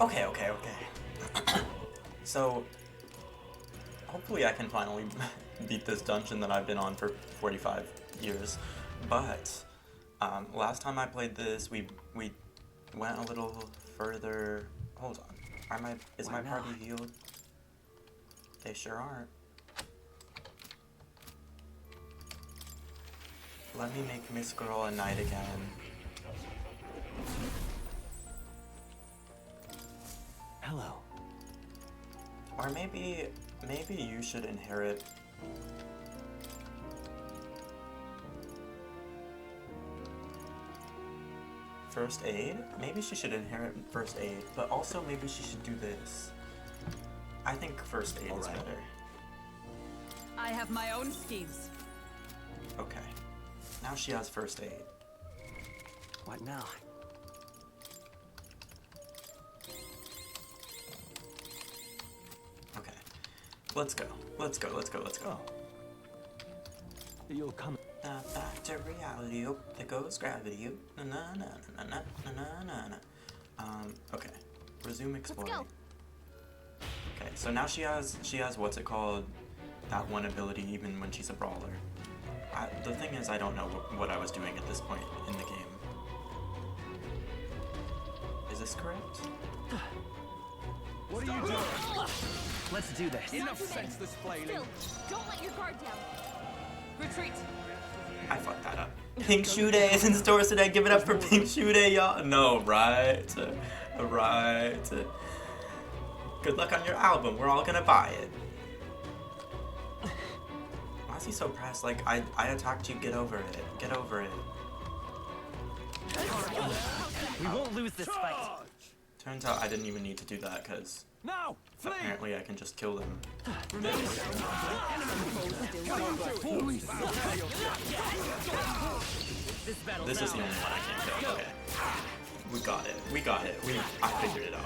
Okay. So, hopefully I can finally beat this dungeon that I've been on for 45 years. But, last time I played this, we went a little further. Hold on. Is my party healed? They sure aren't. Let me make Miss Girl a knight again. Hello. Or maybe you should inherit. First aid? Maybe she should inherit first aid, but also maybe she should do this. I think first aid is better. I have my own schemes. Okay. Now she has first aid. What now? Okay. Let's go. You'll come. Back to reality. Oh, there goes gravity. Oh, na na na na na na na na. Okay. Resume exploring. Let's go. Okay, so now she has what's it called? That one ability even when she's a brawler. The thing is, I don't know what I was doing at this point in the game. Is this correct? What are you doing? Let's do this. Enough senseless flailing. Still, don't let your guard down. Retreat. I fucked that up. Pink Shoe Day is in stores today. Give it up for Pink Shoe Day, y'all. No, right? Right. Good luck on your album. We're all gonna buy it. Why is he so pressed? Like, I attacked you. Get over it. Get over it. We won't lose this fight. Turns out I didn't even need to do that, because Now, flee! apparently I can just kill them. This is the only one I can't kill. Okay. We got it. I figured it out.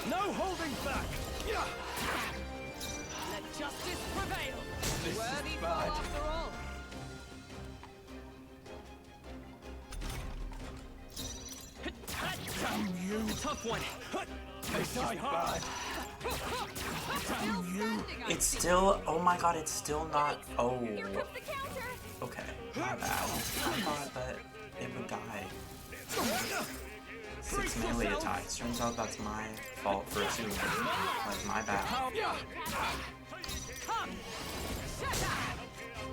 No holding back! Let justice prevail. Worthy fall after all. Damn you! Tough one! They die hard! Damn you! It's still, oh my god, it's still not, oh. Here comes the counter. Okay, my bad. I thought that it would die. 6 melee attacks. Turns out that's my fault for assuming. Like, my bad.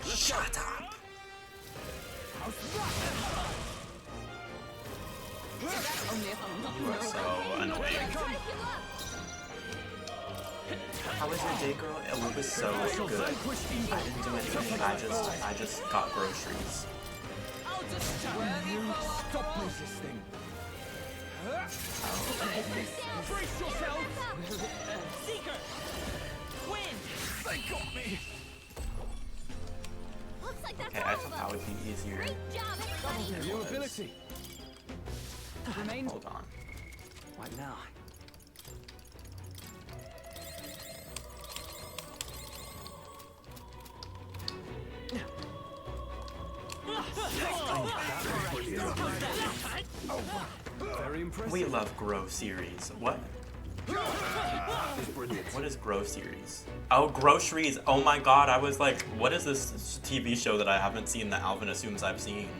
Shut up! You are so annoying. How was your day, girl? It was so good. I didn't do anything. I just got groceries. Stop resisting! Brace yourself. Seeker. Win. They got me! Looks like that's Okay, I all thought of that them. would be easier. Great job, everybody. New ability! Remain. Hold on. What now? Very impressive. We love Grow series. What? What is Grow series? Oh, groceries. Oh my god, I was like, what is this TV show that I haven't seen that Alvin assumes I've seen?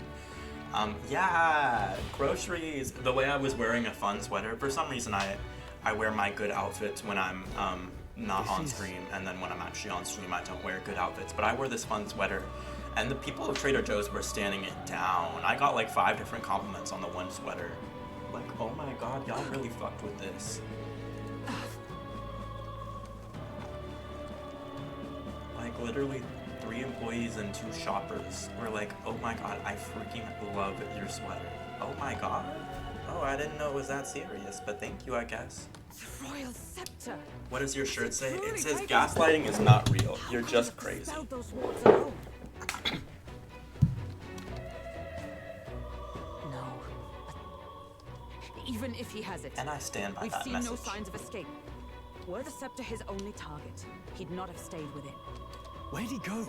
Yeah, groceries. The way I was wearing a fun sweater. For some reason, I wear my good outfits when I'm not on stream, and then when I'm actually on stream, I don't wear good outfits. But I wore this fun sweater, and the people of Trader Joe's were standing it down. I got like 5 different compliments on the one sweater. Like, oh my god, y'all really fucked with this. Like, literally 3 employees and 2 shoppers were like, oh my god, I freaking love your sweater. Oh my god. Oh, I didn't know it was that serious, but thank you, I guess. The royal scepter. What does your shirt say? It says gaslighting is not real. You're just crazy. Spelled those words alone. No. Even if he has it, And I stand by we've that seen message. no signs of escape. Were the scepter his only target, he'd not have stayed within. Where'd he go?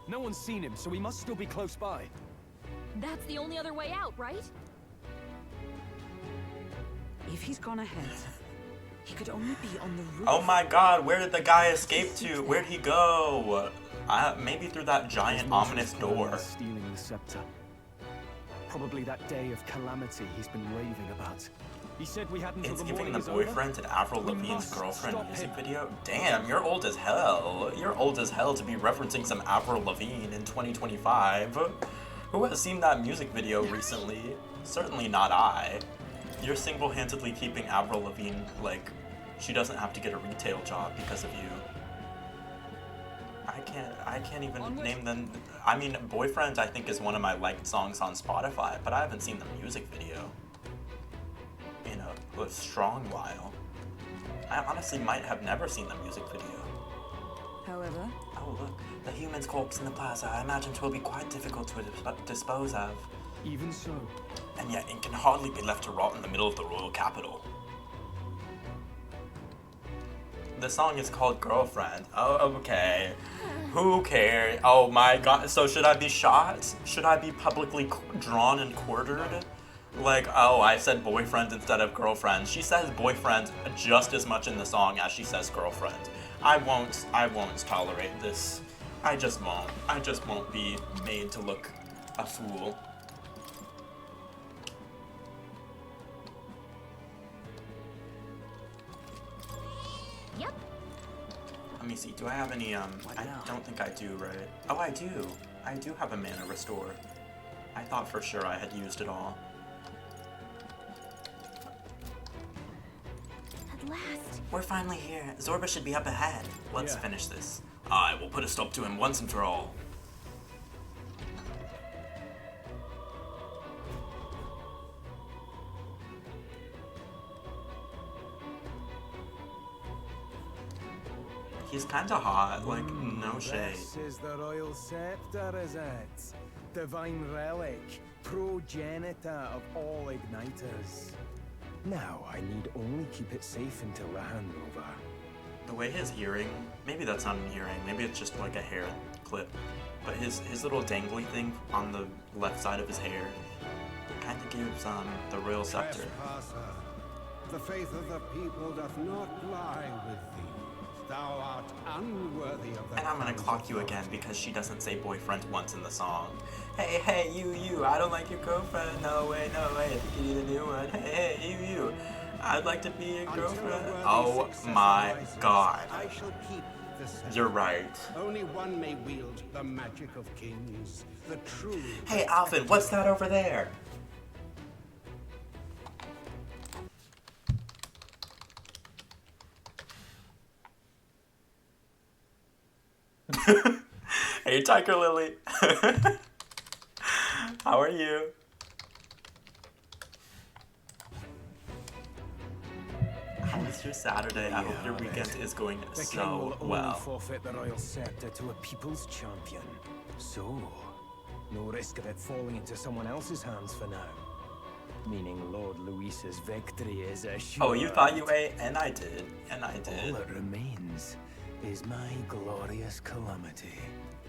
No one's seen him, so he must still be close by. That's the only other way out, right? If he's gone ahead, he could only be on the roof. Oh my god, where did the guy escape to? Where'd he go? Maybe through that giant ominous door. Stealing the scepter. Probably that day of calamity he's been raving about. He said we hadn't It's until the giving morning the is over. boyfriend to Avril We Lavigne's must girlfriend stop music him. video? Damn, you're old as hell. You're old as hell to be referencing some Avril Lavigne in 2025. Who has seen that music video recently? Certainly not I. You're single-handedly keeping Avril Lavigne, like, she doesn't have to get a retail job because of you. I can't even name them. I mean, Boyfriend, I think, is one of my liked songs on Spotify, but I haven't seen the music video in a strong while. I honestly might have never seen the music video. However, Oh look, the human's corpse in the plaza. I imagine 'twill be quite difficult to dispose of. Even so, And yet it can hardly be left to rot in the middle of the royal capital. The song is called Girlfriend. Oh, okay. Who cares? Oh my god. So should I be shot? Should I be publicly drawn and quartered? Like, oh, I said boyfriend instead of girlfriend. She says boyfriend just as much in the song as she says girlfriend. I won't tolerate this. I just won't be made to look a fool. Yep. Let me see, do I have any, I don't think I do, right? Oh, I do. I do have a mana restore. I thought for sure I had used it all. At last. We're finally here. Zorba should be up ahead. Let's finish this. I will put a stop to him once and for all. He's kinda hot, like, no shade. This is the royal scepter, is it? Divine relic, progenitor of all igniters. Now I need only keep it safe until the handover. The way his earring, maybe that's not an earring, maybe it's just like a hair clip, but his little dangly thing on the left side of his hair kind of gives the royal scepter. Trespasser, the faith of the people doth not lie with thee. Thou art unworthy of the And I'm gonna clock you again because she doesn't say boyfriend once in the song. Hey, you, I don't like your girlfriend. No way, I think you need a new one. Hey, you, I'd like to be your girlfriend. Oh my god. I shall keep the scepter. You're right. Only one may wield the magic of kings. The true. Hey, Alvin, what's that over there? Hey, Tiger Lily. How are you? How was your Saturday? I hope your weekend is going The king will so only well. forfeit the royal scepter to a people's champion. So, no risk of it falling into someone else's hands for now. Meaning Lord Luis's victory is assured. Oh, you thought you ate? And I did. All that remains is my glorious calamity.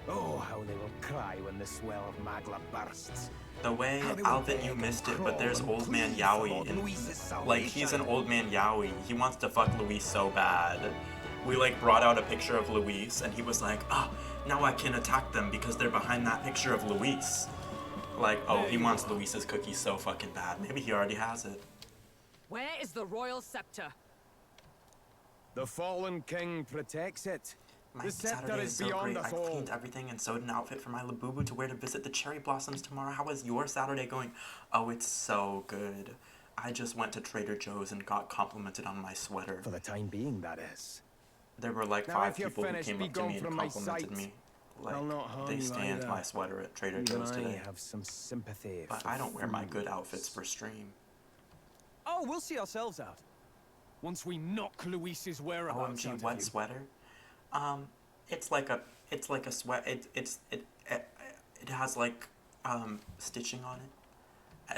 Oh, how they will cry when the swell of Magla bursts. The way, How they will Alvin, beg you and missed it, crawl but there's and old man plead for Lord Yowie. Luis's Like, he's an salvation. old man Yowie. He wants to fuck Luis so bad. We, like, brought out a picture of Luis, and he was like, oh, now I can attack them because they're behind that picture of Luis. Like, oh, he wants Luis's cookies so fucking bad. Maybe he already has it. where is the royal scepter? The fallen king protects it. My The scepter Saturday is is so beyond great. us I all. cleaned everything and sewed an outfit for my Labubu to wear to visit the cherry blossoms tomorrow. How is your Saturday going? Oh, it's so good. I just went to Trader Joe's and got complimented on my sweater. For the time being, that is. There were like Now, 5 if you're people who finished, came be up to gone me and from my complimented sight. me. Like, I'll not harm they you stand either. my sweater at Trader Even Joe's I today. have some sympathy But for I don't wear my fools. good outfits for stream. oh, we'll see ourselves out. Once we knock Luis's whereabouts out OMG, of what you. sweater? It's like a sweat. It has like stitching on it.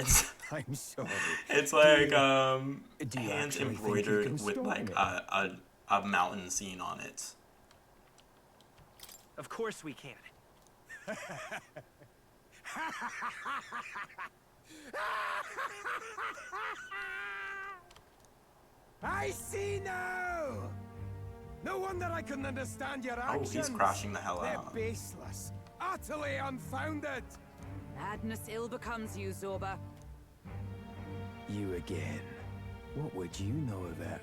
It's I'm sorry. it's like do you hands actually think you embroidered can with stop like me? a mountain scene on it. Of course we can. I see now! No wonder I couldn't understand your Oh, actions. he's crashing the hell They're out. baseless, utterly unfounded. Madness ill becomes you, Zorba. You again. What would you know of it?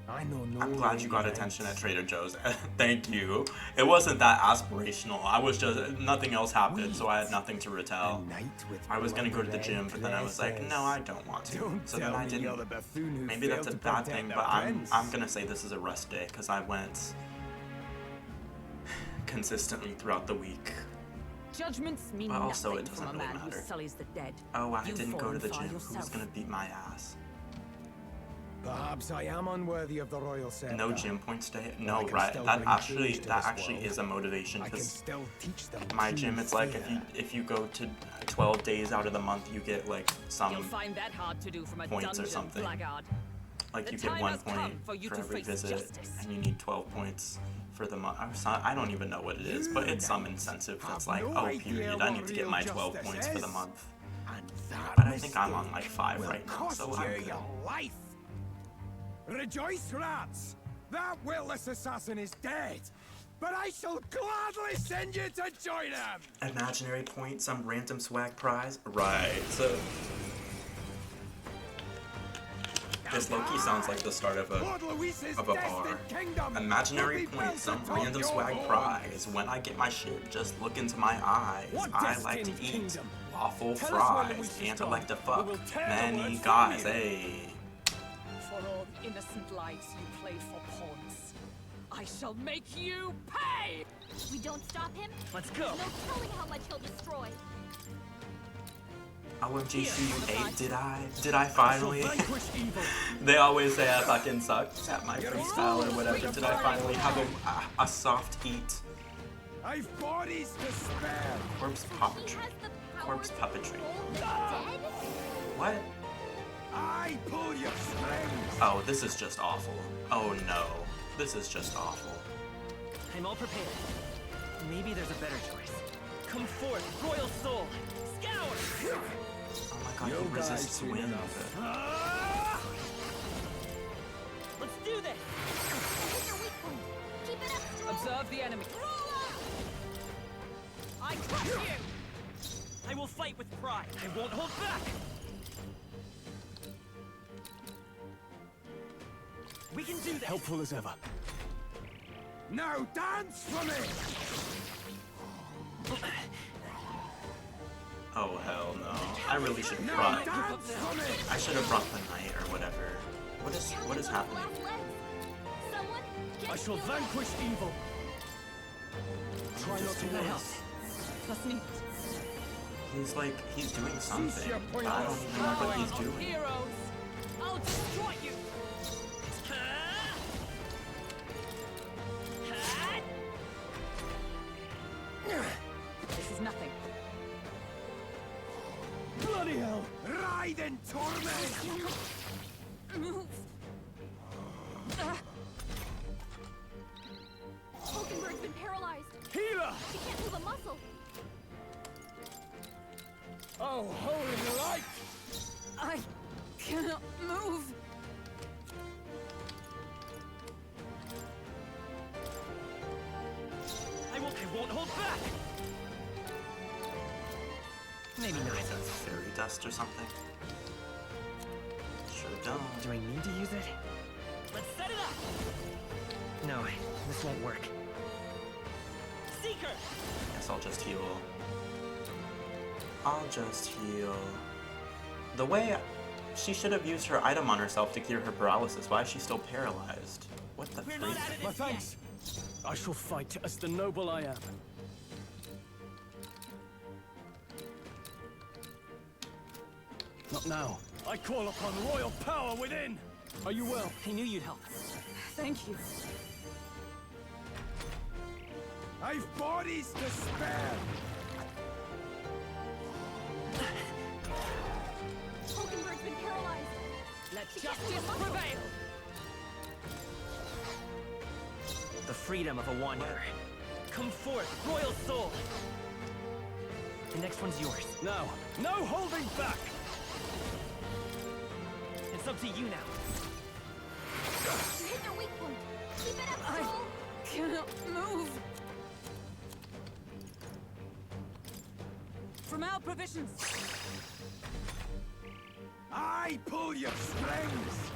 I know no. I'm glad you got Indian attention at knights. Trader Joe's. Thank you. It wasn't that aspirational. I was just, nothing else happened, so I had nothing to retell. A knight with I was gonna go to the blood gym, but then I was like, no, I don't want to. Don't So then tell I me you're didn't. the buffoon who Maybe that's a failed to bad protect thing, the but I'm prince. gonna say this is a rest day because I went consistently throughout the week. Judgments mean But also, nothing it from a doesn't man really who matter. sullies the dead. Oh, I You've didn't go to the fallen gym. far Who's yourself. gonna beat my ass? Perhaps I am unworthy of the royal scepter. No gym points day? I No, can right. still That bring actually change to this world. is a motivation I can because still teach them my true gym, it's like fear. if you go to 12 days out of the month, you get like You'll some, find that hard to do from a points or dungeon, something. blackguard. like The you get time 1 has point come for you for to every face visit, justice. and you need 12 points for the month. I don't even know what it is, but it's some incentive that's like, no oh, idea period, I what need to get real my 12 justice points for the is. month. And that But I think I'm on like mistake 5 will right now, cost so you I'm good. your life. Rejoice, rats! That witless assassin is dead, but I shall gladly send you to join him. Imaginary point, some random swag prize? Right, so... This Loki sounds like the start of a Lord Luis's bar. destined kingdom Imaginary will be point, built some atop random your swag horns. prize. When I get my shit, just look into my eyes. What I like to destined eat kingdom? waffle Tell us where fries Luis is and to gone. like to We fuck will tear the many words from guys. you. Hey. For all the innocent lives you played for pawns, I shall make you pay! We don't stop him. Let's go. No telling how much he'll destroy. OMG, you 8, did I finally? Vanquish evil. They always say I fucking suck at my freestyle or whatever. Did I finally have a soft eat? I've bodies to spare. Corpse He puppetry. has the power Corpse to puppetry. control the dead. What? I pull your strings. Oh, this is just awful. Oh no. This is just awful. I'm all prepared. Maybe there's a better choice. Come forth, royal soul. Scour. Oh my god, You'll he resists die soon wind. enough. Let's do this. Hit your weak point. Keep it up, Stroll. Observe the enemy. I crush you! I will fight with pride. I won't hold back. We can do this. Helpful as ever. Now dance for me. Oh hell no. I really should have Now brought. dance for me. I should have brought the knight or whatever. What is happening? Someone get I shall healed. vanquish evil. Try not to let us. Plus neat. He's doing something. your But I don't even know what he's doing. Heroes! I'll destroy you! This is nothing. Bloody hell. Ride in torment. Move! Hulkenberg's been paralyzed. Healer. She can't move a muscle. Oh, holy light. I cannot move! I won't hold back. Maybe not. Like a fairy dust or something. Sure don't. Do I need to use it? Let's set it up. No, this won't work. Seeker. Guess I'll just heal. I'll just heal. The way she should have used her item on herself to cure her paralysis. Why is she still paralyzed? What the We're freak? not out of My this yet. thanks. I shall fight as the noble I am. Not now. I call upon royal power within. Are you well? I knew you'd help. Thank you. I've bodies to spare. Hulkenberg's been paralyzed. Let She can't justice move a muscle. prevail! The freedom of a wanderer. Come forth, royal soul. The next one's yours. Now, no holding back. It's up to you now. Smell provisions. I pull your strings!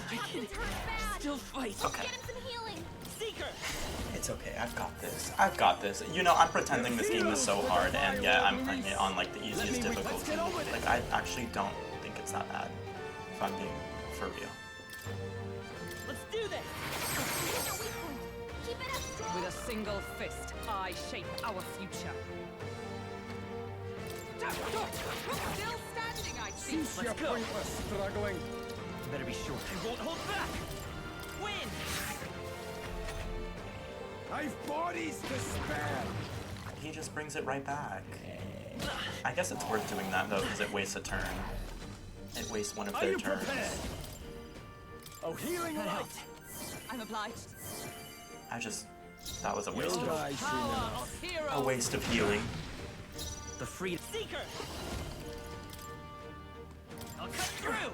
Captain's hurt bad. Still fight. Okay. Get him some healing. Seeker! It's okay, I've got this. I've got this. You know, I'm pretending this game is so hard, and yet I'm playing it on, like, the easiest difficulty. Like, I actually don't think it's that bad, if I'm being for real. Let's do this! Here's our weak point. Keep it up strong. With a single fist, I shape our future. Still standing, I see. Cease your Let's go. pointless struggling. You better be sure. I won't hold back! Win! I've bodies to spare! He just brings it right back. I guess it's worth doing that, though, because it wastes a turn. It wastes one of Are their you turns. prepared? Oh, healing That light! helped. I'm obliged. That was a waste You'll of, die soon Power enough. of heroes. a waste of healing. The freedom. Seeker! I'll cut through!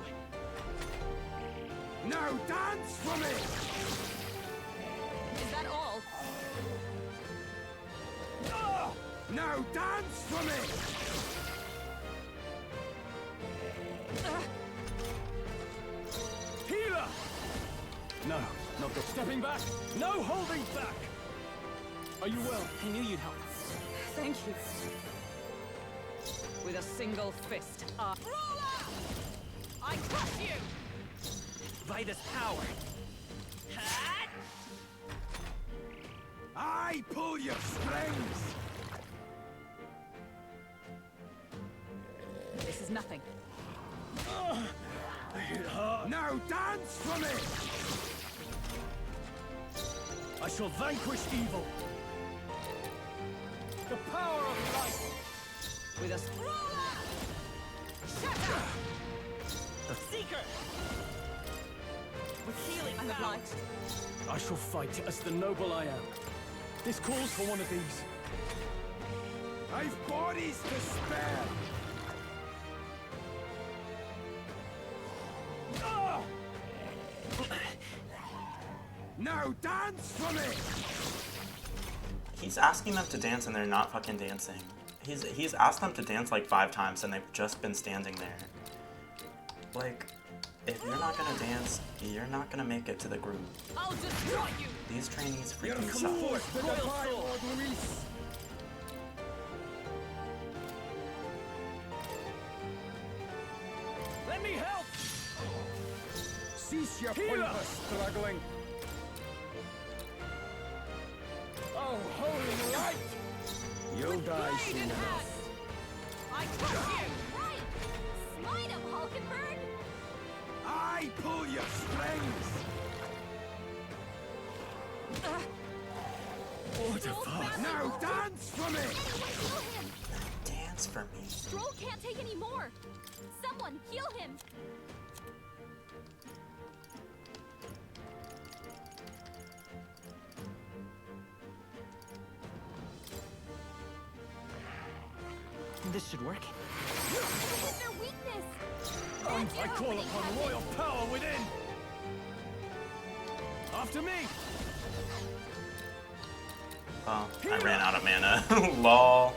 Now dance for me! Is that all? Now dance for me! Healer! No, not good. Stepping back! No holding back! Are you well? I knew you'd help. Thank you. With a single fist, Ruler! I crush you! By this power. Ha! I pull your strings! This is nothing. Now dance for me! I shall vanquish evil! The power of light! With a ruler! Shatter! The Seeker! With healing I'm power. obliged. I shall fight as the noble I am. This calls for one of these. I've bodies to spare! Now dance for me! He's asking them to dance and they're not fucking dancing. He's asked them to dance like 5 times and they've just been standing there. Like, if you're not gonna dance, you're not gonna make it to the group. I'll destroy you! These trainees You're freaking come suck. forth to defy Lord Luis! Let me help! Cease your pointless struggling! Oh, holy light! You'll die Blade soon in hand! enough. I crush you! Right. Smite him, Hulkenberg. I pull your strings! Now dance for me! Anyone heal him. Dance for me. Stroll can't take any more. Someone heal him. This should work. What's their weakness? I call upon royal power within! After me! Oh, I ran out of mana. Lol.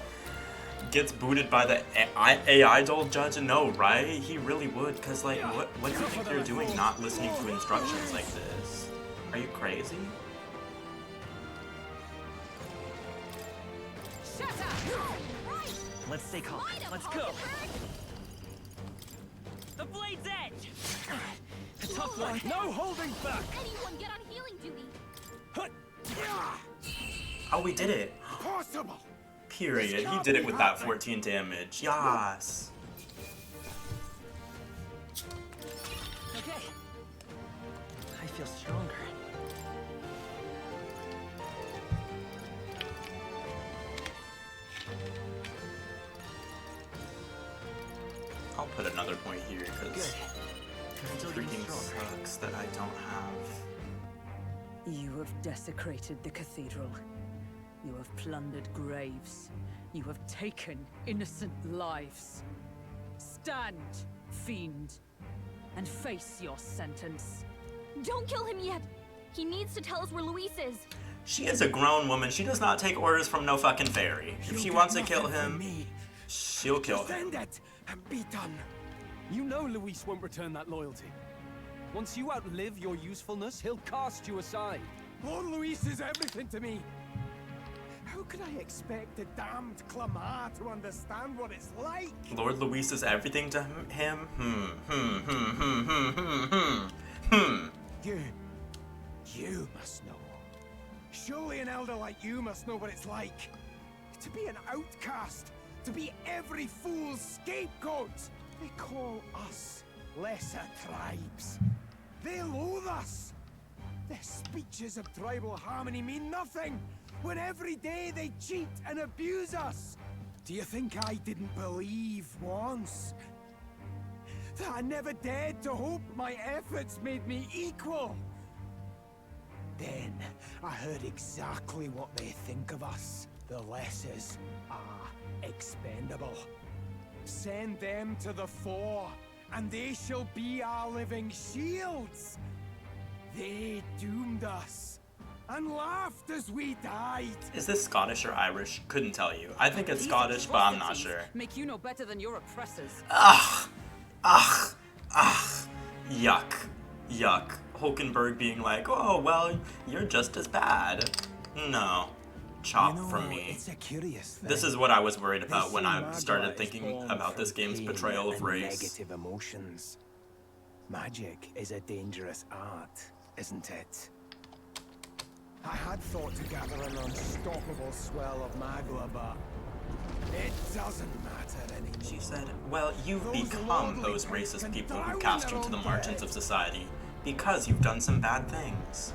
Gets booted by the AI idol judge? No, right? He really would, because, like, what do you think they're doing not listening to instructions like this? Are you crazy? Shatter! Right. Let's stay calm. Smite him, Let's go. Hulkenberg. The blade's edge! A tough one. No holding back! Anyone get on healing duty. Hut! Yeah! Oh, we did it. Possible! Period. He did it with that 14 damage. Yas. Okay. I feel stronger. I'll put another point here, because it Still getting freaking stronger. sucks that I don't have... You have desecrated the cathedral. You have plundered graves. You have taken innocent lives. Stand, fiend, and face your sentence. Don't kill him yet. He needs to tell us where Luis is. She is a grown woman. She does not take orders from no fucking fairy. If she wants to kill him, she'll kill Just him. end it and be done. You know Luis won't return that loyalty. Once you outlive your usefulness, he'll cast you aside. Lord Luis is everything to me. How could I expect the damned Clamar to understand what it's like? Lord Luis is everything to him? You must know. Surely an elder like you must know what it's like. To be an outcast. To be every fool's scapegoat. They call us lesser tribes. They loathe us. Their speeches of tribal harmony mean nothing when every day they cheat and abuse us. Do you think I didn't believe once that I never dared to hope my efforts made me equal? Then I heard exactly what they think of us. The lessers are expendable. Send them to the fore, and they shall be our living shields. They doomed us, and laughed as we died. Is this Scottish or Irish? Couldn't tell you. I think it's Scottish, but I'm not sure. Make you no better than your oppressors. Ugh. Yuck. Yuck. Hulkenberg being like, oh, well, you're just as bad. No. Chop from me. It's a curious thing. This is what I was worried They about say when I Magla started is thinking born about this from game's pain portrayal of and race. negative emotions. Magic is a dangerous art, isn't it? I had thought to gather an unstoppable swell of Magla, but it doesn't matter anymore. She said, well, you've Those become lordly those types racist can people drown who in cast their you to the own margins dead. of society because you've done some bad things.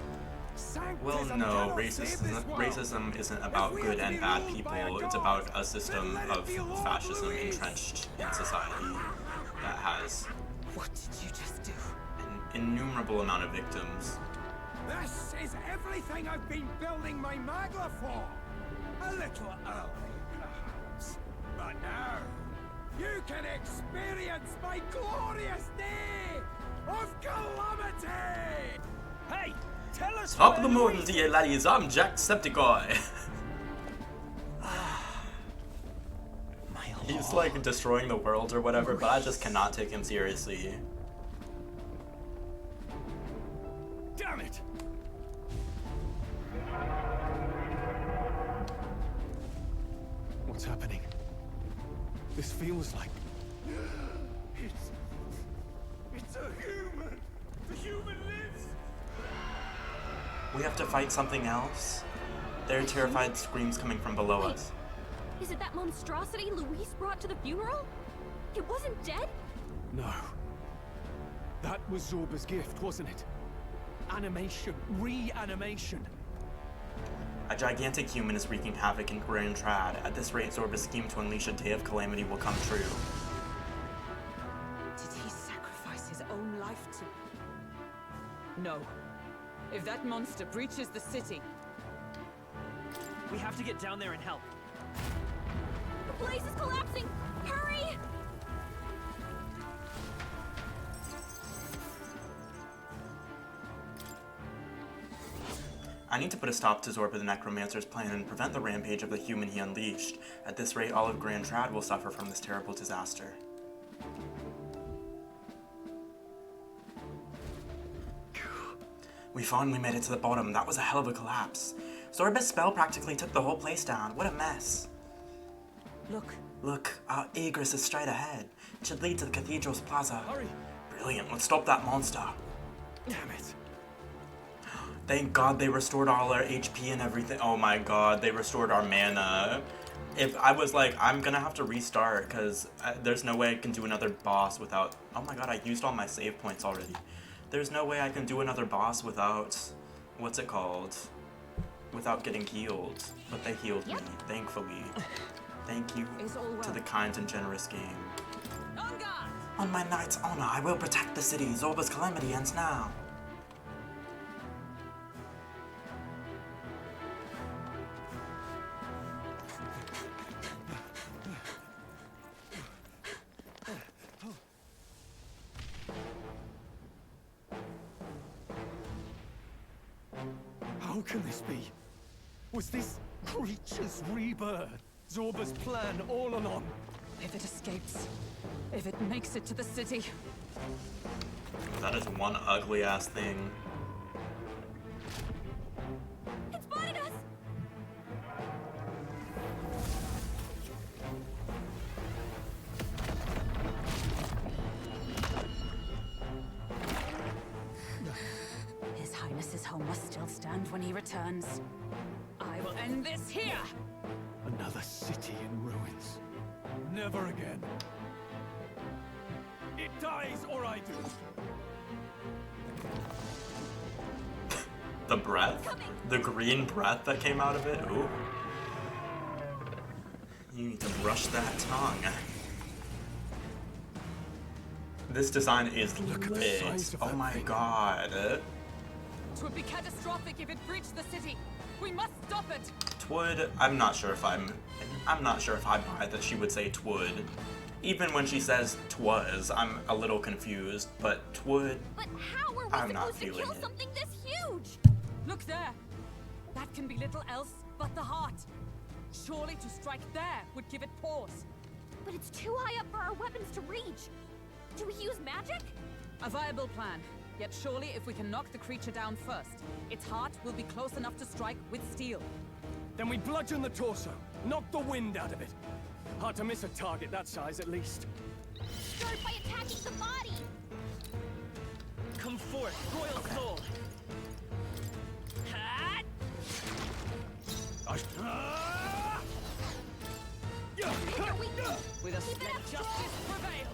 Well, Sanctism no, cannot save this world. racism isn't about we are good to and be bad ruled by people. a It's god, about a system then let it of be Lord fascism Louis. entrenched in society that has What did you just do? an innumerable amount of victims. This is everything I've been building my Magla for. A little early, perhaps. But now, you can experience my glorious day of calamity! Hey, tell us Top of where the morning Louis to you laddies, I'm Jacksepticeye. My He's like destroying the world or whatever, but I just cannot take him seriously. Damn it! What's happening? This feels like... It's a human! The human lives! We have to fight something else? There are terrified screams coming from below us. Is it that monstrosity Luis brought to the funeral? It wasn't dead? No. That was Zorba's gift, wasn't it? Animation. Reanimation. A gigantic human is wreaking havoc in Grand Trad. At this rate, Zorba's scheme to unleash a day of calamity will come true. Did he sacrifice his own life to... No. If that monster breaches the city... We have to get down there and help. The place is collapsing! Hurry! I need to put a stop to Zorba the Necromancer's plan and prevent the rampage of the human he unleashed. At this rate, all of Grand Trad will suffer from this terrible disaster. We finally made it to the bottom. That was a hell of a collapse. Zorba's spell practically took the whole place down. What a mess. Look. Look, our egress is straight ahead. It should lead to the cathedral's plaza. Hurry! Brilliant, let's stop that monster. Damn it. Thank God they restored all our HP and everything. Oh my God, they restored our mana. If I was like, I'm gonna have to restart because there's no way I can do another boss without... Oh my God, I used all my save points already. There's no way I can do another boss without... What's it called? Without getting healed. But they healed me, thankfully. Thank you Is all well? to the kind and generous game. On guard! On my knight's honor, I will protect the city. Zorba's calamity ends now. How can this be? Was this creature's rebirth Zorba's plan all along? If it escapes, if it makes it to the city, That is one ugly ass thing. It spotted us! His Highness's home must still stand when he returns. I will end this here! Another city in ruins. Never again. It dies or I do. The breath? The green breath that came out of it? Ooh. You need to brush that tongue. This design is Look at the lit. size of Oh that my thing. god. It would be catastrophic if it breached the city. We must stop it! Twould, I'm not sure if I buy that she would say twould. Even when she says twas, I'm a little confused, but twould, But how are we I'm not supposed to feeling kill it. something this huge? Look there! That can be little else but the heart. Surely to strike there would give it pause. But it's too high up for our weapons to reach. Do we use magic? A viable plan. Yet surely if we can knock the creature down first, its heart will be close enough to strike with steel. Then we bludgeon the torso. Knock the wind out of it. Hard to miss a target that size, at least. Start by attacking the body! Come forth, royal soul. Ha! With a Keep it let up, justice prevail!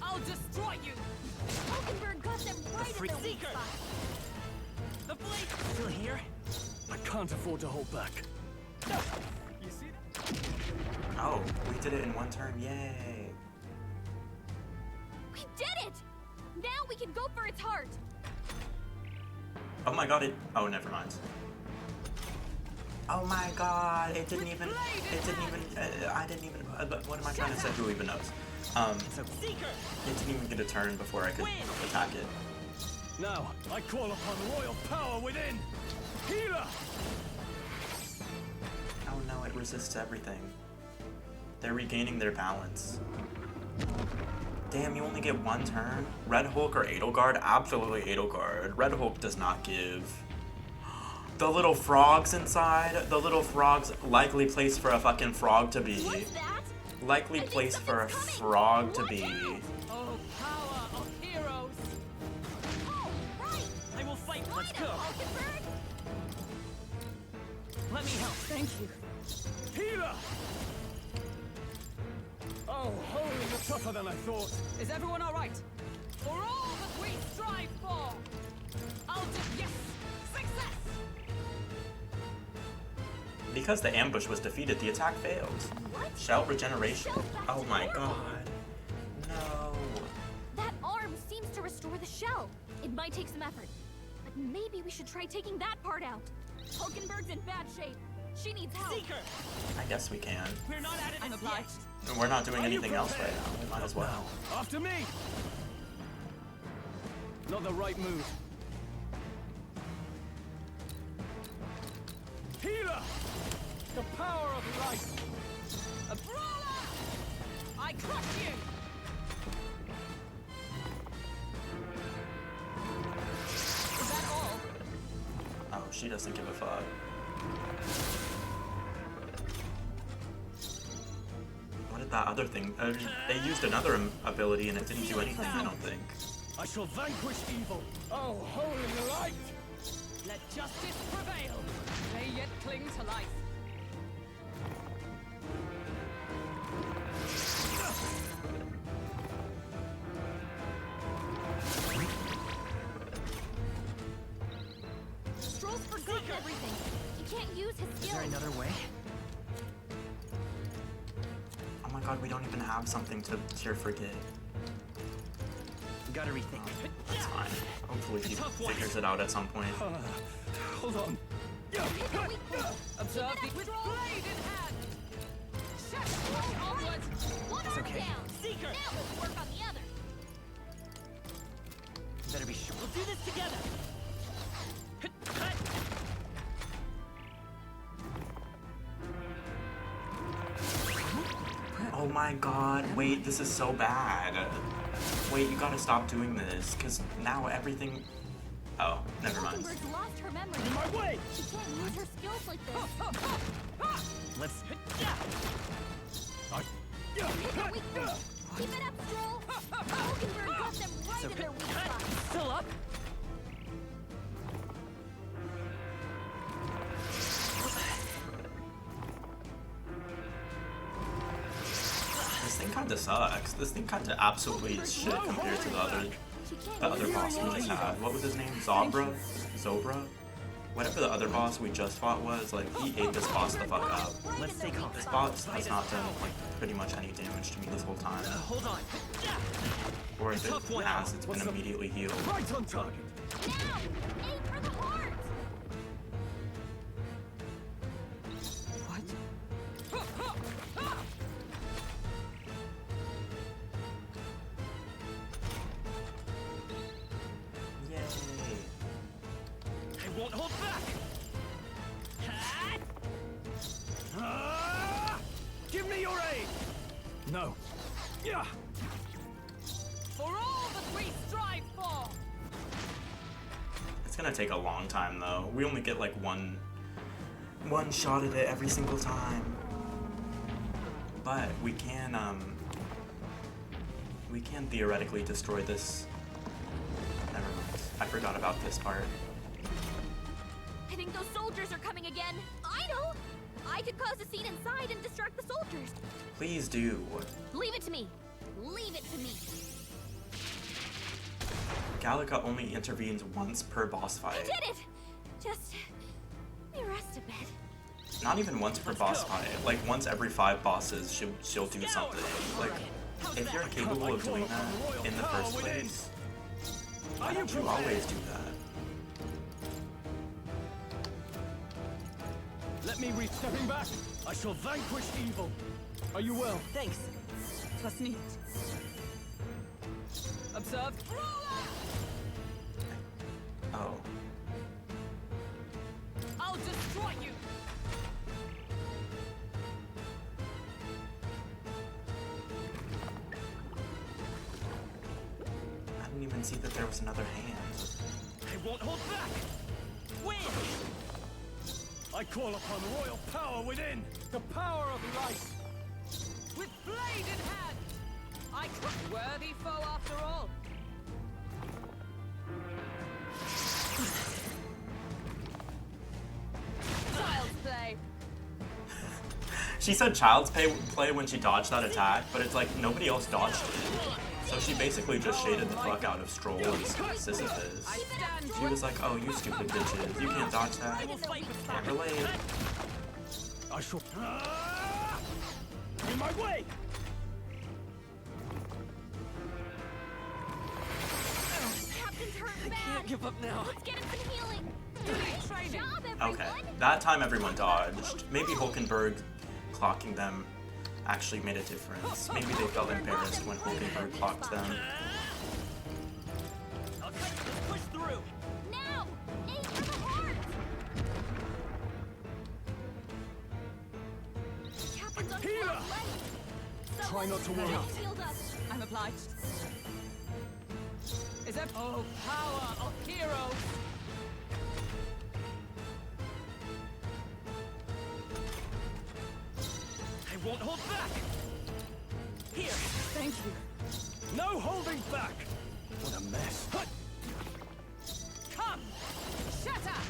I'll destroy you! Hulkenberg got them right in freak their weak seeker. spot. The blade still here? I can't afford to hold back. You see that? oh, we did it in one turn, yay. We did it! Now we can go for its heart. Oh my god, oh, never mind. Oh my god, I didn't even, what am I trying to say, who even knows? Seeker! It didn't even get a turn before I could attack it. Now, I call upon royal power within. Healer! Oh no, it resists everything. They're regaining their balance. Damn, you only get one turn? Red Hulk or Edelgard? Absolutely Edelgard. Red Hulk does not give. The little frogs inside, the little frogs, likely place for a fucking frog to be. What's that? Likely place for a frog to be. Oh, power of heroes! Oh, right! I will fight. Let's Fight go. him, Hulkenberg! Let me help. Thank you. Healer! Oh, holy, you're tougher than I thought. Is everyone alright? For all that we strive for! I'll do yes! Success! Because the ambush was defeated, the attack failed. What? Shell regeneration. Shell's back Oh to my normal. god. No. That arm seems to restore the shell. It might take some effort. But maybe we should try taking that part out. Hulkenberg's in bad shape. She needs help. Seeker! I guess we can. We're not at it I'm as obliged. yet. We're not doing anything else right now. We might as well. After me! Not the right move. Healer! The power of life! A brawler! I crush you! Is that all? Oh, she doesn't give a fuck. What did that other thing? They used another ability and it didn't do anything, I don't think. I shall vanquish evil. Oh, holy light! Let justice prevail! They yet cling to life. Stroll's forgotten everything. He can't use his Is skills. there another way? Oh my god, we don't even have something to cure forget. Gotta rethink. It's fine. Hopefully he tough one. figures it out at some point. Hold on. Observe Keep it the up, with Stroll. blade in hand! Chest onward! One arm okay. down. Seeker! Now let's work on the other. Better be sure. We'll do this together. my god, wait, this is so bad. Wait, you gotta stop doing this, because now everything... Oh, never mind. Hulkenberg's lost her memory. In my way! She can't use her skills like this. Let's... Pick a weakness. Keep it up, Stroll. Hulkenberg got them right in their weak spot. Still up? This thing kinda sucks. This thing kinda absolutely is shit compared to the other boss we just had. What was his name? Zobra? Whatever the other boss we just fought was, like, he ate this boss the fuck up. Let's stay calm. This boss has not done, like, pretty much any damage to me this whole time. Hold on. Or if it has, it's been immediately healed. Right on target. Now, aim for the heart. Yay. I won't hold back. Give me your aid. No. Yeah. For all that we strive for! It's gonna take a long time though. We only get like one shot at it every single time. But we can theoretically destroy this. Never mind. I forgot about this part. I think those soldiers are coming again. I know. I could cause a scene inside and distract the soldiers. Please do. Leave it to me. Leave it to me. Gallica only intervenes once per boss I fight. did it. Just let me rest a bit. Not even once per boss fight. Like once every 5 bosses, she'll do something. Like if you're incapable of doing that in the first place, why don't you always do that? Let me reach. Stepping back. I shall vanquish evil. Are you well? Thanks. That's neat. Observe. Oh. I'll destroy you! I didn't even see that there was another hand. I won't hold back. Win. I call upon royal power within. The power of light. With blade in hand! I could worthy foe after all. Child's play. She said child's play when she dodged that attack, but it's like nobody else dodged it. So she basically just shaded the fuck out of Stroll and Sisyphus. I stand She was like, oh, you stupid bitches, you can't dodge that. Can't relate. I shall. In my way. Captain's hurt bad. Can't give up now. Let's get him some healing. Great training. Good job, everyone. Okay, that time everyone dodged. Maybe Hulkenberg clocking them actually made a difference. Maybe they felt embarrassed when Hulkenberg clocked them. Okay, let's push through. Now, aim for the heart. Captain's on Here. Cloud's leg. Try not to worry. Someone healed us. I'm obliged. Is that oh power of heroes? I won't hold back. Here. Thank you. No holding back. What a mess. Come! Shatter!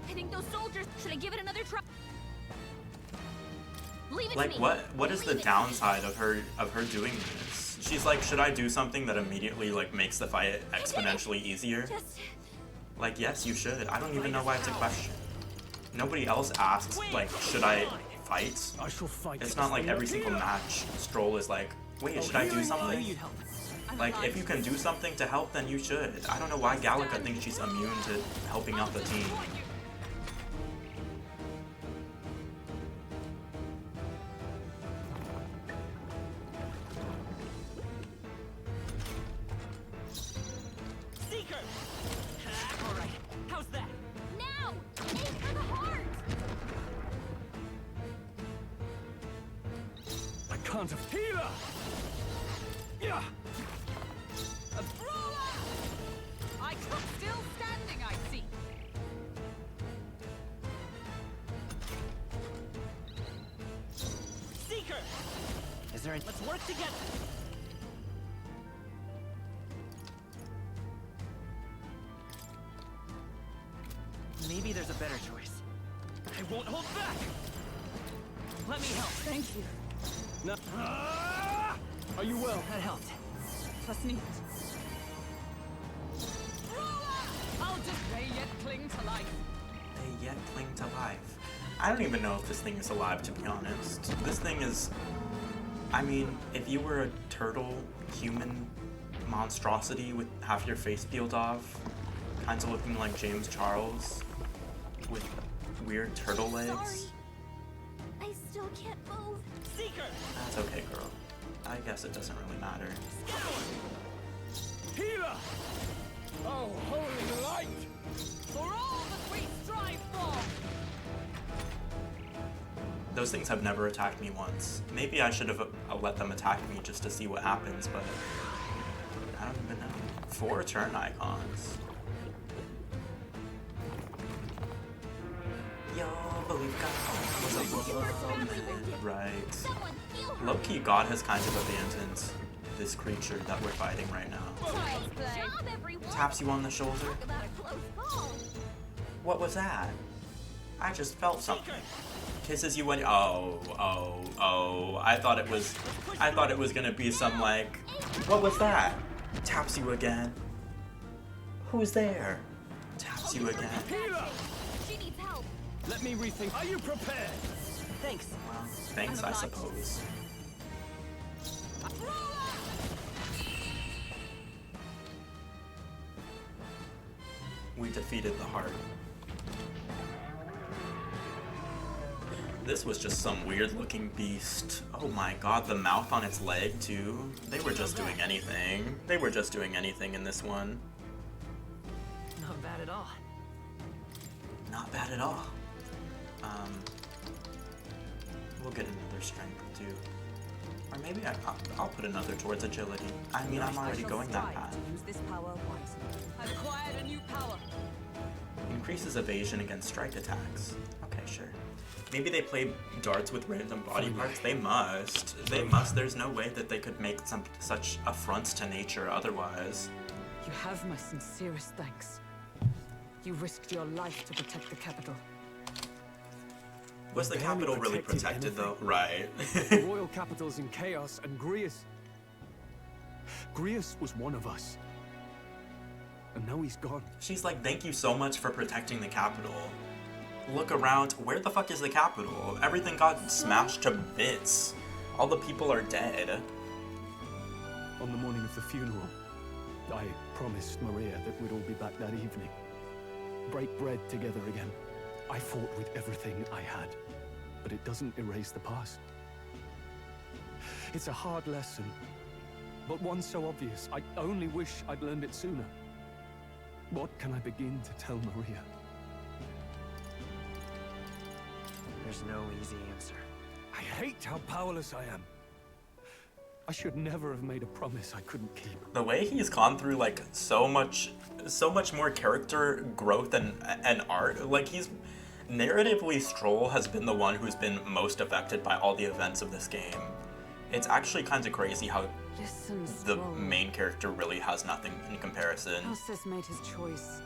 I think those soldiers. Should I give it another try? Leave it Like to me. what is the Leave it. downside of her doing this? She's like, should I do something that immediately like makes the fight exponentially easier? Just Like, yes, you should. I don't even know why it's a question. Nobody else asks, like, should I fight? I shall fight. It's not like every single match Stroll is like, wait, should I do something? Like, if you can do something to help, then you should. I don't know why Gallica thinks she's immune to helping out the team. can't have healer. Yeah. Brawler! I come still standing, I see. Seeker. Is there any? Let's work together. Maybe there's a better choice. I won't hold back. Let me help. Thank you. No. Are you well? That helped. Was neat. Brawler! How does they yet cling to life? They yet cling to life. I don't even know if this thing is alive, to be honest. This thing is... I mean, if you were a turtle human monstrosity with half your face peeled off, kind of looking like James Charles, with weird turtle legs. Sorry. I still can't move. Seeker. That's okay, girl. I guess it doesn't really matter. Healer. Oh, holy light! For all that we strive for! Those things have never attacked me once. Maybe I should have let them attack me just to see what happens, but I don't even know. 4 turn icons. Yo, but we've got right. Someone heal her. Low-key, God has kind of abandoned this creature that we're fighting right now. Child's play. Job, everyone. Taps you on the shoulder. Talk about a close call. What was that? I just felt something. Kisses you when oh. I thought it was gonna be some like, what was that? Taps you again. Who's there? Taps you again. Healer. She needs help. Let me rethink. Are you prepared? Thanks. Well, thanks, I suppose. We defeated the heart. This was just some weird looking beast. Oh my god, the mouth on its leg too. They were just doing anything. They were just doing anything in this one. Not bad at all. Not bad at all. We'll get another strength too. Or maybe I'll put another towards agility. I mean, I'm already going that path. Use this power wisely. I've acquired a new power. Increases evasion against strike attacks. Okay, sure. Maybe they play darts with random body parts. They must. They must. There's no way that they could make such affronts to nature otherwise. You have my sincerest thanks. You risked your life to protect the capital. Was the We barely capital really protected protected though? anything. Right. The royal capital's in chaos, and Grius was one of us. And now he's gone. She's like, thank you so much for protecting the capital. Look around. Where the fuck is the capital? Everything got smashed to bits. All the people are dead. On the morning of the funeral, I promised Maria that we'd all be back that evening. Break bread together again. I fought with everything I had, but it doesn't erase the past. It's a hard lesson, but one so obvious. I only wish I'd learned it sooner. What can I begin to tell Maria? There's no easy answer. I hate how powerless I am. I should never have made a promise I couldn't keep. The way he's gone through like so much more character growth and art. Like he's narratively, Stroll has been the one who's been most affected by all the events of this game. It's actually kind of crazy how Listen, the main character really has nothing in comparison. Alcest made his choice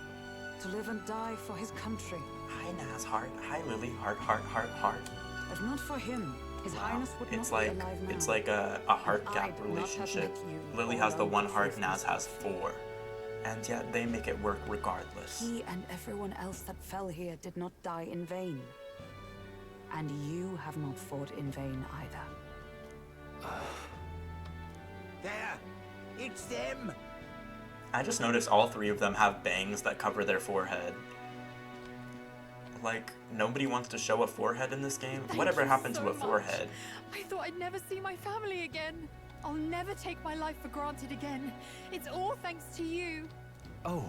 to live and die for his country. Hi Naz, heart. Hi Lily, heart. If not for him, His Highness would It's not like be alive now. it's like a heart I gap did not have relationship. met you Lily or has the known one the heart, truth. Naz has 4. And yet they make it work regardless. He and everyone else that fell here did not die in vain. And you have not fought in vain either. There! It's them! I just noticed all 3 of them have bangs that cover their forehead. Like, nobody wants to show a forehead in this game? Whatever happened to a forehead? I thought I'd never see my family again. I'll never take my life for granted again. It's all thanks to you. Oh,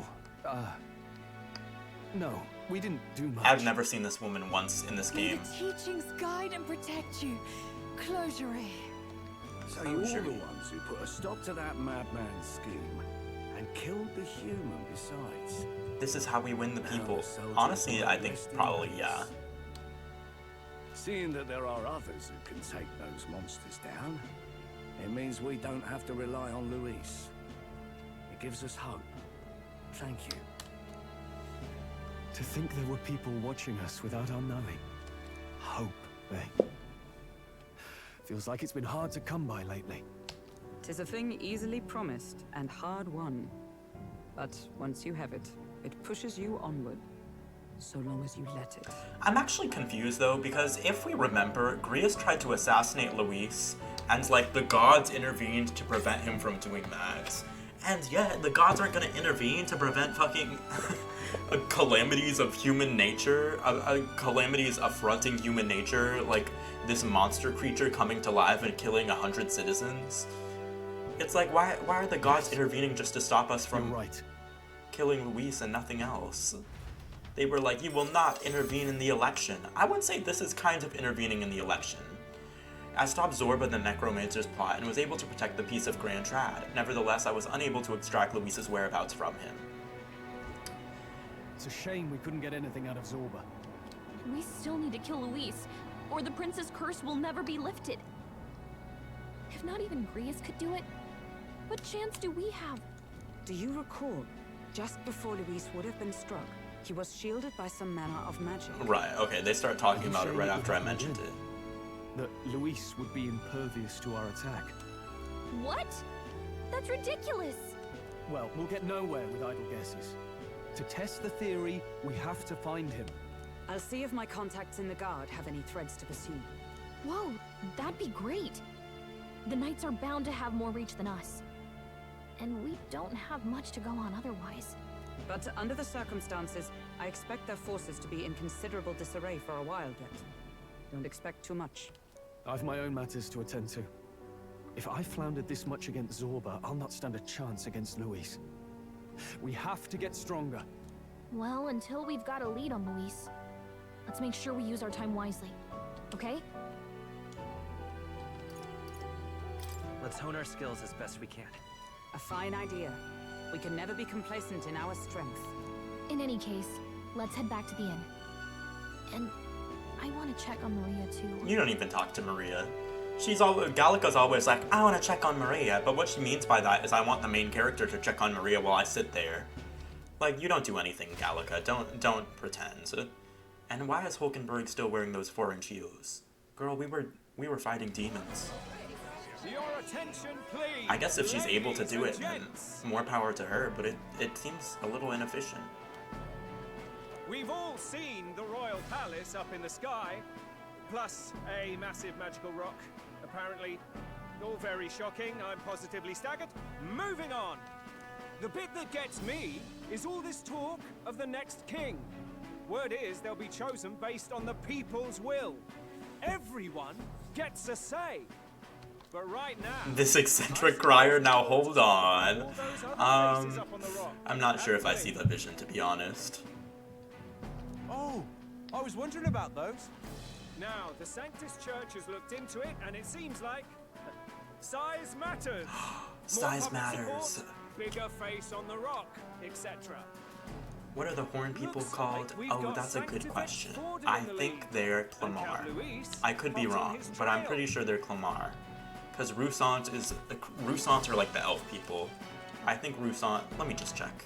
no, we didn't do much. I've never seen this woman once in this May game. the teachings guide and protect you. Closure. So Oh, you're sure. the ones who put a stop to that madman's scheme and killed the human besides. This is how we win the Now people. the soldiers Honestly, might I think rest in probably, peace. yeah. Seeing that there are others who can take those monsters down, it means we don't have to rely on Luis. It gives us hope. Thank you. To think there were people watching us without our knowing. Hope, eh? Feels like it's been hard to come by lately. 'Tis a thing easily promised and hard won. But once you have it, it pushes you onward. So long as you let it. I'm actually confused though, because if we remember, Grius tried to assassinate Luis, and like the gods intervened to prevent him from doing that. And yet, the gods aren't gonna intervene to prevent fucking calamities of human nature, calamities affronting human nature, like this monster creature coming to life and killing 100 citizens. It's like, why are the gods intervening just to stop us from You're right. killing Luis and nothing else? They were like, you will not intervene in the election. I would say this is kind of intervening in the election. I stopped Zorba the Necromancer's plot and was able to protect the peace of Grand Trad. Nevertheless, I was unable to extract Luis's whereabouts from him. It's a shame we couldn't get anything out of Zorba. We still need to kill Luis, or the prince's curse will never be lifted. If not even Grius could do it, what chance do we have? Do you recall, just before Luis would have been struck, he was shielded by some manner of magic? Right, okay, they start talking about it saying right it after I would happen mentioned again? it. That Luis would be impervious to our attack. What? That's ridiculous! Well, we'll get nowhere with idle guesses. To test the theory, we have to find him. I'll see if my contacts in the Guard have any threads to pursue. Whoa, that'd be great! The Knights are bound to have more reach than us. And we don't have much to go on otherwise. But under the circumstances, I expect their forces to be in considerable disarray for a while yet. Don't expect too much. I've my own matters to attend to. If I floundered this much against Zorba, I'll not stand a chance against Luis. We have to get stronger. Well, until we've got a lead on Luis, let's make sure we use our time wisely. Okay? Let's hone our skills as best we can. A fine idea. We can never be complacent in our strength. In any case, let's head back to the inn. And I want to check on Maria too. You don't even talk to Maria. Gallica's always like, I want to check on Maria, but what she means by that is I want the main character to check on Maria while I sit there. Like, you don't do anything, Gallica. Don't pretend. And why is Hulkenberg still wearing those 4-inch heels? Girl, we were fighting demons. Your attention, please. I guess if she's able to do it, Ladies then and gents. more power to her, but it seems a little inefficient. We've all seen the royal palace up in the sky, plus a massive magical rock. Apparently, all very shocking. I'm positively staggered. Moving on. The bit that gets me is all this talk of the next king. Word is they'll be chosen based on the people's will. Everyone gets a say. But right now, This eccentric crier, now hold on. all those other faces up on the rock. I'm not sure if I see And the vision, to be honest. Oh, I was wondering about those. Now, the Sanctus Church has looked into it, and it seems like size matters. Size More public matters. support, bigger face on the rock, etc. What are the horn people Looks called? like we've Oh, got that's a good Sanctifex question. Forden I in the think lead. they're And Clamar. Count Luis I could be hot on wrong, his but I'm trail. pretty sure they're Clamar. Because Roussant are like the elf people. I think Roussant, let me just check.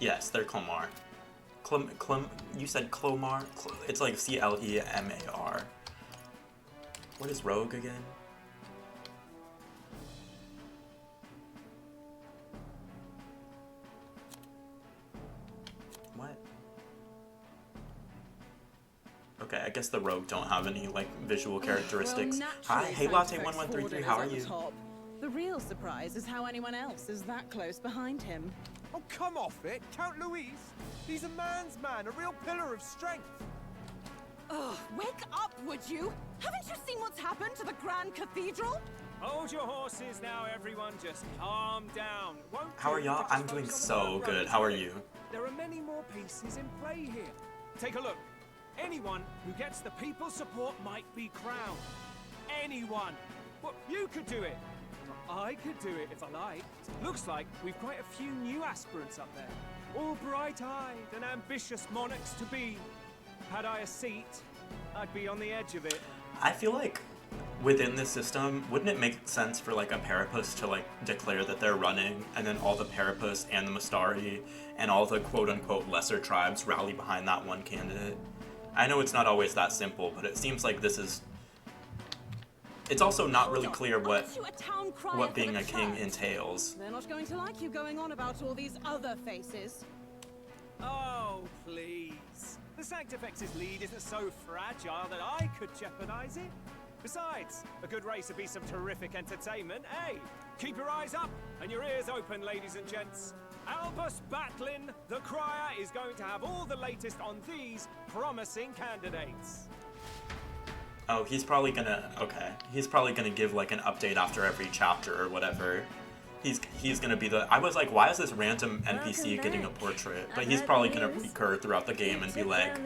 Yes, they're Clamar. You said Clomar? It's like C-L-E-M-A-R. What is Rogue again? What? Okay, I guess the Rogue don't have any, like, visual characteristics. Hi, hey Latte1133, how are you? The real surprise is how anyone else is that close behind him. Oh, come off it, Count Luis. He's a man's man, a real pillar of strength. Ugh, wake up, would you? Haven't you seen what's happened to the Grand Cathedral? Hold your horses now, everyone. Just calm down. Won't How are you y'all? just I'm doing focus on the so front good. rows How are here? you? There are many more pieces in play here. take a look. Anyone who gets the people's support might be crowned. Anyone. Well, you could do it. I could do it if I liked. Looks like we've quite a few new aspirants up there. All bright-eyed and ambitious monarchs to be. Had I a seat, I'd be on the edge of it. I feel like within this system, wouldn't it make sense for like a Parapus to like declare that they're running, and then all the Parapus and the Mustari and all the quote-unquote lesser tribes rally behind that one candidate? I know it's not always that simple, but it seems like this is... It's also not really clear what being a king entails. They're not going to like you going on about all these other faces. Oh, please. The Sanctifex's lead isn't so fragile that I could jeopardize it. Besides, a good race would be some terrific entertainment, eh? Keep your eyes up and your ears open, ladies and gents. Albus Batlin, the crier, is going to have all the latest on these promising candidates. Oh, he's probably gonna... Okay. He's probably gonna give, like, an update after every chapter or whatever. He's gonna be the... I was like, why is this random NPC getting a portrait? But he's probably gonna recur throughout the game and be like,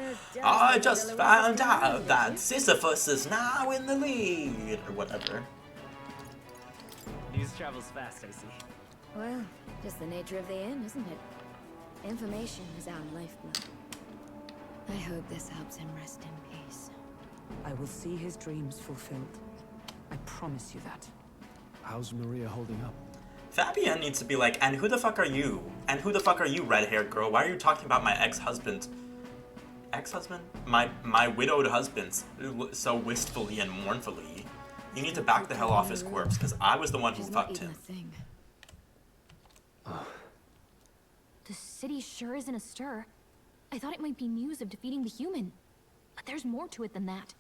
I just found out that Sisyphus is now in the lead, or whatever. News travels fast, I see. Well, just the nature of the inn, isn't it? Information is our lifeblood. I hope this helps him rest in peace. I will see his dreams fulfilled. I promise you that. How's Maria holding up? Fabienne needs to be like, and who the fuck are you? And who the fuck are you, red-haired girl? Why are you talking about my ex-husband? Ex-husband? My widowed husband so wistfully and mournfully. You need to back the hell off his corpse, because I was the one who fucked him. The city sure isn't astir. I thought it might be news of defeating the human. But there's more to it than that.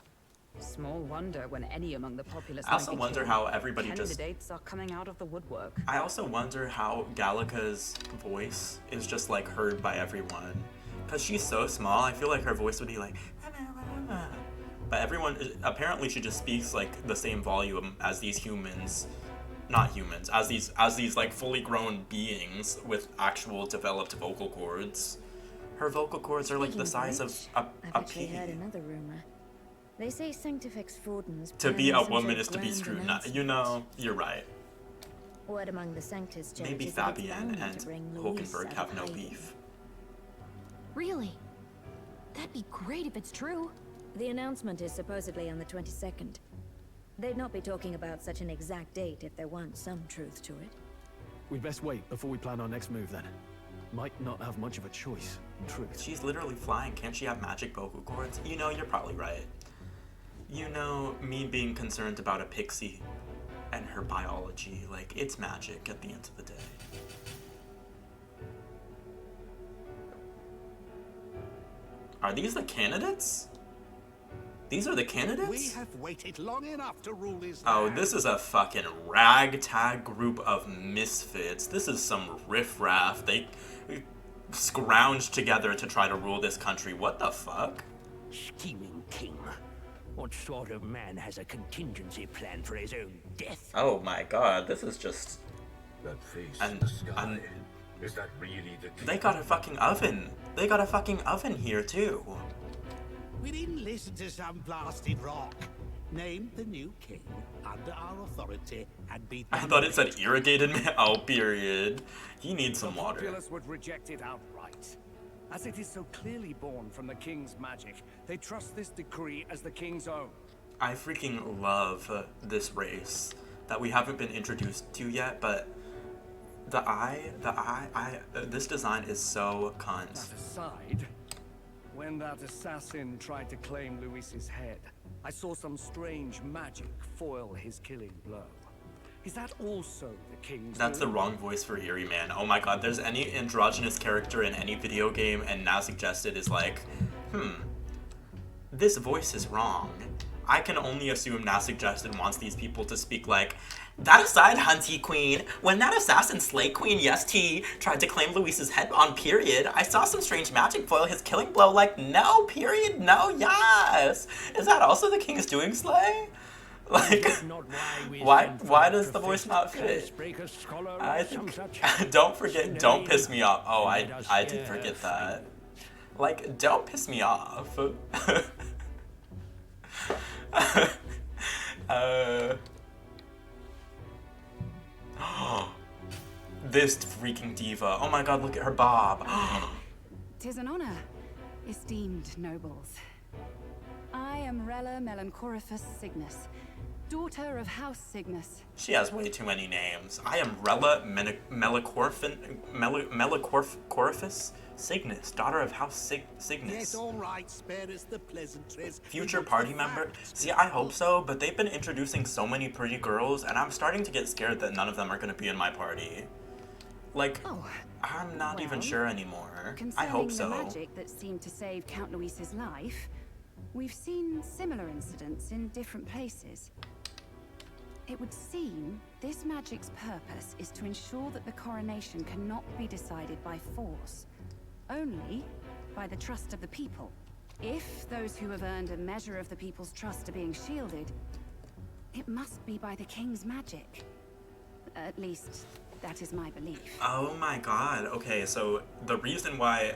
Small wonder when any among the populace. I also wonder how everybody just... Candidates are coming out of the woodwork. I also wonder how Gallica's voice is just like heard by everyone. Because she's so small, I feel like her voice would be like... But everyone, apparently she just speaks like the same volume as these humans. Not humans, as these like fully grown beings with actual developed vocal cords. Her vocal cords are like the size of a pea. I've heard another rumor. They say Sanctifex Forden's To be a woman is to be scrutinized. You know, you're right. Word among the Sanctus Maybe Fabienne and Hulkenberg have no beef. Really? That'd be great if it's true. The announcement is supposedly on the 22nd. They'd not be talking about such an exact date if there weren't some truth to it. We'd best wait before we plan our next move then. Might not have much of a choice, in truth. She's literally flying. Can't she have magic vocal cords? You know, you're probably right. You know, me being concerned about a pixie and her biology, like, it's magic at the end of the day. Are these the candidates? These are the candidates? We have waited long enough to rule this Oh, land. this is a fucking ragtag group of misfits. This is some riffraff. They scrounged together to try to rule this country. What the fuck? Scheming king. What sort of man has a contingency plan for his own death? Oh my god, this is just... That face in the sky. Is that really the king? They got a fucking oven. They got a fucking oven here, too. We didn't listen to some blasted rock. Name the new king under our authority and be... I thought it said irrigated man. Oh, period. He needs some water. The populace would reject it outright. As it is so clearly born from the king's magic, they trust this decree as the king's own. I freaking love this race that we haven't been introduced to yet, but this design is so cunt. That aside, when that assassin tried to claim Luis's head, I saw some strange magic foil his killing blow. Is that also the king's That's the doing? wrong voice for Yuri, man. Oh my god, there's any androgynous character in any video game and Now Suggested is like, this voice is wrong. I can only assume Now Suggested wants these people to speak like, that aside, Hunty Queen, when that assassin Slay Queen, yes, T, tried to claim Luis's head on period, I saw some strange magic foil his killing blow like, no, period, no, yes. Is that also the king's doing, Slay? Like, why does the voice not fit? I think, don't piss me off. Oh, I did forget that. Like, don't piss me off. This freaking diva. Oh my god, look at her bob. 'Tis an honor, esteemed nobles. I am Rella Melanchorophus Cygnus, daughter of House Cygnus. She has way too many names. I am Rella Melanchorophus Cygnus, daughter of House Cygnus. Yes, all right, spare us the pleasantries. Future party member? See, I hope so, but they've been introducing so many pretty girls, and I'm starting to get scared that none of them are going to be in my party. Like, I'm not even sure anymore. I hope so. Concerning the magic that seemed to save Count Luis's life, we've seen similar incidents in different places. It would seem this magic's purpose is to ensure that the coronation cannot be decided by force, only by the trust of the people. If those who have earned a measure of the people's trust are being shielded, it must be by the king's magic. At least, that is my belief. Oh my god. Okay, so the reason why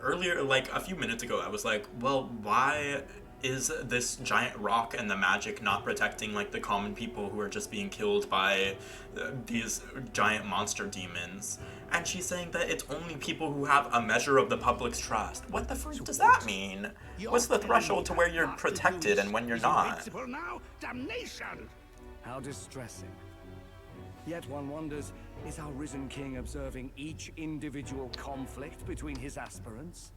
earlier, like a few minutes ago, I was like, well, why is this giant rock and the magic not protecting like the common people who are just being killed by these giant monster demons? And she's saying that it's only people who have a measure of the public's trust. What the freak does that mean? What's the threshold to where you're protected and when you're not? Now? Damnation! How distressing. Yet one wonders, is our risen king observing each individual conflict between his aspirants?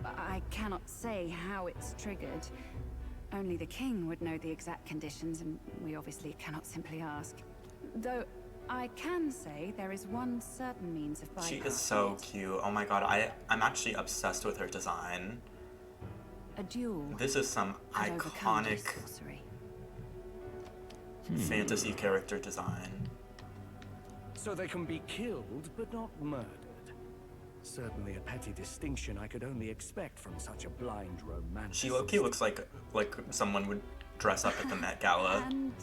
I cannot say how it's triggered. Only the king would know the exact conditions, and we obviously cannot simply ask. Though, I can say there is one certain means of bypassing. She is so cute. Oh my god, I'm actually obsessed with her design. A duel. This is some iconic fantasy character design. So they can be killed, but not murdered. Certainly a petty distinction I could only expect from such a blind romantic. She low-key looks like someone would dress up at the Met Gala. And,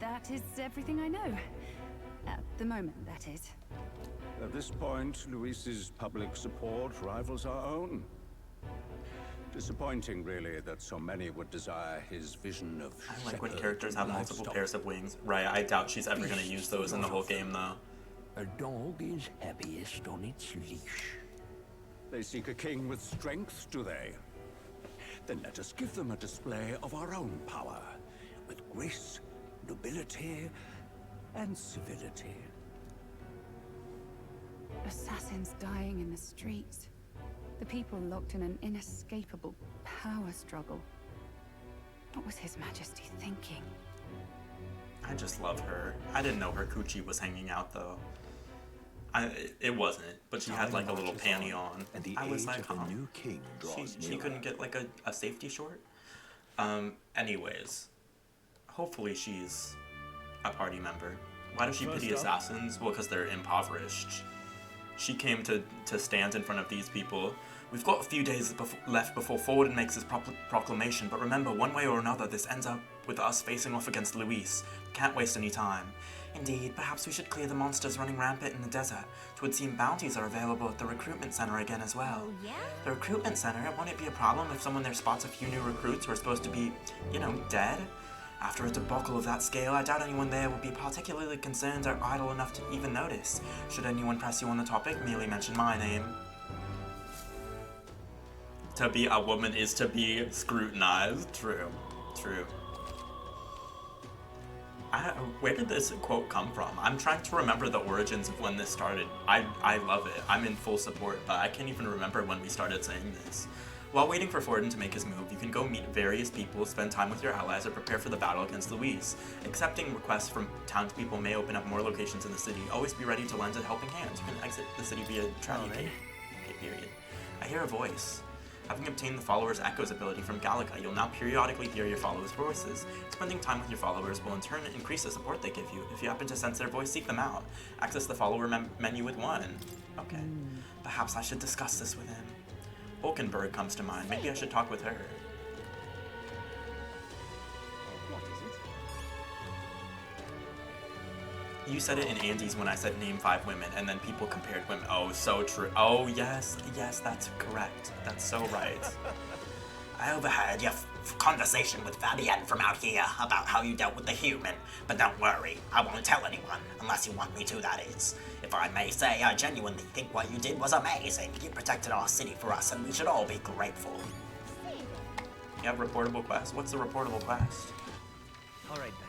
that is everything I know. At the moment, that is. At this point, Luis's public support rivals our own. Disappointing, really, that so many would desire his vision of I like when characters have multiple pairs of wings. Right, I doubt she's ever going to use those in the whole game, though. A dog is happiest on its leash. They seek a king with strength, do they? Then let us give them a display of our own power, with grace, nobility, and civility. Assassins dying in the streets. The people locked in an inescapable power struggle. What was His Majesty thinking? I just love her. I didn't know her coochie was hanging out, though. It wasn't, but she had like a little panty on. I was like, huh? She couldn't get like a safety short? Anyways. Hopefully she's a party member. Why does she pity assassins? Well, because they're impoverished. She came to stand in front of these people. We've got a few days left before Forden makes his proclamation, but remember, one way or another, this ends up with us facing off against Luis. Can't waste any time. Indeed, perhaps we should clear the monsters running rampant in the desert. It would seem bounties are available at the recruitment center again as well. Oh, yeah? The recruitment center, won't it be a problem if someone there spots a few new recruits who are supposed to be, you know, dead? After a debacle of that scale, I doubt anyone there will be particularly concerned or idle enough to even notice. Should anyone press you on the topic, merely mention my name. To be a woman is to be scrutinized. True. True. Where did this quote come from? I'm trying to remember the origins of when this started. I love it. I'm in full support, but I can't even remember when we started saying this. While waiting for Forden to make his move, you can go meet various people, spend time with your allies, or prepare for the battle against Luis. Accepting requests from townspeople may open up more locations in the city. Always be ready to lend a helping hand. You can exit the city via travel gate. Period. I hear a voice. Having obtained the Follower's Echoes ability from Gallica, you'll now periodically hear your followers' voices. Spending time with your followers will in turn increase the support they give you. If you happen to sense their voice, seek them out. Access the follower menu with one. Okay. Perhaps I should discuss this with him. Hulkenberg comes to mind. Maybe I should talk with her. What is it? You said it in Andy's when I said name 5 women, and then people compared women. Oh, so true. Oh, yes, that's correct. That's so right. I overheard your conversation with Fabienne from out here about how you dealt with the human, but don't worry, I won't tell anyone, unless you want me to, that is. If I may say, I genuinely think what you did was amazing. You protected our city for us, and we should all be grateful. You have reportable quest? What's the reportable quest? Alright then.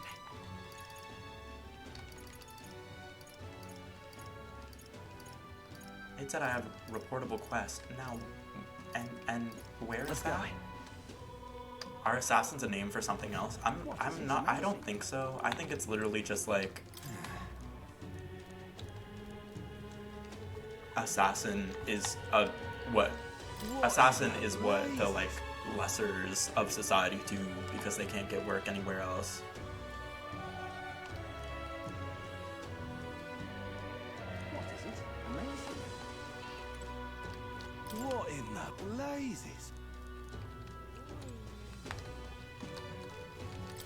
It said I have reportable quest. Now, and where is that? Are assassins a name for something else? I'm not, I don't think so. I think it's literally just like assassin is what the like lessers of society do because they can't get work anywhere else. What is it? Amazing. What in the blazes?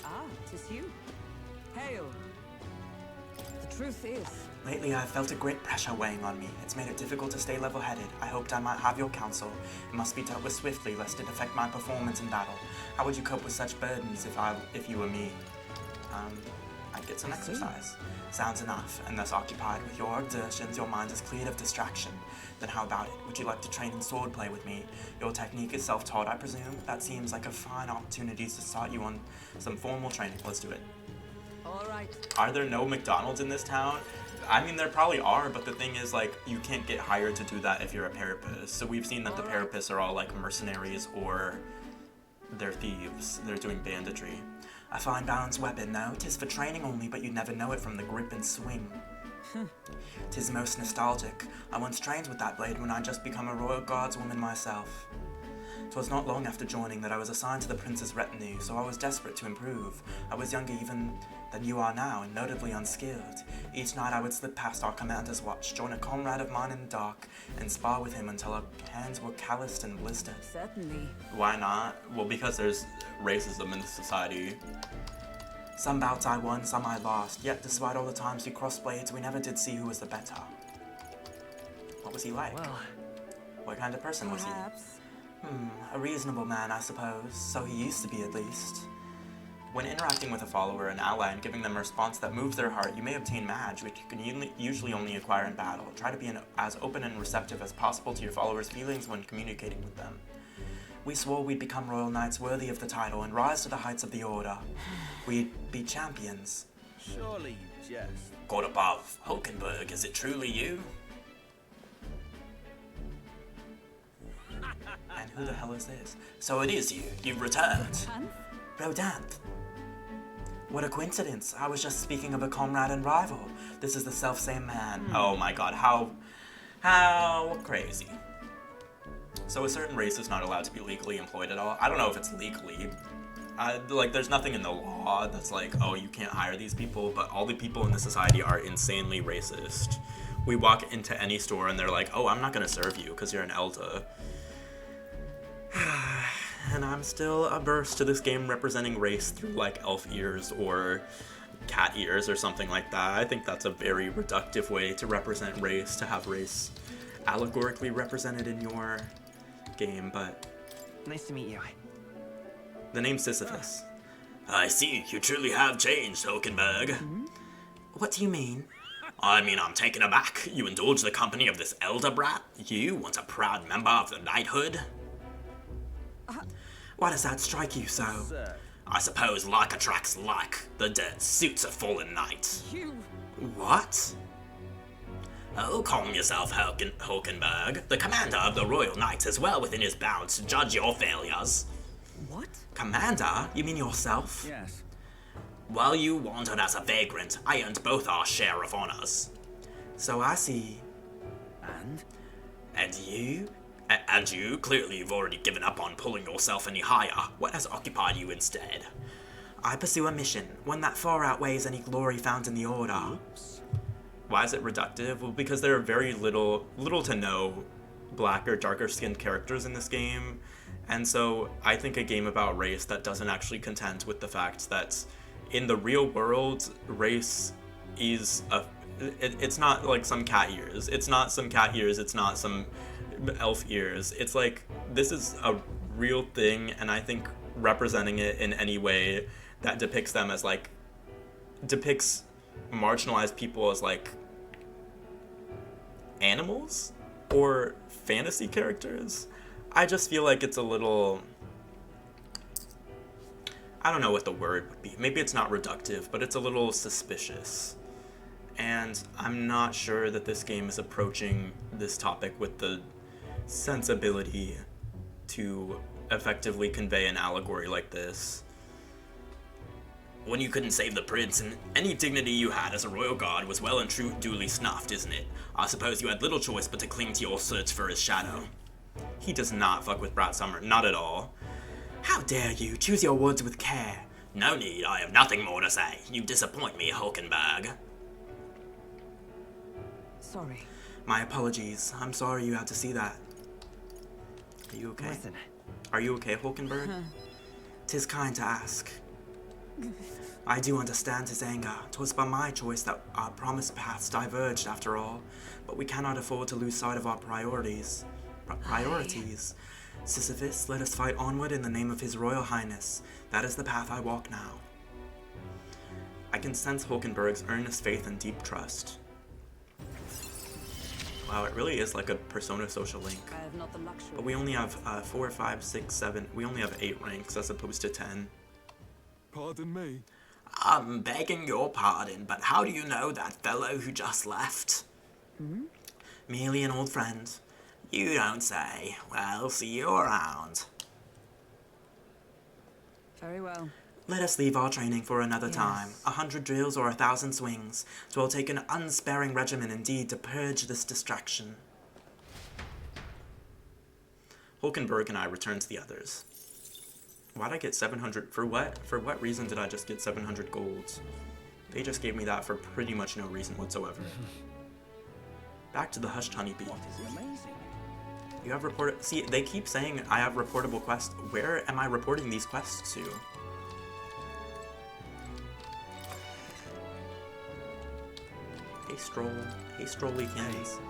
Ah, 'tis you. Hail. The truth is... Lately, I've felt a great pressure weighing on me. It's made it difficult to stay level-headed. I hoped I might have your counsel. It must be dealt with swiftly, lest it affect my performance in battle. How would you cope with such burdens if you were me? I'd get some exercise. Sounds enough. And thus occupied with your exertions, your mind is cleared of distraction. Then how about it? Would you like to train in swordplay with me? Your technique is self-taught, I presume? That seems like a fine opportunity to start you on some formal training. Let's do it. All right. Are there no McDonald's in this town? I mean, there probably are, but the thing is, like, you can't get hired to do that if you're a parapist. So we've seen that the parapists are all, like, mercenaries or they're thieves. They're doing banditry. A fine balanced weapon, though. 'Tis for training only, but you'd never know it from the grip and swing. 'Tis most nostalgic. I once trained with that blade when I'd just become a royal guardswoman myself. 'Twas not long after joining that I was assigned to the prince's retinue, so I was desperate to improve. I was younger even than you are now, and notably unskilled. Each night I would slip past our commander's watch, join a comrade of mine in the dark, and spar with him until our hands were calloused and blistered. Certainly. Why not? Well, because there's racism in society. Some bouts I won, some I lost, yet despite all the times we crossed blades, we never did see who was the better. What was he like? Well, what kind of person was he? A reasonable man, I suppose. So he used to be, at least. When interacting with a follower, an ally, and giving them a response that moves their heart, you may obtain Madge, which you can usually only acquire in battle. Try to be as open and receptive as possible to your followers' feelings when communicating with them. We swore we'd become royal knights worthy of the title and rise to the heights of the order. We'd be champions. Surely you jest. God above, Hulkenberg, is it truly you? And who the hell is this? So it is you. You've returned. Rodanth. What a coincidence. I was just speaking of a comrade and rival. This is the self-same man. Oh my god, how crazy. So a certain race is not allowed to be legally employed at all. I don't know if it's legally. Like, there's nothing in the law that's like, oh, you can't hire these people, but all the people in the society are insanely racist. We walk into any store and they're like, oh, I'm not gonna serve you because you're an elder. And I'm still averse to this game representing race through, like, elf ears or cat ears or something like that. I think that's a very reductive way to represent race, to have race allegorically represented in your game, but... Nice to meet you. The name's Sisyphus. I see, you truly have changed, Hulkenberg. What do you mean? I mean, I'm taken aback. You indulge the company of this elder brat? You, once a proud member of the knighthood? Why does that strike you so? I suppose like attracts like. The dead suits a fallen knight. You... What? Oh, calm yourself, Hulkenberg. The commander of the Royal Knights is well within his bounds to judge your failures. What? Commander? You mean yourself? Yes. While you wandered as a vagrant, I earned both our share of honors. So I see. And? And you? And you? Clearly you've already given up on pulling yourself any higher. What has occupied you instead? I pursue a mission, one that far outweighs any glory found in the Order. Oops. Why is it reductive? Well, because there are very little to no black or darker skinned characters in this game. And so I think a game about race that doesn't actually contend with the fact that in the real world, race he's a. It's not like some cat ears. It's not some cat ears. It's not some elf ears. It's like this is a real thing, and I think representing it in any way that depicts them as like depicts marginalized people as like animals or fantasy characters. I just feel like it's a little. I don't know what the word would be. Maybe it's not reductive, but it's a little suspicious. And I'm not sure that this game is approaching this topic with the sensibility to effectively convey an allegory like this. When you couldn't save the prince, and any dignity you had as a royal guard was well and duly snuffed, isn't it? I suppose you had little choice but to cling to your search for his shadow. He does not fuck with Brat Summer, not at all. How dare you? Choose your words with care. No need, I have nothing more to say. You disappoint me, Hulkenberg. Sorry. My apologies. I'm sorry you had to see that. Are you okay? Listen. Are you okay, Hulkenberg? 'Tis kind to ask. I do understand his anger. 'Twas by my choice that our promised paths diverged after all, but we cannot afford to lose sight of our priorities. Priorities. Sisyphus, let us fight onward in the name of His Royal Highness. That is the path I walk now. I can sense Hulkenberg's earnest faith and deep trust. Wow, it really is like a Persona Social Link. I have not the luxury. But we only have 4, 5, 6, 7. We only have 8 ranks as opposed to 10. Pardon me. I'm begging your pardon, but how do you know that fellow who just left? Merely an old friend. You don't say. Well, see you around. Very well. Let us leave our training for another time. 100 drills or 1,000 swings. 'Twill take an unsparing regimen indeed to purge this distraction. Hulkenberg and I return to the others. Why'd I get 700? For what? For what reason did I just get 700 golds? They just gave me that for pretty much no reason whatsoever. Back to the hushed honeybee. You have reported. See, they keep saying I have reportable quests. Where am I reporting these quests to? Hey, Stroll. Hey, Strollykins.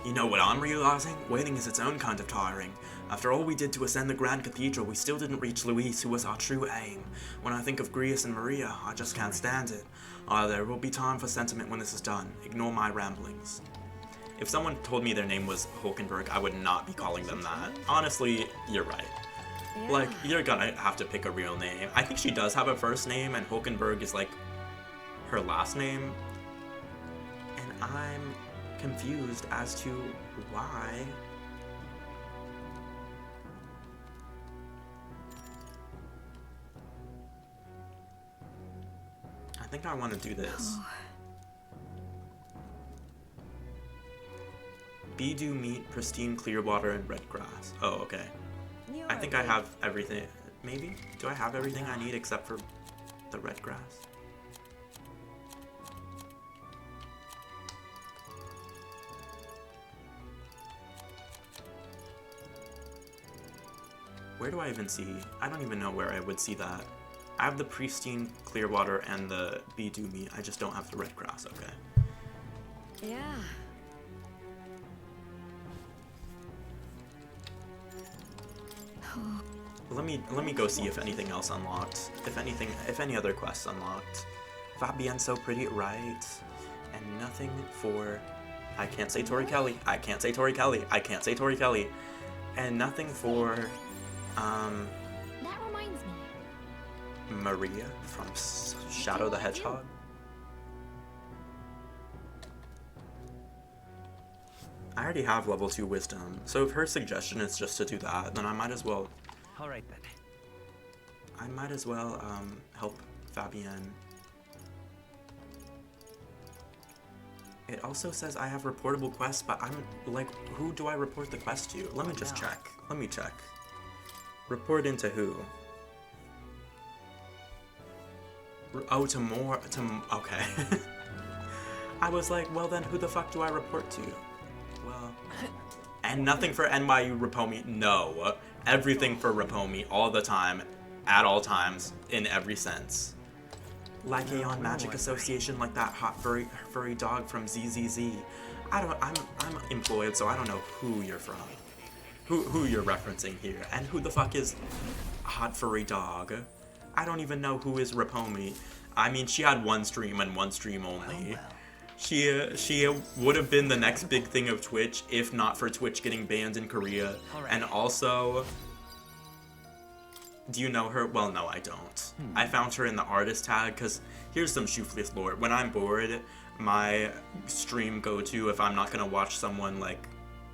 You know what I'm realizing? Waiting is its own kind of tiring. After all we did to ascend the Grand Cathedral, we still didn't reach Luis, who was our true aim. When I think of Grius and Maria, I just can't stand it. There will be time for sentiment when this is done. Ignore my ramblings. If someone told me their name was Hulkenberg, I would not be calling them that. Honestly, you're right. Yeah. Like, you're gonna have to pick a real name. I think she does have a first name, and Hulkenberg is, like, her last name. And I'm confused as to why. I think I want to do this. Beedo meat, pristine clear water, and red grass. Oh, okay. I think I have everything. Maybe? Do I have everything I need except for the red grass? Where do I even see? I don't even know where I would see that. I have the pristine clear water and the Beedo meat. I just don't have the red grass. Okay. Yeah. Let me go see if anything else unlocked. If any other quests unlocked. Fabienne's so pretty, right? And nothing for. I can't say Tori Kelly. I can't say Tori Kelly. I can't say Tori Kelly. And nothing for. That reminds me. Maria from Shadow the Hedgehog. I already have level 2 wisdom, so if her suggestion is just to do that, then I might as well. All right then. I might as well help Fabienne. It also says I have reportable quests, but I'm like, who do I report the quest to? Let me just check. Let me check. Report into who? Oh, to more. Okay. I was like, well then, who the fuck do I report to? Well, and nothing for NYU Rapomi. No, everything for Rapomi all the time, at all times, in every sense. Lycaon Magic Association like that hot furry dog from ZZZ. I'm employed, so I don't know who you're from. Who you're referencing here. And who the fuck is hot furry dog? I don't even know who is Rapomi. I mean, she had one stream and one stream only. She would have been the next big thing of Twitch if not for Twitch getting banned in Korea. And also, do you know her? Well, no, I don't. I found her in the artist tag because here's some shoofless lore. When I'm bored, my stream go-to, if I'm not gonna watch someone like,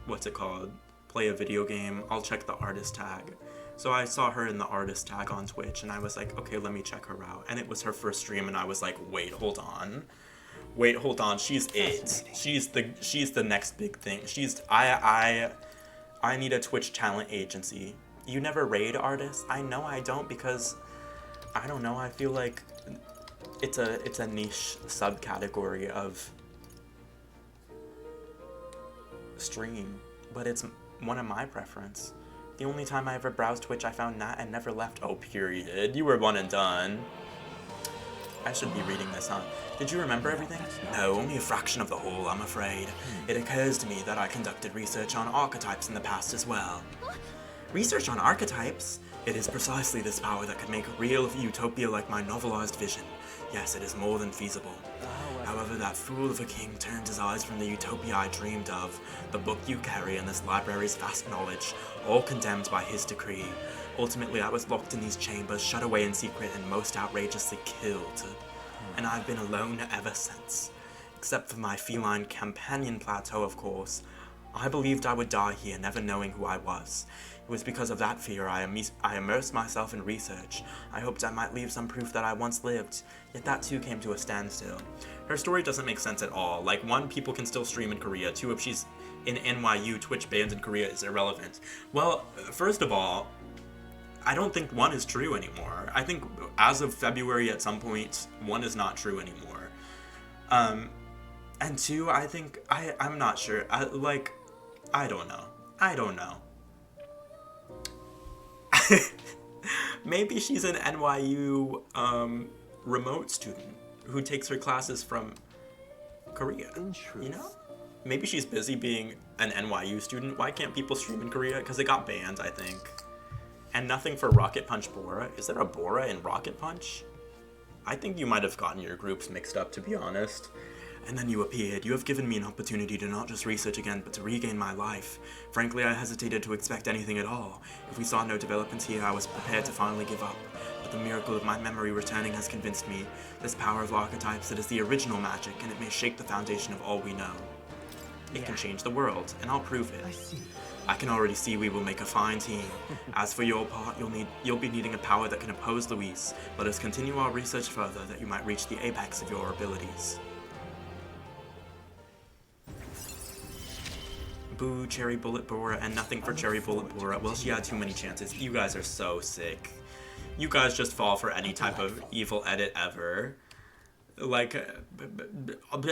what's it called, play a video game, I'll check the artist tag. So I saw her in the artist tag on Twitch and I was like, okay, let me check her out. And it was her first stream and I was like, wait, hold on. Wait, hold on. She's it. She's the next big thing. I need a Twitch talent agency. You never raid artists? I know I don't because I don't know. I feel like it's a niche subcategory of stream, but it's one of my preference. The only time I ever browsed Twitch, I found Nat and never left. Oh, period. You were one and done. I should be reading this, huh? Did you remember everything? No, only a fraction of the whole, I'm afraid. It occurs to me that I conducted research on archetypes in the past as well. Research on archetypes? It is precisely this power that could make a real utopia like my novelized vision. Yes, it is more than feasible. However, that fool of a king turned his eyes from the utopia I dreamed of, the book you carry and this library's vast knowledge, all condemned by his decree. Ultimately, I was locked in these chambers, shut away in secret, and most outrageously killed. And I've been alone ever since. Except for my feline companion plateau, of course. I believed I would die here, never knowing who I was. It was because of that fear I immersed myself in research. I hoped I might leave some proof that I once lived, yet that too came to a standstill. Her story doesn't make sense at all. Like, 1, people can still stream in Korea. 2, if she's in NYU, Twitch banned in Korea is irrelevant. Well, first of all, I don't think 1 is true anymore. I think as of February at some point, 1 is not true anymore. And 2, I think, I'm not sure. I don't know. I don't know. Maybe she's an NYU remote student who takes her classes from Korea. You know? Maybe she's busy being an NYU student. Why can't people stream in Korea? Because it got banned, I think. And nothing for Rocket Punch Bora. Is there a Bora in Rocket Punch? I think you might have gotten your groups mixed up, to be honest. And then you appeared. You have given me an opportunity to not just research again, but to regain my life. Frankly, I hesitated to expect anything at all. If we saw no developments here, I was prepared to finally give up. But the miracle of my memory returning has convinced me. This power of archetypes, it is the original magic, and it may shake the foundation of all we know. It can change the world, and I'll prove it. I can already see we will make a fine team. As for your part, you'll be needing a power that can oppose Luis. Let us continue our research further, that you might reach the apex of your abilities. Boo, Cherry Bullet Bora, and nothing for Cherry Bullet Bora. Well, she had too many chances. You guys are so sick. You guys just fall for any type of evil edit ever. Like,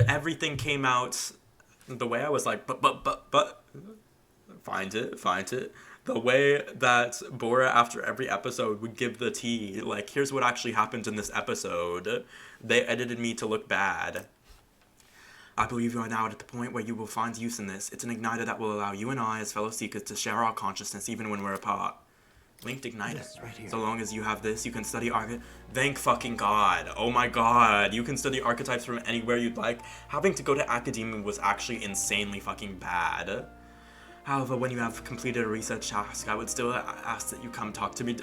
everything came out the way I was like, but, find it. The way that Bora, after every episode, would give the tea, like, here's what actually happened in this episode. They edited me to look bad. I believe you are now at the point where you will find use in this. It's an igniter that will allow you and I, as fellow seekers, to share our consciousness even when we're apart. Linked igniter. Yes, right here. So long as you have this, you can study Thank fucking God. Oh my God. You can study archetypes from anywhere you'd like. Having to go to academia was actually insanely fucking bad. However, when you have completed a research task, I would still ask that you come talk to me.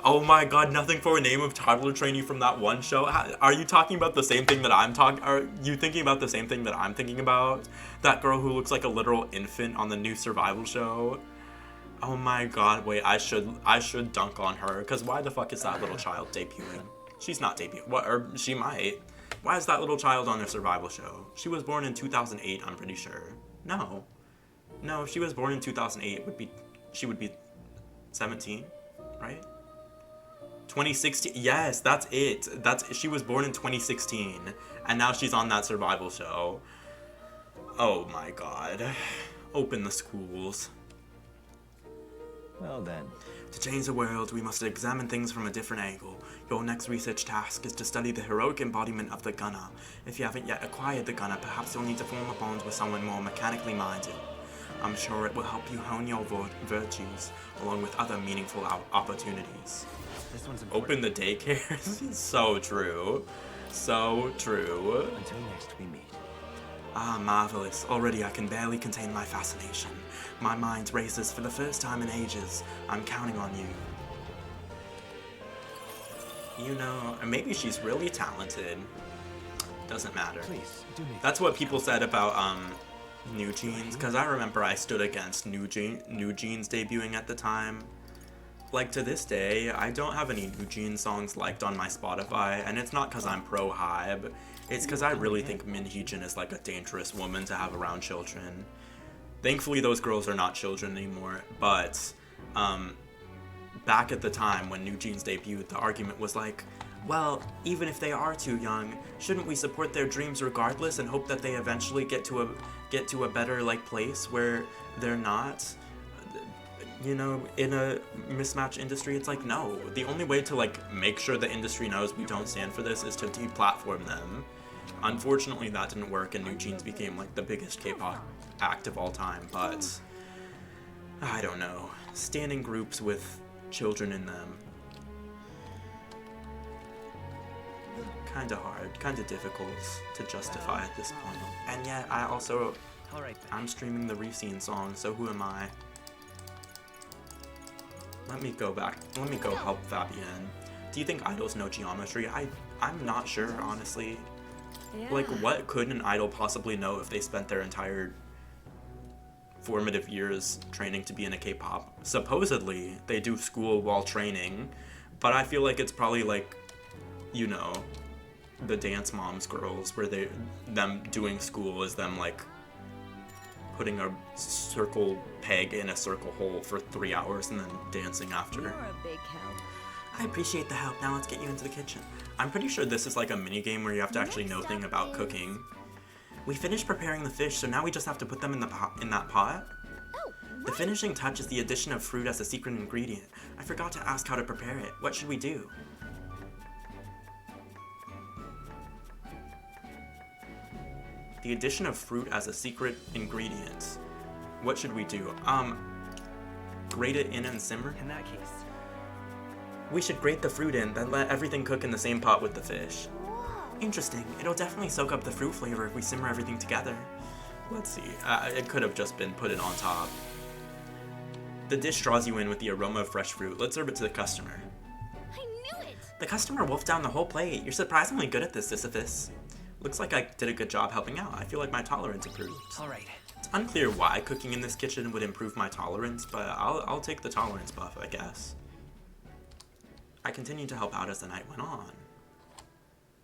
Oh my God, nothing for a name of toddler trainee from that one show. Are you talking about the same thing that are you thinking about the same thing that I'm thinking about? That girl who looks like a literal infant on the new survival show? Oh my God, wait, I should dunk on her, because why the fuck is that little child debuting? She's not debuting, or she might. Why is that little child on a survival show? She was born in 2008, I'm pretty sure. No, if she was born in 2008, she would be 17, right? 2016, yes, that's it. She was born in 2016, and now she's on that survival show. Oh my God. Open the schools. Well then. To change the world, we must examine things from a different angle. Your next research task is to study the heroic embodiment of the gunner. If you haven't yet acquired the gunner, perhaps you'll need to form a bond with someone more mechanically minded. I'm sure it will help you hone your virtues, along with other meaningful opportunities. This one's important. Open the daycare? So true. So true. Until next we meet. Ah, marvelous. Already I can barely contain my fascination. My mind races for the first time in ages. I'm counting on you. You know, maybe she's really talented. Doesn't matter. Please, do me. That's what people said about New Jeans, because I remember I stood against New Jeans debuting at the time. Like, to this day, I don't have any New Jeans songs liked on my Spotify, and it's not because I'm pro-Hybe. It's because I really think Min Hee-jin is like a dangerous woman to have around children. Thankfully, those girls are not children anymore, but back at the time when New Jeans debuted, the argument was like, well, even if they are too young, shouldn't we support their dreams regardless and hope that they eventually get to a better like place where they're not, you know, in a mismatch industry? It's like, no. The only way to like make sure the industry knows we don't stand for this is to deplatform them. Unfortunately, that didn't work, and New Jeans became like the biggest K-pop act of all time. But I don't know, standing groups with children in them, kinda hard, kinda difficult to justify at this point. And yet, I'm streaming the Re-Scene song, so who am I? Let me go help Fabienne. Do you think idols know geometry? I'm not sure, honestly. Yeah. Like, what could an idol possibly know if they spent their entire formative years training to be in a K-pop? Supposedly, they do school while training, but I feel like it's probably like, you know, the Dance Moms girls, where them doing school is them like putting a circle peg in a circle hole for 3 hours and then dancing after. You're a big help. I appreciate the help. Now let's get you into the kitchen. I'm pretty sure this is like a mini game where you have to actually know things about cooking. We finished preparing the fish, so now we just have to put them in that pot. The finishing touch is the addition of fruit as a secret ingredient. I forgot to ask how to prepare it. What should we do? The addition of fruit as a secret ingredient. What should we do? Grate it in and simmer? In that case. We should grate the fruit in, then let everything cook in the same pot with the fish. Interesting. It'll definitely soak up the fruit flavor if we simmer everything together. Let's see. It could have just been put in on top. The dish draws you in with the aroma of fresh fruit. Let's serve it to the customer. I knew it! The customer wolfed down the whole plate. You're surprisingly good at this, Sisyphus. Looks like I did a good job helping out. I feel like my tolerance improved. All right. It's unclear why cooking in this kitchen would improve my tolerance, but I'll take the tolerance buff, I guess. I continued to help out as the night went on.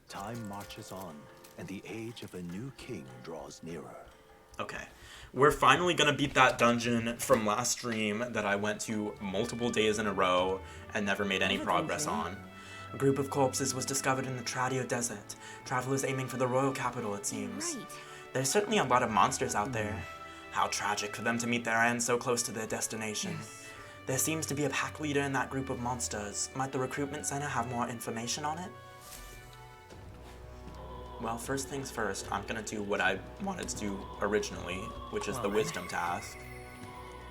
Time marches on, and the age of a new king draws nearer. Okay, we're finally gonna beat that dungeon from last stream that I went to multiple days in a row and never made any progress on. A group of corpses was discovered in the Tradio Desert. Travelers aiming for the royal capital, it seems. Right. There's certainly a lot of monsters out there. How tragic for them to meet their end so close to their destination. Yes. There seems to be a pack leader in that group of monsters. Might the recruitment center have more information on it? Well, first things first, I'm gonna do what I wanted to do originally, which is the wisdom task.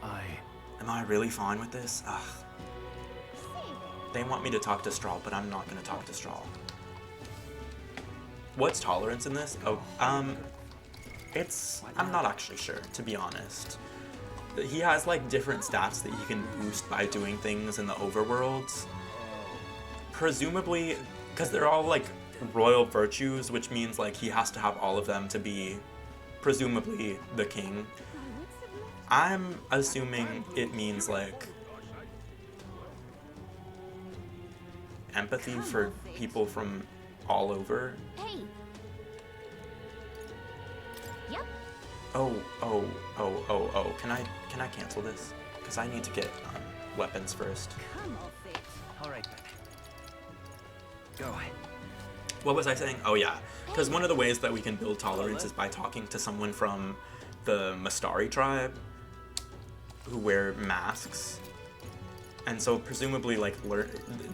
Am I really fine with this? Ugh. They want me to talk to Straw, but I'm not gonna talk to Straw. What's tolerance in this? Oh, I'm not actually sure, to be honest. He has like different stats that he can boost by doing things in the overworlds. Presumably, because they're all like royal virtues, which means like he has to have all of them to be presumably the king. I'm assuming it means like empathy for people from all over. Hey. Yep. Oh. Can I cancel this? Because I need to get weapons first. Come off it. All right, then. Go. What was I saying? Oh yeah, because one of the ways that we can build tolerance is by talking to someone from the Mastari tribe who wear masks. And so presumably, like,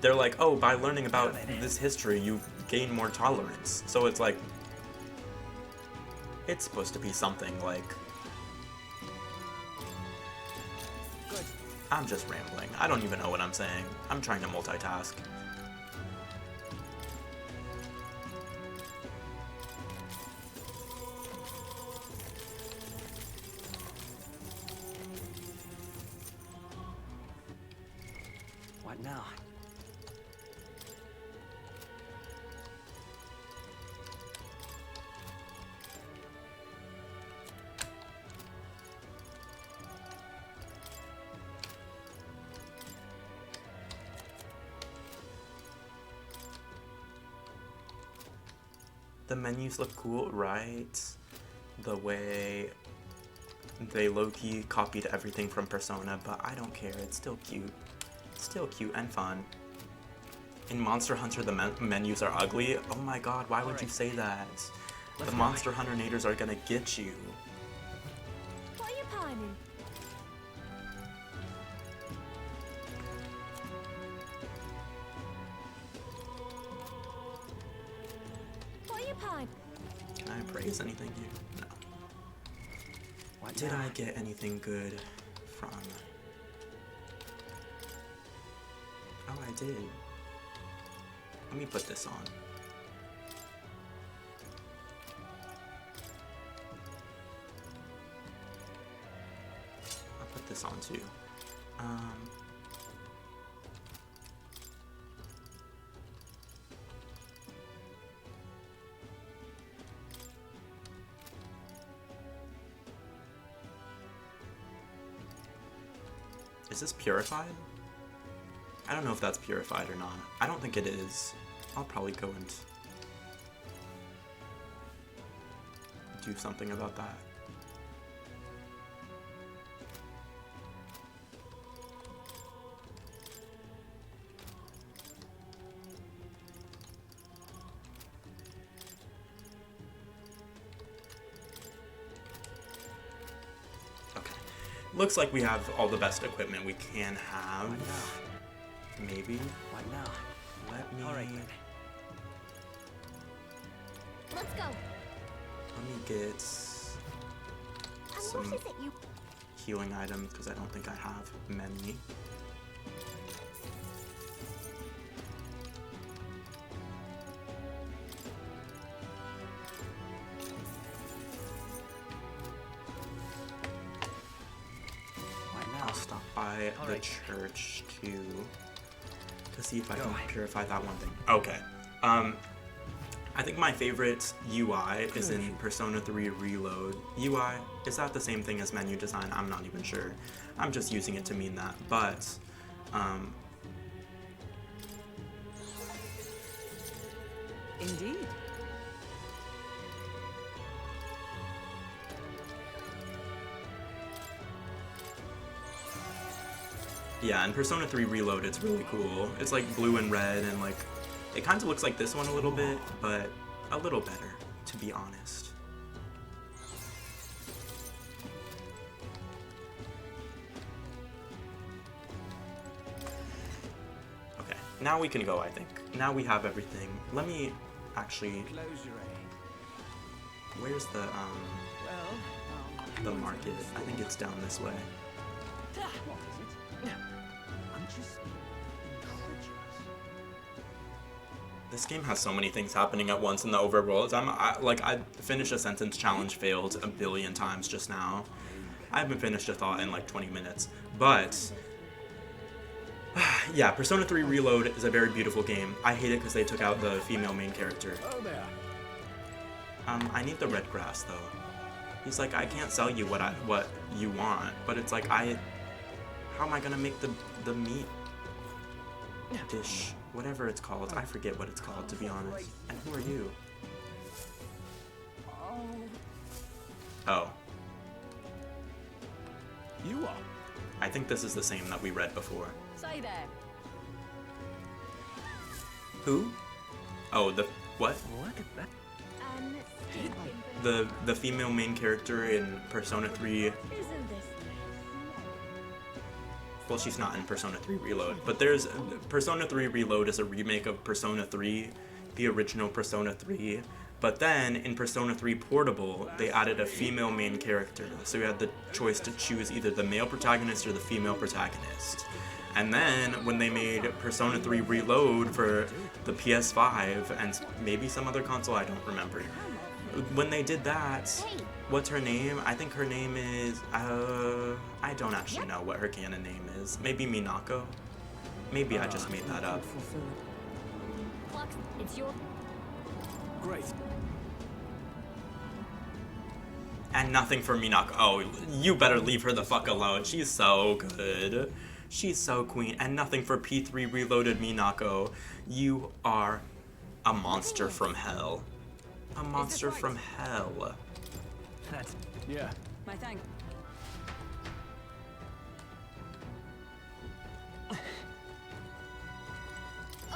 they're like, oh, by learning about this history, you gain more tolerance. So it's like, it's supposed to be something like... I'm just rambling. I don't even know what I'm saying. I'm trying to multitask. What now? The menus look cool, right? The way they low-key copied everything from Persona, but I don't care. It's still cute. Still cute and fun. In Monster Hunter, the menus are ugly. Oh my god, why would you say that? The Monster Hunter naders are gonna get you. What are you pining? What are you pining? Can I praise anything here? No. What Did now? I get anything good from... Oh, I did. Let me put this on. I'll put this on too. Is this purified? I don't know if that's purified or not. I don't think it is. I'll probably go and do something about that. Okay. Looks like we have all the best equipment we can have. Maybe. What now? Let me. All right. Let's go. Let me get some What is it you... healing items because I don't think I have many. I'll stop by the church too to see if I can purify that one thing. Okay. I think my favorite UI is in Persona 3 Reload. UI, is that the same thing as menu design? I'm not even sure. I'm just using it to mean that, but Indeed. yeah, in Persona 3 Reload, it's really cool. It's like blue and red, and like, it kind of looks like this one a little bit, but a little better, to be honest. Okay, now we can go, I think. Now we have everything. Let me actually... Where's the market? I think it's down this way. This game has so many things happening at once in the overworld. I finished a sentence challenge failed a billion times just now. I haven't finished a thought in like 20 minutes. But yeah, Persona 3 Reload is a very beautiful game. I hate it because they took out the female main character. I need the red grass though. He's like, I can't sell you what you want, but it's like how am I gonna make the meat dish? Whatever it's called. I forget what it's called, to be honest. And who are you? Oh. You are? I think this is the same that we read before. Say there. Who? Oh, the... what? What? The female main character in Persona 3 Isn't this well, she's not in Persona 3 Reload, but there's Persona 3 Reload is a remake of Persona 3, the original Persona 3. But then in Persona 3 Portable, they added a female main character, so you had the choice to choose either the male protagonist or the female protagonist. And then when they made Persona 3 Reload for the PS5 and maybe some other console, I don't remember. When they did that, what's her name? I think her name is, I don't actually know what her canon name is. Maybe Minako? Maybe I just made that up. Flux, it's your... Great. And nothing for Minako. Oh, you better leave her the fuck alone. She's so good. She's so queen. And nothing for P3 Reloaded Minako. You are a monster from hell. A monster from hell. That's... Yeah. My thank.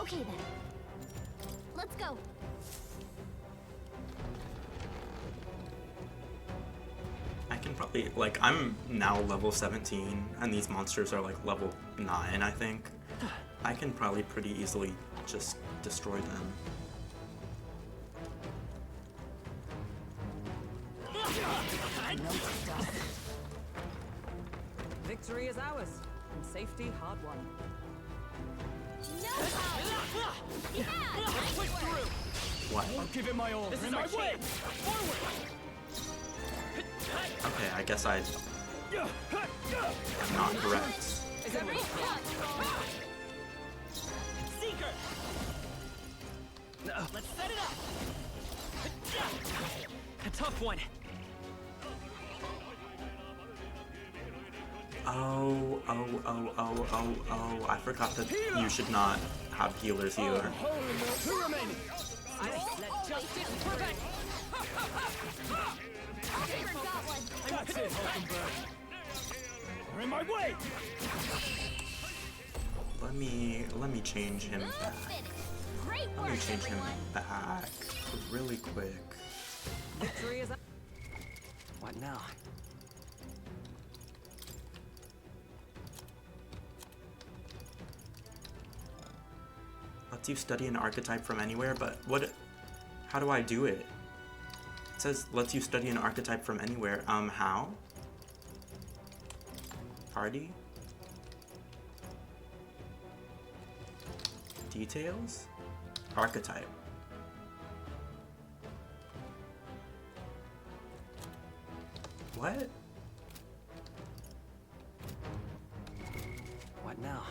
Okay then. Let's go. I can probably, like, I'm now level 17, and these monsters are, like, level 9, I think. I can probably pretty easily just destroy them. Victory is ours, and safety hard won. Push through! What? I'll give it my all. This is our chance! Forward! Okay, I guess I'm not correct. Seeker! Let's set it up! A tough one. Oh, I forgot that you should not have healers here. Two remaining. Let justice prevail. That's it, Hulkenberg. You're in my way. Let me change him back. Great Let work, me change him everyone. back really quick. Victory is... What now? Lets you study an archetype from anywhere, but what? How do I do it? It says lets you study an archetype from anywhere. How? Party? Details? Archetype. What? What now?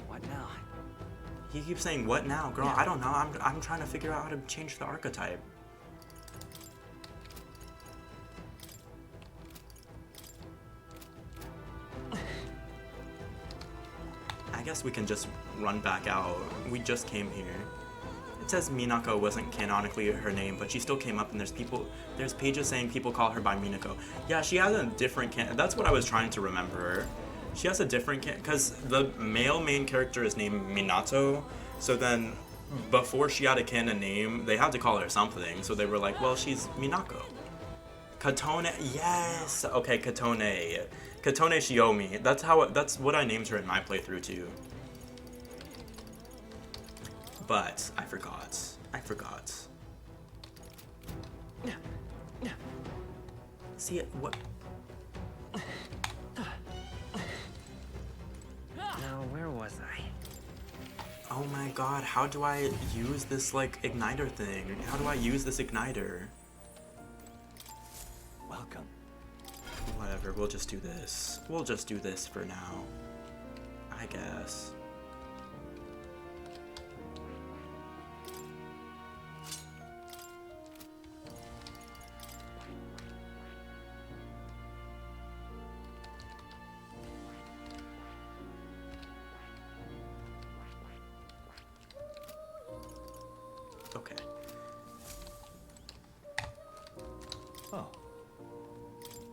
What now? He keeps saying, what now? Girl, I don't know. I'm trying to figure out how to change the archetype. I guess we can just run back out. We just came here. It says Minako wasn't canonically her name, but she still came up and there's pages saying people call her by Minako. Yeah, she has a different that's what I was trying to remember. She has a different because the male main character is named Minato, so then before she had a canon name, they had to call her something, so they were like, well, she's Minako. Katone, yes! Okay, Katone. Katone Shiomi. That's what I named her in my playthrough too. But I forgot. See it? What? Now, where was I? Oh my god, how do I use this, like, igniter thing? How do I use this igniter? Welcome. Whatever, we'll just do this. We'll just do this for now. I guess. Okay. Oh.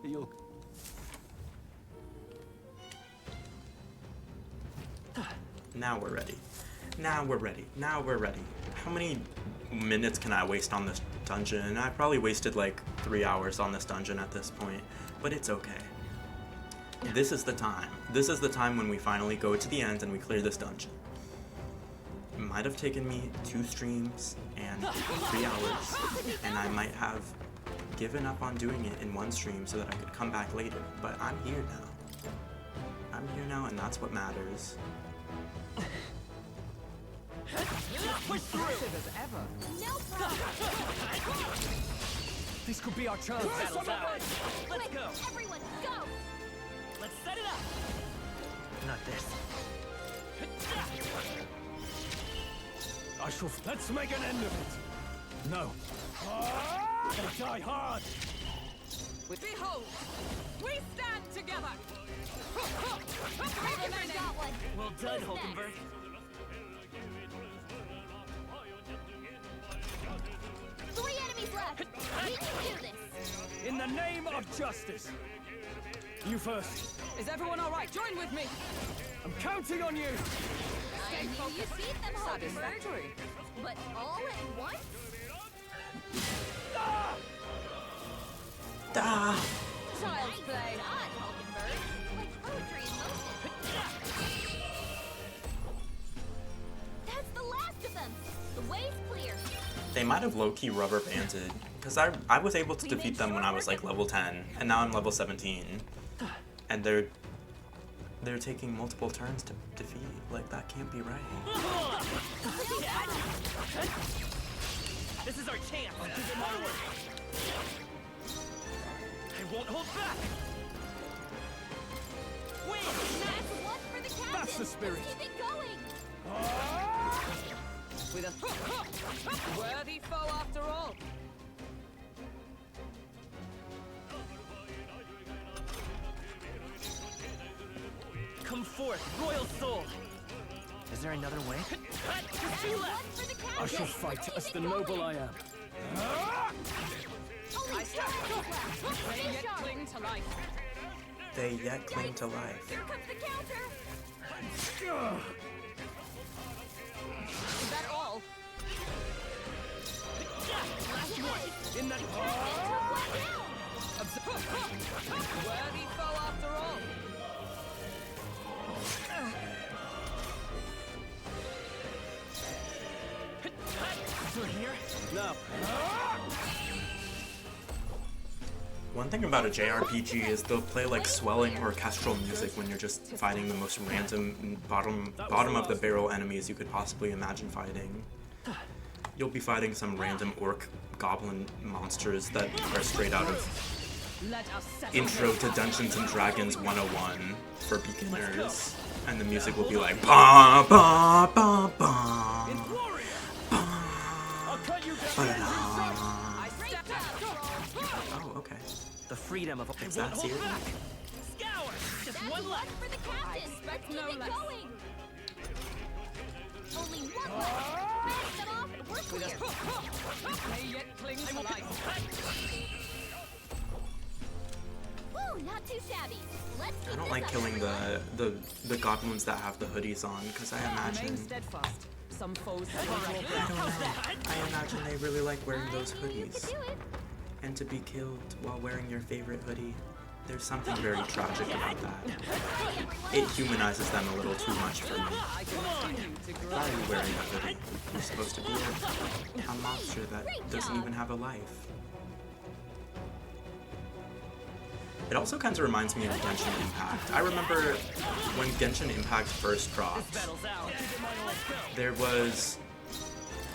You'll... Now we're ready. Now we're ready. Now we're ready. How many minutes can I waste on this dungeon? I probably wasted like 3 hours on this dungeon at this point, but it's okay. This is the time. This is the time when we finally go to the end and we clear this dungeon. It might have taken me 2 streams and 3 hours, and I might have given up on doing it in 1 stream so that I could come back later, but I'm here now. I'm here now, and that's what matters. Push through as ever. No problem. This could be our chance. Battle's ours. Let's Quick, go. everyone, go! Let's set it up. Not this. Let's make an end of it. No. They die hard. Behold, we stand together. Hulkenberg got one. Well done, Who's Hulkenberg. next? 3 enemies left. We can do this. In the name of justice. You first. Is everyone all right? Join with me. I'm counting on you. I knew you beat them, Hulkenberg. Satisfactory. But all at once? Ah! Child's play. God, Hulkenberg. Like poetry in motion. That's the last of them. The way's clear. They might have low-key rubber banded, because I was able to defeat them when I was like level 10, and now I'm level 17. And they're taking multiple turns to defeat. Like, that can't be right. This is our chance. I'll give it my word. I won't hold back. Win! That's one for the captain. That's the spirit. Let's keep it going. With a worthy foe after all. Come forth, royal soul. Is there another way? That's Two one left. for the captain. I shall fight as the noble I am. Only 2 enemies left. They Stay yet sharp. cling to life. They yet cling to life. Here comes the counter. Is that all? Last one. In the Worthy foe after all. Through here? No. One thing about a JRPG is they'll play like swelling orchestral music when you're just fighting the most random bottom of the barrel enemies you could possibly imagine fighting. You'll be fighting some random orc goblin monsters that are straight out of Let us settle Intro to Dungeons and Dragons 101 for beginners. And the music will be like ba ba ba ba. Oh, okay. The freedom of Is that serious? Scour! Just That's one left. for the captain. Let's keep no it less. going. Only one left. Finish them off and we're clear. They yet cling to life. Woo, not too shabby. Let's keep I don't this like up, killing everyone. the goblins that have the hoodies on, because I imagine Remain steadfast. Some foes have your breath. I imagine they really like wearing those I knew you hoodies. could do it. And to be killed while wearing your favorite hoodie, there's something very tragic about that. It humanizes them a little too much for me. I continue to grow. Why are you wearing a hoodie? You're supposed to be a monster that doesn't even have a life. It also kind of reminds me of Genshin Impact. I remember when Genshin Impact first dropped, Battle's out. there was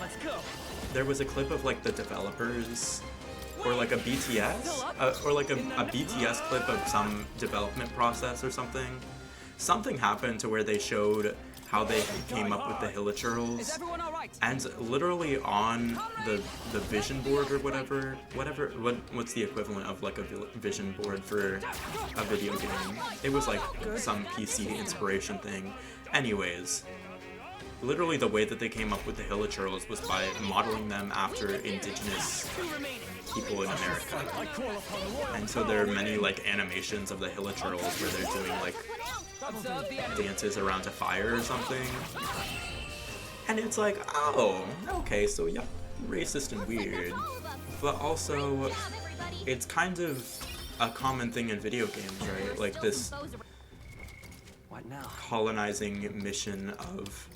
Let's go. a clip of like the developers, or like a BTS, or like a BTS clip of some development process or something. Something happened to where they showed how they came up with the Is Hilichurls, everyone all right? and literally on the vision board or what's the equivalent of like a vision board for a video game? It was like some PC inspiration thing. Anyways, literally the way that they came up with the Hilichurls was by modeling them after indigenous people in America. And so there are many like animations of the Hilichurls where they're doing like Observe the enemy. dances around a fire or something. And it's like, oh, okay, so yeah, racist and weird. But also, it's kind of a common thing in video games, right? Like this What now? colonizing mission of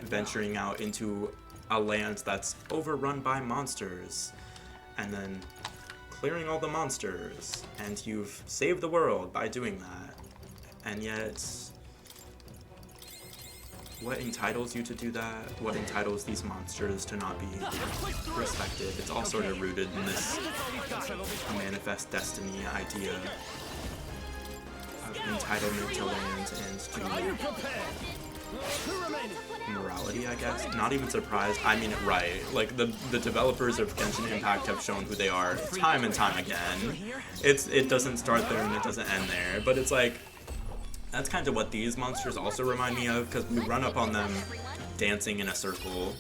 venturing out into a land that's overrun by monsters, and then clearing all the monsters, and you've saved the world by doing that. And yet, what entitles you to that? What entitles these monsters to not be respected? It's all sort of rooted in this manifest destiny idea of entitlement to land and to morality, I guess. Not even surprised. I mean it right. Like the developers of Genshin Impact have shown who they are time and time again. It doesn't start there and it doesn't end there. But it's like, that's kind of what these monsters also remind me of, because we run up on them dancing in a circle,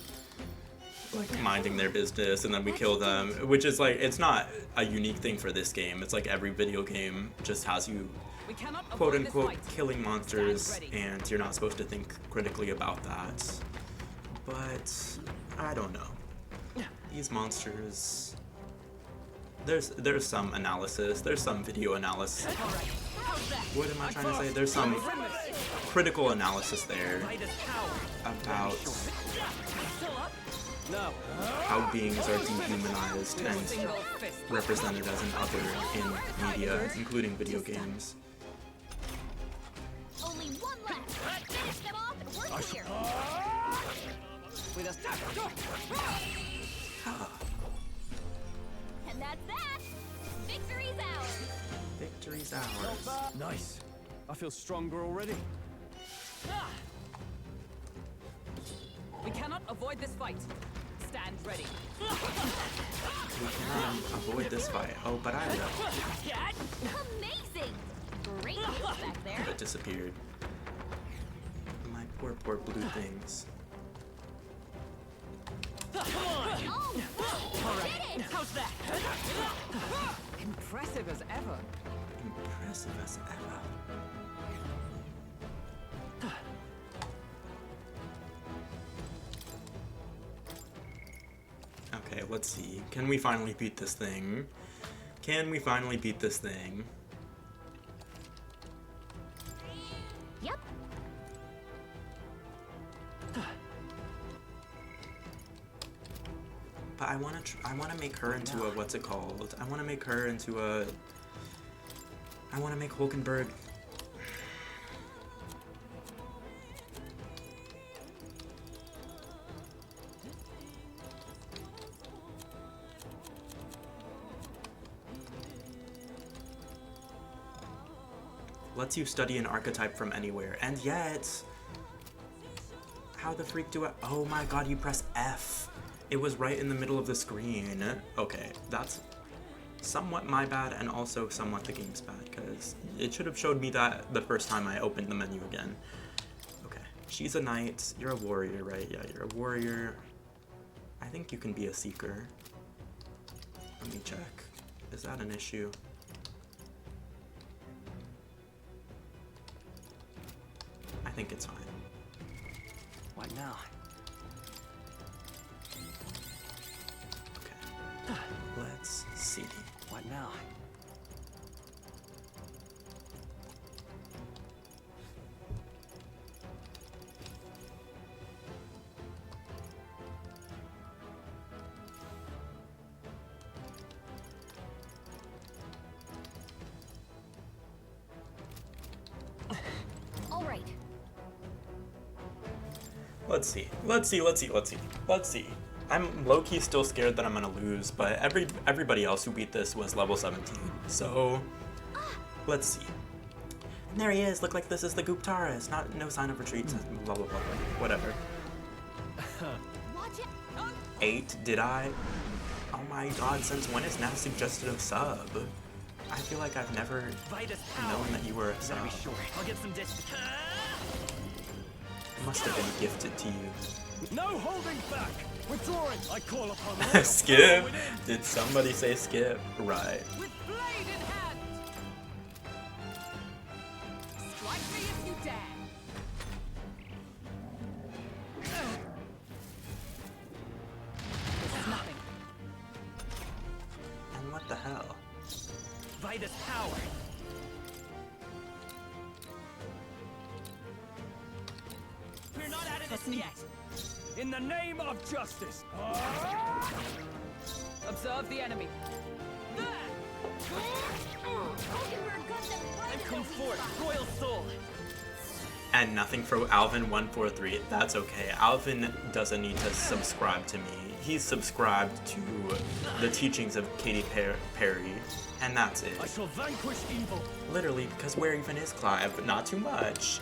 like minding their business, and then we kill them, which is like, it's not a unique thing for this game. It's like every video game just has you quote unquote killing monsters, and you're not supposed to think critically about that. But I don't know. These monsters, there's some analysis, there's some video analysis. What am I trying to say? There's some critical analysis there about how beings are dehumanized and represented as an other in media, including video games. Only one left. Finish them off and we're clear. And that's that. Victory's ours. Victory's ours. Nice. I feel stronger already. We cannot avoid this fight. Stand ready. We cannot avoid this fight. Oh, but I will. Amazing. Great news back there. That disappeared. My poor blue things. Come on! Oh, did it! How's that? Impressive as ever. Impressive as ever. Okay, let's see. Can we finally beat this thing? Can we finally beat this thing? Yep. But I want to make her into a, what's it called? I want to make her into a, I want to make Hulkenberg. Lets you study an archetype from anywhere, and yet, how the freak do I? Oh my god, you press F. It was right in the middle of the screen. Okay, that's somewhat my bad, and also somewhat the game's bad, because it should have showed me that the first time I opened the menu again. Okay, she's a knight. You're a warrior, right? Yeah, you're a warrior. I think you can be a seeker. Let me check. Is that an issue? I think it's fine. What now? Okay. Let's see. What now? All right. Let's see. I'm low-key still scared that I'm gonna lose, but everybody else who beat this was level 17, so let's see. And there he is. Look like this is the Guptaris. No sign of retreat. Blah blah blah. Whatever. Watch it. 8? Did I? Oh my god! Since when is now suggested of sub? I feel like I've never known that you were a sub. Be sure. I'll get some distance. It must have been gifted to you. No holding back! Withdrawing! I call upon Skip? Did somebody say skip? Right. With blade in hand! Strike me if you dare! This is nothing. this yet. In the name of justice. Observe the enemy. And come forth, royal soul. And nothing for Alvin 143. That's okay. Alvin doesn't need to subscribe to me. He's subscribed to the teachings of Katy Perry, and that's it. I shall vanquish evil. Literally, because where even is Clive? But not too much.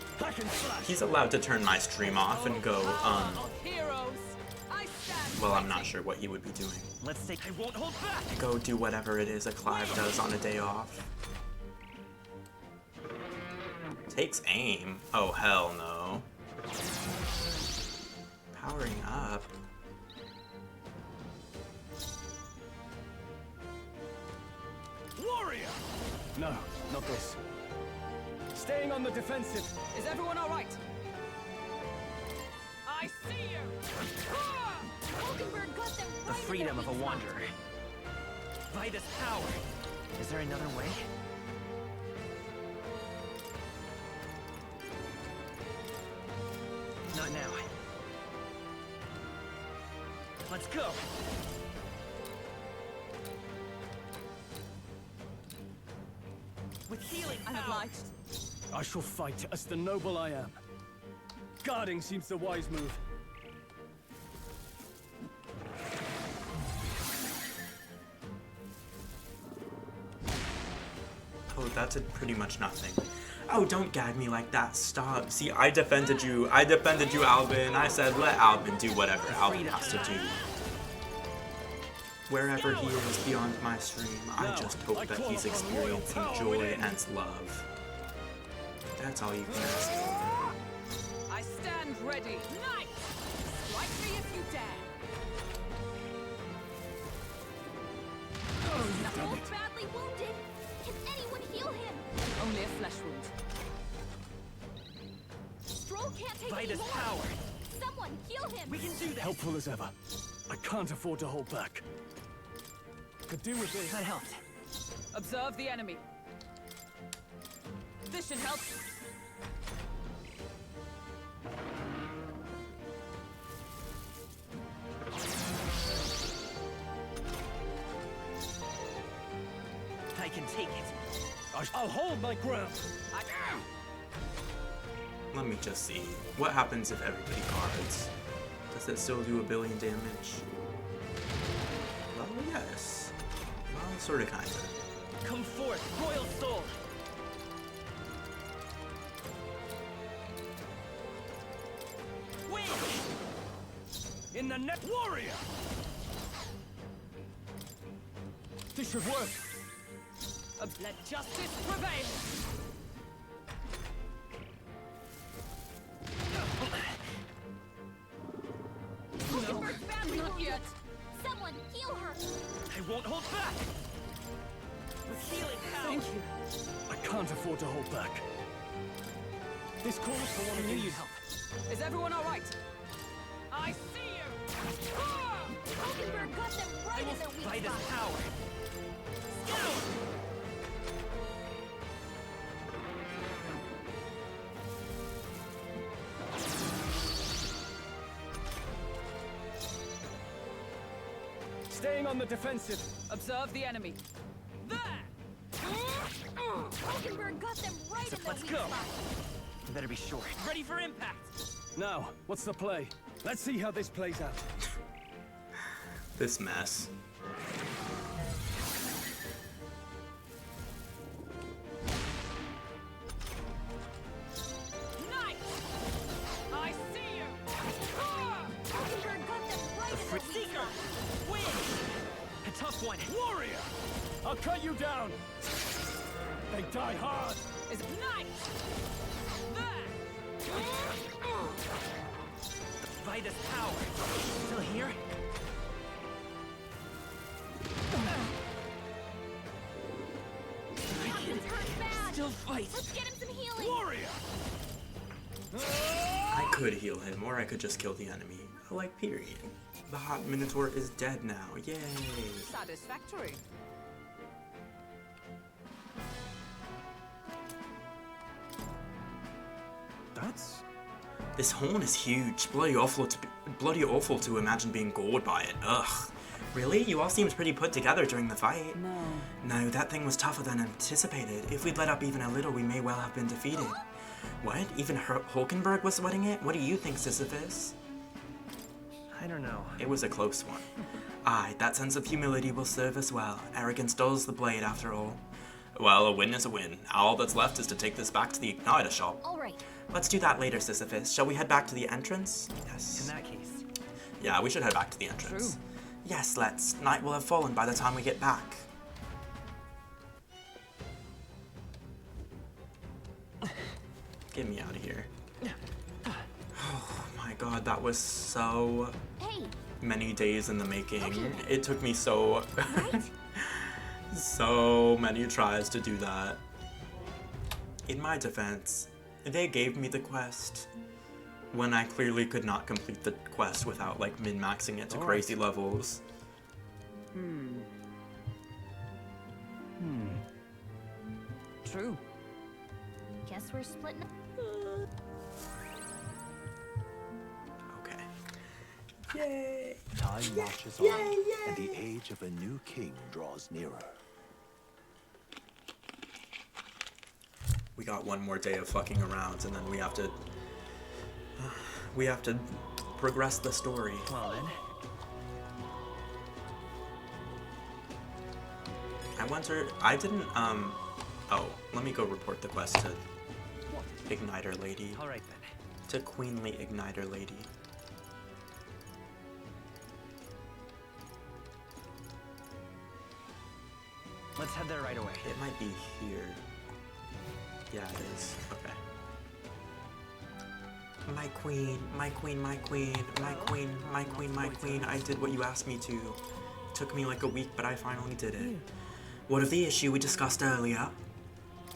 He's allowed to turn my stream off and go, well, I'm not sure what he would be doing. Let's say I won't hold back. Go do whatever it is a Clive does on a day off. Takes aim? Oh, hell no. Powering up. Warrior! No, not this. Staying on the defensive. Is everyone all right? I see you! Hulkenberg got them The right in freedom their of a weak spot. wanderer. Vitus power. Is there another way? Not now. Let's go. With healing I'm power. obliged. I shall fight as the noble I am. Guarding seems the wise move. Oh, that did pretty much nothing. Oh, don't gag me like that. Stop. See, I defended you. I defended you, Alvin. I said let Alvin do whatever Alvin has to do. Wherever he is beyond my stream, I just hope that he's experiencing joy and love. That's all you can ask for. I stand ready. Knight! Strike me if you dare. Both badly wounded. Can anyone heal him? Only a flesh wound. Stroll can't take any Vitus more. power. Someone heal him. We can do this. Helpful as ever. I can't afford to hold back. Could do with this. That helped. Observe the enemy. This should help. I can take it. I'll hold my ground. Let me just see. What happens if everybody guards? Does it still do 1 billion damage? Well, yes. Well, sorta kinda. Come forth, royal soul. Win! In the net warrior! This should work. Let justice prevail. Hulkenberg's badly Not wounded. yet. Someone heal her. I won't hold back. With healing power. Thank you. I can't afford to hold back. This calls for one I of knew these. you'd help. Is everyone all right? I see you. Hulkenberg got them I right will in their weak fight spot. his power. Staying on the defensive. Observe the enemy. There! Hulkenberg got them right in their Let's weak go. spot. Better be short. Ready for impact. Now, what's the play? Let's see how this plays out. This mess. Knight! I see you. Hulkenberg got them right The in free their weak seeker. spot. Win! A tough one. Warrior! I'll cut you down! They die hard! Is Knight! Vitus power. Still here? Captain's hurt bad. Still fight. Let's get him some healing. Warrior! I could heal him, or I could just kill the enemy. Like, period. The Hot Minotaur is dead now. Yay! Satisfactory. That's This horn is huge. Bloody awful to imagine being gored by it. Ugh. Really? You all seemed pretty put together during the fight. No, that thing was tougher than anticipated. If we'd let up even a little, we may well have been defeated. What? Even Hulkenberg was sweating it? What do you think, Sisyphus? I don't know. It was a close one. Aye, that sense of humility will serve us well. Arrogance dulls the blade, after all. Well, a win is a win. All that's left is to take this back to the Igniter shop. All right. Let's do that later, Sisyphus. Shall we head back to the entrance? Yes. In that case. Yeah, we should head back to the entrance. True. Yes, let's. Night will have fallen by the time we get back. Get me out of here. Oh my god, that was so many days in the making. Okay. It took me so so many tries to do that. In my defense, they gave me the quest when I clearly could not complete the quest without like min-maxing it to crazy levels. True. Guess we're splitting. Okay. Yay! Time marches on, and the age of a new king draws nearer. We got one more day of fucking around, and then we have to progress the story. Well then. I didn't, oh, let me go report the quest to Igniter Lady. Alright then. To Queenly Igniter Lady. Let's head there right away. It might be here. Yeah, it is. Okay. My queen, my queen, my queen, my queen, my queen, my queen. I did what you asked me to. It took me like a week, but I finally did it. What of the issue we discussed earlier?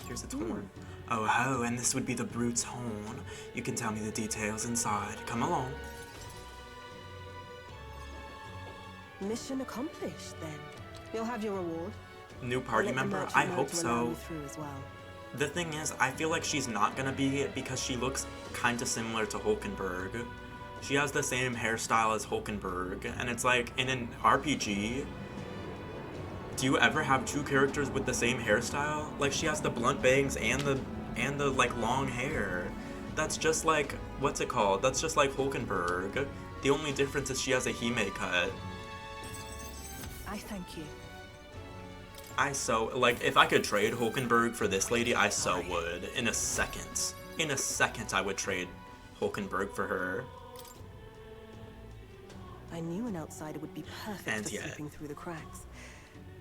Here's its horn. Oh ho, and this would be the brute's horn. You can tell me the details inside. Come along. Mission accomplished, then. You'll have your reward. New party member? I hope so. The thing is, I feel like she's not gonna be it because she looks kinda similar to Hulkenberg. She has the same hairstyle as Hulkenberg, and it's like, in an RPG, do you ever have two characters with the same hairstyle? Like, she has the blunt bangs and the like long hair. That's just like, what's it called? That's just like Hulkenberg. The only difference is she has a Hime cut. I thank you. Like, if I could trade Hulkenberg for this lady, I so would. In a second. In a second, I would trade Hulkenberg for her. I knew an outsider would be perfect for slipping through the cracks.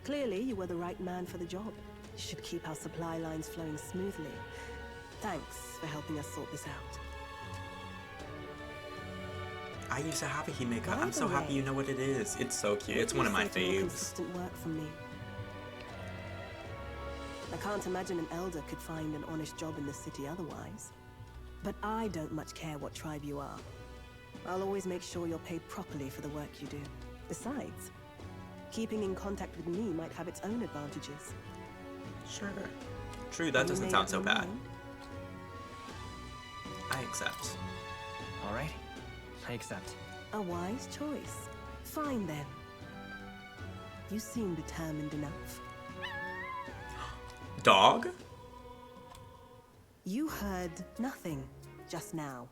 Clearly, you were the right man for the job. You should keep our supply lines flowing smoothly. Thanks for helping us sort this out. I used to have a Hime cut. I'm so happy you know what it is. It's so cute. It's one of my faves. Consistent work from me. I can't imagine an elder could find an honest job in the city otherwise. But I don't much care what tribe you are. I'll always make sure you're paid properly for the work you do. Besides, keeping in contact with me might have its own advantages. Sure. True, that doesn't sound so bad. I accept. Alright, I accept. A wise choice. Fine then. You seem determined enough. Dog? You heard nothing just now,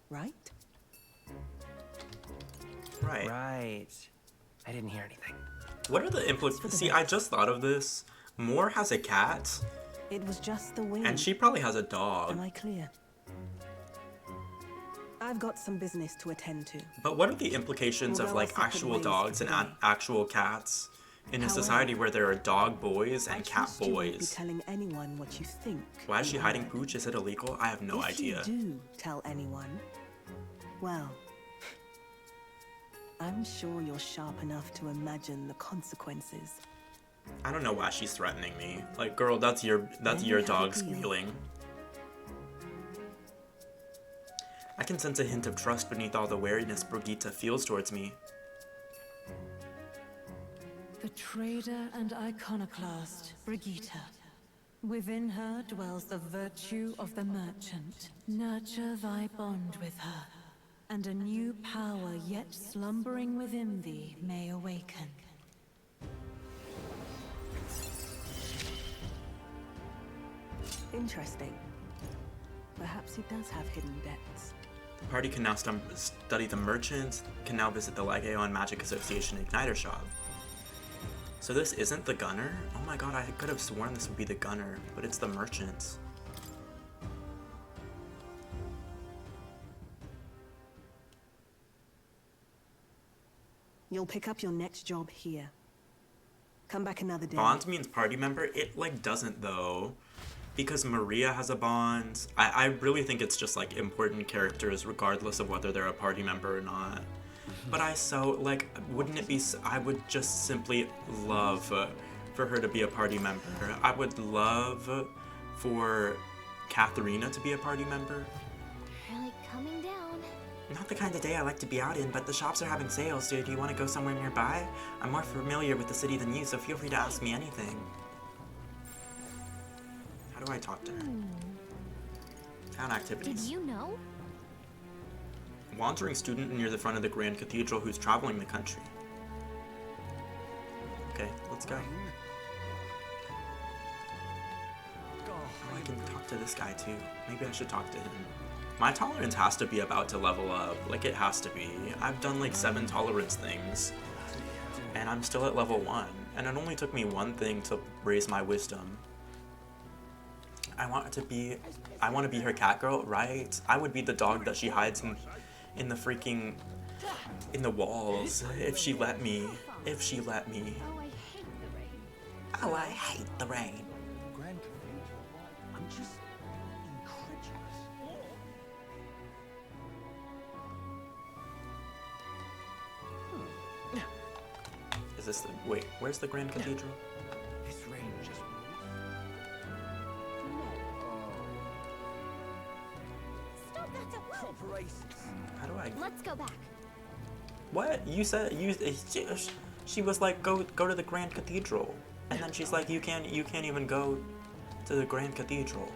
right? Right. Right. I didn't hear anything. What are the implications? See, I just thought of this. Moore has a cat. It was just the wind. And she probably has a dog. Am I clear? I've got some business to attend to. But what are the implications of like actual dogs and actual cats in a society where there are dog boys and cat boys? You won't be telling anyone what you think. Why is she hiding Pooch? Is it illegal? I have no idea. If you do tell anyone, well, I'm sure you're sharp enough to imagine the consequences. I don't know why she's threatening me. Like, girl, that's your dog squealing. I can sense a hint of trust beneath all the wariness Brigitte feels towards me. The trader and iconoclast, Brigitte. Within her dwells the virtue of the merchant. Nurture thy bond with her, and a new power yet slumbering within thee may awaken. Interesting. Perhaps he does have hidden depths. The party can now study the merchants, can now visit the Lagaeon Magic Association Igniter shop. So this isn't the gunner? Oh my god, I could have sworn this would be the gunner, but it's the merchants. You'll pick up your next job here. Come back another day. Bond means party member? It like doesn't though. Because Maria has a bond. I really think it's just like important characters regardless of whether they're a party member or not. But wouldn't it be, I would just simply love for her to be a party member. I would love for Katharina to be a party member. Really coming down. Not the kind of day I like to be out in, but the shops are having sales, so do you want to go somewhere nearby? I'm more familiar with the city than you, so feel free to ask me anything. How do I talk to her? Town activities. Did you know? Wandering student near the front of the Grand Cathedral who's traveling the country. Okay, let's go. Oh, I can talk to this guy too. Maybe I should talk to him. My tolerance has to be about to level up. Like, it has to be. I've done like 7 tolerance things. And I'm still at level 1. And it only took me one thing to raise my wisdom. I want to be her cat girl, right? I would be the dog that she hides in the freaking, in the walls, if she let me. If she let me. Oh, I hate the rain. Grand Cathedral? I'm just incredulous. Is this the, wait, where's the Grand Cathedral? This rain just Stop that to proper aces. How do I? Let's go back. What? You said she was like go to the Grand Cathedral, and then she's like you can't even go to the Grand Cathedral.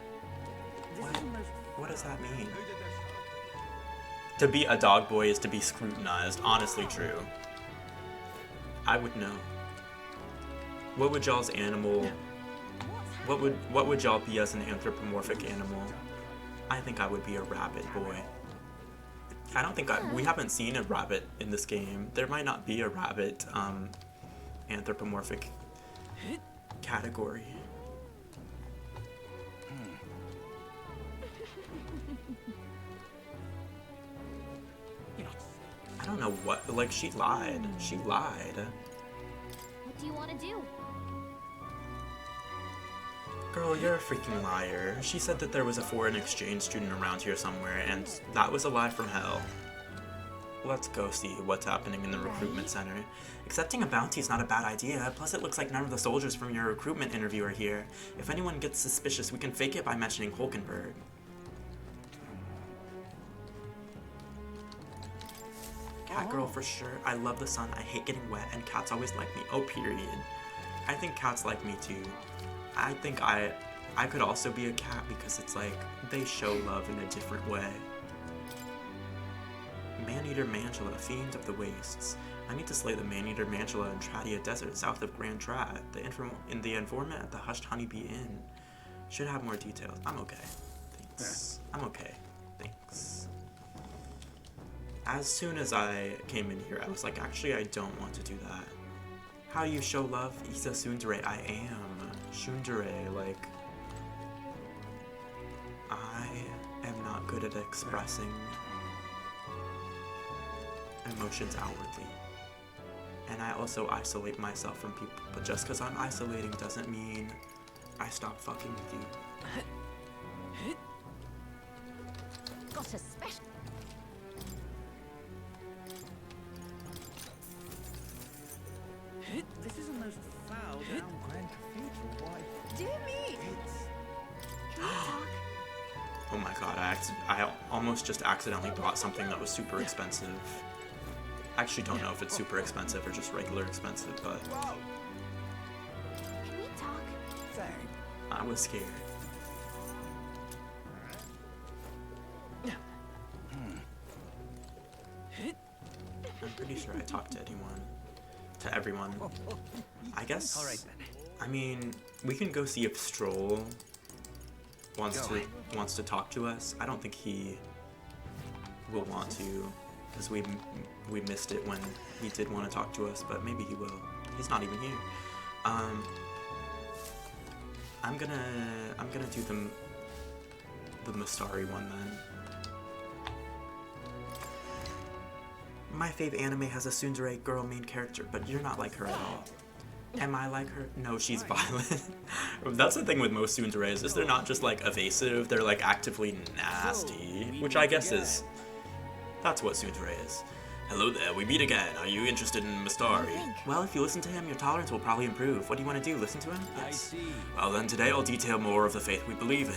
What does that mean? To be a dog boy is to be scrutinized. Honestly, true. I would know. What would y'all's animal? What would y'all be as an anthropomorphic animal? I think I would be a rabbit boy. I don't think we haven't seen a rabbit in this game. There might not be a rabbit anthropomorphic category. I don't know what, like, she lied. She lied. What do you want to do? Girl, you're a freaking liar. She said that there was a foreign exchange student around here somewhere, and that was a lie from hell. Let's go see what's happening in the recruitment center. Accepting a bounty is not a bad idea, plus it looks like none of the soldiers from your recruitment interview are here. If anyone gets suspicious, we can fake it by mentioning Hulkenberg. Cat girl for sure. I love the sun, I hate getting wet, and cats always like me. Oh, period. I think cats like me too. I think I could also be a cat because it's like, they show love in a different way. Man-Eater Mantula, Fiend of the Wastes. I need to slay the Man-Eater Mantula in Tradia Desert, south of Grand Trad. The informant at the Hushed Honeybee Inn. Should have more details. I'm okay. Thanks. I'm okay. Thanks. As soon as I came in here, I was like, actually, I don't want to do that. How do you show love? Isa Tsundere. I am. Tsundere, like... I am not good at expressing emotions outwardly. And I also isolate myself from people. But just because I'm isolating doesn't mean I stop fucking with you. Got a special. This is the most foul down Grand Cathedral. Why? Dear me! Oh my god, I almost just accidentally bought something that was super expensive. I actually don't know if it's super expensive or just regular expensive, but... Can we talk? Thanks. I was scared. I'm pretty sure I talked to everyone. I guess. All right then. I mean, we can go see if Stroll wants to talk to us. I don't think he will want to, because we missed it when he did want to talk to us, but maybe he will. He's not even here. I'm gonna do the Mastari one then. My fave anime has a tsundere girl main character, but you're not like her at all. Am I like her? No, she's violent. That's the thing with most tsunderes, is they're not just like evasive, they're like actively nasty, which I guess is, that's what tsundere is. Hello there, we meet again. Are you interested in Mastari? Well, if you listen to him, your tolerance will probably improve. What do you want to do, listen to him? Yes. I see. Well then, today I'll detail more of the faith we believe in.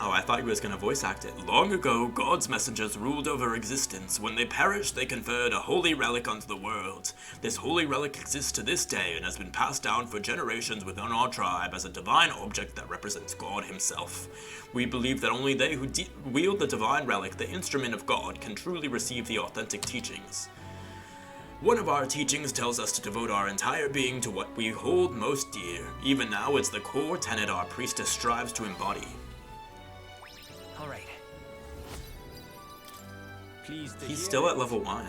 Oh, I thought he was going to voice act it. Long ago, God's messengers ruled over existence. When they perished, they conferred a holy relic onto the world. This holy relic exists to this day and has been passed down for generations within our tribe as a divine object that represents God himself. We believe that only they who wield the divine relic, the instrument of God, can truly receive the authentic teachings. One of our teachings tells us to devote our entire being to what we hold most dear. Even now, it's the core tenet our priestess strives to embody. Alright. He's still at level 1.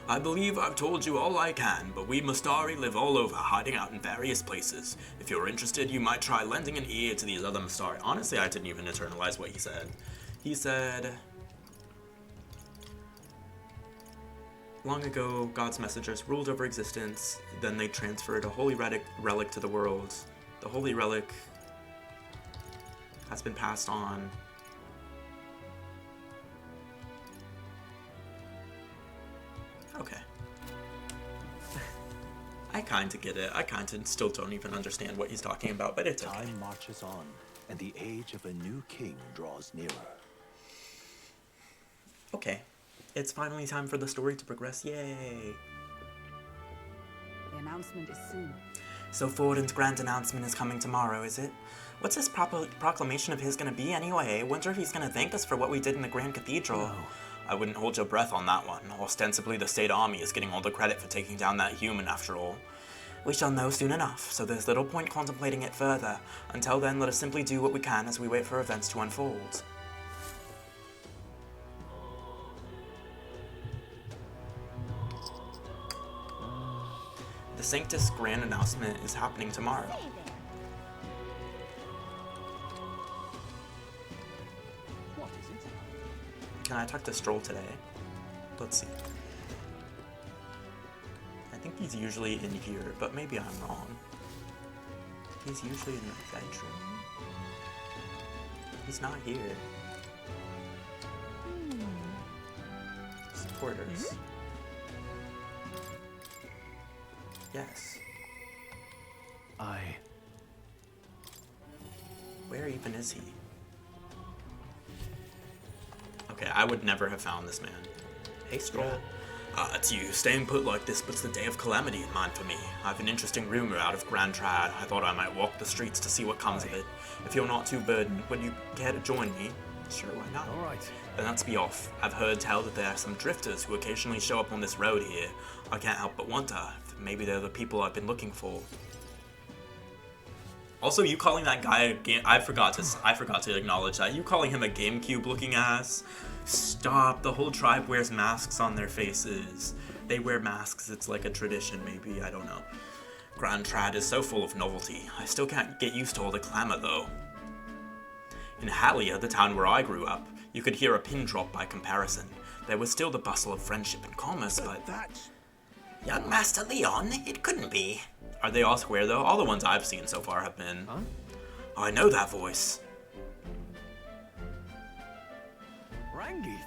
I believe I've told you all I can, but we Mastari live all over, hiding out in various places. If you're interested, you might try lending an ear to these other Mastari. Honestly, I didn't even internalize what he said. He said, long ago, God's messengers ruled over existence, then they transferred a holy relic to the world. The holy relic has been passed on. Okay. I kinda get it. I kinda still don't even understand what he's talking about, but it's okay. Time marches on, and the age of a new king draws nearer. Okay. It's finally time for the story to progress. Yay! The announcement is soon. So Forden's grand announcement is coming tomorrow, is it? What's this proclamation of his gonna be anyway? I wonder if he's gonna thank us for what we did in the Grand Cathedral. No. I wouldn't hold your breath on that one. Ostensibly, the State Army is getting all the credit for taking down that human, after all. We shall know soon enough, so there's little point contemplating it further. Until then, let us simply do what we can as we wait for events to unfold. The Sanctus grand announcement is happening tomorrow. Can I talk to Stroll today? Let's see. I think he's usually in here, but maybe I'm wrong. He's usually in the bedroom. He's not here. Supporters. Yes. Where even is he? Okay, I would never have found this man. Hey, Stroll. It's you. Staying put like this puts the day of calamity in mind for me. I have an interesting rumor out of Grand Trad. I thought I might walk the streets to see what comes of it. If you're not too burdened, would you care to join me? Sure, why not? Alright. Then let's be off. I've heard tell that there are some drifters who occasionally show up on this road here. I can't help but wonder if maybe they're the people I've been looking for. Also, you calling that guy a game... I forgot to acknowledge that. You calling him a GameCube looking ass? Stop. The whole tribe wears masks on their faces. They wear masks. It's like a tradition, maybe. I don't know. Grand Trad is so full of novelty. I still can't get used to all the clamor, though. In Halia, the town where I grew up, you could hear a pin drop by comparison. There was still the bustle of friendship and commerce, but... Young Master Leon? It couldn't be. Are they all square, though? All the ones I've seen so far have been... Huh? Oh, I know that voice. Rangeef?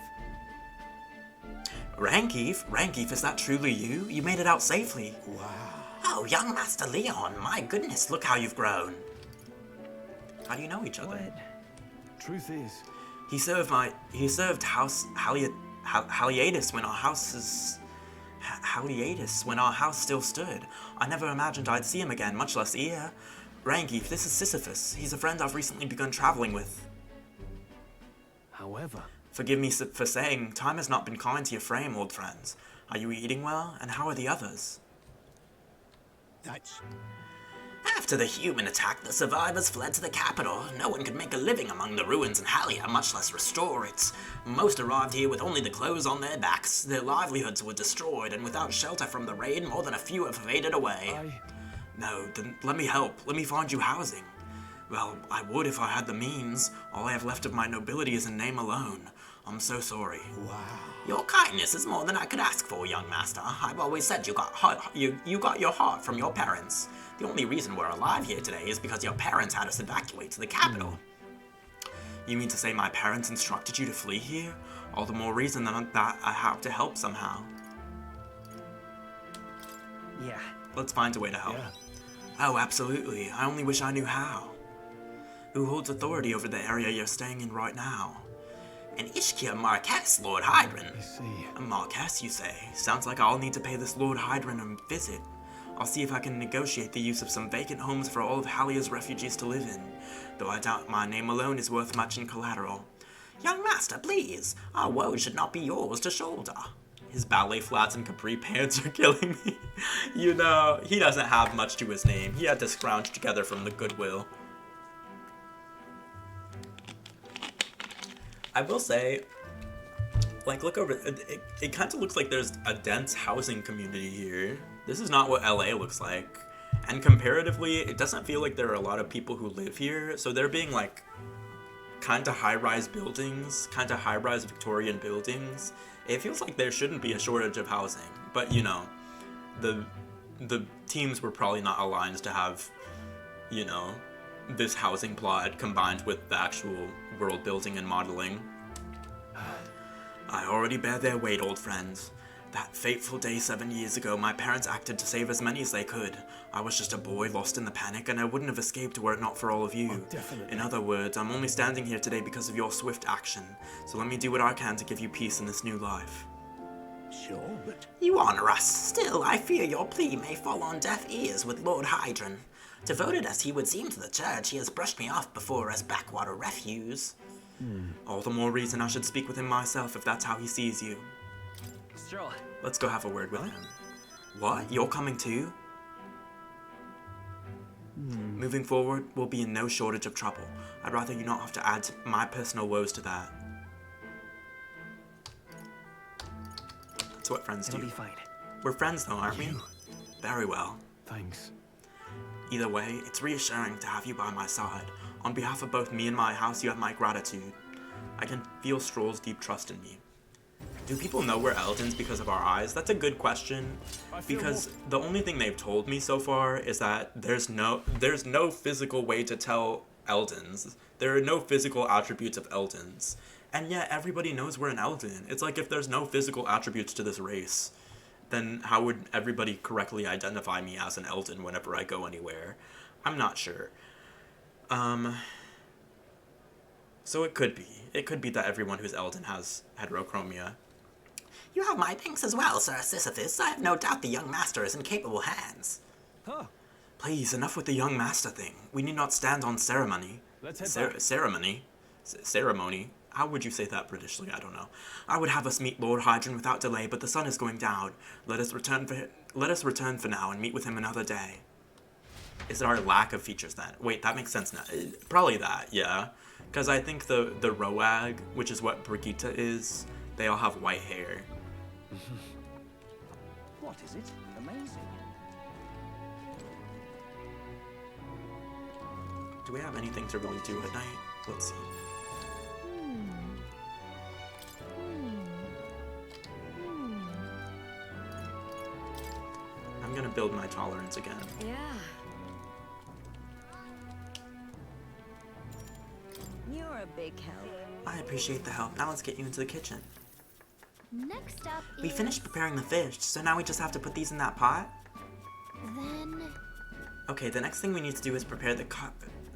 Rangeef? Rangeef, is that truly you? You made it out safely. Wow. Oh, young Master Leon, my goodness, look how you've grown. How do you know each other? What? Truth is... He served House Haliatus when our houses Howdy-atus, when our house still stood. I never imagined I'd see him again, much less hear. Rangeef, this is Sisyphus. He's a friend I've recently begun traveling with. However... Forgive me for saying, time has not been kind to your frame, old friends. Are you eating well? And how are the others? That's... After the human attack, the survivors fled to the capital. No one could make a living among the ruins in Halia, much less restore it. Most arrived here with only the clothes on their backs. Their livelihoods were destroyed, and without shelter from the rain, more than a few have faded away. No, then let me help. Let me find you housing. Well, I would if I had the means. All I have left of my nobility is a name alone. I'm so sorry. Wow. Your kindness is more than I could ask for, young master. I've always said you got your heart from your parents. The only reason we're alive here today is because your parents had us evacuate to the capital. You mean to say my parents instructed you to flee here? All the more reason that I have to help somehow. Yeah. Let's find a way to help. Yeah. Oh, absolutely. I only wish I knew how. Who holds authority over the area you're staying in right now? An Ishkia Marquess, Lord Hydron. I see. A Marquess, you say? Sounds like I'll need to pay this Lord Hydron a visit. I'll see if I can negotiate the use of some vacant homes for all of Halia's refugees to live in, though I doubt my name alone is worth much in collateral. Young master, please. Our woes should not be yours to shoulder. His ballet flats and capri pants are killing me. You know, he doesn't have much to his name. He had to scrounge together from the goodwill. I will say, like, look over, it kind of looks like there's a dense housing community here. This is not what LA looks like. And comparatively, it doesn't feel like there are a lot of people who live here. So they're being like, kind of high-rise buildings, kind of high-rise Victorian buildings. It feels like there shouldn't be a shortage of housing. But, you know, the teams were probably not aligned to have, you know, this housing plot combined with the actual world building and modeling. I already bear their weight, old friends. That fateful day 7 years ago, my parents acted to save as many as they could. I was just a boy lost in the panic, and I wouldn't have escaped were it not for all of you. Oh, definitely. In other words, I'm only standing here today because of your swift action. So let me do what I can to give you peace in this new life. Sure, but... You honor us. Still, I fear your plea may fall on deaf ears with Lord Hydron. Devoted as he would seem to the church, he has brushed me off before as backwater refuse. All the more reason I should speak with him myself if that's how he sees you. Stroll. Let's go have a word with him. What? You're coming too? Moving forward, we'll be in no shortage of trouble. I'd rather you not have to add my personal woes to that. That's what friends do. It'll be fine. We're friends though, aren't we? Very well. Thanks. Either way, it's reassuring to have you by my side. On behalf of both me and my house, you have my gratitude. I can feel Stroll's deep trust in me. Do people know we're Eldons because of our eyes? That's a good question, because the only thing they've told me so far is that there's no physical way to tell Eldons. There are no physical attributes of Eldons. And yet everybody knows we're an Eldon. It's like if there's no physical attributes to this race, then how would everybody correctly identify me as an Eldon whenever I go anywhere? I'm not sure. So it could be. It could be that everyone who's Eldon has heterochromia. You have my thanks as well, Sir Sisyphus. I have no doubt the young master is in capable hands. Huh. Please, enough with the young master thing. We need not stand on ceremony. Let's head back. Ceremony? Ceremony? How would you say that Britishly? I don't know. I would have us meet Lord Hydron without delay, but the sun is going down. Let us return for now and meet with him another day. Is it our lack of features then? Wait, that makes sense now. Probably that, yeah. Because I think the Roag, which is what Brigitte is, they all have white hair. What is it? Amazing. Do we have anything to really do at night? Let's see. I'm gonna build my tolerance again. Yeah. You're a big help. I appreciate the help. Now let's get you into the kitchen. Next up We is... finished preparing the fish, so now we just have to put these in that pot? Then... Okay, the next thing we need to do is prepare the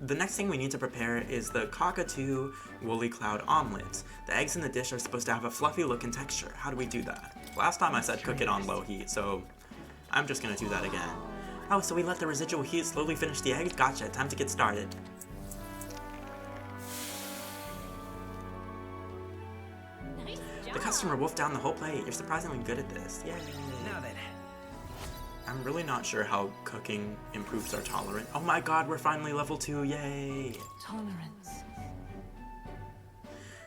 the next thing we need to prepare is the cockatoo woolly cloud omelets. The eggs in the dish are supposed to have a fluffy look and texture. How do we do that? Last time I said cook it on low heat, so I'm just gonna do that again. Oh, so we let the residual heat slowly finish the eggs? Gotcha, time to get started. The customer wolfed down the whole plate. You're surprisingly good at this. Yay. Now then. I'm really not sure how cooking improves our tolerance. Oh my god, we're finally level 2, yay! Tolerance.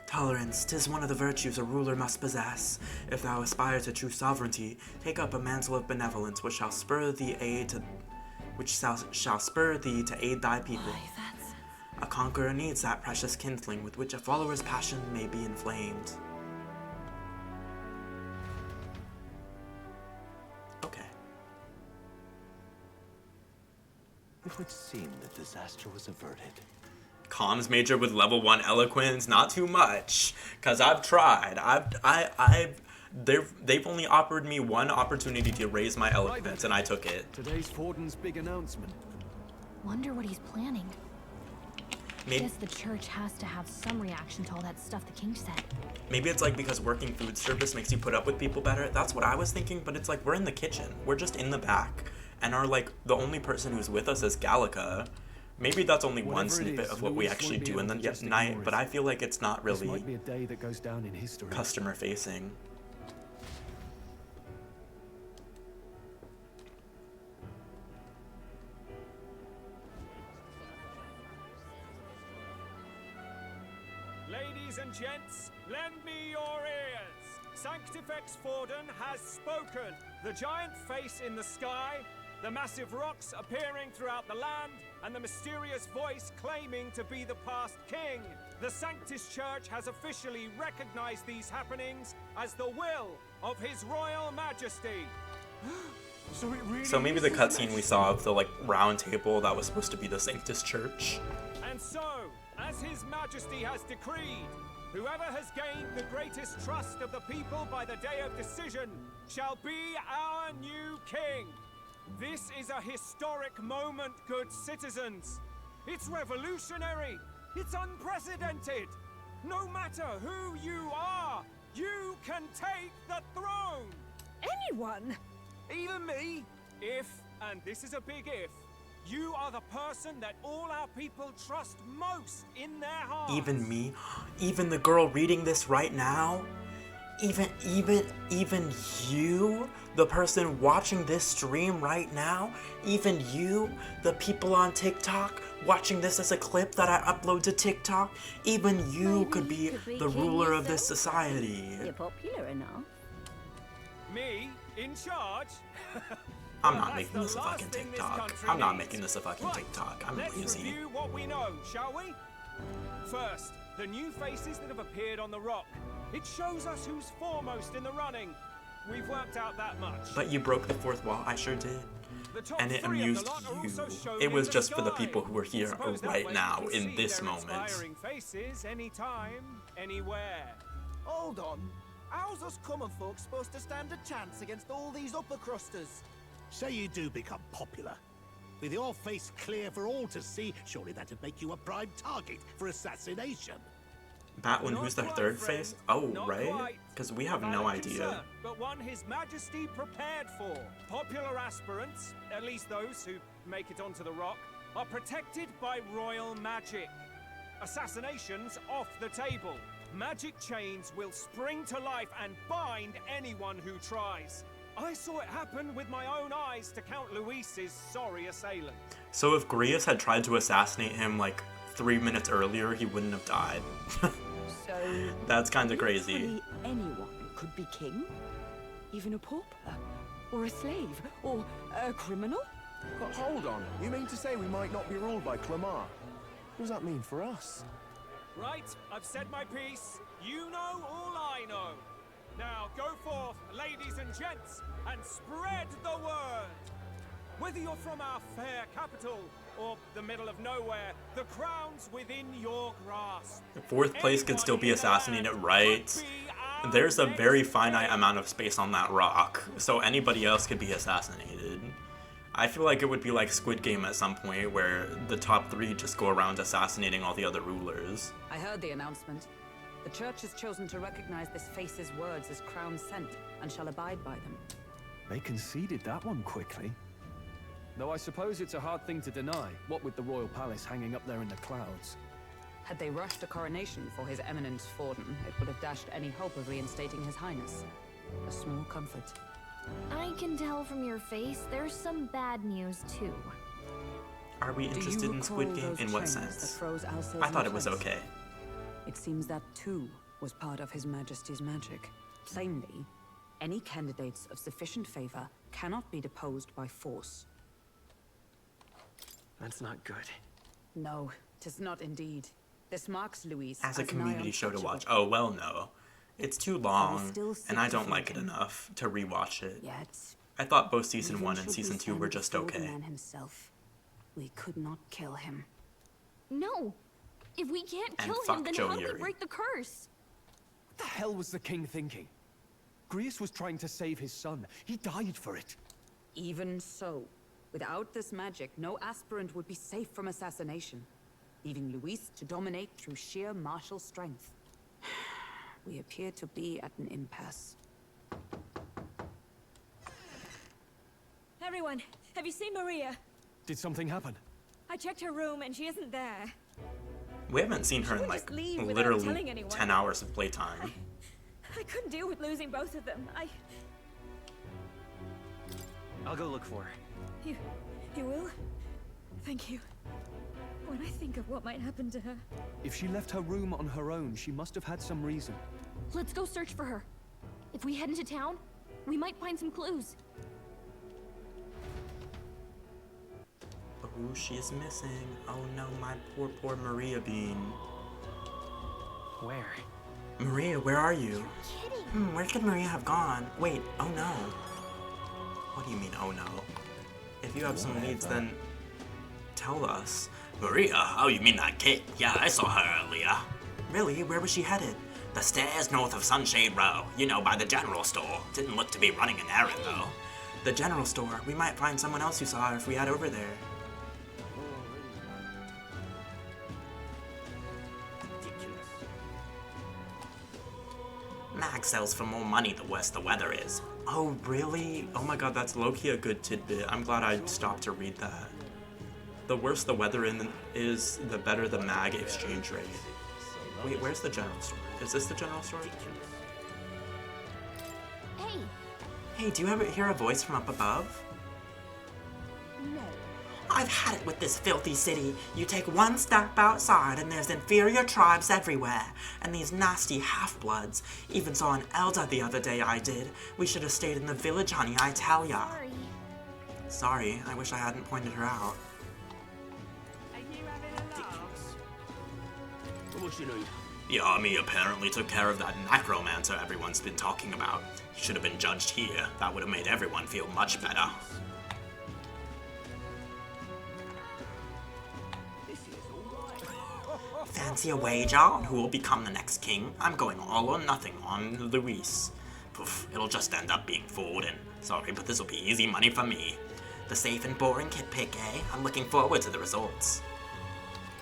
Tolerance, 'tis one of the virtues a ruler must possess. If thou aspire to true sovereignty, take up a mantle of benevolence which shall spur thee to aid thy people. A conqueror needs that precious kindling with which a follower's passion may be inflamed. Okay. It would seem that disaster was averted. Comms major with level 1 eloquence, not too much, cause I've tried. They've only offered me one opportunity to raise my eloquence, and I took it. Today's Forden's big announcement. Wonder what he's planning. Maybe, Guess the church has to have some reaction to all that stuff the king said. maybe it's like because working food service makes you put up with people better. That's what I was thinking, but it's like we're in the kitchen. We're just in the back, and our like the only person who's with us is Gallica. Maybe that's only one snippet of what we actually do in the night, but I feel like it's not really This might be a day that goes down in history. customer facing. Ladies and gents, lend me your ears. Sanctifex Forden has spoken. The giant face in the sky, the massive rocks appearing throughout the land, and the mysterious voice claiming to be the past king. The Sanctus Church has officially recognized these happenings as the will of His Royal Majesty. So maybe the cutscene we saw of the like round table, that was supposed to be the Sanctus Church. And so, as His Majesty has decreed, whoever has gained the greatest trust of the people by the day of decision shall be our new king. This is a historic moment, good citizens. It's revolutionary. It's unprecedented. No matter who you are, you can take the throne. Anyone? Even me. If, and this is a big if, you are the person that all our people trust most in their hearts. Even me? Even the girl reading this right now? Even you? The person watching this stream right now? Even you? The people on TikTok watching this as a clip that I upload to TikTok? Even you could be the ruler of this society. You're popular enough. Me? In charge? I'm not making this a fucking TikTok. I'm not making this a fucking TikTok. I'm Let's lazy. review what we know, shall we? First, the new faces that have appeared on the rock. It shows us who's foremost in the running. We've worked out that much. But you broke the fourth wall. I sure did. The top And it three of amused the lot are you. also shown It in was the just for the sky. people who are here Suppose that right way now, we can in see this their moment. inspiring faces anytime, anywhere. Hold on. How's us common folks supposed to stand a chance against all these upper crusters? Say you do become popular. With your face clear for all to see, surely that'd make you a prime target for assassination. Batlin, who's the third face? Oh, Not right? quite. Because we have no Valid idea. concern, but one His Majesty prepared for. Popular aspirants, at least those who make it onto the rock, are protected by royal magic. Assassinations off the table. Magic chains will spring to life and bind anyone who tries. I saw it happen with my own eyes to Count Luis's sorry assailant. So if Grius had tried to assassinate him like 3 minutes earlier, he wouldn't have died. So That's kind of crazy. literally anyone could be king? Even a pauper? Or a slave? Or a criminal? But hold on, you mean to say we might not be ruled by Clamar? What does that mean for us? Right, I've said my piece. You know all I know. Now go forth, ladies and gents, and spread the word. Whether you're from our fair capital or the middle of nowhere, the crown's within your grasp. Fourth place could still be assassinated, right? There's a very finite amount of space on that rock, so anybody else could be assassinated. I feel like it would be like Squid Game at some point where the top 3 just go around assassinating all the other rulers. I heard the announcement. The Church has chosen to recognize this face's words as crown sent and shall abide by them. They conceded that one quickly. Though I suppose it's a hard thing to deny, what with the royal palace hanging up there in the clouds. Had they rushed a coronation for His Eminence Forden, it would have dashed any hope of reinstating His Highness. A small comfort. I can tell from your face there's some bad news too. Are we interested in Squid Game? In what sense? I thought it was okay. It seems that too was part of His Majesty's magic. Plainly, any candidates of sufficient favor cannot be deposed by force. That's not good. No, 'tis not indeed. This marks Louise As a community show to watch. Oh, well, no. It's too long, and I don't like it enough to rewatch it. Yet, I thought both Season 1 and Season 2 were just okay. The man himself, we could not kill him. No! If we can't And kill fuck him, then Joe how do we Yuri. break the curse? What the hell was the king thinking? Grius was trying to save his son. He died for it. Even so, without this magic, no aspirant would be safe from assassination, leaving Louise to dominate through sheer martial strength. We appear to be at an impasse. Everyone, have you seen Maria? Did something happen? I checked her room and she isn't there. We haven't seen her in like leave without literally telling anyone. 10 hours of playtime. I couldn't deal with losing both of them. I'll go look for her. You will? Thank you. When I think of what might happen to her. If she left her room on her own, she must have had some reason. Let's go search for her. If we head into town, we might find some clues. Oh, she is missing. Oh no, my poor Maria Bean. Where? Maria, where are you? Where could Maria have gone? Wait, oh no. What do you mean, oh no? If you have some leads, then tell us. Maria? Oh, you mean that kid? Yeah, I saw her earlier. Really? Where was she headed? The stairs north of Sunshade Row. You know, by the general store. Didn't look to be running an errand, though. The general store? We might find someone else who saw her if we head over there. Mag sells for more money the worse the weather is. Oh, really? Oh my god, that's low-key a good tidbit. I'm glad I stopped to read that. The worse the weather is, the better the mag exchange rate. Wait, where's the general store? Is this the general store? Hey! Hey, do you ever hear a voice from up above? No. I've had it with this filthy city. You take one step outside and there's inferior tribes everywhere. And these nasty half-bloods. Even saw an elder the other day I did. We should have stayed in the village, honey, I tell ya. Sorry, I wish I hadn't pointed her out. What you need? The army apparently took care of that necromancer everyone's been talking about. He should have been judged here. That would have made everyone feel much better. Fancy a wager on who will become the next king? I'm going all or nothing on Luis. Poof, it'll just end up being Forden. Sorry, but this'll be easy money for me. The safe and boring kid pick, eh? I'm looking forward to the results.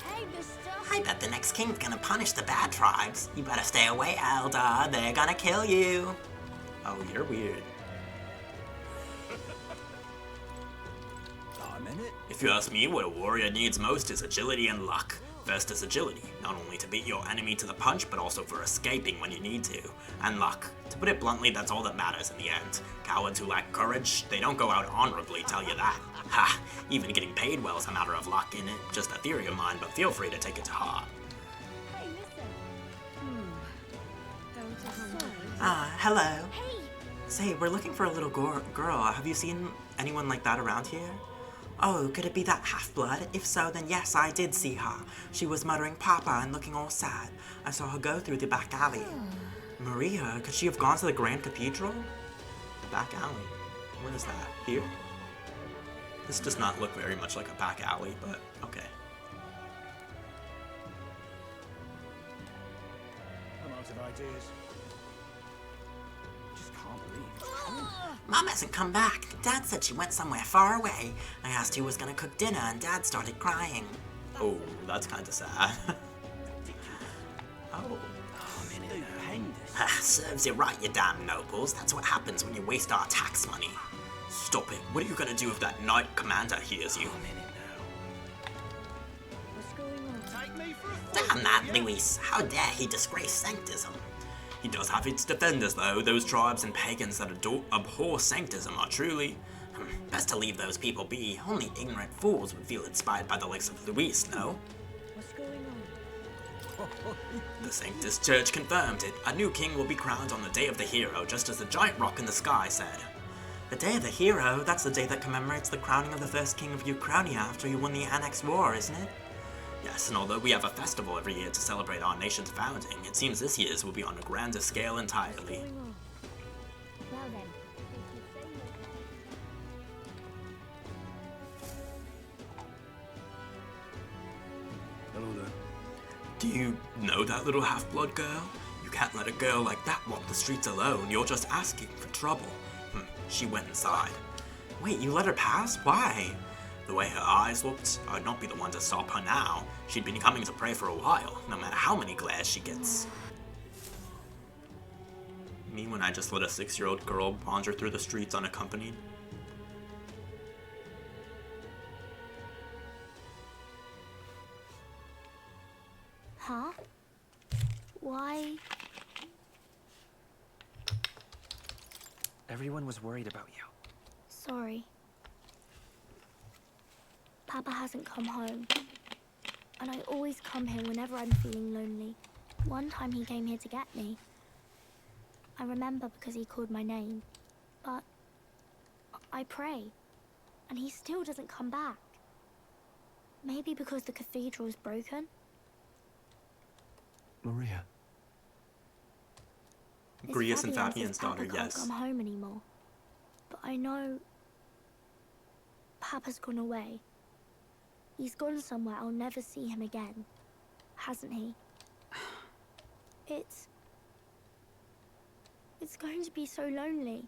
Hey, mister! I bet the next king's gonna punish the bad tribes. You better stay away, Elder. They're gonna kill you. Oh, you're weird. If you ask me, what a warrior needs most is agility and luck. First is agility, not only to beat your enemy to the punch, but also for escaping when you need to. And luck. To put it bluntly, that's all that matters in the end. Cowards who lack courage, they don't go out honorably, tell you that. Ha! Even getting paid well is a matter of luck in it. Just a theory of mine, but feel free to take it to heart. Hey, listen. Hello. Hey! Say, we're looking for a little girl. Have you seen anyone like that around here? Oh, could it be that half-blood? If so, then yes, I did see her. She was muttering Papa and looking all sad. I saw her go through the back alley. Maria, could she have gone to the Grand Cathedral? The back alley? Where is that? Here? This does not look very much like a back alley, but okay. I'm out of ideas. Just can't believe it's true. Mom hasn't come back. Dad said she went somewhere far away. I asked who was gonna cook dinner and Dad started crying. Oh, that's kind of sad. Oh. Serves you right, you damn nobles. That's what happens when you waste our tax money. Stop it. What are you gonna do if that Knight Commander hears you? Damn that, Luis. How dare he disgrace sanctism? He does have its defenders, though. Those tribes and pagans that abhor sanctism are truly... Best to leave those people be. Only ignorant fools would feel inspired by the likes of Luis, no? What's going on? The Sanctus Church confirmed it. A new king will be crowned on the Day of the Hero, just as the giant rock in the sky said. The Day of the Hero? That's the day that commemorates the crowning of the first king of Ukrainia after he won the Annex War, isn't it? Yes, and although we have a festival every year to celebrate our nation's founding, it seems this year's will be on a grander scale entirely. Well then. Hello there. Do you know that little half-blood girl? You can't let a girl like that walk the streets alone. You're just asking for trouble. She went inside. Wait, you let her pass? Why? The way her eyes looked, I'd not be the one to stop her now. She'd been coming to pray for a while, no matter how many glares she gets. Me when I just let a 6-year-old girl wander through the streets unaccompanied. Huh? Why? Everyone was worried about you. Sorry. Papa hasn't come home. And I always come here whenever I'm feeling lonely. One time he came here to get me. I remember because he called my name. But I pray. And he still doesn't come back. Maybe because the cathedral's broken? Maria. Grius and Fabian Fabian's says Papa daughter, can't yes. come home anymore. But I know Papa's gone away. He's gone somewhere I'll never see him again. Hasn't he? It's going to be so lonely.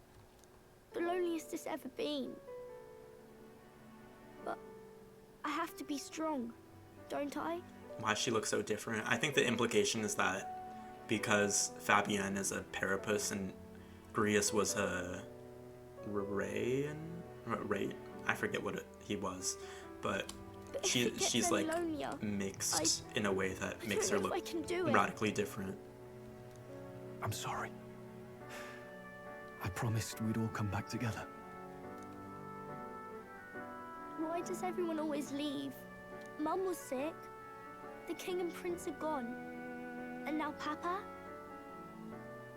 The loneliest it's ever been. But I have to be strong, don't I? Why she looks so different? I think the implication is that because Fabian is a Parapus and Grius was a Ray, I forget what he was, but she's like mixed in a way that makes her look radically different. I'm sorry. I promised we'd all come back together. Why does everyone always leave? Mum was sick. The king and prince are gone. And now Papa?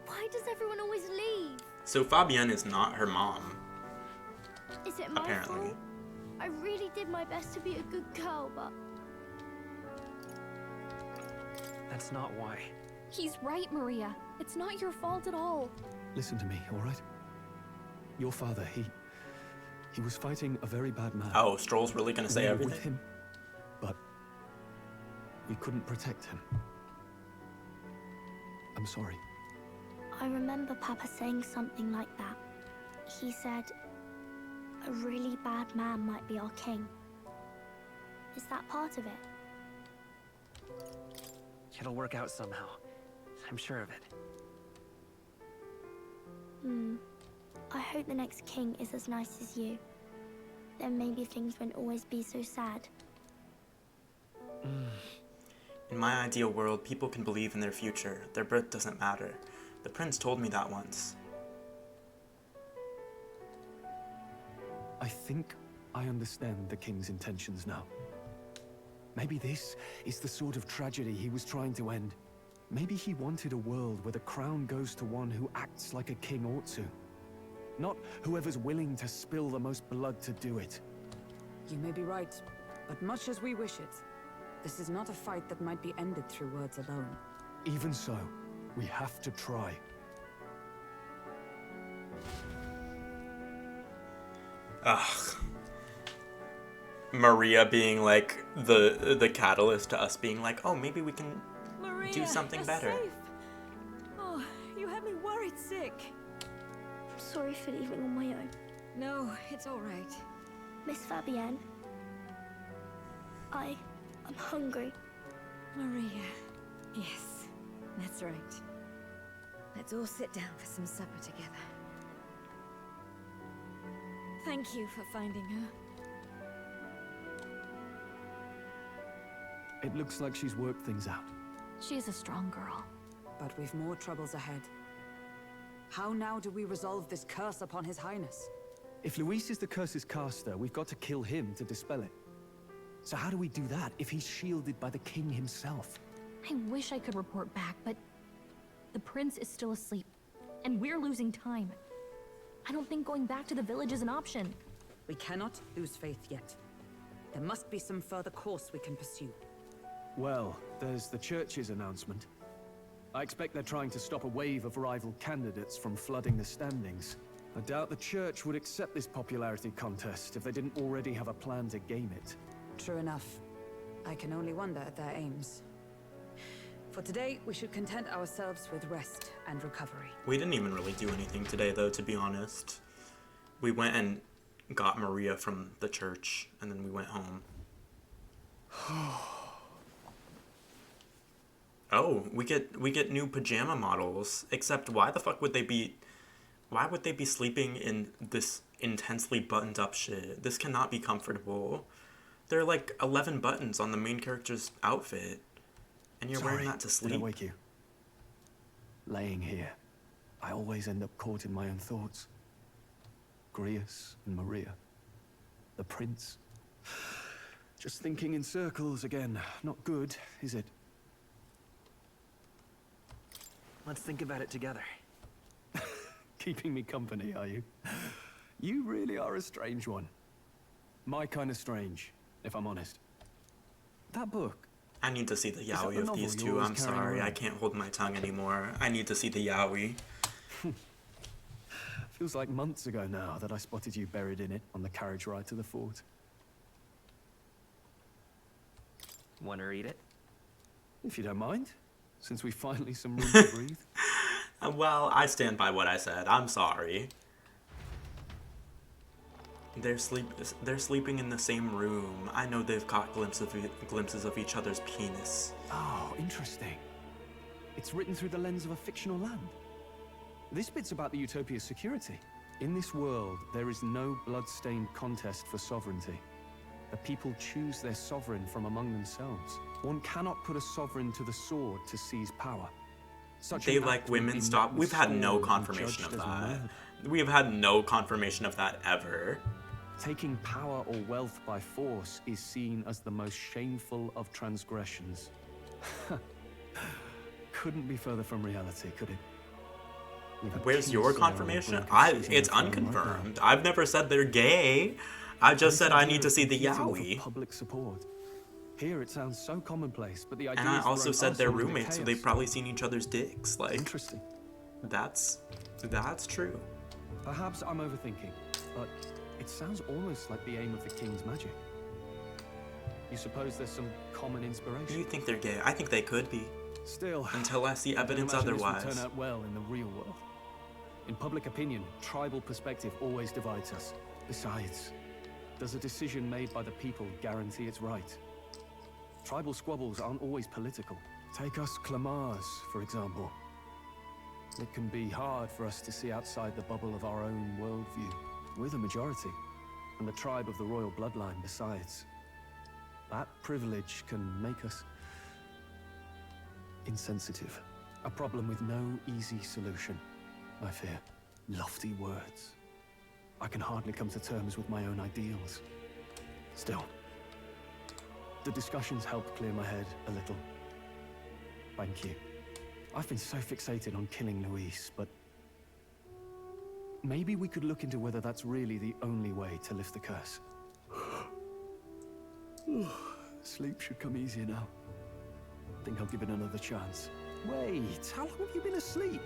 Why does everyone always leave? So Fabienne is not her mom. Is it my apparently fault? I really did my best to be a good girl, but... That's not why. He's right, Maria. It's not your fault at all. Listen to me, all right? Your father, he was fighting a very bad man. Oh, Stroll's really gonna say We were everything? with him, but we couldn't protect him. I'm sorry. I remember Papa saying something like that. He said, a really bad man might be our king. Is that part of it? It'll work out somehow. I'm sure of it. I hope the next king is as nice as you. Then maybe things won't always be so sad. In my ideal world, people can believe in their future. Their birth doesn't matter. The prince told me that once. I think I understand the king's intentions now. Maybe this is the sort of tragedy he was trying to end. Maybe he wanted a world where the crown goes to one who acts like a king ought to. Not whoever's willing to spill the most blood to do it. You may be right, but much as we wish it, this is not a fight that might be ended through words alone. Even so, we have to try. Ugh. Maria being like the catalyst to us being like, oh, maybe we can do something better. Safe. Oh, you had me worried sick. sorry for leaving on my own. No, it's all right. Miss Fabienne, I'm hungry. Maria. Yes, that's right. Let's all sit down for some supper together. Thank you for finding her. It looks like she's worked things out. She's a strong girl. But we've more troubles ahead. How now do we resolve this curse upon His Highness? If Luis is the curse's caster, we've got to kill him to dispel it. So how do we do that if he's shielded by the king himself? I wish I could report back, but the prince is still asleep, and we're losing time. I don't think going back to the village is an option. We cannot lose faith yet. There must be some further course we can pursue. Well, there's the church's announcement. I expect they're trying to stop a wave of rival candidates from flooding the standings. I doubt the church would accept this popularity contest if they didn't already have a plan to game it. True enough. I can only wonder at their aims. For today, we should content ourselves with rest and recovery. We didn't even really do anything today, though, to be honest. We went and got Maria from the church, and then we went home. Oh, we get new pajama models. Except why the fuck would they be sleeping in this intensely buttoned up shit? This cannot be comfortable. There are like 11 buttons on the main character's outfit. And you're wearing that to sleep? Did I wake you? Laying here, I always end up caught in my own thoughts. Grius and Maria. The prince. Just thinking in circles again. Not good, is it? Let's think about it together. Keeping me company, are you? You really are a strange one. My kind of strange, if I'm honest. That book. I need to see the yaoi of these two. I'm sorry, I can't hold my tongue anymore. I need to see the yaoi. Feels like months ago now that I spotted you buried in it on the carriage ride to the fort. Wanna read it? If you don't mind, since we finally some room to breathe. Well, I stand by what I said. I'm sorry. They're sleeping in the same room. I know they've caught glimpses of each other's penis. Oh, interesting. It's written through the lens of a fictional land. This bit's about the Utopia's security. In this world, there is no blood-stained contest for sovereignty. The people choose their sovereign from among themselves. One cannot put a sovereign to the sword to seize power. They like women stop. We've had no confirmation of that. We have had no confirmation of that ever. Taking power or wealth by force is seen as the most shameful of transgressions. Couldn't be further from reality, could it? Where's your confirmation? It's unconfirmed. I've never said they're gay. I just said I need to see the yaoi. Public support. Here it sounds so commonplace, but the idea. And I also said they're roommates, so they've probably seen each other's dicks. Like, interesting. That's true. Perhaps I'm overthinking, but it sounds almost like the aim of the king's magic. You suppose there's some common inspiration? You think they're gay? I think they could be. Still, until I see evidence otherwise. This will turn out well in the real world. In public opinion, tribal perspective always divides us. Besides, does a decision made by the people guarantee it's right? Tribal squabbles aren't always political. Take us Clamars, for example. It can be hard for us to see outside the bubble of our own worldview. We're the majority, and the tribe of the royal bloodline besides. That privilege can make us insensitive. A problem with no easy solution, I fear. Lofty words. I can hardly come to terms with my own ideals. Still, the discussions helped clear my head a little. Thank you. I've been so fixated on killing Luis, but maybe we could look into whether that's really the only way to lift the curse. Sleep should come easier now. Think I'll give it another chance. Wait, how long have you been asleep?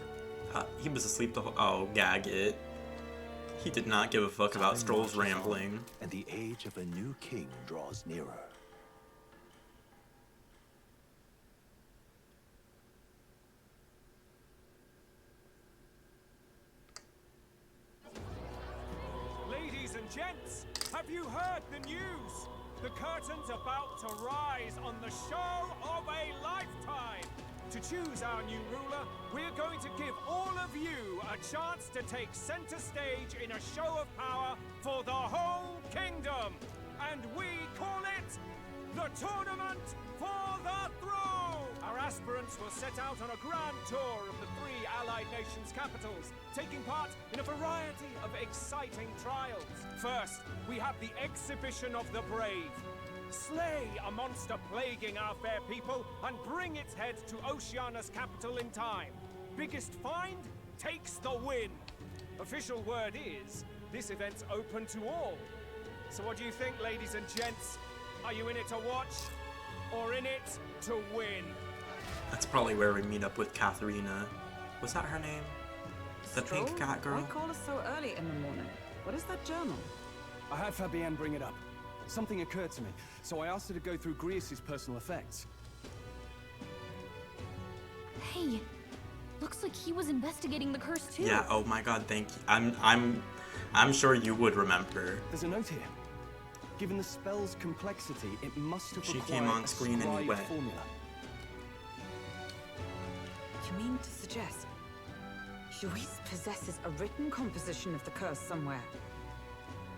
He was asleep the whole— oh, gag it. He did not give a fuck about Stroll's rambling. And the age of a new king draws nearer. gents, have you heard the news? The curtain's about to rise on the show of a lifetime. To choose our new ruler, we're going to give all of you a chance to take center stage in a show of power for the whole kingdom. And we call it the Tournament for the Throne! Our aspirants will set out on a grand tour of the 3 allied nations' capitals, taking part in a variety of exciting trials. First, we have the Exhibition of the Brave. Slay a monster plaguing our fair people and bring its head to Oceania's capital in time. Biggest find takes the win. Official word is, this event's open to all. So what do you think, ladies and gents? Are you in it to watch, or in it to win? That's probably where we meet up with Katharina. Was that her name? The pink cat girl? Why call us so early in the morning? What is that journal? I had Fabienne bring it up. Something occurred to me, so I asked her to go through Grius's personal effects. Hey, looks like he was investigating the curse too. Yeah, oh my god, thank you. I'm sure you would remember. There's a note here. Given the spell's complexity, it must have She required came on a screen scribe anyway. formula. You mean to suggest Luis possesses a written composition of the curse somewhere?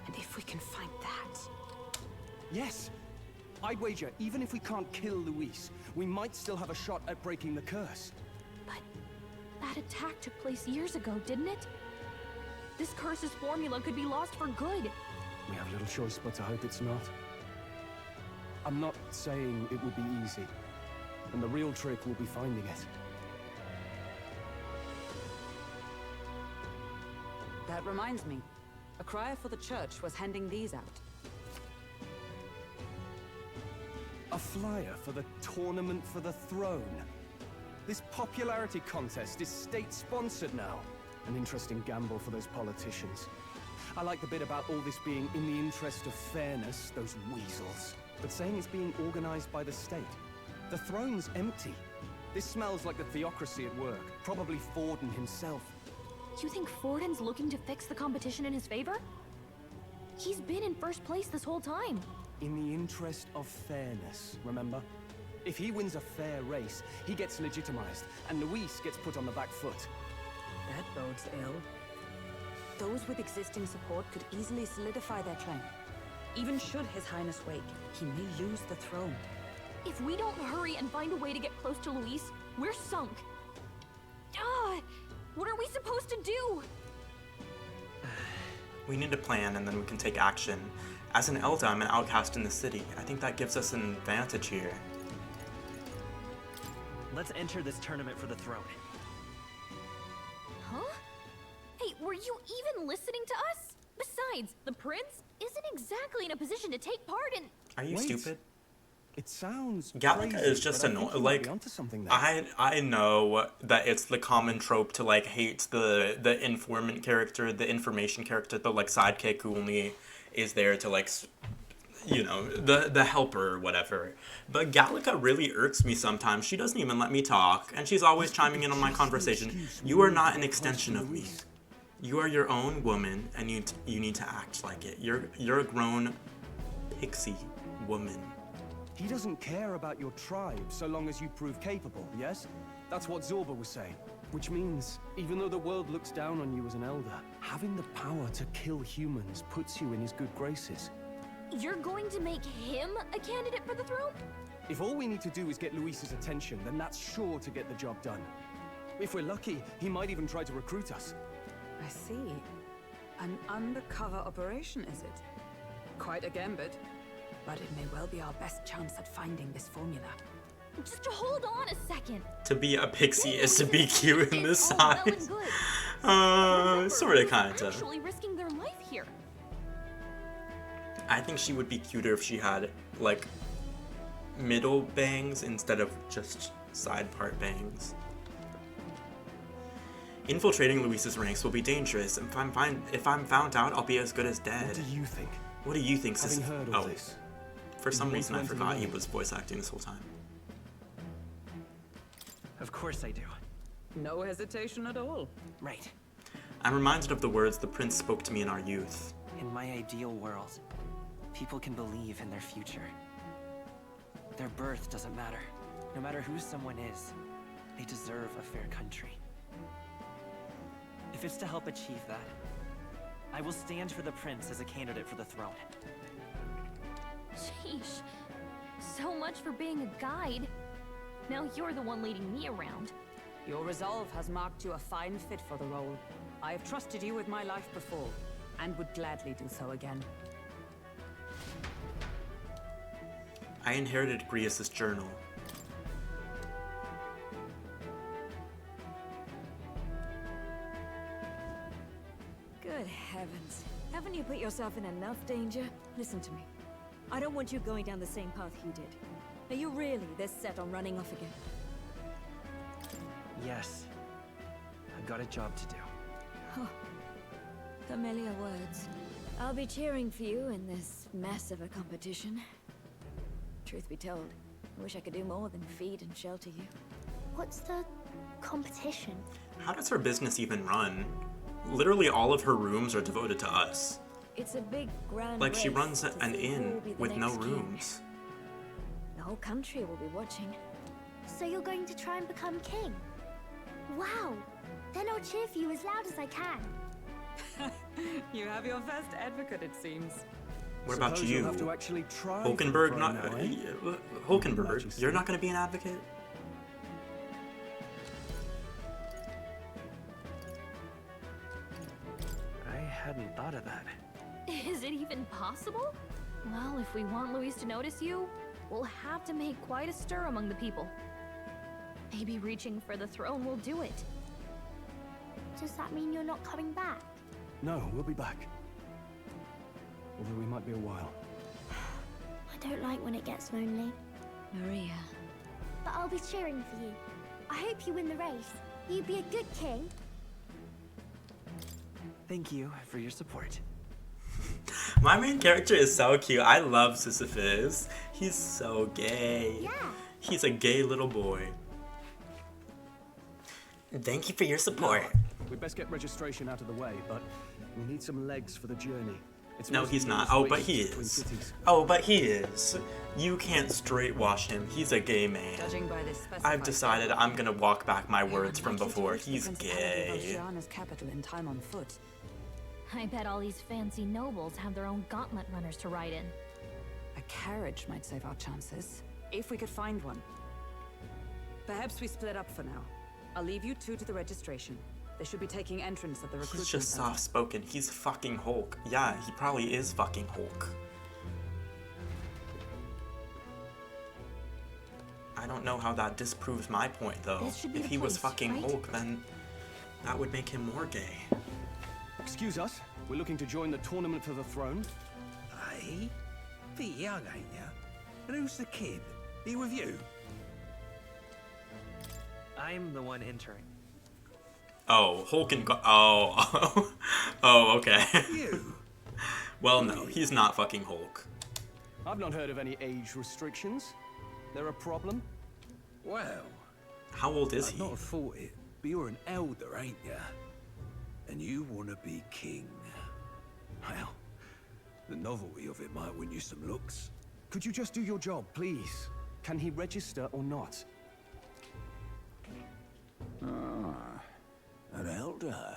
And if we can find that... Yes! I'd wager, even if we can't kill Luis, we might still have a shot at breaking the curse. But that attack took place years ago, didn't it? This curse's formula could be lost for good. We have little choice but to hope it's not. I'm not saying it will be easy, and the real trick will be finding it. That reminds me. A crier for the church was handing these out. A flyer for the Tournament for the Throne. This popularity contest is state-sponsored now. An interesting gamble for those politicians. I like the bit about all this being in the interest of fairness, those weasels. But saying it's being organized by the state. The throne's empty. This smells like the theocracy at work. Probably Forden himself. You think Forden's looking to fix the competition in his favor? He's been in first place this whole time. In the interest of fairness, remember? If he wins a fair race, he gets legitimized, and Luis gets put on the back foot. That bodes ill. Those with existing support could easily solidify their claim. Even should His Highness wake, he may lose the throne. If we don't hurry and find a way to get close to Luis, we're sunk. What are we supposed to do? We need a plan and then we can take action. As an Elder, I'm an outcast in the city. I think that gives us an advantage here. Let's enter this tournament for the throne. Huh? Hey, were you even listening to us? Besides, the prince isn't exactly in a position to take part in... Are you stupid? It sounds Gallica crazy, is just but I think annoying. you might Like, be onto something there. I know that it's the common trope to like hate the informant character, the information character, the like sidekick who only is there to like, you know, the helper or whatever. But Gallica really irks me sometimes. She doesn't even let me talk, and she's always chiming in on my conversation. You are not an extension of me. You are your own woman, and you need to act like it. You're a grown pixie woman. He doesn't care about your tribe so long as you prove capable, yes? That's what Zorba was saying. Which means, even though the world looks down on you as an elder, having the power to kill humans puts you in his good graces. You're going to make him a candidate for the throne? If all we need to do is get Luis's attention, then that's sure to get the job done. If we're lucky, he might even try to recruit us. I see. An undercover operation, is it? Quite a gambit. But it may well be our best chance at finding this formula. Just hold on a second. To be a pixie is to be cute in this Well and size. good. Sorta, kinda. Actually risking their life here. I think she would be cuter if she had like middle bangs instead of just side part bangs. Infiltrating Luis's ranks will be dangerous. If I'm found out, I'll be as good as dead. What do you think? What do you think, Having heard all this, for some you reason I want to forgot enter he the was voice acting this whole time. Of course I do. No hesitation at all. Right. I'm reminded of the words the prince spoke to me in our youth. In my ideal world, people can believe in their future. Their birth doesn't matter. No matter who someone is, they deserve a fair country. If it's to help achieve that, I will stand for the prince as a candidate for the throne. Sheesh. So much for being a guide. Now you're the one leading me around. Your resolve has marked you a fine fit for the role. I have trusted you with my life before, and would gladly do so again. I inherited Grievous' journal. Good heavens. Haven't you put yourself in enough danger? Listen to me. I don't want you going down the same path he did. Are you really this set on running off again? Yes. I've got a job to do. Huh. Familiar words. I'll be cheering for you in this mess of a competition. Truth be told, I wish I could do more than feed and shelter you. What's the competition? How does her business even run? Literally all of her rooms are devoted to us. It's a big grand Like she race runs to an see who will inn be the with no next king. rooms. The whole country will be watching. So you're going to try and become king? Wow! Then I'll cheer for you as loud as I can. You have your first advocate, it seems. What about Suppose you? you'll have to actually try Hulkenberg, for not now, eh? Hulkenberg. You're not going to be an advocate. I hadn't thought of that. Is it even possible? Well, if we want Luis to notice you, we'll have to make quite a stir among the people. Maybe reaching for the throne will do it. Does that mean you're not coming back? No, we'll be back. Although we might be a while. I don't like when it gets lonely. Maria. But I'll be cheering for you. I hope you win the race. You'd be a good king. Thank you for your support. My main character is so cute. I love Sisyphus. He's so gay. Yeah. He's a gay little boy. Thank you for your support. We'd best get registration out of the way, but we need some legs for the journey. It's No, mostly he's not. those Oh, but ways he between is. cities. Oh, but he is. You can't straight wash him. He's a gay man. Judging by this I've decided I'm gonna walk back my words from before. He's Of gay. Oceana's capital in time on foot. I bet all these fancy nobles have their own gauntlet runners to ride in. A carriage might save our chances, if we could find one. Perhaps we split up for now. I'll leave you two to the registration. They should be taking entrance at the recruitment He's just center. soft-spoken. He's fucking Hulk. Yeah, he probably is fucking Hulk. I don't know how that disproves my point, though. This should be If the he was place, fucking right? Hulk, then that would make him more gay. Excuse us, we're looking to join the tournament for the throne. Aye? Bit young, ain't ya? And who's the kid? He with you? I'm the one entering. Oh, Hulk and oh, oh, okay. You? Well, no, he's not fucking Hulk. I've not heard of any age restrictions. There a problem? Well, How old is I'd he? not have thought it, but you're an elder, ain't ya? And you want to be king. Well, the novelty of it might win you some looks. Could you just do your job, please? Can he register or not? Ah, an elder.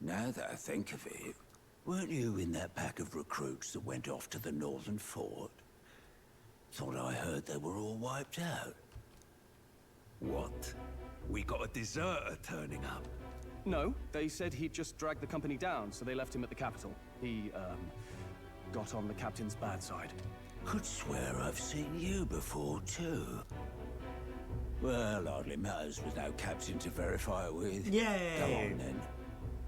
Now that I think of it, weren't you in that pack of recruits that went off to the northern fort? Thought I heard they were all wiped out. What? We got a deserter turning up. No, they said he'd just dragged the company down, so they left him at the capital. He, got on the captain's bad side. Could swear I've seen you before, too. Well, hardly matters with no captain to verify it with. Yay! Go on, then.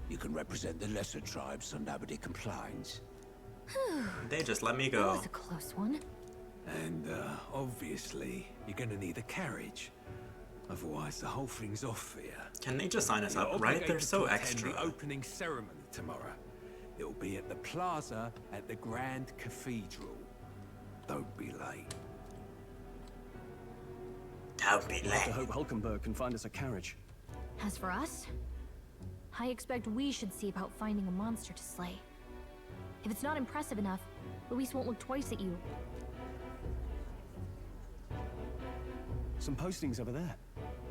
You can represent the lesser tribes so nobody complains. They just let me That go. was a close one. And, obviously, you're gonna need a carriage. Otherwise, the whole thing's off for you. Can they just sign us You're up, right? They're obligated so to attend extra. the opening ceremony tomorrow. It'll be at the plaza at the Grand Cathedral. Don't be late. Don't be We'll have to late. hope Hulkenberg can find us a carriage. As for us, I expect we should see about finding a monster to slay. If it's not impressive enough, Luis won't look twice at you. Some postings over there.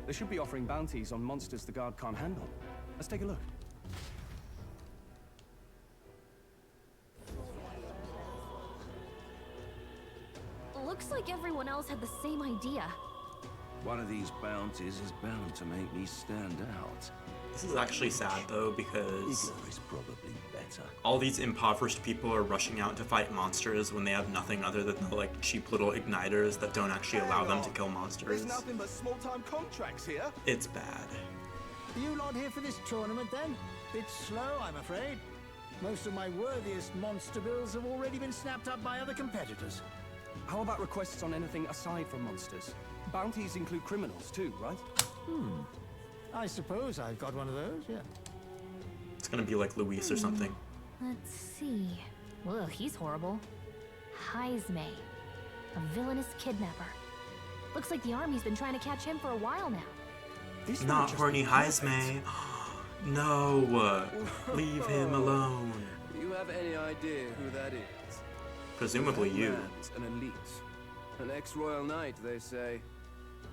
They should be offering bounties on monsters the guard can't handle. Let's take a look. Looks like everyone else had the same idea. One of these bounties is bound to make me stand out. This is actually sad though, because Igor is probably better. all these impoverished people are rushing out to fight monsters when they have nothing other than the like cheap little igniters that don't actually allow them to kill monsters. There's nothing but small-time contracts here. It's bad. Are you lot here for this tournament then? Bit slow, I'm afraid. Most of my worthiest monster bills have already been snapped up by other competitors. How about requests on anything aside from monsters? Bounties include criminals too, right? I suppose I've got one of those, yeah. It's gonna be like Luis or something. Let's see. Well, he's horrible. Heisme, a villainous kidnapper. Looks like the army's been trying to catch him for a while now. Not horny Heisme. No, leave him alone. Do you have any idea who that is? Presumably you. Man's an elite. An ex-royal knight, they say.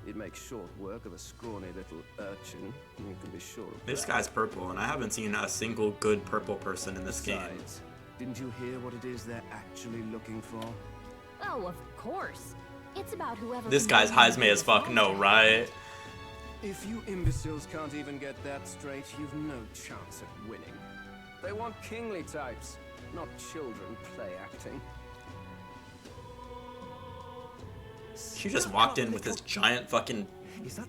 He'd make short work of a scrawny little urchin. You can be sure of This that. guy's purple, and I haven't seen a single good purple person in this game. Besides, didn't you hear what it is they're actually looking for? Oh, of course. It's about whoever. This can guy's bring Heisme as fuck, no, right? If you imbeciles can't even get that straight, you've no chance at winning. They want kingly types, not children play acting. She just walked in with this giant fucking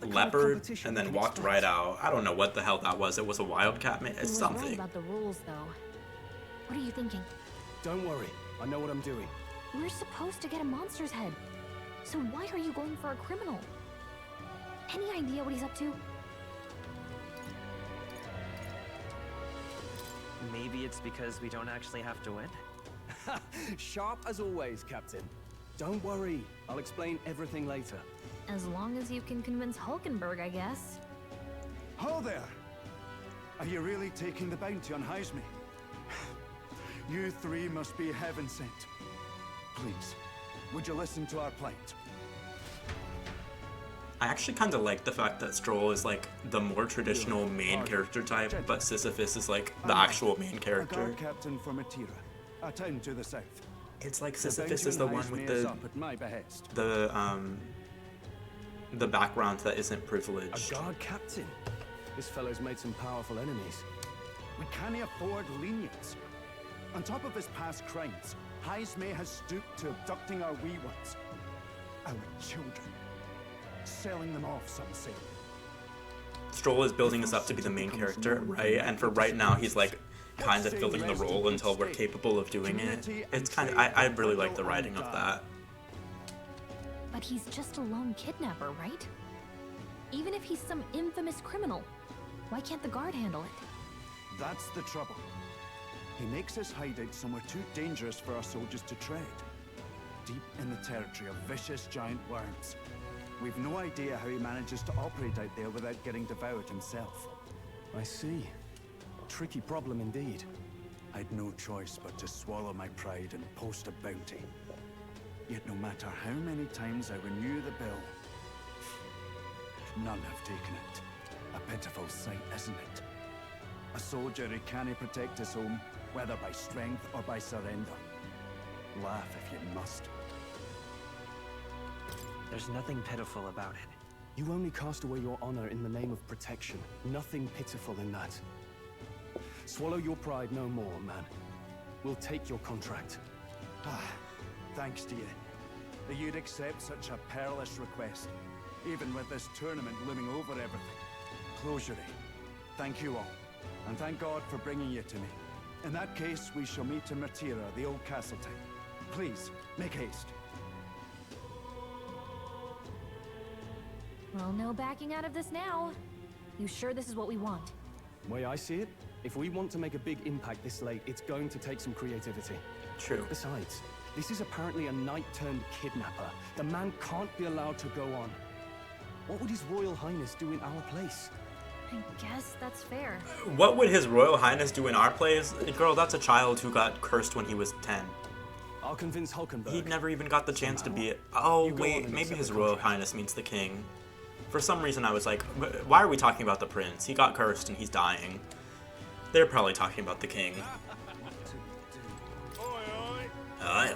leopard and then walked right out. I don't know what the hell that was. It was a wildcat, man. He It's was right something. about the rules, though. What are you thinking? Don't worry, I know what I'm doing. We're supposed to get a monster's head. So why are you going for a criminal? Any idea what he's up to? Maybe it's because we don't actually have to win? Sharp as always, Captain. Don't worry, I'll explain everything later. As long as you can convince Hulkenberg, I guess. Ho there! Are you really taking the bounty on Heisme? You three must be heaven sent. Please, would you listen to our plight? I actually kind of like the fact that Stroll is like the more traditional main character type, but Sisyphus is like the actual main A character. guard captain from Atira, a town to the south. It's like The Sisyphus is the bounty one on with Heisme is the up at my behest. the background that isn't privileged. A guard captain? This fellow's made some powerful enemies. We can't afford lenience. On top of his past crimes, Heisme has stooped to abducting our wee ones. Our children. Selling them off, some say. Stroll is building us up to be the main character, right? And for right now, he's like kind of filling the role until we're capable of doing it. It's kind of, I really like the writing of that. But he's just a lone kidnapper, right? Even if he's some infamous criminal, why can't the guard handle it? That's the trouble. He makes his hideout somewhere too dangerous for our soldiers to tread. Deep in the territory of vicious giant worms. We've no idea how he manages to operate out there without getting devoured himself. I see. Tricky problem indeed. I'd no choice but to swallow my pride and post a bounty. Yet no matter how many times I renew the bill, none have taken it. A pitiful sight, isn't it? A soldier who can't protect his home, whether by strength or by surrender. Laugh if you must. There's nothing pitiful about it. You only cast away your honor in the name of protection. Nothing pitiful in that. Swallow your pride no more, man. We'll take your contract. Thanks to you. That you'd accept such a perilous request, even with this tournament looming over everything. Closure. Thank you all, and thank God for bringing you to me. In that case, we shall meet in Matira, the old castle town. Please, make haste. Well, no backing out of this now. You sure this is what we want? Way I see it, if we want to make a big impact this late, it's going to take some creativity. True. Besides, this is apparently a knight-turned-kidnapper. The man can't be allowed to go on. What would His Royal Highness do in our place? I guess that's fair. What would His Royal Highness do in our place? Girl, that's a child who got cursed when he was 10. I'll convince Hulkenberg. He never even got the chance to be it. Oh, wait, maybe His Royal Highness means the king. For some reason I was like, why are we talking about the prince? He got cursed and he's dying. They're probably talking about the king.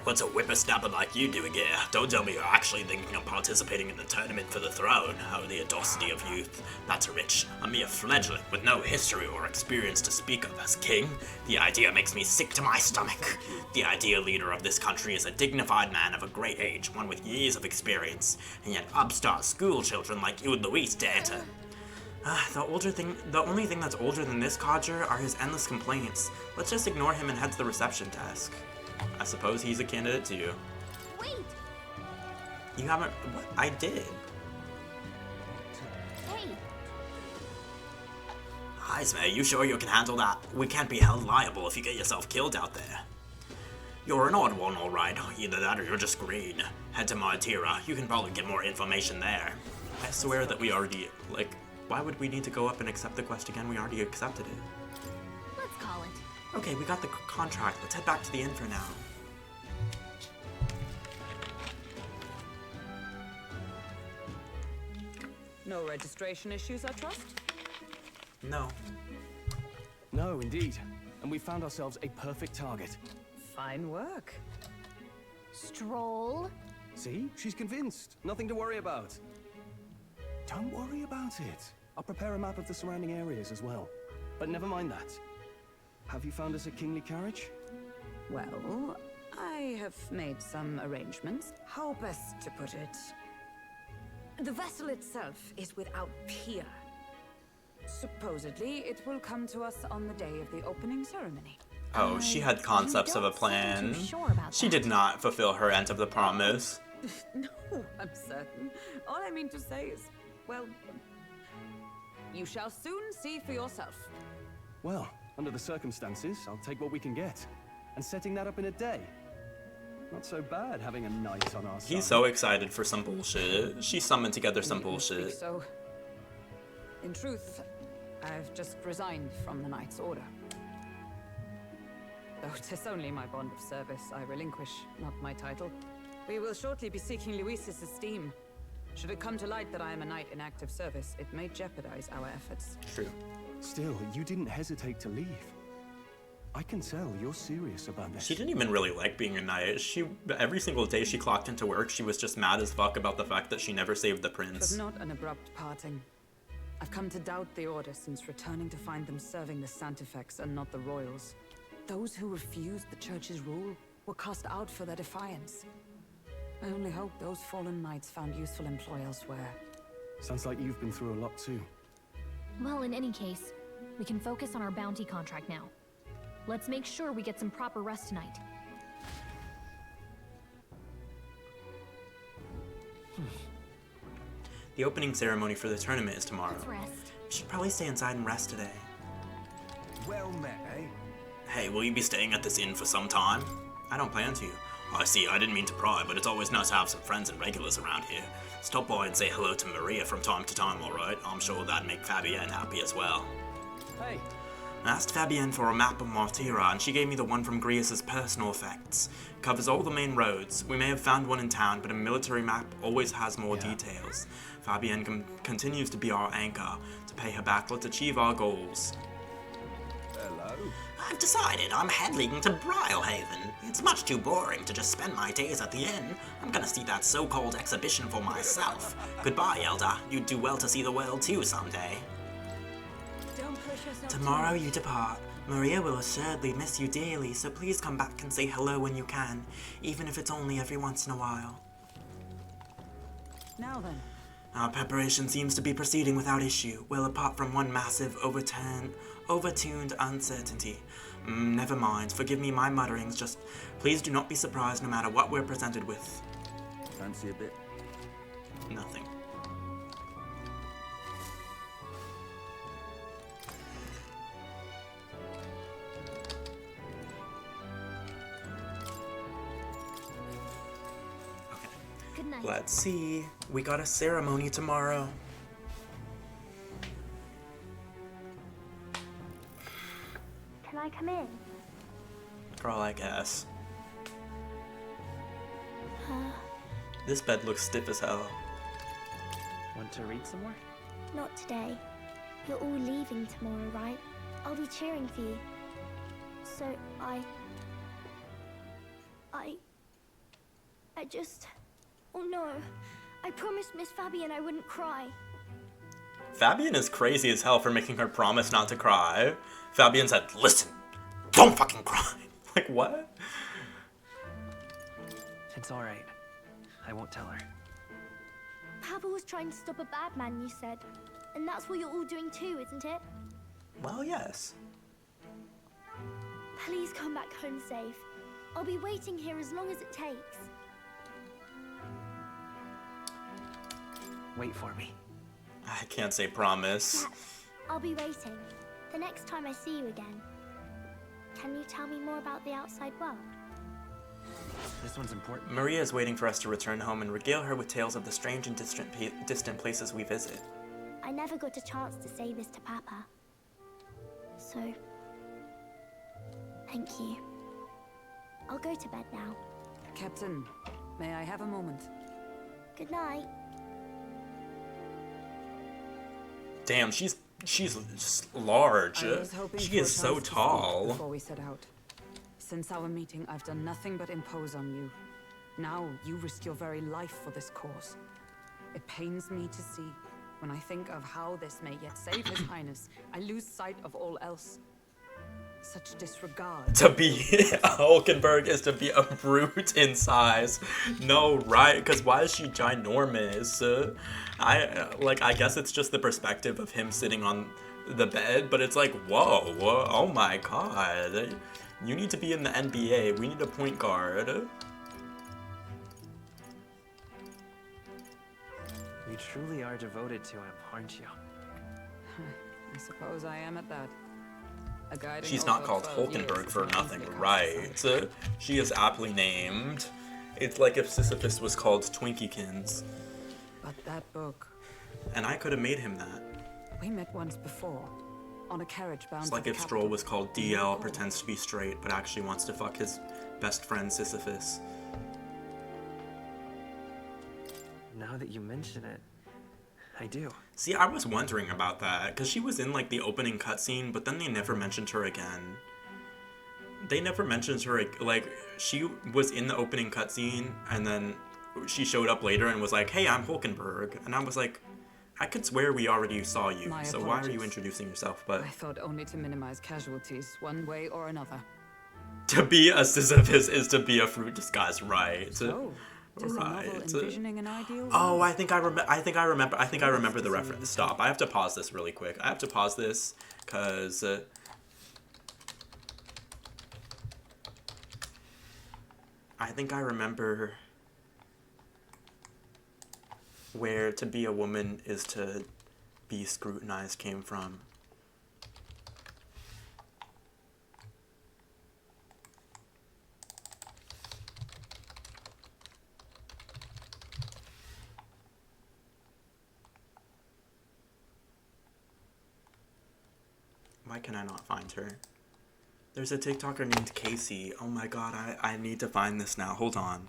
What's a whippersnapper like you doing here? Don't tell me you're actually thinking of participating in the tournament for the throne. Oh, the audacity of youth. That's rich. A mere fledgling with no history or experience to speak of as king. The idea makes me sick to my stomach. The ideal leader of this country is a dignified man of a great age, one with years of experience, and yet upstart school children like you and Luis dare to... The only thing that's older than this codger are his endless complaints. Let's just ignore him and head to the reception desk. I suppose he's a candidate too. Wait! You haven't... What? I did. Hey! Ismay, you sure you can handle that? We can't be held liable if you get yourself killed out there. You're an odd one, alright. Either that or you're just green. Head to Martira. You can probably get more information there. I swear that we already... Like, why would we need to go up and accept the quest again? We already accepted it. Let's call it. Okay, we got the contract. Let's head back to the inn for now. No registration issues, I trust? No. No, indeed. And we found ourselves a perfect target. Fine work. Stroll. See? She's convinced. Nothing to worry about. Don't worry about it. I'll prepare a map of the surrounding areas as well. But never mind that. Have you found us a kingly carriage? Well, I have made some arrangements. How best to put it? The vessel itself is without peer. Supposedly, it will come to us on the day of the opening ceremony. Oh, she had concepts of a plan. She did not fulfill her end of the promise. No, I'm certain. All I mean to say is, well, you shall soon see for yourself. Well, under the circumstances, I'll take what we can get. And setting that up in a day. Not so bad having a knight on our side. He's so excited for some bullshit. She summoned together some bullshit. So, in truth, I've just resigned from the Knight's Order. Though 'tis only my bond of service I relinquish, not my title. We will shortly be seeking Luis's esteem. Should it come to light that I am a knight in active service, it may jeopardize our efforts. True. Still, you didn't hesitate to leave. I can tell you're serious about this. She didn't even really like being a knight. Every single day she clocked into work, she was just mad as fuck about the fact that she never saved the It prince. was not an abrupt parting. I've come to doubt the Order since returning to find them serving the Santifex and not the Royals. Those who refused the Church's rule were cast out for their defiance. I only hope those fallen knights found useful employ elsewhere. Sounds like you've been through a lot too. Well, in any case, we can focus on our bounty contract now. Let's make sure we get some proper rest tonight. The opening ceremony for the tournament is tomorrow. Let's rest. We should probably stay inside and rest today. Well met, eh? Hey, will you be staying at this inn for some time? I don't plan to. I see, I didn't mean to pry, but it's always nice to have some friends and regulars around here. Stop by and say hello to Maria from time to time, alright? I'm sure that'd make Fabienne happy as well. Hey. I asked Fabienne for a map of Martira, and she gave me the one from Grius's personal effects. Covers all the main roads. We may have found one in town, but a military map always has more details. Fabienne continues to be our anchor. To pay her back, let's achieve our goals. Hello. I've decided I'm heading to Brialhaven. It's much too boring to just spend my days at the inn. I'm gonna see that so-called exhibition for myself. Goodbye, Elder. You'd do well to see the world too someday. Tomorrow you depart. Maria will assuredly miss you dearly, so please come back and say hello when you can, even if it's only every once in a while. Now then. Our preparation seems to be proceeding without issue, well apart from one massive overtuned uncertainty. Never mind, forgive me my mutterings, just please do not be surprised no matter what we're presented with. Fancy a bit? Nothing. Good night. Let's see. We got a ceremony tomorrow. I come in? Girl, I guess. Uh, This bed looks stiff as hell. Want to read some more? Not today. You're all leaving tomorrow, right? I'll be cheering for you. So I just... Oh no. I promised Miss Fabian I wouldn't cry. Fabian is crazy as hell for making her promise not to cry. Fabian said, listen, don't fucking cry. Like, what? It's alright. I won't tell her. Papa was trying to stop a bad man, you said. And that's what you're all doing too, isn't it? Well, yes. Please come back home safe. I'll be waiting here as long as it takes. Wait for me. I can't say promise. Yeah, I'll be waiting. The next time I see you again. Can you tell me more about the outside world? This one's important. Maria is waiting for us to return home and regale her with tales of the strange and distant places we visit. I never got a chance to say this to Papa. So, thank you. I'll go to bed now. Captain, may I have a moment? Good night. Damn, she's just large. I was hoping She for a is so chance to speak tall. Before we set out. Since our meeting, I've done nothing but impose on you. Now you risk your very life for this cause. It pains me to see. When I think of how this may yet save His Highness, I lose sight of all else. Such disregard. To be Hulkenberg is to be a brute in size. No, right? Because why is she ginormous? I guess it's just the perspective of him sitting on the bed, but it's like, whoa, oh my god. You need to be in the NBA. We need a point guard. You truly are devoted to him, aren't you? I suppose I am at that. A guiding She's not over called 12 years Hulkenberg is for not nothing, easily right? She is aptly named. It's like if Sisyphus was called Twinkiekins. But that book, And I could have made him that. we met once before, on a carriage bound It's to like the if capital. Stroll was called DL, pretends to be straight, but actually wants to fuck his best friend Sisyphus. Now that you mention it, I do. See, I was wondering about that, because she was in, like, the opening cutscene, but then they never mentioned her again. They never mentioned her, like, she was in the opening cutscene, and then she showed up later and was like, hey, I'm Hulkenberg. And I was like, I could swear we already saw you, My so why are you apologies. introducing yourself? But I thought only to minimize casualties, one way or another. to be a Sisyphus is to be a fruit disguised, right? So, does the novel Right. envisioning an ideal Oh, I think I remember the reference. Stop. I have to pause this really quick. I have to pause this because I think I remember where to be a woman is to be scrutinized came from. Why can I not find her? There's a TikToker named Casey. Oh my god, I need to find this now. Hold on.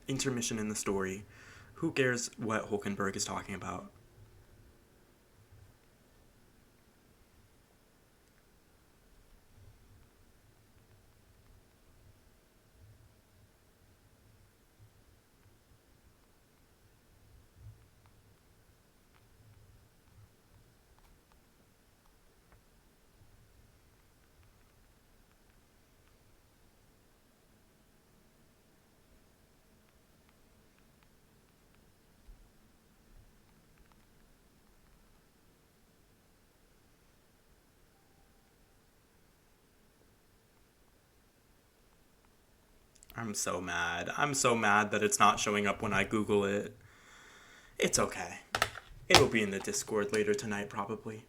Intermission in the story. Who cares what Hulkenberg is talking about? I'm so mad. I'm so mad that it's not showing up when I Google it. It's okay. It'll be in the Discord later tonight, probably.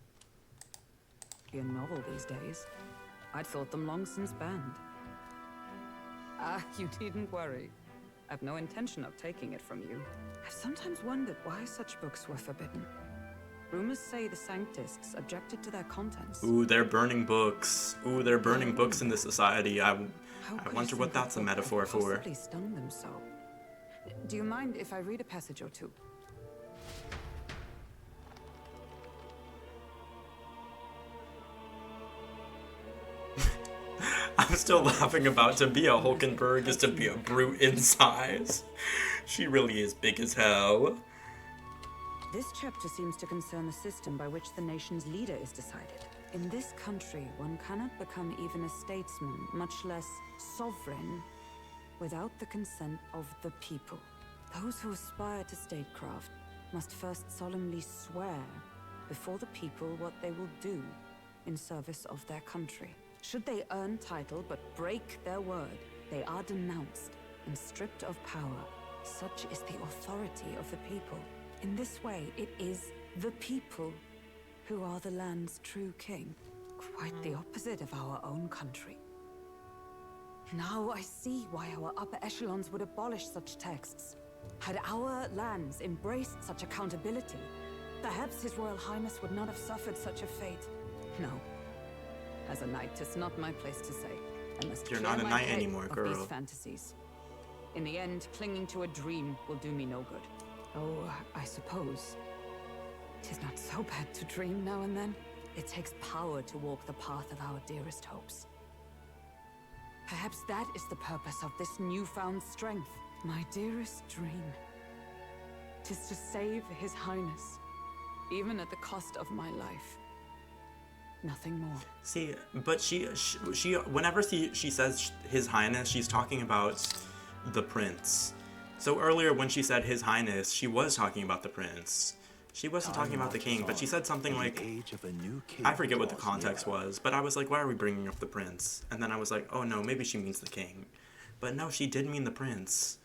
A novel these days. I'd thought them long since banned. Ah, you needn't worry. I've no intention of taking it from you. I've sometimes wondered why such books were forbidden. Rumors say the Sanctists objected to their contents. Ooh, they're burning books. Ooh, they're burning books in this society. I wonder what that's a metaphor for. Possibly stung them so. Do you mind if I read a passage or two? I'm still laughing about to be a Hulkenberg is to be a brute in size. She really is big as hell. This chapter seems to concern the system by which the nation's leader is decided. In this country, one cannot become even a statesman, much less sovereign, without the consent of the people. Those who aspire to statecraft must first solemnly swear before the people what they will do in service of their country. Should they earn title but break their word, they are denounced and stripped of power. Such is the authority of the people. In this way, it is the people who are the land's true king. Quite the opposite of our own country. Now I see why our upper echelons would abolish such texts. Had our lands embraced such accountability, perhaps His Royal Highness would not have suffered such a fate. No. As a knight, it's not my place to say. I must You're clear not a my knight head anymore, of girl. these fantasies. In the end, clinging to a dream will do me no good. Oh, I suppose. 'Tis not so bad to dream now and then. It takes power to walk the path of our dearest hopes. Perhaps that is the purpose of this newfound strength. My dearest dream. 'Tis to save His Highness, even at the cost of my life. Nothing more. See, but she whenever she says His Highness, she's talking about the prince. So earlier when she said His Highness, she was talking about the prince. She wasn't talking about the king, but she said something like, I forget what the context was, but I was like, why are we bringing up the prince? And then I was like, oh no, maybe she means the king. But no, she did mean the prince.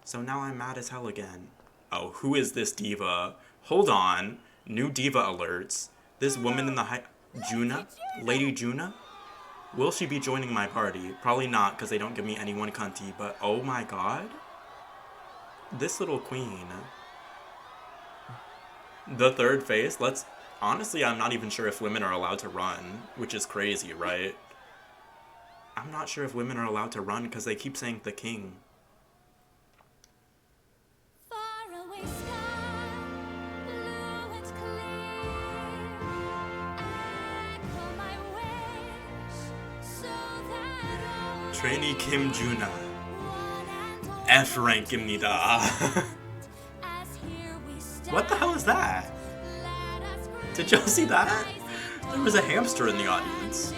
So now I'm mad as hell again. Oh, who is this diva? Hold on. New diva alerts. This woman in the Juna? Lady Juna? Will she be joining my party? Probably not, because they don't give me anyone cunty, but oh my god. This little queen. The third face? Honestly, I'm not even sure if women are allowed to run, which is crazy, right? I'm not sure if women are allowed to run because they keep saying the king. Trainee Kim Juna. F rank입니다. What the hell is that? Did y'all see that? There was a hamster in the audience.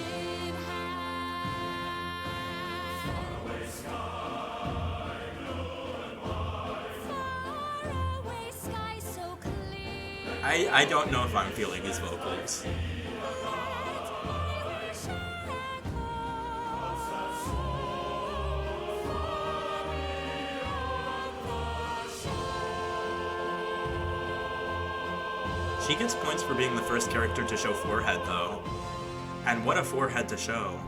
I don't know if I'm feeling his vocals. She gets points for being the first character to show forehead, though. And what a forehead to show.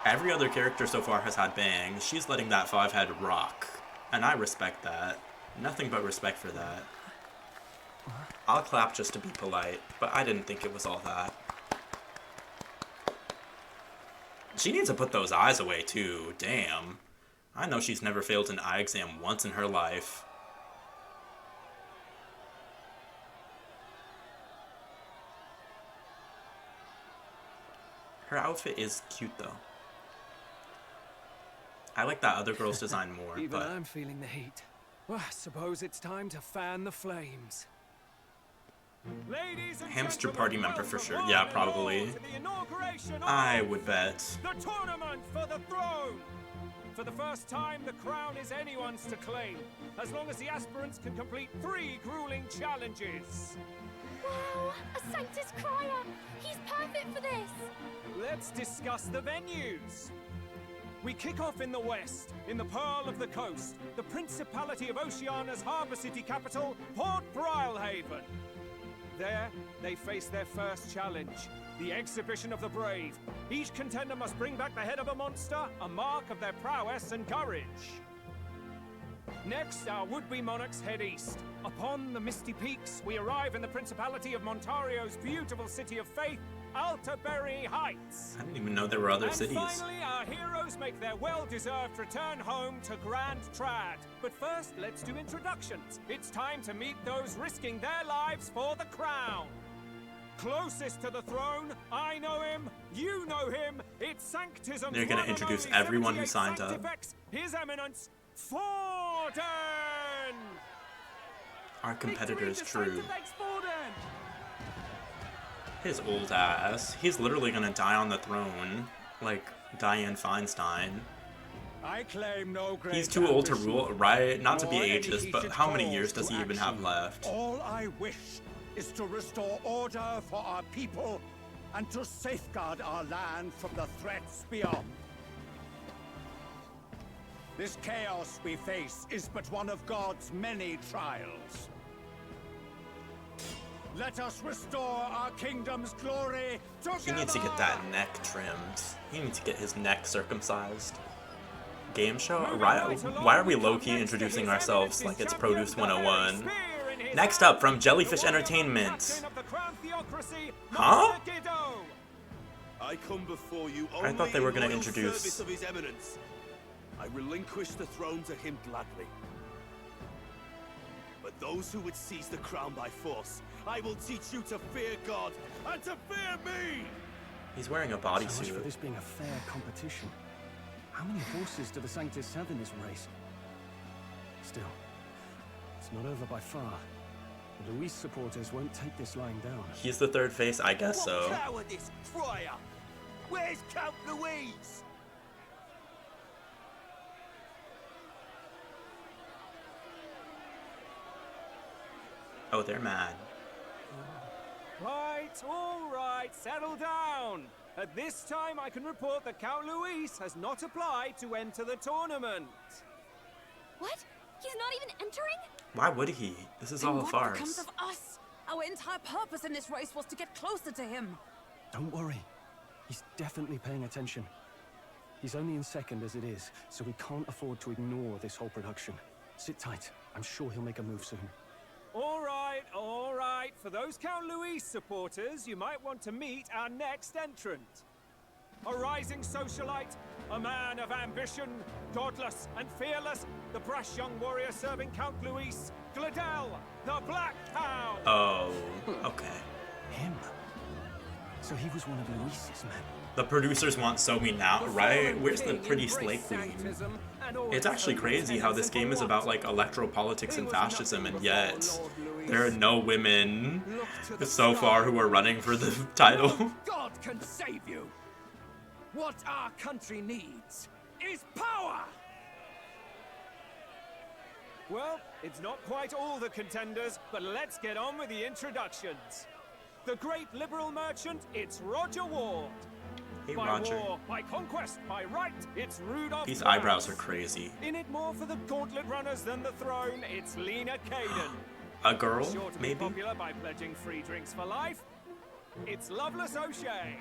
Every other character so far has had bangs. She's letting that 5-head rock. And I respect that. Nothing but respect for that. I'll clap just to be polite, but I didn't think it was all that. She needs to put those eyes away, too. Damn. I know she's never failed an eye exam once in her life. Her outfit is cute, though. I like that other girl's design more, Even but... I'm feeling the heat. Well, I suppose it's time to fan the flames. Ladies and Hamster gentlemen, party member for sure. welcome Yeah, one and probably. all to the inauguration of I would bet. the tournament for the throne. For the first time, the crown is anyone's to claim, as long as the aspirants can complete 3 grueling challenges. Wow, a Sanctus Crier! He's perfect for this! Let's discuss the venues. We kick off in the west, in the Pearl of the Coast, the Principality of Oceania's harbour city capital, Port Brilehaven. There, they face their first challenge, the Exhibition of the Brave. Each contender must bring back the head of a monster, a mark of their prowess and courage. Next, our would-be monarchs head east. Upon the misty peaks, we arrive in the Principality of Montario's beautiful city of faith, Altaberry Heights. I didn't even know there were other And cities. finally, our heroes make their well-deserved return home to Grand Trad. But first, let's do introductions. It's time to meet those risking their lives for the crown. Closest to the throne, I know him, you know him, it's Sanctism's They're gonna introduce everyone who signed up. His Eminence, Forden! Our competitor is true. Forden! His old ass. He's literally gonna die on the throne, like Dianne Feinstein. I claim no great He's too old to ambition, rule, right? Not to be nor any ageist, but heated how many calls years does to he even have action. left? All I wish is to restore order for our people and to safeguard our land from the threats beyond. This chaos we face is but one of God's many trials. Let us restore our kingdom's glory together! He needs to get that neck trimmed. He needs to get his neck circumcised. Game show? Why are we low-key introducing ourselves like it's Produce 101? Next up, from Jellyfish Entertainment. Huh? I come before you I thought they were gonna in loyal introduce- service of His Eminence. I relinquish the throne to him gladly. But those who would seize the crown by force, I will teach you to fear God and to fear me! He's wearing a So much for bodysuit. this being a fair competition. How many horses do the Sanctis have in this race? Still, it's not over by far. The Luis supporters won't take this lying down. He's the third face, I guess so. What cowardice, Friar! Where's Count Louise? Oh, they're mad. All right, settle down. At this time, I can report that Count Luis has not applied to enter the tournament. What? He's not even entering? Why would he? This is Then all a what becomes farce. of us? Our entire purpose in this race was to get closer to him. Don't worry. He's definitely paying attention. He's only in second as it is, so we can't afford to ignore this whole production. Sit tight. I'm sure he'll make a move soon. All right, all right. For those Count Luis supporters, you might want to meet our next entrant. A rising socialite, a man of ambition, godless and fearless, the brash young warrior serving Count Luis, Gladel, the Black Hound. Oh, okay. Him? So he was one of Luis's men. The producers want Somi now, right? Where's the pretty slay queen? It's actually crazy how this game is about like electoral politics and fascism, and yet there are no women so far who are running for the title. God can save you. What our country needs is power. Well, it's not quite all the contenders, but let's get on with the introductions. The great liberal merchant, it's Roger Ward. Hey, by Roger. war, by conquest, by right, it's Rudolph. These Krauss. eyebrows are crazy. In it more for the gauntlet runners than the throne, it's Lena Caden. A girl, Sure to be maybe? popular by pledging free drinks for life, it's Loveless O'Shea.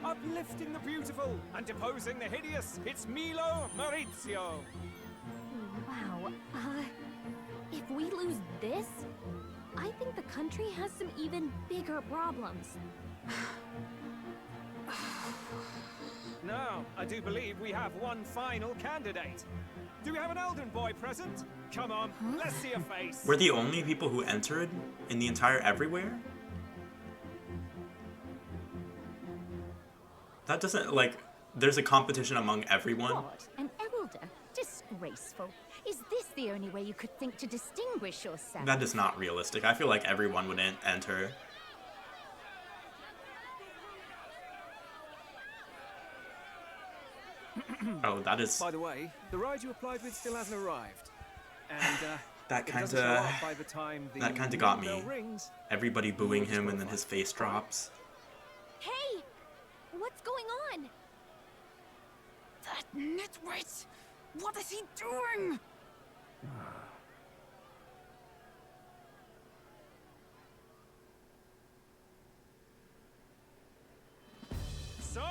Uplifting the beautiful and deposing the hideous, it's Milo Maurizio. Wow. If we lose this, I think the country has some even bigger problems. Now, I do believe we have one final candidate. Do we have an Elden boy present? Come on, let's see a face. We're the only people who entered in the entire everywhere? That doesn't, like, there's a competition among everyone. What? An elder? Disgraceful. Is this the only way you could think to distinguish yourself? That is not realistic. I feel like everyone would enter. Oh, that is... By the way, the ride you applied with still hasn't arrived. And, That if it doesn't show kinda... up by the time the That kinda got me. bell rings, Everybody booing him and then his face drops. Hey! What's going on? That nitwit! What is he doing? So,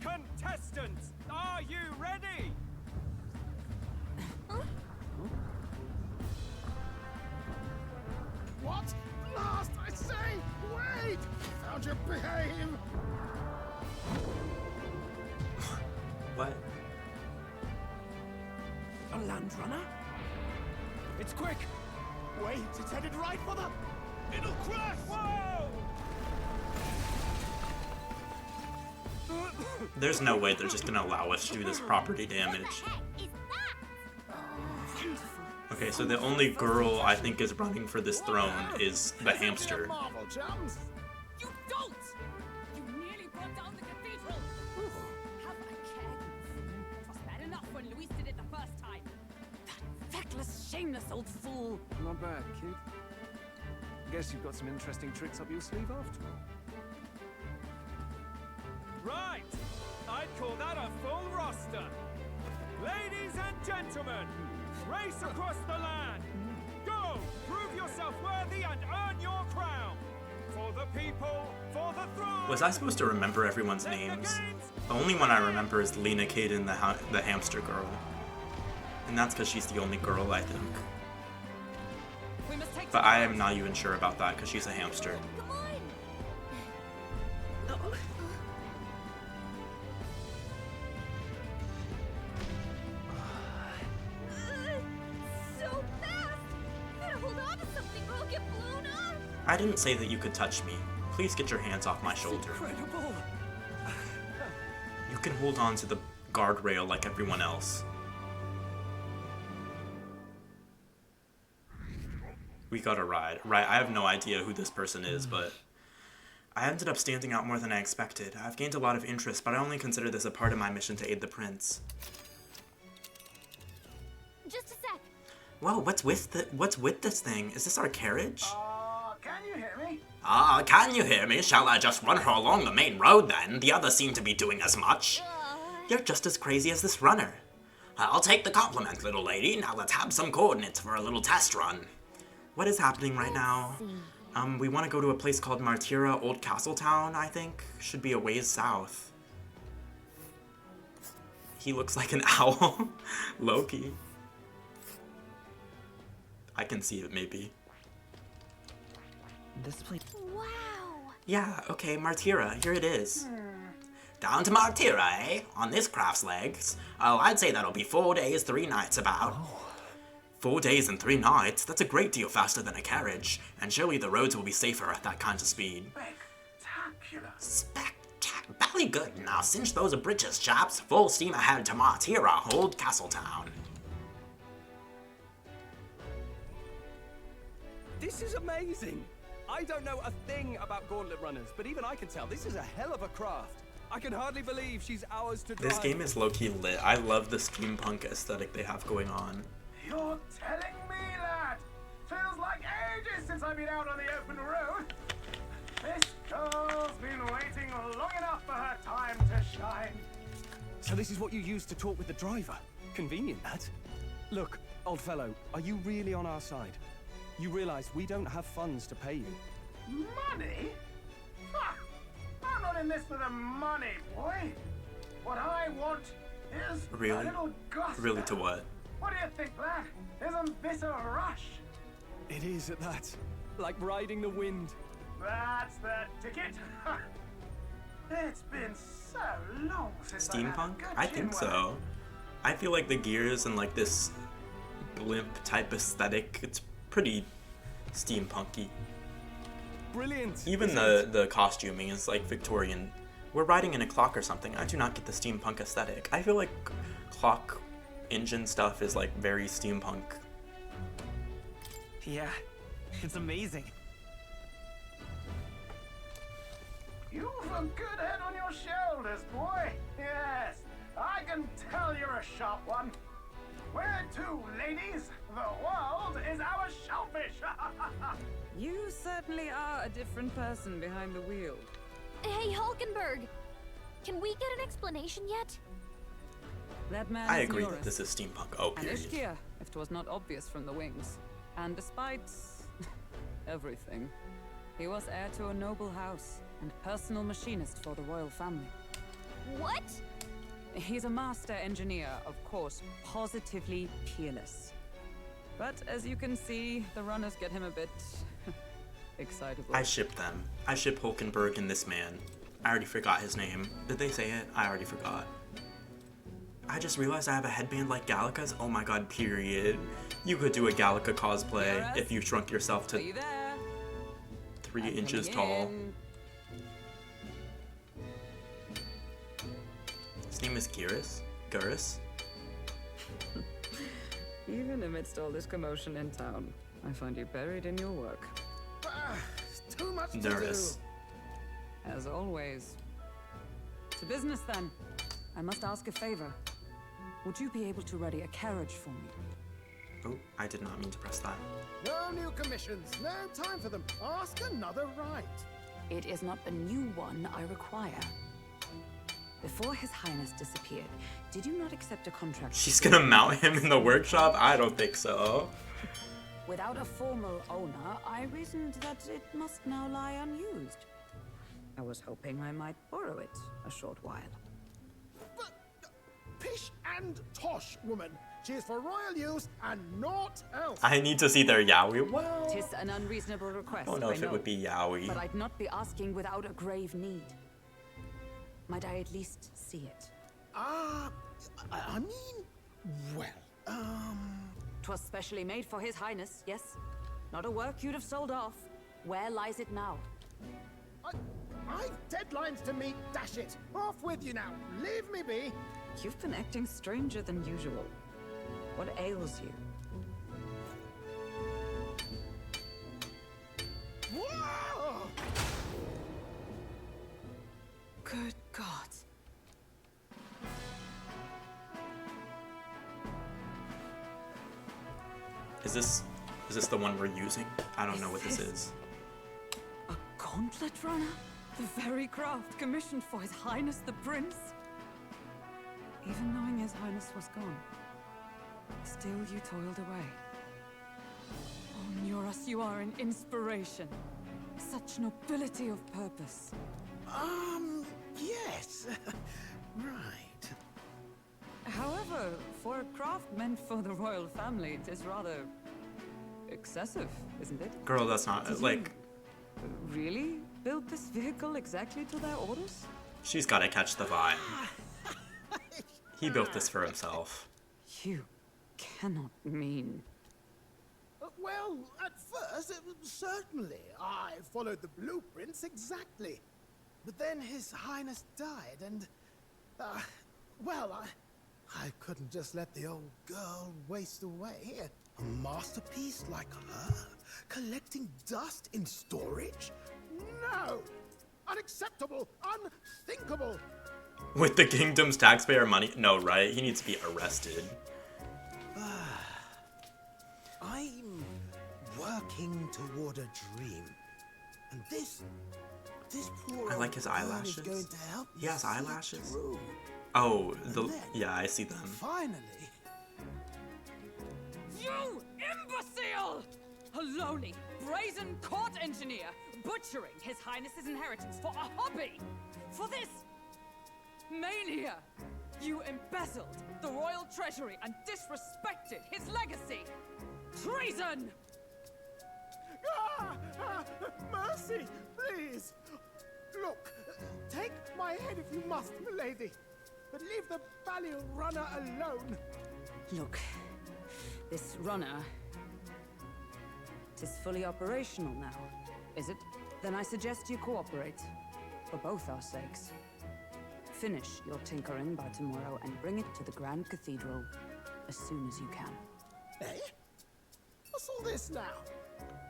contestants, are you ready? told you, behave! What? A land runner? It's quick! Wait, it's headed right for the... It'll crash! Whoa! There's no way they're just gonna allow us to do this property damage. Okay, so the only girl I think is running for this throne is the hamster. You don't! You nearly brought down the cathedral! Have a care, you. It was bad enough when Luis did it the first time. That feckless, shameless old fool! Not bad, kid. Guess you've got some interesting tricks up your sleeve after all. Right! I'd call that a full roster. Ladies and gentlemen, race across the land. Go! Prove yourself worthy and earn your crown. For the people, for the throne. Was I supposed to remember everyone's names? The only one I remember is Lena Kaden, the hamster girl. And that's because she's the only girl, I think. But I am not even sure about that because she's a hamster. So fast! Gotta hold on to something or I'll get blown up! I didn't say that you could touch me. Please get your hands off my shoulder. Incredible! You can hold on to the guardrail like everyone else. We got a ride. Right, I have no idea who this person is, but I ended up standing out more than I expected. I've gained a lot of interest, but I only consider this a part of my mission to aid the prince. Just a sec. Whoa, what's with this thing? Is this our carriage? Can you hear me? Can you hear me? Shall I just run her along the main road then? The others seem to be doing as much. You're just as crazy as this runner. I'll take the compliment, little lady. Now let's have some coordinates for a little test run. What is happening right now? We want to go to a place called Martira, Old Castle Town, I think. Should be a ways south. He looks like an owl. Loki. I can see it, maybe. This place... Wow! Yeah, okay, Martira, here it is. Down to Martira, eh? On this craft's legs? Oh, I'd say that'll be 4 days, 3 nights about. 4 days and 3 nights? That's a great deal faster than a carriage. And surely the roads will be safer at that kind of speed. Spectacular. Bally good. Now cinch those britches, chaps. Full steam ahead to Martira, Old Castle Town. This is amazing! I don't know a thing about gauntlet runners, but even I can tell this is a hell of a craft. I can hardly believe she's ours to drive. This game is low-key lit. I love the steampunk aesthetic they have going on. You're telling me, lad? Feels like ages since I've been out on the open road. This girl's been waiting long enough for her time to shine. So this is what you use to talk with the driver? Convenient, that. Look, old fellow, are you really on our side? You realize we don't have funds to pay you. Money? Ha! I'm not in this for the money, boy. What I want is a Really? little gusto. Really to what? What do you think, lad? Isn't this a rush? It is at that. Like riding the wind. That's the ticket. It's been so long since Steampunk? I think so. I feel like the gears and like this blimp type aesthetic, it's pretty steampunky. Brilliant. Even the costuming is like Victorian. We're riding in a clock or something. I do not get the steampunk aesthetic. I feel like clock engine stuff is like very steampunk. Yeah, it's amazing. You've a good head on your shoulders, boy. Yes, I can tell you're a sharp one. Where to, ladies? The world is our shellfish. You certainly are a different person behind the wheel. Hey, Hulkenberg! Can we get an explanation yet? That man I is agree Norris, that this is steampunk. Oh, and period. Ishkia, if it was not obvious from the wings. And despite everything, he was heir to a noble house and personal machinist for the royal family. What? He's a master engineer, of course, positively peerless. But as you can see, the runners get him a bit excitable. I ship them. I ship Hulkenberg and this man. I already forgot his name. Did they say it? I already forgot. I just realized I have a headband like Gallica's. Oh my god, period. You could do a Gallica cosplay if you shrunk yourself to 3 inches tall. His name is Gyrus? Even amidst all this commotion in town, I find you buried in your work. Too much to Nervous. do. As always. To business then. I must ask a favor. Would you be able to ready a carriage for me? Oh, I did not mean to press that. No new commissions. No time for them. Ask another right. It is not the new one I require. Before His Highness disappeared, did you not accept a contract? She's gonna mount him in the workshop? I don't think so. Without a formal owner, I reasoned that it must now lie unused. I was hoping I might borrow it a short while. Pish and tosh, woman. She is for royal use and naught else. I need to see their yaoi. Well, Tis an unreasonable request. I don't know if it would be yaoi. But I'd not be asking without a grave need. Might I at least see it? I mean, well, 'Twas specially made for His Highness, yes? Not a work you'd have sold off. Where lies it now? I've deadlines to meet, dash it. Off with you now. Leave me be. You've been acting stranger than usual. What ails you? Whoa! Good God. Is this the one we're using? I don't know what this is. A gauntlet runner? The very craft commissioned for His Highness the Prince? Even knowing His Highness was gone, still you toiled away. Oh, Nuras, you are an inspiration. Such nobility of purpose. Yes. Right. However, for a craft meant for the royal family, it is rather excessive, isn't it? Girl, that's not, Did like... you really build this vehicle exactly to their orders? She's gotta catch the vibe. He built this for himself. You cannot mean... Well, at first, certainly. I followed the blueprints exactly. But then His Highness died, and... well, I couldn't just let the old girl waste away. A masterpiece like her? Collecting dust in storage? No! Unacceptable! Unthinkable! With the kingdom's taxpayer money? No, right? He needs to be arrested. I'm working toward a dream. And this poor I like his old girl eyelashes. is going to help He has me see it eyelashes? through. Oh, And then, yeah, I see them. Finally. You imbecile! A lowly, brazen court engineer butchering His Highness's inheritance for a hobby! For this mania! You embezzled the royal treasury and disrespected his legacy! Treason! Mercy, please. Look, take my head if you must, milady. But leave the value runner alone. Look, this runner... Tis fully operational now, is it? Then I suggest you cooperate, for both our sakes. Finish your tinkering by tomorrow and bring it to the Grand Cathedral as soon as you can. Eh? What's all this now?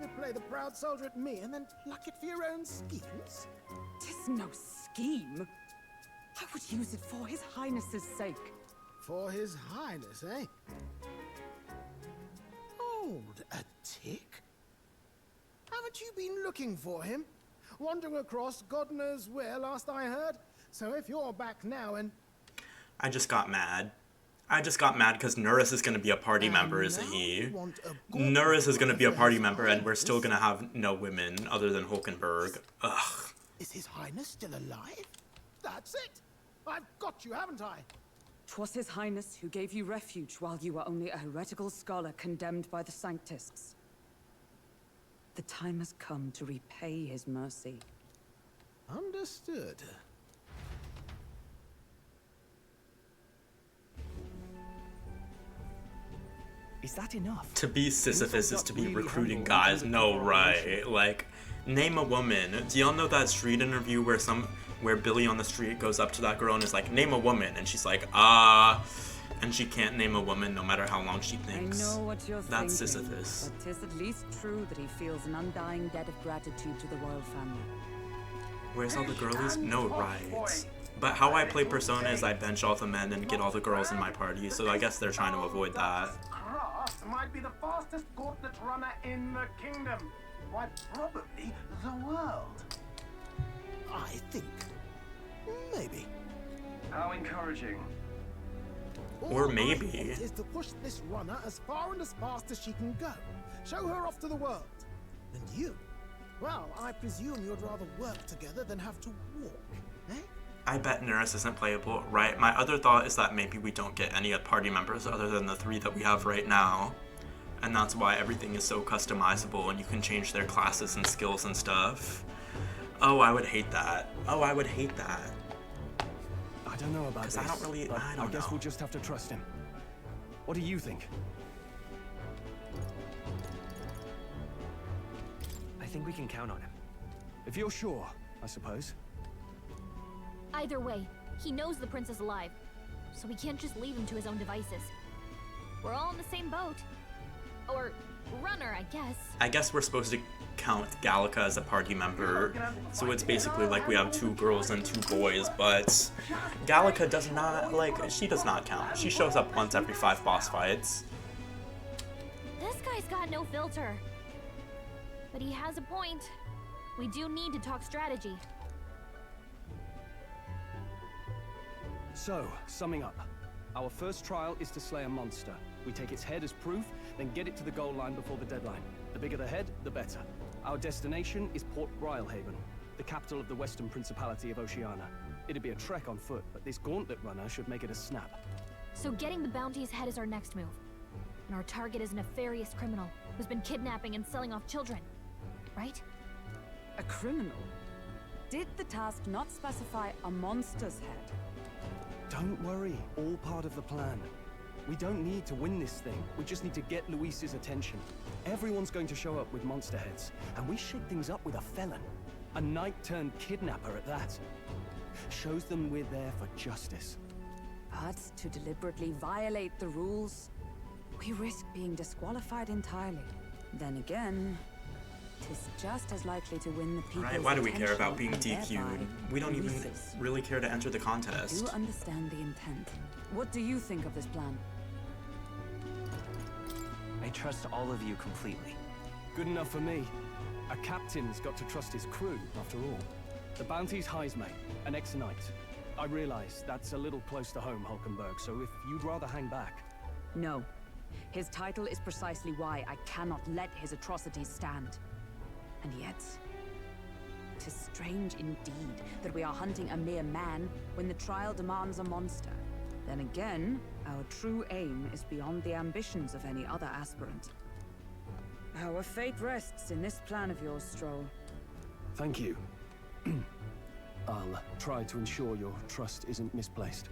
You play the proud soldier at me and then pluck it for your own schemes? Tis no scheme. I would use it for His Highness's sake. For His Highness, eh? Hold a tick. Haven't you been looking for him? Wandering across God knows where last I heard? So if you're back now and... I just got mad. I just got mad because Nuris is going to be a party member, isn't he? Nuris is going to be a party member and we're still going to have no women other than Hulkenberg. Ugh. Is His Highness still alive? That's it! I've got you, haven't I? 'Twas His Highness who gave you refuge while you were only a heretical scholar condemned by the Sanctists. The time has come to repay his mercy. Understood. Is that enough? To be Sisyphus is to be recruiting guys. No, right? Like, name a woman. Do y'all know that street interview where Billy on the street goes up to that girl and is like, name a woman, and she's like, and she can't name a woman no matter how long she thinks. I know what you're That's thinking, Sisyphus. but 'tis at least true that he feels an undying debt of gratitude to the royal family. Where's all the girlies? No, right. But how I play Persona is I bench all the men and get all the girls in my party, so I guess they're trying to avoid that. Craft might be the fastest gauntlet runner in the kingdom. Why, probably the world. I think. Maybe. How encouraging. Or All maybe. I want is to push this runner as far and as fast as she can go. Show her off to the world. And you? Well, I presume you'd rather work together than have to walk, eh? I bet Neris isn't playable, right? My other thought is that maybe we don't get any party members other than the 3 that we have right now. And that's why everything is so customizable and you can change their classes and skills and stuff. Oh, I would hate that. Oh, I would hate that. I don't know about this. I don't really, but I don't guess know. we'll just have to trust him. What do you think? I think we can count on him. If you're sure, I suppose. Either way, he knows the prince is alive, so we can't just leave him to his own devices. We're all in the same boat. Or runner, I guess. I guess we're supposed to count Gallica as a party member, so it's basically like we have 2 girls and 2 boys, but Gallica does not, she does not count. She shows up once every 5 boss fights. This guy's got no filter. But he has a point. We do need to talk strategy. So, summing up. Our first trial is to slay a monster. We take its head as proof, then get it to the goal line before the deadline. The bigger the head, the better. Our destination is Port Grylehaven, the capital of the Western Principality of Oceania. It'd be a trek on foot, but this gauntlet runner should make it a snap. So getting the bounty's head is our next move. And our target is a nefarious criminal who's been kidnapping and selling off children. Right? A criminal? Did the task not specify a monster's head? Don't worry, all part of the plan. We don't need to win this thing. We just need to get Luis's attention. Everyone's going to show up with monster heads, and we shake things up with a felon. A knight-turned-kidnapper at that. Shows them we're there for justice. But to deliberately violate the rules, we risk being disqualified entirely. Then again, 'tis just as likely to win the people's Right, why do we care about being attention and DQ'd? thereby We don't even Luis's. really care to enter the I contest. do understand the intent. What do you think of this plan? I trust all of you completely. Good enough for me. A captain's got to trust his crew, after all. The bounty's Heismay, an ex-knight. I realize that's a little close to home, Hulkenberg, so if you'd rather hang back... No. His title is precisely why I cannot let his atrocities stand. And yet, 'tis strange indeed that we are hunting a mere man when the trial demands a monster. Then again, our true aim is beyond the ambitions of any other aspirant. Our fate rests in this plan of yours, Stroll. Thank you. I'll try to ensure your trust isn't misplaced.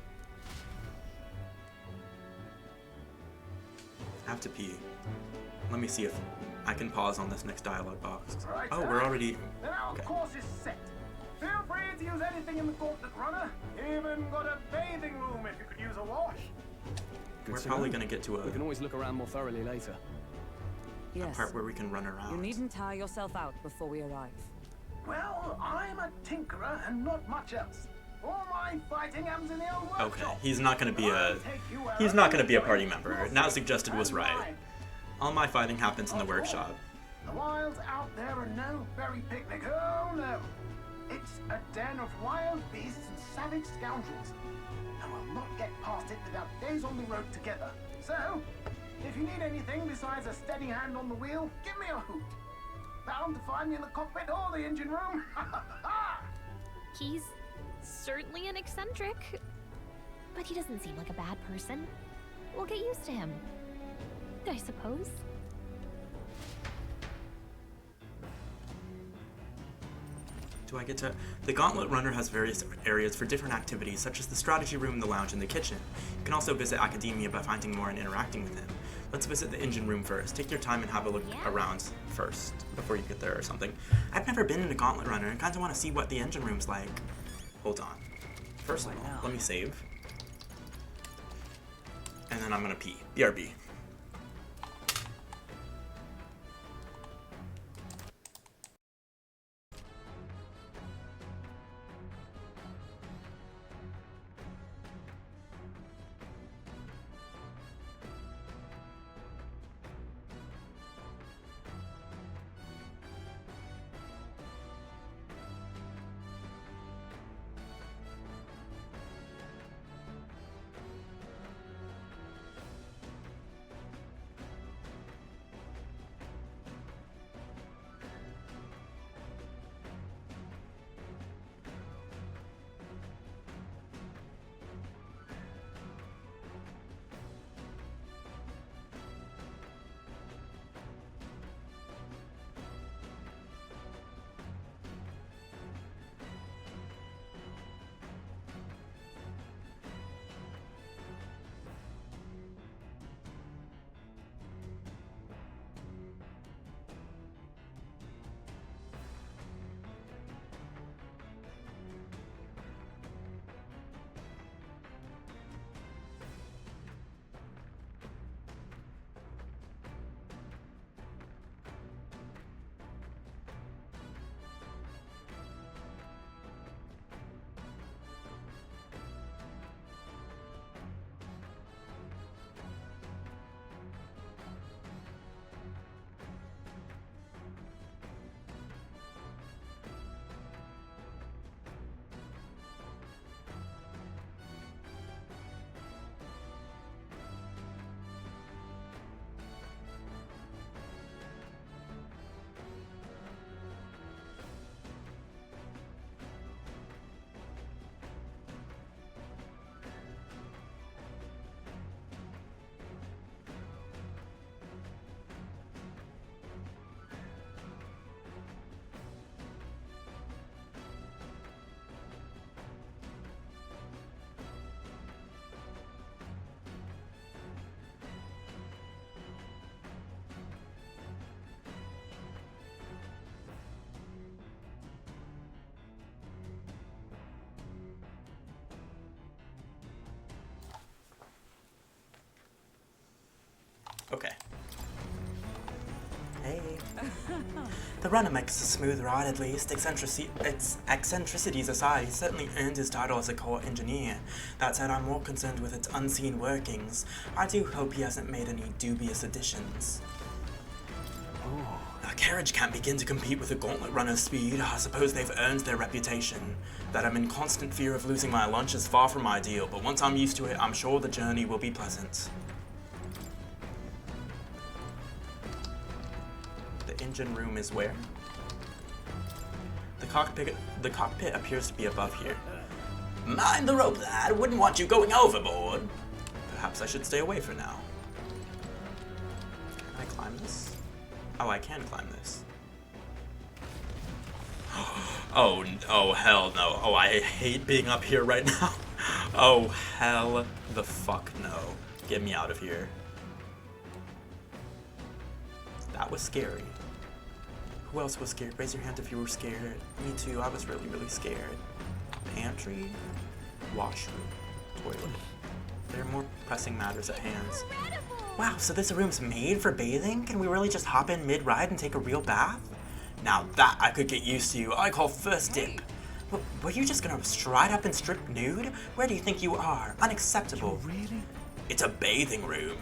I have to pee. Let me see if I can pause on this next dialogue box. Right, Oh, we're already... Then our Okay. course is set. Feel free to use anything in the gauntlet runner. Even got a bathing room if you could use a wash. Good We're to probably know. gonna get to We can always look around more thoroughly later. Yes. part where we can run around. You needn't tire yourself out before we arrive. Well, I'm a tinkerer and not much else. All my fighting happens in the old workshop. Okay, he's not gonna be a party member. Now suggested was right. All my fighting happens in the workshop. The wilds out there are no fairy picnic. Oh no. It's a den of wild beasts and savage scoundrels. And we'll not get past it without days on the road together. So, if you need anything besides a steady hand on the wheel, give me a hoot. Bound to find me in the cockpit or the engine room. He's certainly an eccentric, but he doesn't seem like a bad person. We'll get used to him, I suppose. do I get to... The Gauntlet Runner has various areas for different activities, such as the strategy room, the lounge, and the kitchen. You can also visit Academia by finding more and interacting with him. Let's visit the engine room first. Take your time and have a look around first, before you get there or something. I've never been in a Gauntlet Runner and kind of want to see what the engine room's like. Hold on. First of all, let me save. And then I'm gonna pee. BRB. Okay. Hey. The runner makes a smooth ride, at least. Eccentricities aside, he certainly earned his title as a core engineer. That said, I'm more concerned with its unseen workings. I do hope he hasn't made any dubious additions. A carriage can't begin to compete with a Gauntlet Runner's speed. I suppose they've earned their reputation. That I'm in constant fear of losing my lunch is far from ideal, but once I'm used to it, I'm sure the journey will be pleasant. The engine room is where? The cockpit appears to be above here. Mind the rope, lad. Wouldn't want you going overboard. Perhaps I should stay away for now. Can I climb this? Oh, I can climb this. Oh, hell no. Oh, I hate being up here right now. Oh, hell the fuck no. Get me out of here. That was scary. Who else was scared? Raise your hand if you were scared. Me too, I was really, really scared. Pantry, washroom, toilet. There are more pressing matters at hand. Wow, so this room's made for bathing? Can we really just hop in mid-ride and take a real bath? Now that I could get used to, I call first dip. Were you just gonna stride up and strip nude? Where do you think you are? Unacceptable. Really? It's a bathing room.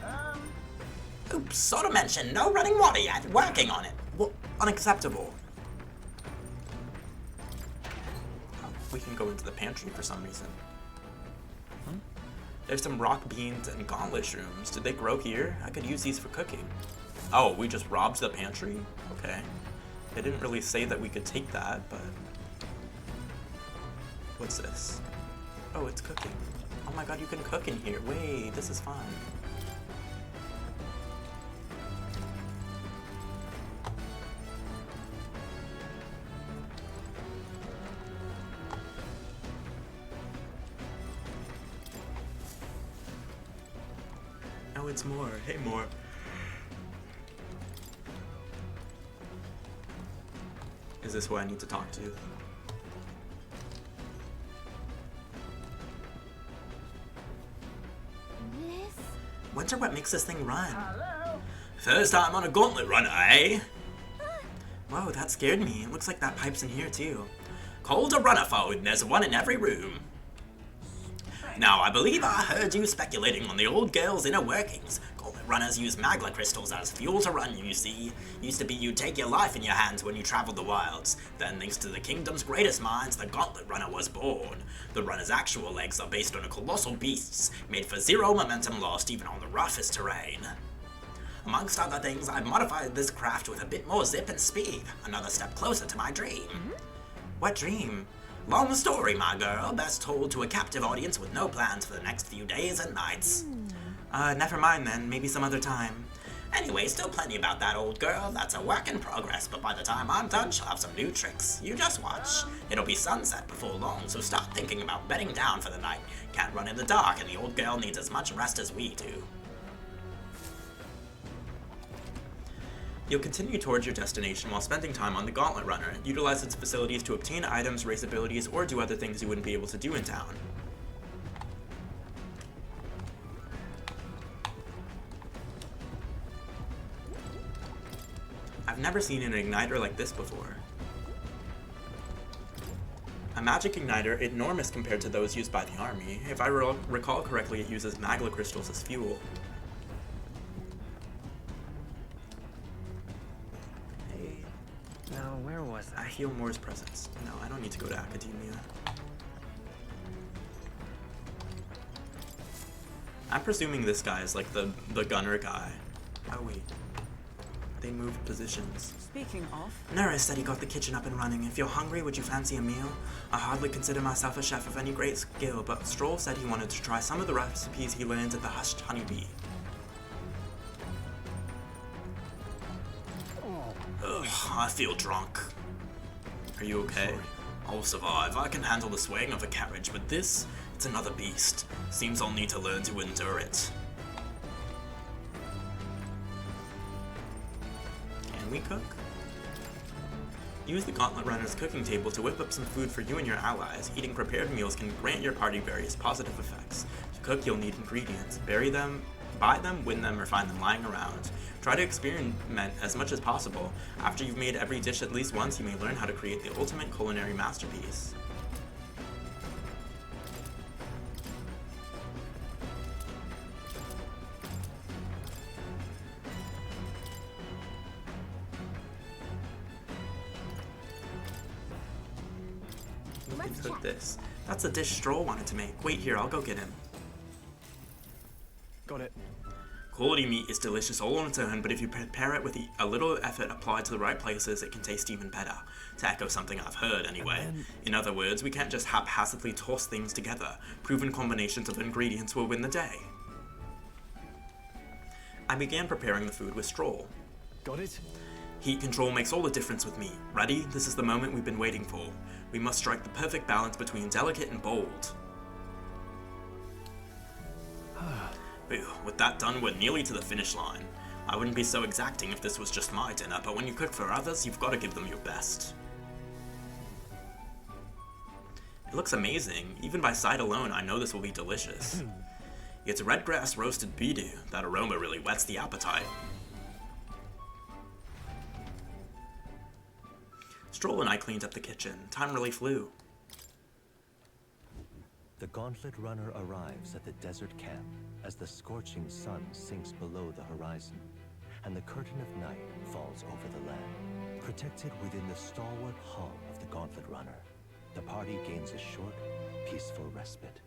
Oops, sort of mentioned no running water yet. Working on it. Well, unacceptable. We can go into the pantry for some reason. There's some rock beans and gauntlet shrooms. Did they grow here? I could use these for cooking. Oh, we just robbed the pantry? Okay. They didn't really say that we could take that, but... What's this? Oh, it's cooking. Oh my god, you can cook in here. Wait, this is fun. Oh, it's more. Hey, more. Is this who I need to talk to? Wonder what makes this thing run. Hello? First time on a gauntlet runner, eh? Whoa, that scared me. It looks like that pipe's in here too. Called a runner phone, and there's one in every room. Now, I believe I heard you speculating on the old girl's inner workings. Gauntlet runners use magma crystals as fuel to run, you see. Used to be you'd take your life in your hands when you traveled the wilds. Then, thanks to the kingdom's greatest minds, the gauntlet runner was born. The runner's actual legs are based on a colossal beasts, made for zero momentum lost even on the roughest terrain. Amongst other things, I've modified this craft with a bit more zip and speed, another step closer to my dream. What dream? Long story, my girl, best told to a captive audience with no plans for the next few days and nights. Never mind then, maybe some other time. Anyway, still plenty about that old girl, that's a work in progress, but by the time I'm done, she'll have some new tricks. You just watch. It'll be sunset before long, so stop thinking about bedding down for the night. Can't run in the dark, and the old girl needs as much rest as we do. You'll continue towards your destination while spending time on the Gauntlet Runner. Utilize its facilities to obtain items, raise abilities, or do other things you wouldn't be able to do in town. I've never seen an igniter like this before. A magic igniter, enormous compared to those used by the army. If I recall correctly, it uses magma crystals as fuel. Now, where was I feel Moore's presence. No, I don't need to go to Academia. I'm presuming this guy is like the gunner guy. Oh wait. They moved positions. Speaking of... Nurse said he got the kitchen up and running. If you're hungry, would you fancy a meal? I hardly consider myself a chef of any great skill, but Stroll said he wanted to try some of the recipes he learned at the Hushed Honeybee. Ugh, I feel drunk. Are you okay? I'll survive. I can handle the swaying of a carriage, but this, it's another beast. Seems I'll need to learn to endure it. Can we cook? Use the Gauntlet Runner's cooking table to whip up some food for you and your allies. Eating prepared meals can grant your party various positive effects. To cook, you'll need ingredients. Bury them, buy them, win them, or find them lying around. Try to experiment as much as possible. After you've made every dish at least once, you may learn how to create the ultimate culinary masterpiece. Let's cook this. That's a dish Stroll wanted to make. Wait here, I'll go get him. Got it. Quality meat is delicious all on its own, but if you prepare it with a little effort applied to the right places, it can taste even better. To echo something I've heard, anyway. In other words, we can't just haphazardly toss things together. Proven combinations of ingredients will win the day. I began preparing the food with Stroll. Got it? Heat control makes all the difference with meat. Ready? This is the moment we've been waiting for. We must strike the perfect balance between delicate and bold. With that done, we're nearly to the finish line. I wouldn't be so exacting if this was just my dinner, but when you cook for others, you've got to give them your best. It looks amazing. Even by sight alone, I know this will be delicious. It's red grass roasted beedu. That aroma really whets the appetite. Stroll and I cleaned up the kitchen. Time really flew. The Gauntlet Runner arrives at the desert camp as the scorching sun sinks below the horizon, and the curtain of night falls over the land. Protected within the stalwart hull of the Gauntlet Runner, the party gains a short, peaceful respite.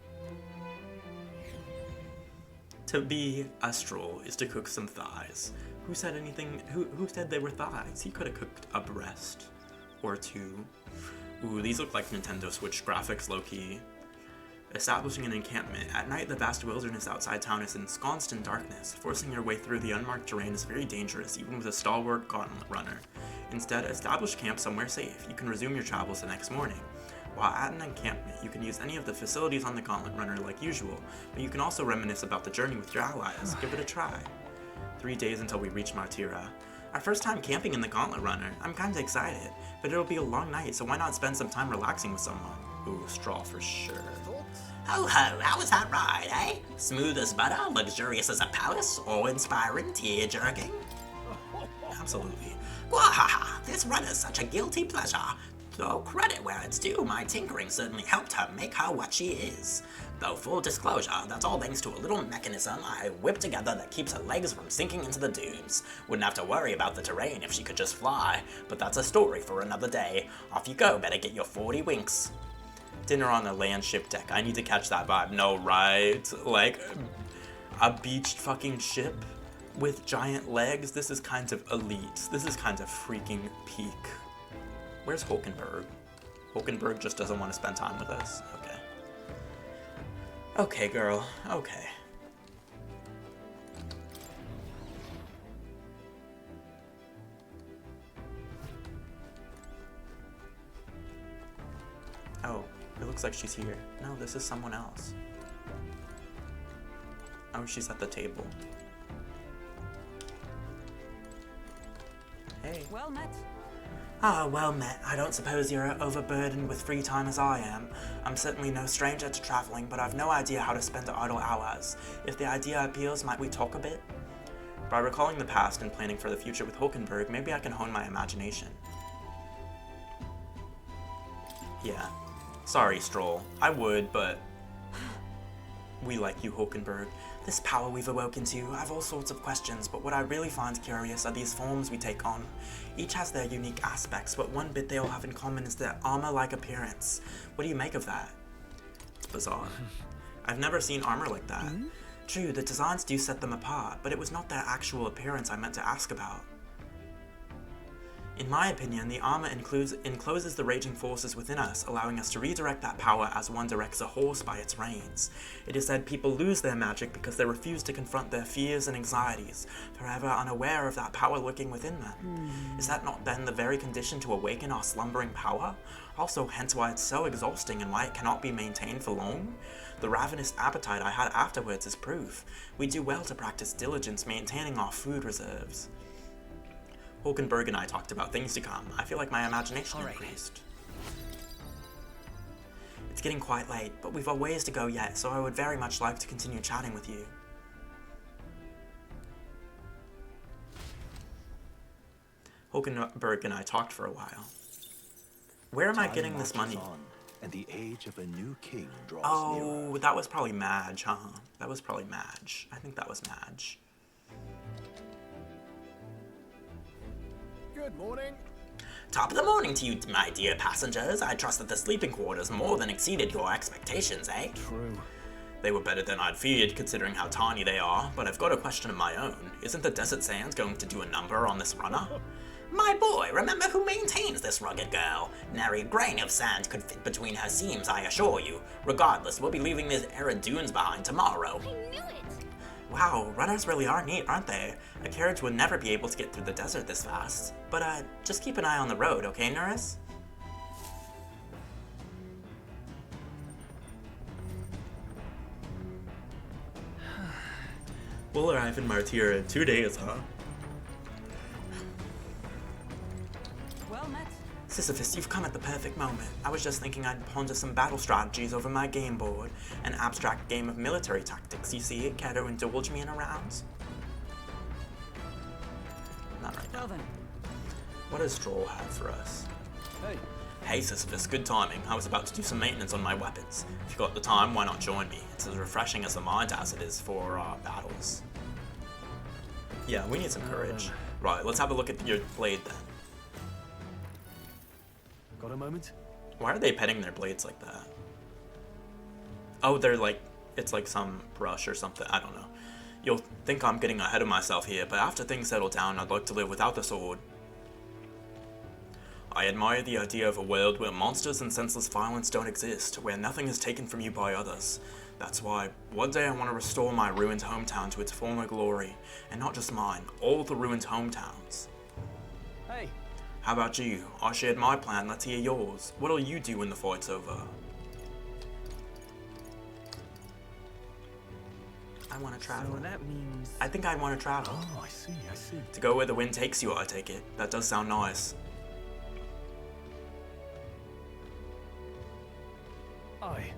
To be a Stroll is to cook some thighs. Who said anything? Who said they were thighs? He could have cooked a breast or two. Ooh, these look like Nintendo Switch graphics, low-key. Establishing an encampment. At night, the vast wilderness outside town is ensconced in darkness. Forcing your way through the unmarked terrain is very dangerous, even with a stalwart Gauntlet Runner. Instead, establish camp somewhere safe. You can resume your travels the next morning. While at an encampment, you can use any of the facilities on the Gauntlet Runner like usual, but you can also reminisce about the journey with your allies. Give it a try. 3 days until we reach Martira. Our first time camping in the Gauntlet Runner. I'm kinda excited, but it'll be a long night, so why not spend some time relaxing with someone? Ooh, straw for sure. Ho ho, how was that ride, eh? Smooth as butter, luxurious as a palace, awe-inspiring, tear-jerking? Absolutely. Wahaha, this run is such a guilty pleasure. Though credit where it's due, my tinkering certainly helped her make her what she is. Though full disclosure, that's all thanks to a little mechanism I whipped together that keeps her legs from sinking into the dunes. Wouldn't have to worry about the terrain if she could just fly, but that's a story for another day. Off you go, better get your 40 winks. Dinner on a land ship deck. I need to catch that vibe. No, right? Like, a beached fucking ship with giant legs? This is kind of elite. This is kind of freaking peak. Where's Hulkenberg? Hulkenberg just doesn't want to spend time with us. Okay. Okay, girl. Okay. Oh, it looks like she's here. No, this is someone else. Oh, she's at the table. Hey. Well met. Ah, well met. I don't suppose you're overburdened with free time as I am. I'm certainly no stranger to traveling, but I've no idea how to spend idle hours. If the idea appeals, might we talk a bit? By recalling the past and planning for the future with Hulkenberg, maybe I can hone my imagination. Yeah. Sorry, Stroll. I would, but we like you, Hulkenberg. This power we've awoken to, I've all sorts of questions, but what I really find curious are these forms we take on. Each has their unique aspects, but one bit they all have in common is their armor-like appearance. What do you make of that? It's bizarre. I've never seen armor like that. True, the designs do set them apart, but it was not their actual appearance I meant to ask about. In my opinion, the armor encloses the raging forces within us, allowing us to redirect that power as one directs a horse by its reins. It is said people lose their magic because they refuse to confront their fears and anxieties, forever unaware of that power lurking within them. Is that not then the very condition to awaken our slumbering power? Also, hence why it's so exhausting and why it cannot be maintained for long? The ravenous appetite I had afterwards is proof. We do well to practice diligence maintaining our food reserves. Hulkenberg and I talked about things to come. I feel like my imagination increased. It's getting quite late, but we've a ways to go yet, so I would very much like to continue chatting with you. Hulkenberg and I talked for a while. Where am I getting this money? And the age of a new king draws nearer. That was probably Madge, huh? That was probably Madge. I think that was Madge. Good morning. Top of the morning to you, my dear passengers. I trust that the sleeping quarters more than exceeded your expectations, eh? True. They were better than I'd feared, considering how tiny they are, but I've got a question of my own. Isn't the Desert Sands going to do a number on this runner? My boy, remember who maintains this rugged girl. Nary grain of sand could fit between her seams, I assure you. Regardless, we'll be leaving these arid dunes behind tomorrow. I knew it! Wow, runners really are neat, aren't they? A carriage would never be able to get through the desert this fast. But, just keep an eye on the road, okay, Norris? We'll arrive in Martira in 2 days, huh? Well met. Sisyphus, you've come at the perfect moment. I was just thinking I'd ponder some battle strategies over my game board. An abstract game of military tactics, you see? Care to indulge me in a round? Not right now. What does Stroll have for us? Hey. Hey Sisyphus, good timing. I was about to do some maintenance on my weapons. If you got the time, why not join me? It's as refreshing as the mind as it is for battles. Yeah, we need some courage. Right, let's have a look at your blade then. Got a moment? Why are they petting their blades like that? Oh, they're like, it's like some brush or something, I don't know. You'll think I'm getting ahead of myself here, but after things settle down, I'd like to live without the sword. I admire the idea of a world where monsters and senseless violence don't exist, where nothing is taken from you by others. That's why, one day I want to restore my ruined hometown to its former glory, and not just mine, all the ruined hometowns. Hey. How about you? I shared my plan, let's hear yours. What'll you do when the fight's over? I want to travel. So that means... I think I want to travel. Oh, I see. To go where the wind takes you, I take it. That does sound nice. Aye.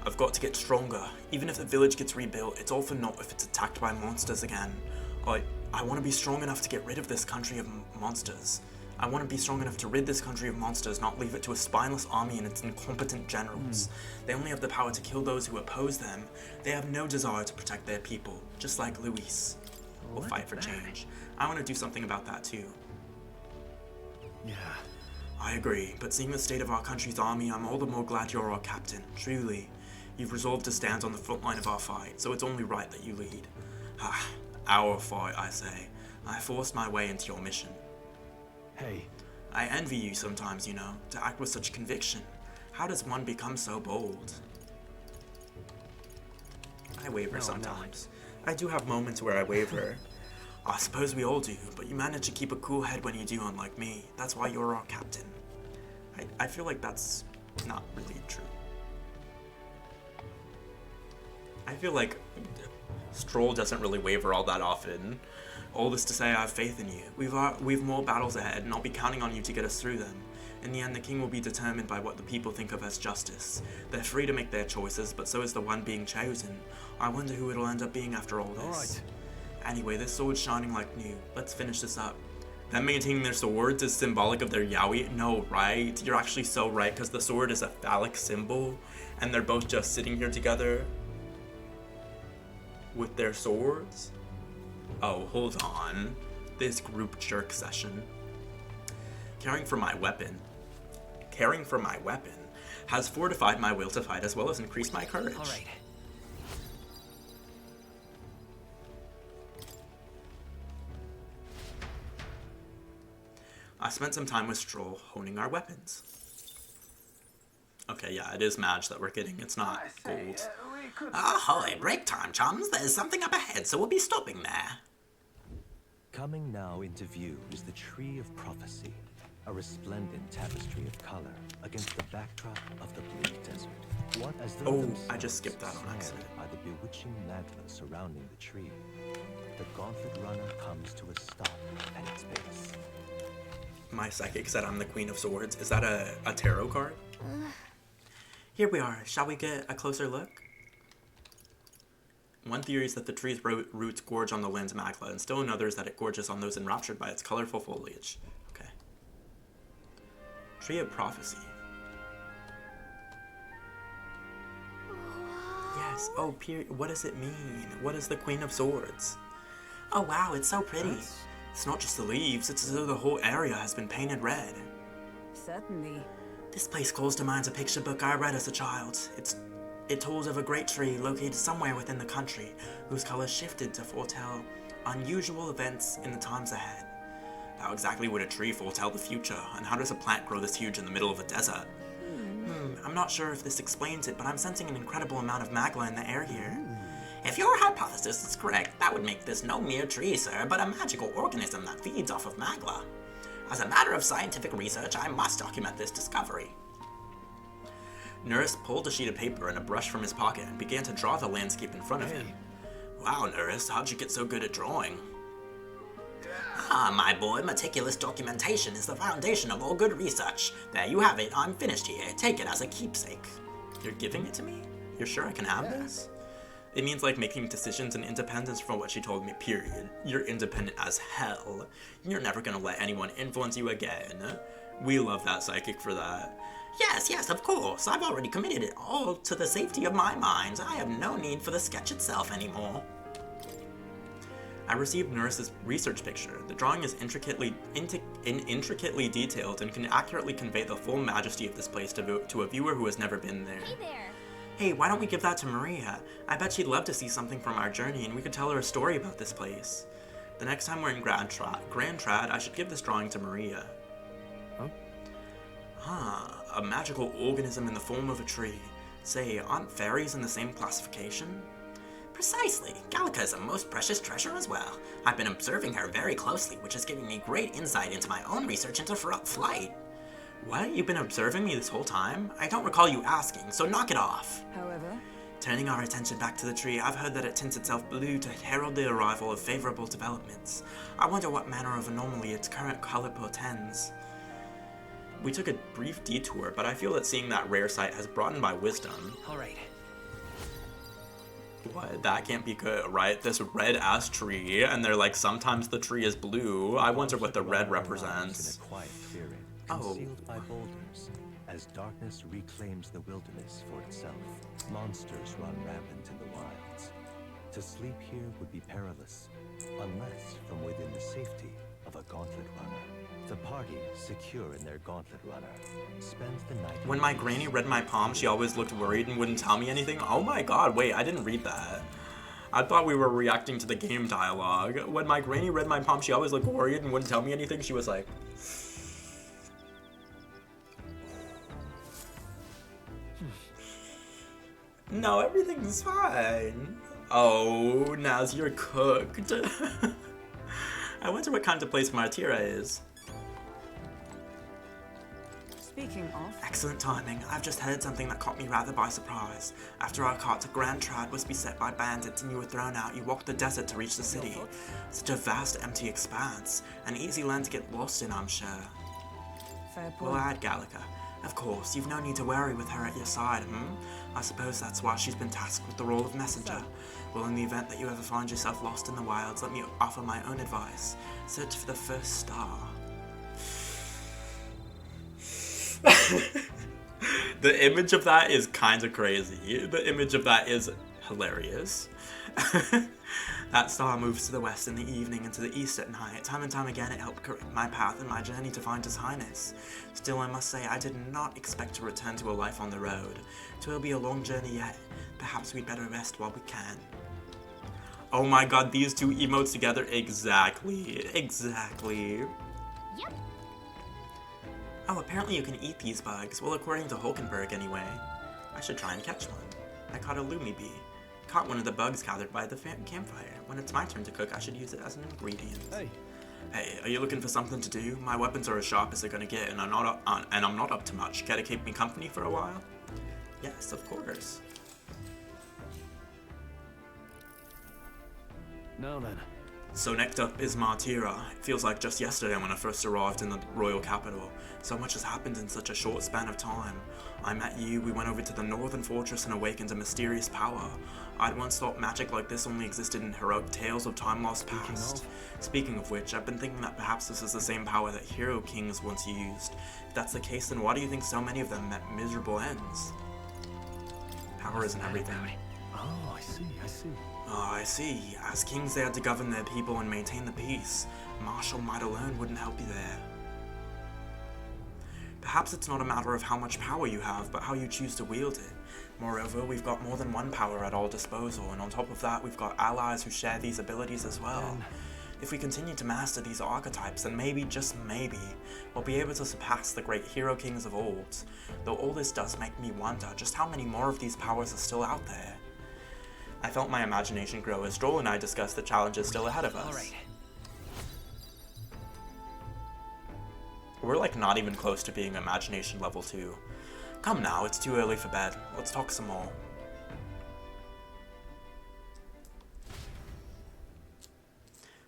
I've got to get stronger. Even if the village gets rebuilt, it's all for naught if it's attacked by monsters again. I want to be strong enough to get rid of this country of monsters. I want to be strong enough to rid this country of monsters, not leave it to a spineless army and its incompetent generals. They only have the power to kill those who oppose them. They have no desire to protect their people, just like Luis. We'll fight for change. I want to do something about that too. Yeah. I agree, but seeing the state of our country's army, I'm all the more glad you're our captain. Truly, you've resolved to stand on the front line of our fight, so it's only right that you lead. Our fight, I say. I forced my way into your mission. Hey. I envy you sometimes, you know, to act with such conviction. How does one become so bold? I waver sometimes. I do have moments where I waver. I suppose we all do, but you manage to keep a cool head when you do, unlike me. That's why you're our captain. I feel like that's not really true. I feel like Stroll doesn't really waver all that often. All this to say, I have faith in you. We've more battles ahead, and I'll be counting on you to get us through them. In the end, the king will be determined by what the people think of as justice. They're free to make their choices, but so is the one being chosen. I wonder who it'll end up being after all this. Alright. Anyway, this sword's shining like new. Let's finish this up. Them maintaining their swords is symbolic of their yaoi? No, right? You're actually so right, because the sword is a phallic symbol, and they're both just sitting here together with their swords? Oh, hold on. This group jerk session. Caring for my weapon has fortified my will to fight as well as increased my courage. All right. I spent some time with Stroll honing our weapons. Okay, yeah, it is Madge that we're getting. It's not gold. Ahoy, break time, chums. There's something up ahead, so we'll be stopping there. Coming now into view is the Tree of Prophecy, a resplendent tapestry of color against the backdrop of the bleak desert. What as though I just skipped that on accident. By the bewitching magma surrounding the tree, the gauntlet runner comes to a stop at its base. My psychic said I'm the Queen of Swords. Is that a tarot card? Here we are. Shall we get a closer look? One theory is that the tree's roots gorge on the land's magma, and still another is that it gorges on those enraptured by its colorful foliage. Okay. Tree of Prophecy. Yes. Oh, what does it mean? What is the Queen of Swords? Oh, wow, it's so pretty. It's not just the leaves, it's as though the whole area has been painted red. Certainly. This place calls to mind a picture book I read as a child. It tells of a great tree located somewhere within the country, whose colors shifted to foretell unusual events in the times ahead. How exactly would a tree foretell the future, and how does a plant grow this huge in the middle of a desert? I'm not sure if this explains it, but I'm sensing an incredible amount of magma in the air here. If your hypothesis is correct, that would make this no mere tree, sir, but a magical organism that feeds off of magma. As a matter of scientific research, I must document this discovery. Nurse pulled a sheet of paper and a brush from his pocket and began to draw the landscape in front of him. Wow, Nurse, how'd you get so good at drawing? Ah, my boy, meticulous documentation is the foundation of all good research. There you have it, I'm finished here. Take it as a keepsake. You're giving it to me? You're sure I can have this? It means like making decisions and independence from what she told me, period. You're independent as hell. You're never gonna let anyone influence you again. We love that psychic for that. Yes, of course. I've already committed it all to the safety of my mind. I have no need for the sketch itself anymore. I received Nurse's research picture. The drawing is intricately detailed and can accurately convey the full majesty of this place to a viewer who has never been there. Hey there. Hey, why don't we give that to Maria? I bet she'd love to see something from our journey, and we could tell her a story about this place. The next time we're in Grand Trad, I should give this drawing to Maria. A magical organism in the form of a tree. Say, aren't fairies in the same classification? Precisely. Gallica is a most precious treasure as well. I've been observing her very closely, which is giving me great insight into my own research into flight. What? You've been observing me this whole time? I don't recall you asking, so knock it off. However, turning our attention back to the tree, I've heard that it tints itself blue to herald the arrival of favorable developments. I wonder what manner of anomaly its current color portends. We took a brief detour, but I feel that seeing that rare sight has broadened my wisdom. Alright. What? That can't be good, right? This red-ass tree, and they're like, sometimes the tree is blue. I wonder what the red represents. In a quiet clearing, concealed by boulders, as darkness reclaims the wilderness for itself. Monsters run rampant in the wilds. To sleep here would be perilous, unless from within the safety of a gauntlet runner. The party, secure in their gauntlet runner, spends the night. When my granny read my palm, she always looked worried and wouldn't tell me anything. Oh my god, wait, I didn't read that. I thought we were reacting to the game dialogue. When my granny read my palm, she always looked worried and wouldn't tell me anything. She was like... No, everything's fine. Oh, now's you're cooked. I wonder what kind of place Martira is. Speaking of... Excellent timing. I've just heard something that caught me rather by surprise. After our cart to Grand Trad was beset by bandits and you were thrown out, you walked the desert to reach the city. Such a vast, empty expanse. An easy land to get lost in, I'm sure. Fair point. We'll add Gallica. Of course, you've no need to worry with her at your side, I suppose that's why she's been tasked with the role of messenger. Well, in the event that you ever find yourself lost in the wilds, let me offer my own advice. Search for the first star. The image of that is kind of crazy. The image of that is hilarious. That star moves to the west in the evening and to the east at night. Time and time again, it helped correct my path and my journey to find His Highness. Still, I must say, I did not expect to return to a life on the road. It will be a long journey yet. Perhaps we'd better rest while we can. Oh my god, these two emotes together, exactly. Yep. Oh, apparently you can eat these bugs. Well, according to Hulkenberg, anyway. I should try and catch one. I caught a Lumi bee. Caught one of the bugs gathered by the campfire. When it's my turn to cook, I should use it as an ingredient. Hey, are you looking for something to do? My weapons are as sharp as they're gonna get, and I'm not up to much. Care to keep me company for a while? Yes, of course. Now then. So next up is Martira. It feels like just yesterday when I first arrived in the royal capital. So much has happened in such a short span of time. I met you, we went over to the northern fortress and awakened a mysterious power. I'd once thought magic like this only existed in heroic tales of time lost past. Speaking of which, I've been thinking that perhaps this is the same power that hero kings once used. If that's the case, then why do you think so many of them met miserable ends? Power isn't everything. Oh, I see. Oh, I see. As kings, they had to govern their people and maintain the peace. Martial might alone wouldn't help you there. Perhaps it's not a matter of how much power you have, but how you choose to wield it. Moreover, we've got more than one power at our disposal, and on top of that, we've got allies who share these abilities as well. If we continue to master these archetypes, then maybe, just maybe, we'll be able to surpass the great hero kings of old. Though all this does make me wonder just how many more of these powers are still out there. I felt my imagination grow as Stroll and I discussed the challenges still ahead of us. Alright. We're like not even close to being imagination level 2. Come now, it's too early for bed. Let's talk some more.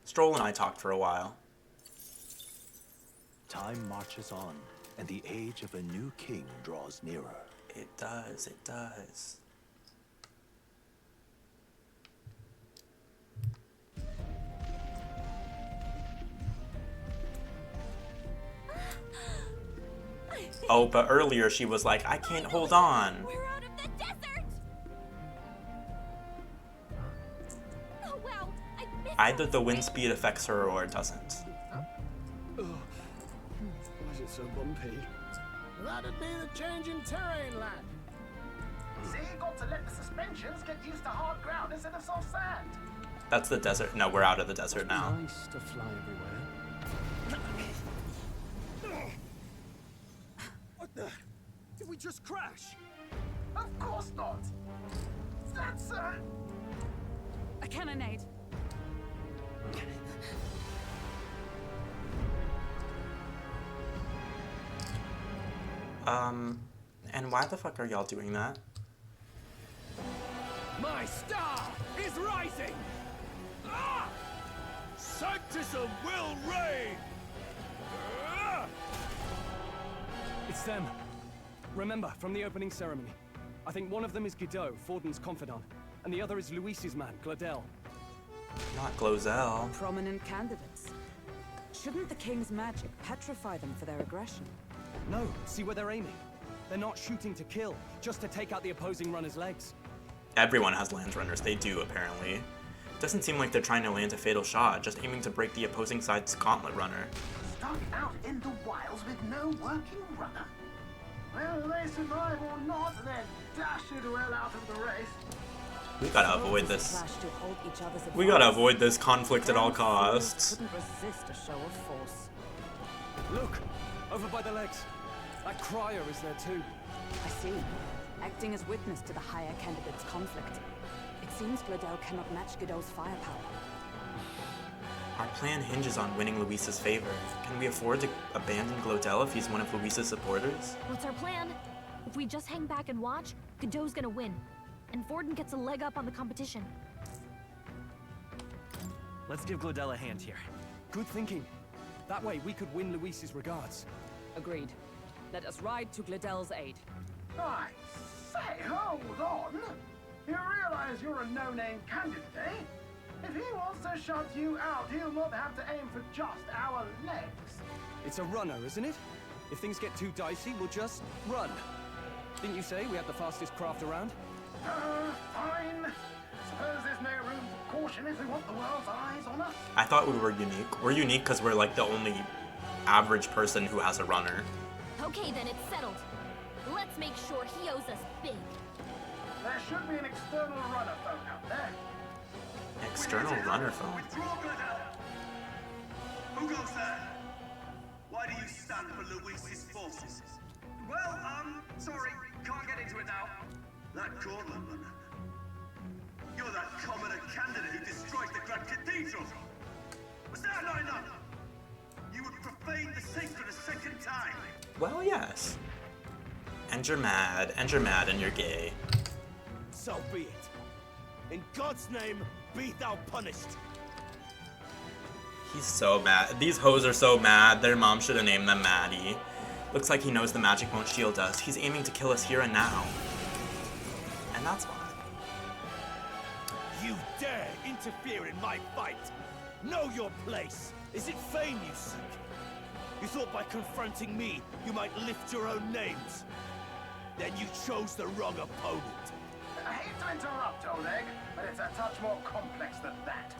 Stroll and I talked for a while. Time marches on, and the age of a new king draws nearer. It does. Oh, but earlier she was like, I can't hold on. We're out of the desert! Oh wow, I missed Either the wind speed affects her or it doesn't. Why is it so bumpy? That'd be the change in terrain, lad. See, you got to let the suspensions get used to hard ground instead of soft sand. That's the desert. No, we're out of the desert now. Nice to fly everywhere. What the? Did we just crash? Of course not. That's A cannonade. And why the fuck are y'all doing that? My star is rising! Ah! Sanctism will reign! Ah! It's them. Remember, from the opening ceremony. I think one of them is Godot, Forden's confidant, and the other is Luis's man, Gladel. Not Glozell. Prominent candidates. Shouldn't the king's magic petrify them for their aggression? No, see where they're aiming. They're not shooting to kill, just to take out the opposing runner's legs. Everyone has lance runners, they do apparently. Doesn't seem like they're trying to land a fatal shot, just aiming to break the opposing side's gauntlet runner. Stuck out in the wilds with no working runner? Whether they survive or not, they're dashed well out of the race. We gotta avoid this. We gotta avoid this conflict at all costs. Couldn't resist a show of force. Look! Over by the legs. That crier is there too. I see. Acting as witness to the higher candidate's conflict. It seems Gladel cannot match Godot's firepower. Our plan hinges on winning Luis's favor. Can we afford to abandon Glodell if he's one of Luis's supporters? What's our plan? If we just hang back and watch, Godot's gonna win. And Forden gets a leg up on the competition. Let's give Glodell a hand here. Good thinking. That way we could win Luis's regards. Agreed. Let us ride to Gladel's aid. I say, hold on. You realize you're a no-name candidate, eh? If he wants to shut you out, he'll not have to aim for just our legs. It's a runner, isn't it? If things get too dicey, we'll just run. Didn't you say we had the fastest craft around? Fine. Suppose there's no room for caution if we want the world's eyes on us. I thought we were unique. We're unique because we're like the only average person who has a runner. Okay, then it's settled. Let's make sure he owes us big. There should be an external runner phone out there. External runner phone. Who goes there? Why do you stand for Luis's forces? Well, sorry, can't get into it now. That Cortland runner. You're that commoner candidate who destroyed the Grand Cathedral. Was that not enough? You would profane the sacred a second time. Well, yes. And you're mad, and you're gay. So be it. In God's name, be thou punished. He's so mad. These hoes are so mad. Their mom should have named them Maddie. Looks like he knows the magic won't shield us. He's aiming to kill us here and now. And that's why. You dare interfere in my fight? Know your place. Is it fame you seek? You thought by confronting me, you might lift your own names. Then you chose the wrong opponent. I hate to interrupt, Oleg, but it's a touch more complex than that.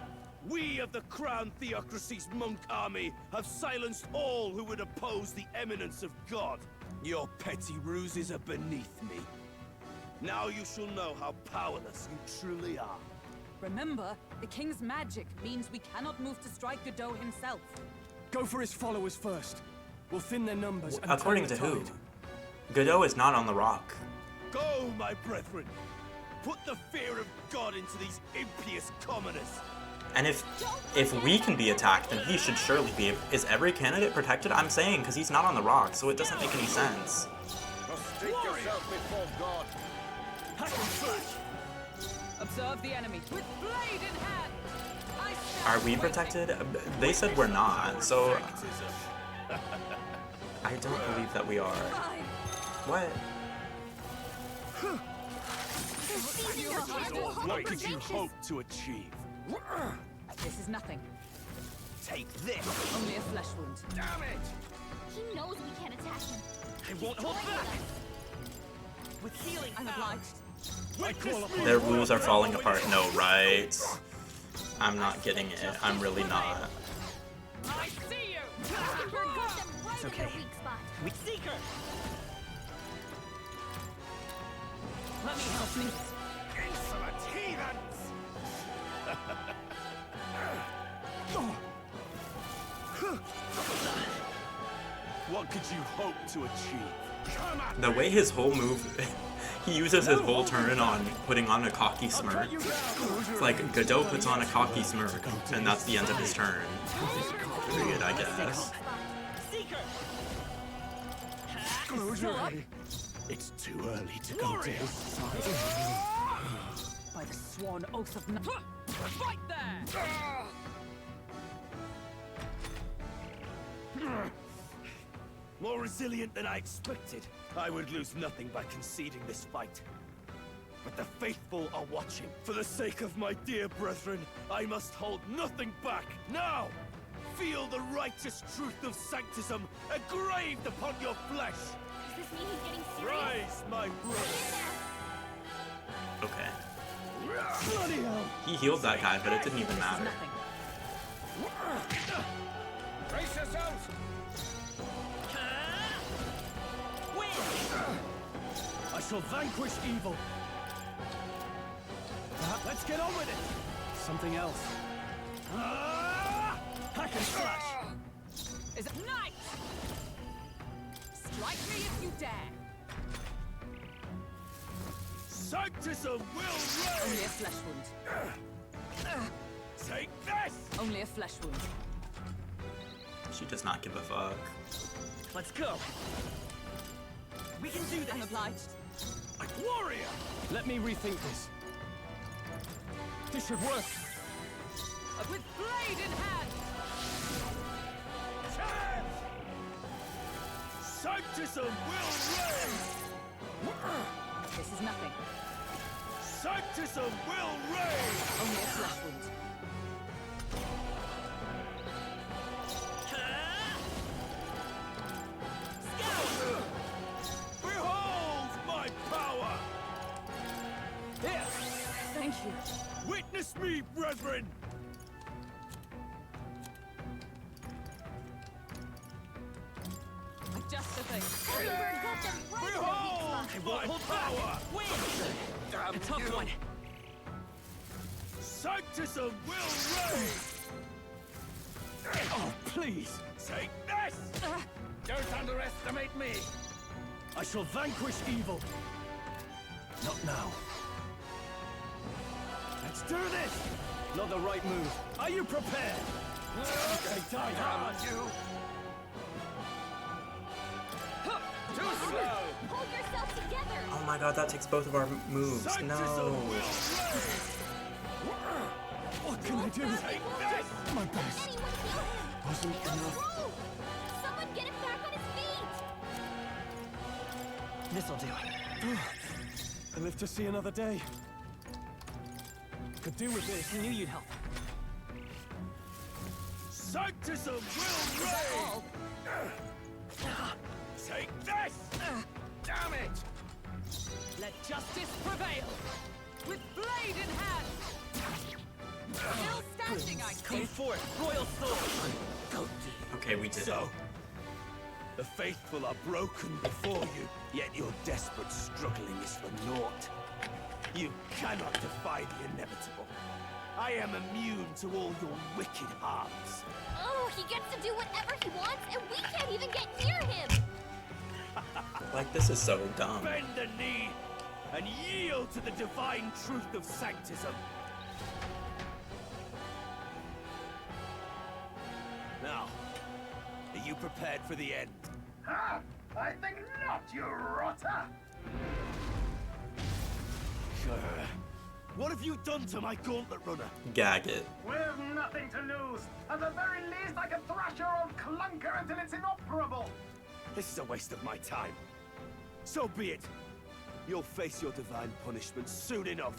We of the Crown Theocracy's monk army have silenced all who would oppose the eminence of God. Your petty ruses are beneath me. Now you shall know how powerless you truly are. Remember, the king's magic means we cannot move to strike Godot himself. Go for his followers first. We'll thin their numbers. According to who? Godot is not on the rock. Go, my brethren. Put the fear of God into these impious commoners. And if we can be attacked, then he should surely be. Is every candidate protected? I'm saying, because he's not on the rock, so it doesn't make any sense. Prostrate yourself before God. Observe the enemy with blade in hand. Are we protected? They said we're not, so I don't believe that we are. What? What could you hope to achieve? This is nothing. Take this! Only a flesh wound. Damn it! He knows we can't attack him. I won't hold back! With healing I'm obliged. Their rules are falling apart. No, right? I'm not getting it. I'm really not. I see you! It's okay. Weak seeker! Let me help me. Insolent heathens! What could you hope to achieve? Come at The me. way his whole move, he uses his whole turn on putting on a cocky smirk. It's like Godot puts on a cocky smirk, and that's the end of his turn. Period, I guess. It's too early to go to his side. By the sworn oath of Fight there! More resilient than I expected. I would lose nothing by conceding this fight. But the faithful are watching. For the sake of my dear brethren, I must hold nothing back. Now! Feel the righteous truth of sanctism engraved upon your flesh! Does this mean he's getting serious? Rise, my brothers! Okay. Bloody hell! He healed that guy, but it didn't even matter. Brace yourselves! I shall vanquish evil! Let's get on with it! Something else. Hack and slash! Is it night? Strike me if you dare! Sanctism will Only reign! a flesh wound. Take this! Only a flesh wound. She does not give a fuck. Let's go! We can do this. I'm obliged. Warrior! Let me rethink this. This should work. With blade in hand! Sanctism will reign! This is nothing. Sanctism will reign! Only a flesh wound. Behold my power! Here! Thank you. Witness me, brethren! Just the thing. Hummingbird got them right in the weak Behold spot. my power! Win! Damn A tough one. Sanctism will reign! Oh, please! Take this! Don't underestimate me! I shall vanquish evil. Not now. Let's do this! Not the right move. Are you prepared? Okay, die hard. you! Too slow! Hold yourself together! Oh my god, that takes both of our moves. No. What can I do? My best. Anyone heal him! Wasn't enough. Whoa! Someone get him back on his feet! This'll do. I live to see another day. Could do with this. I knew you'd help. Sanctism will reign! Take this! Damn it! Let justice prevail! With blade in hand! Still standing, I Come see. for it, royal sword! Okay, we did So, the faithful are broken before you, yet your desperate struggling is for naught. You cannot defy the inevitable. I am immune to all your wicked harms. Oh, he gets to do whatever he wants, and we can't even get near him! Like, this is so dumb. Bend the knee and yield to the divine truth of sanctism. Now, are you prepared for the end? Ha! I think not, you rotter! What have you done to my gauntlet runner? Gag it. We've nothing to lose. At the very least, I can thrash your old clunker until it's inoperable. This is a waste of my time. So be it. You'll face your divine punishment soon enough.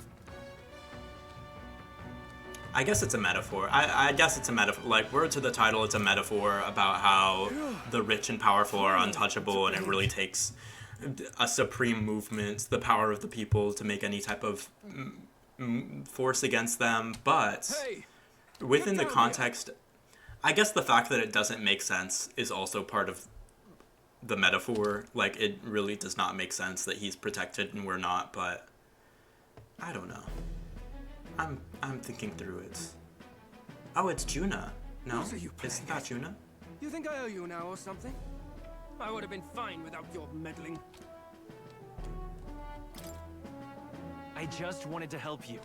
I guess it's a metaphor. I guess it's a metaphor. Like, word to the title, it's a metaphor about how the rich and powerful are untouchable, and it really takes a supreme movement, the power of the people, to make any type of force against them. But within the context, I guess the fact that it doesn't make sense is also part of the metaphor. Like, it really does not make sense that he's protected and we're not, but I don't know. I'm thinking through it. Oh, it's Juna. No? Isn't that Juna? You think I owe you now or something? I would have been fine without your meddling. I just wanted to help you.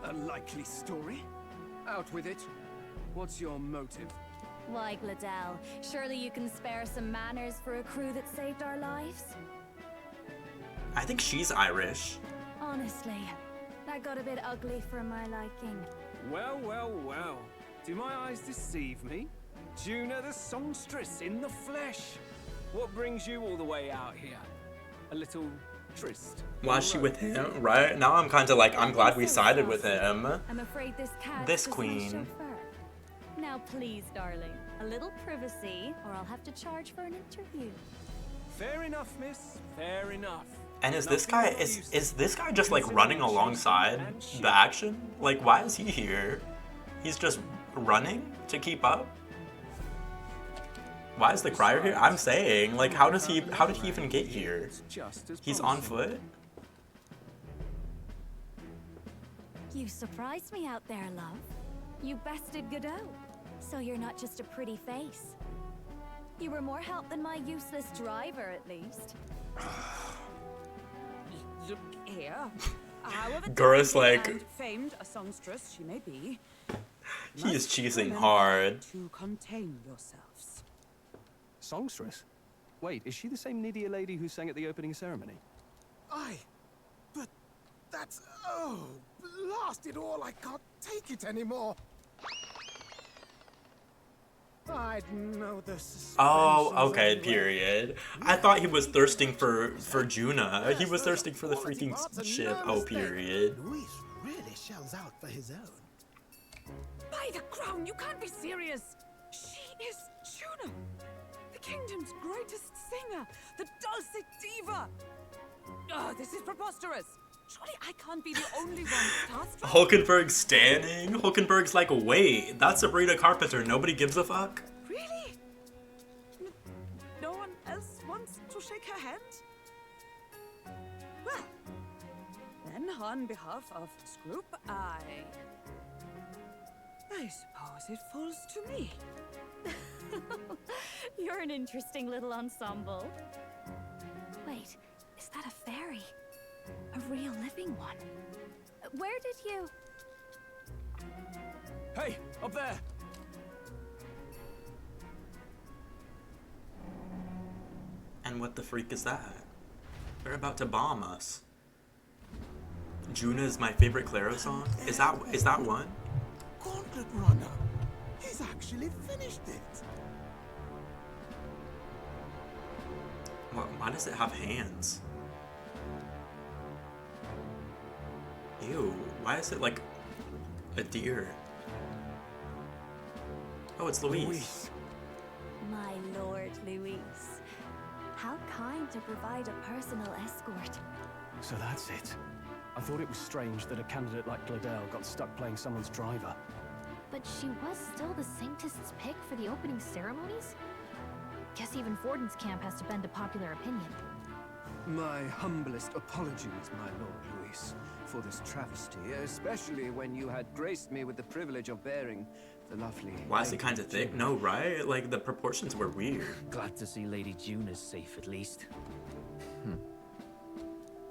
A likely story? Out with it. What's your motive? Why, Gladell, surely you can spare some manners for a crew that saved our lives? I think she's Irish. Honestly, that got a bit ugly for my liking. Well, well, well. Do my eyes deceive me? Juna the songstress in the flesh. What brings you all the way out here? A little tryst. Why is she with him, right? Now I'm kind of like, I'm glad we sided with him. I'm afraid this cat This is my queen. chauffeur. Now please, darling, a little privacy, or I'll have to charge for an interview. Fair enough, miss. Fair enough. And is this guy, is this guy just like running alongside the action? Like, why is he here? He's just running to keep up? Why is the crier here? I'm saying, like, how did he even get here? He's on foot? You surprised me out there, love. You bested Godot. So you're not just a pretty face. You were more help than my useless driver, at least. Look here. However Gura's talented like, and famed a songstress she may be, he is must cheesing remember hard. to contain yourselves. Songstress? Wait, is she the same Nydia lady who sang at the opening ceremony? Aye, but that's... oh, blast it all, I can't take it anymore. I'd know this. Oh, okay, period. I thought he was thirsting for Juna. He was thirsting for the freaking ship. Oh, period. Luis really shells out for his own. By the crown, you can't be serious. She is Juna, the kingdom's greatest singer, the dulcet diva. Oh, this is preposterous. Surely I can't be the only one starstruck. Hulkenberg's standing? Hulkenberg's like, wait, that's Sabrina Carpenter. Nobody gives a fuck? Really? No one else wants to shake her hand? Well, then on behalf of this group, I suppose it falls to me. You're an interesting little ensemble. Wait, is that a fairy? A real living one? Where did you... Hey, up there! And what the freak is that? They're about to bomb us. Juna is my favorite Claro song? Is that one? Gauntlet Runner. He's actually finished it. Why does it have hands? Ew, why is it like a deer? Oh, it's Luis. My Lord Luis. How kind to provide a personal escort. So that's it. I thought it was strange that a candidate like Gladell got stuck playing someone's driver. But she was still the Sanctist's pick for the opening ceremonies? Guess even Forden's camp has to bend to popular opinion. My humblest apologies, my Lord Luis, for this travesty, especially when you had graced me with the privilege of bearing the lovely... Why is it kind of thick? No, right? Like, the proportions were weird. Glad to see Lady Juna's safe, at least.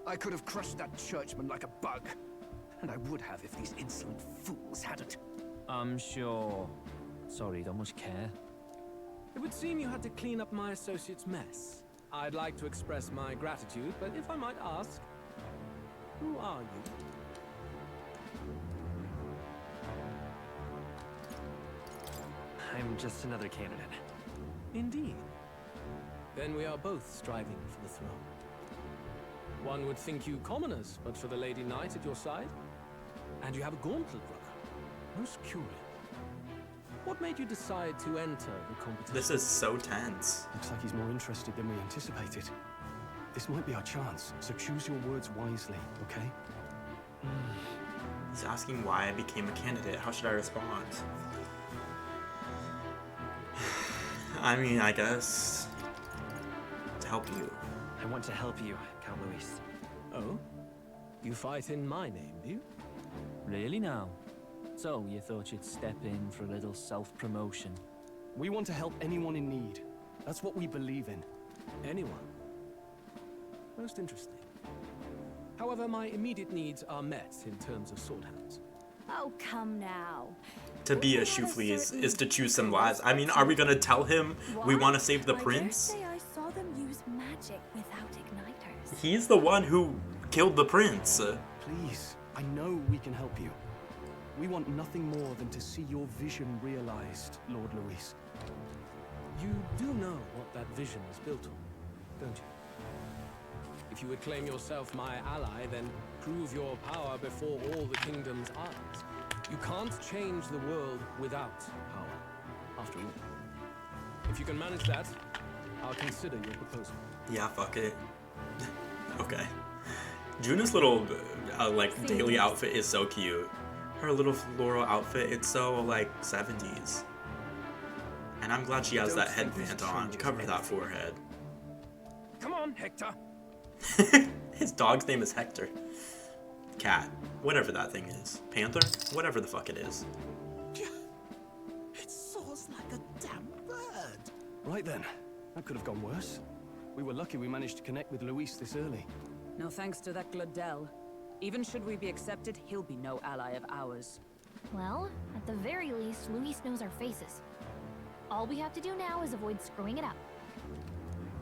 I could have crushed that churchman like a bug. And I would have if these insolent fools hadn't. I'm sure. Sorry, don't much care. It would seem you had to clean up my associate's mess. I'd like to express my gratitude, but if I might ask, who are you? I'm just another candidate. Indeed. Then we are both striving for the throne. One would think you commoners, but for the Lady Knight at your side. And you have a gauntlet runner. Most curious. What made you decide to enter the competition? This is so tense. Looks like he's more interested than we anticipated. This might be our chance, so choose your words wisely, okay? He's asking why I became a candidate. How should I respond? I mean, I guess... to help you. I want to help you, Count Luis. Oh? You fight in my name, do you? Really now? So, you thought you'd step in for a little self-promotion? We want to help anyone in need. That's what we believe in. Anyone. Most interesting. However, my immediate needs are met in terms of sword hands. Oh, come now. To be a Shooflees is to choose some lives. I mean, are we gonna tell him we want to save the prince? I dare say I saw them use magic without igniters. He's the one who killed the prince. Please, I know we can help you. We want nothing more than to see your vision realized, Lord Luis. You do know what that vision is built on, don't you? If you would claim yourself my ally, then prove your power before all the kingdom's eyes. You can't change the world without power, after all. If you can manage that, I'll consider your proposal. Yeah, fuck it. Okay. Juna's little, like, daily outfit is so cute. Her little floral outfit, it's so, like, 70s. And I'm glad she has that headband on to cover that forehead. Come on, Hector. His dog's name is Hector. Cat. Whatever that thing is. Panther? Whatever the fuck it is. It soars like a damn bird. Right then. That could have gone worse. We were lucky we managed to connect with Luis this early. No thanks to that Gladel. Even should we be accepted, he'll be no ally of ours. Well, at the very least, Luis knows our faces. All we have to do now is avoid screwing it up.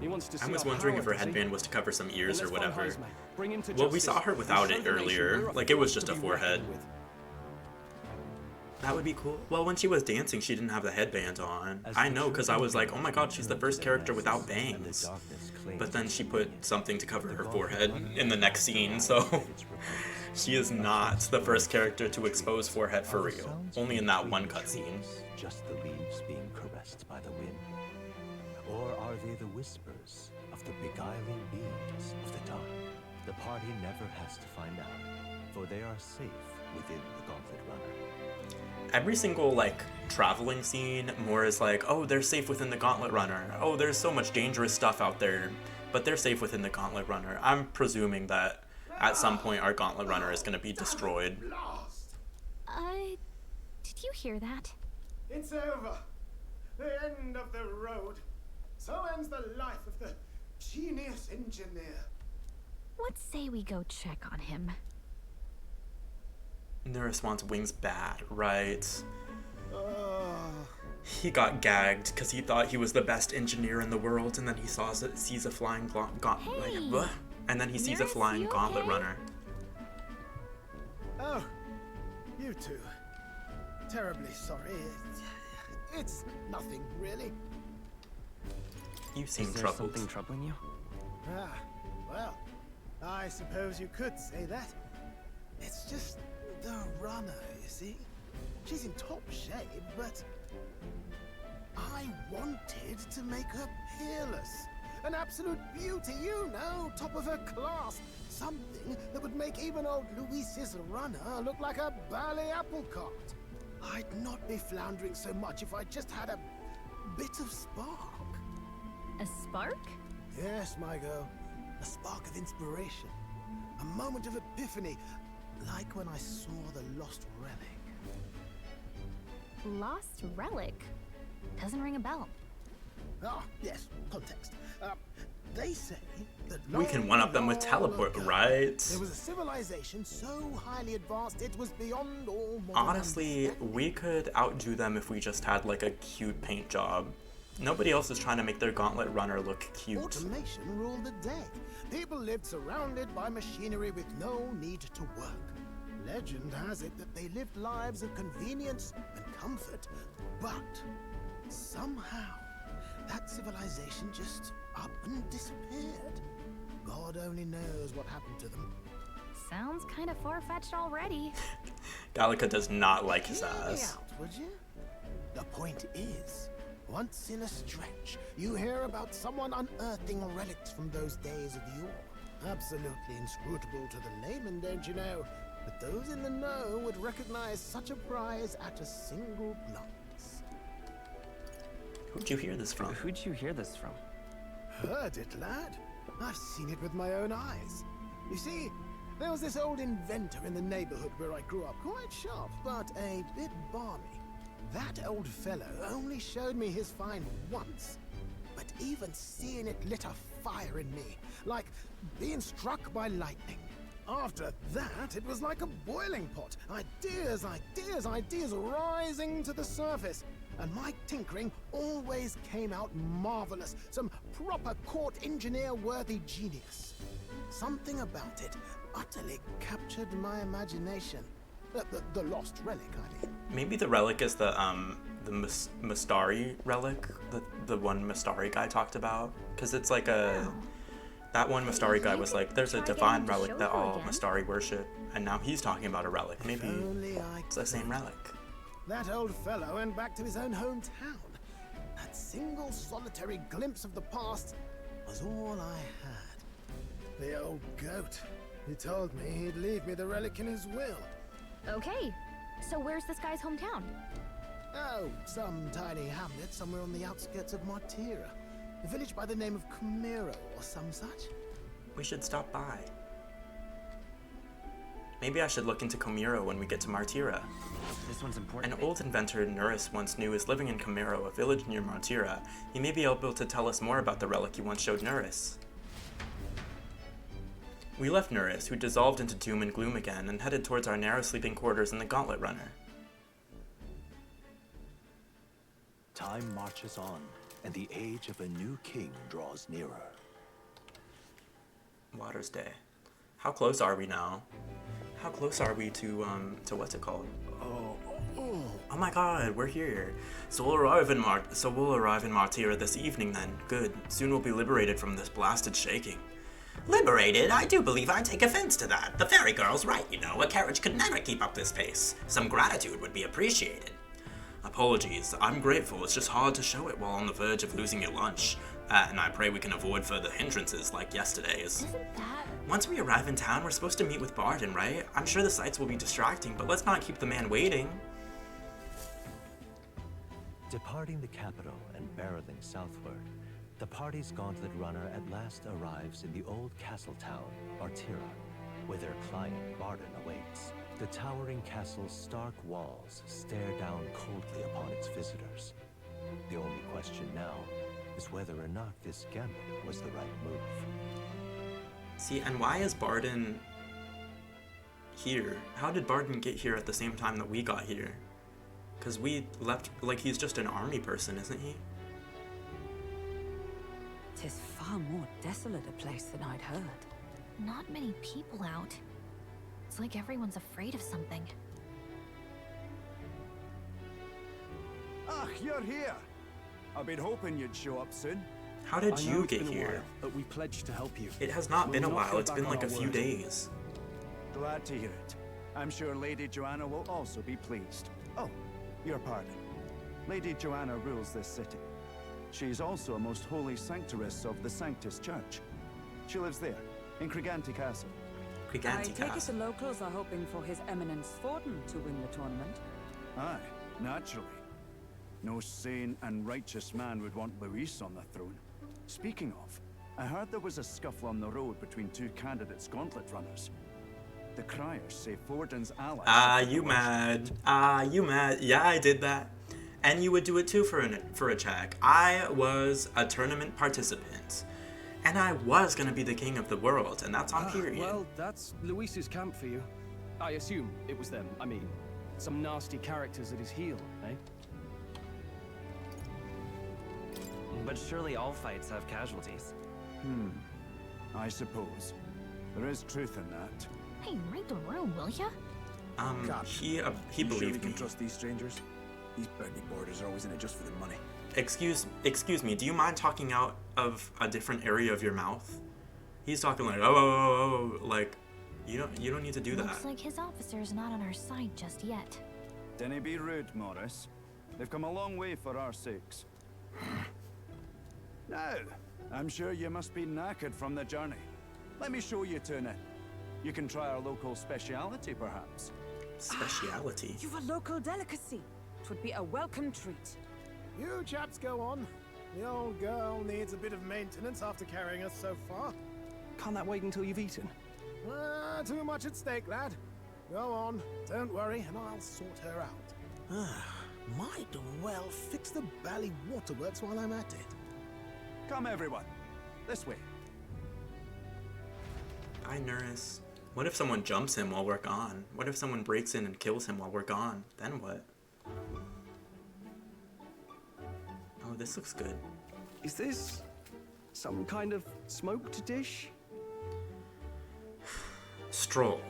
He wants to see I was our wondering power, if her does he? headband was to cover some ears or Then let's find whatever. Heisman. Bring him to Well, we justice. saw her without Show it the nation earlier. we're a Like, it was force just a to be forehead. reckoned with. That would be cool. Well, when she was dancing, she didn't have the headband on. I know, because I was like, oh my god, she's the first character without bangs. But then she put something to cover her forehead in the next scene, so she is not the first character to expose forehead for real. Only in that one cutscene. Just the leaves being caressed by the wind? Or are they the whispers of the beguiling beams of the dark? The party never has to find out, for they are safe within the Gauntlet Runner. Every single, like, traveling scene, more is like, oh, they're safe within the Gauntlet Runner. Oh, there's so much dangerous stuff out there, but they're safe within the Gauntlet Runner. I'm presuming that at some point our Gauntlet Runner is going to be destroyed. Did you hear that? It's over. The end of the road. So ends the life of the genius engineer. Let's say we go check on him. And the response, Wing's bad, right? He got gagged because he thought he was the best engineer in the world, and then he sees a flying and then he sees a flying gauntlet runner. Oh, you two. Terribly sorry. It's nothing, really. You seem Is there troubled. something troubling you? Ah, well, I suppose you could say that. It's just the runner, you see? She's in top shape, but I wanted to make her peerless. An absolute beauty, you know, top of her class. Something that would make even old Luis's runner look like a ballet apple cart. I'd not be floundering so much if I just had a bit of spark. A spark? Yes, my girl. A spark of inspiration. A moment of epiphany. Like when I saw the lost relic. Lost relic? Doesn't ring a bell. Ah, yes, context. They say that We can one-up them with teleport, right? there was a civilization so highly advanced it was beyond all modern Honestly, we could outdo them if we just had like a cute paint job. Nobody else is trying to make their gauntlet runner look cute. Automation ruled the day. People lived surrounded by machinery with no need to work. Legend has it that they lived lives of convenience and comfort, but somehow that civilization just up and disappeared. God only knows what happened to them. Sounds kind of far-fetched already. Gallica does not like his Hear me ass. out, would you? The point is, once in a stretch, you hear about someone unearthing relics from those days of yore. Absolutely inscrutable to the layman, don't you know? But those in the know would recognize such a prize at a single glance. Who'd you hear this from? Who'd you hear this from? Heard it, lad. I've seen it with my own eyes. You see, there was this old inventor in the neighborhood where I grew up, quite sharp, but a bit balmy. That old fellow only showed me his find once, but even seeing it lit a fire in me, like being struck by lightning. After that, it was like a boiling pot. Ideas, ideas, ideas rising to the surface. And my tinkering always came out marvelous. Some proper court engineer-worthy genius. Something about it utterly captured my imagination. The lost relic, I mean. Maybe the relic is the Mustari relic, the one Mustari guy talked about, because it's like a that one Mustari guy was like, there's a divine relic that all Mustari worship, and now he's talking about a relic. Maybe it's the same relic. That old fellow went back to his own hometown. That single solitary glimpse of the past was all I had. The old goat. He told me he'd leave me the relic in his will. Okay, so where's this guy's hometown? Oh, some tiny hamlet somewhere on the outskirts of Martira. A village by the name of Camiro or some such. We should stop by. Maybe I should look into Camiro when we get to Martira. This one's important. An old inventor Nuris once knew is living in Camiro, a village near Martira. He may be able to tell us more about the relic you once showed Nuris. We left Nuris, who dissolved into doom and gloom again, and headed towards our narrow sleeping quarters in the Gauntlet Runner. Time marches on, and the age of a new king draws nearer. Water's Day. How close are we now? How close are we to what's it called? Oh my God, we're here. So we'll arrive in Martira this evening then. Good. Soon we'll be liberated from this blasted shaking. Liberated? I do believe I take offense to that. The fairy girl's right, you know. A carriage could never keep up this pace. Some gratitude would be appreciated. Apologies. I'm grateful. It's just hard to show it while on the verge of losing your lunch. And I pray we can avoid further hindrances like yesterday's. Once we arrive in town, we're supposed to meet with Barden, right? I'm sure the sights will be distracting, but let's not keep the man waiting. Departing the capital and barreling southward, the party's gauntlet runner at last arrives in the old castle town, Martira, where their client Barden awaits. The towering castle's stark walls stare down coldly upon its visitors. The only question now is whether or not this gambit was the right move. See, and why is Barden here? How did Barden get here at the same time that we got here? Because we left, like, he's just an army person, isn't he? 'Tis far more desolate a place than I'd heard. Not many people out. It's like everyone's afraid of something. Ah, you're here. I've been hoping you'd show up soon. How did you get here? But we pledged to help you. It has not been a while. It's been like a few days. Glad to hear it. I'm sure Lady Joanna will also be pleased. Oh, your pardon. Lady Joanna rules this city. She's also a most holy sanctoress of the Sanctus Church. She lives there, in Criganti Castle. I take it the locals are hoping for His Eminence Forden to win the tournament. Aye, naturally. No sane and righteous man would want Luis on the throne. Speaking of, I heard there was a scuffle on the road between two candidates gauntlet runners. The criers say Forden's allies... you mad. You mad. Yeah, I did that. And you would do it too for a check. I was a tournament participant. And I was gonna be the king of the world, and that's on period. Well, that's Luis's camp for you. I assume it was them. I mean, some nasty characters at his heel, eh? But surely all fights have casualties. I suppose. There is truth in that. Hey, read the room, will ya? He believed me. Can trust these strangers? These Bernie boarders are always in it just for the money. Excuse me, do you mind talking out of a different area of your mouth? He's talking like, like, you don't need to do that. Looks like his officer's not on our side just yet. Dinna be rude, Morris. They've come a long way for our sakes. Now, I'm sure you must be knackered from the journey. Let me show you to an inn. You can try our local speciality, perhaps. Speciality? You've a local delicacy. It would be a welcome treat. You chaps go on. The old girl needs a bit of maintenance after carrying us so far. Can't that wait until you've eaten? Too much at stake, lad. Go on, don't worry, and I'll sort her out. Might well fix the Bally waterworks while I'm at it. Come, everyone. This way. Bye, Nurse. What if someone jumps him while we're gone? What if someone breaks in and kills him while we're gone? Then what? Oh, this looks good. Is this some kind of smoked dish? Stroll.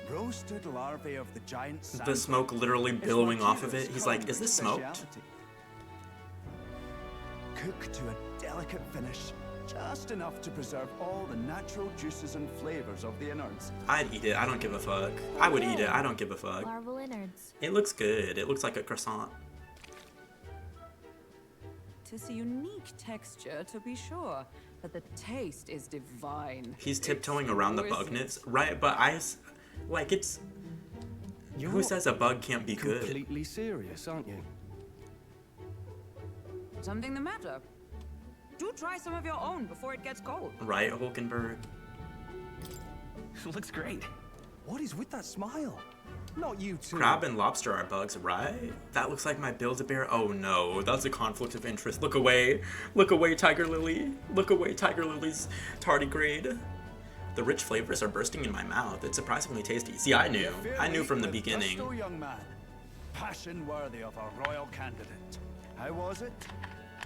Roasted larvae of the giant The smoke literally billowing off of it. He's like, is this smoked? Cooked to a delicate finish, just enough to preserve all the natural juices and flavors of the innards. I'd eat it. I don't give a fuck. I would eat it. I don't give a fuck. Larval innards. It looks good. It looks like a croissant. Tis a unique texture, to be sure, but the taste is divine. He's tiptoeing around the bug nits, right? But like it's. Who says a bug can't be good? Completely serious, aren't you? Something the matter? Do try some of your own before it gets cold. Right, Hulkenberg? Looks great. What is with that smile? Not you two. Crab and lobster are bugs, right? That looks like my Build-A-Bear. Oh no, that's a conflict of interest. Look away. Look away, Tiger Lily. Look away, Tiger Lily's tardigrade. The rich flavors are bursting in my mouth. It's surprisingly tasty. See, I knew. I knew from the beginning. Gusto, young man. Passion worthy of a royal candidate. How was it?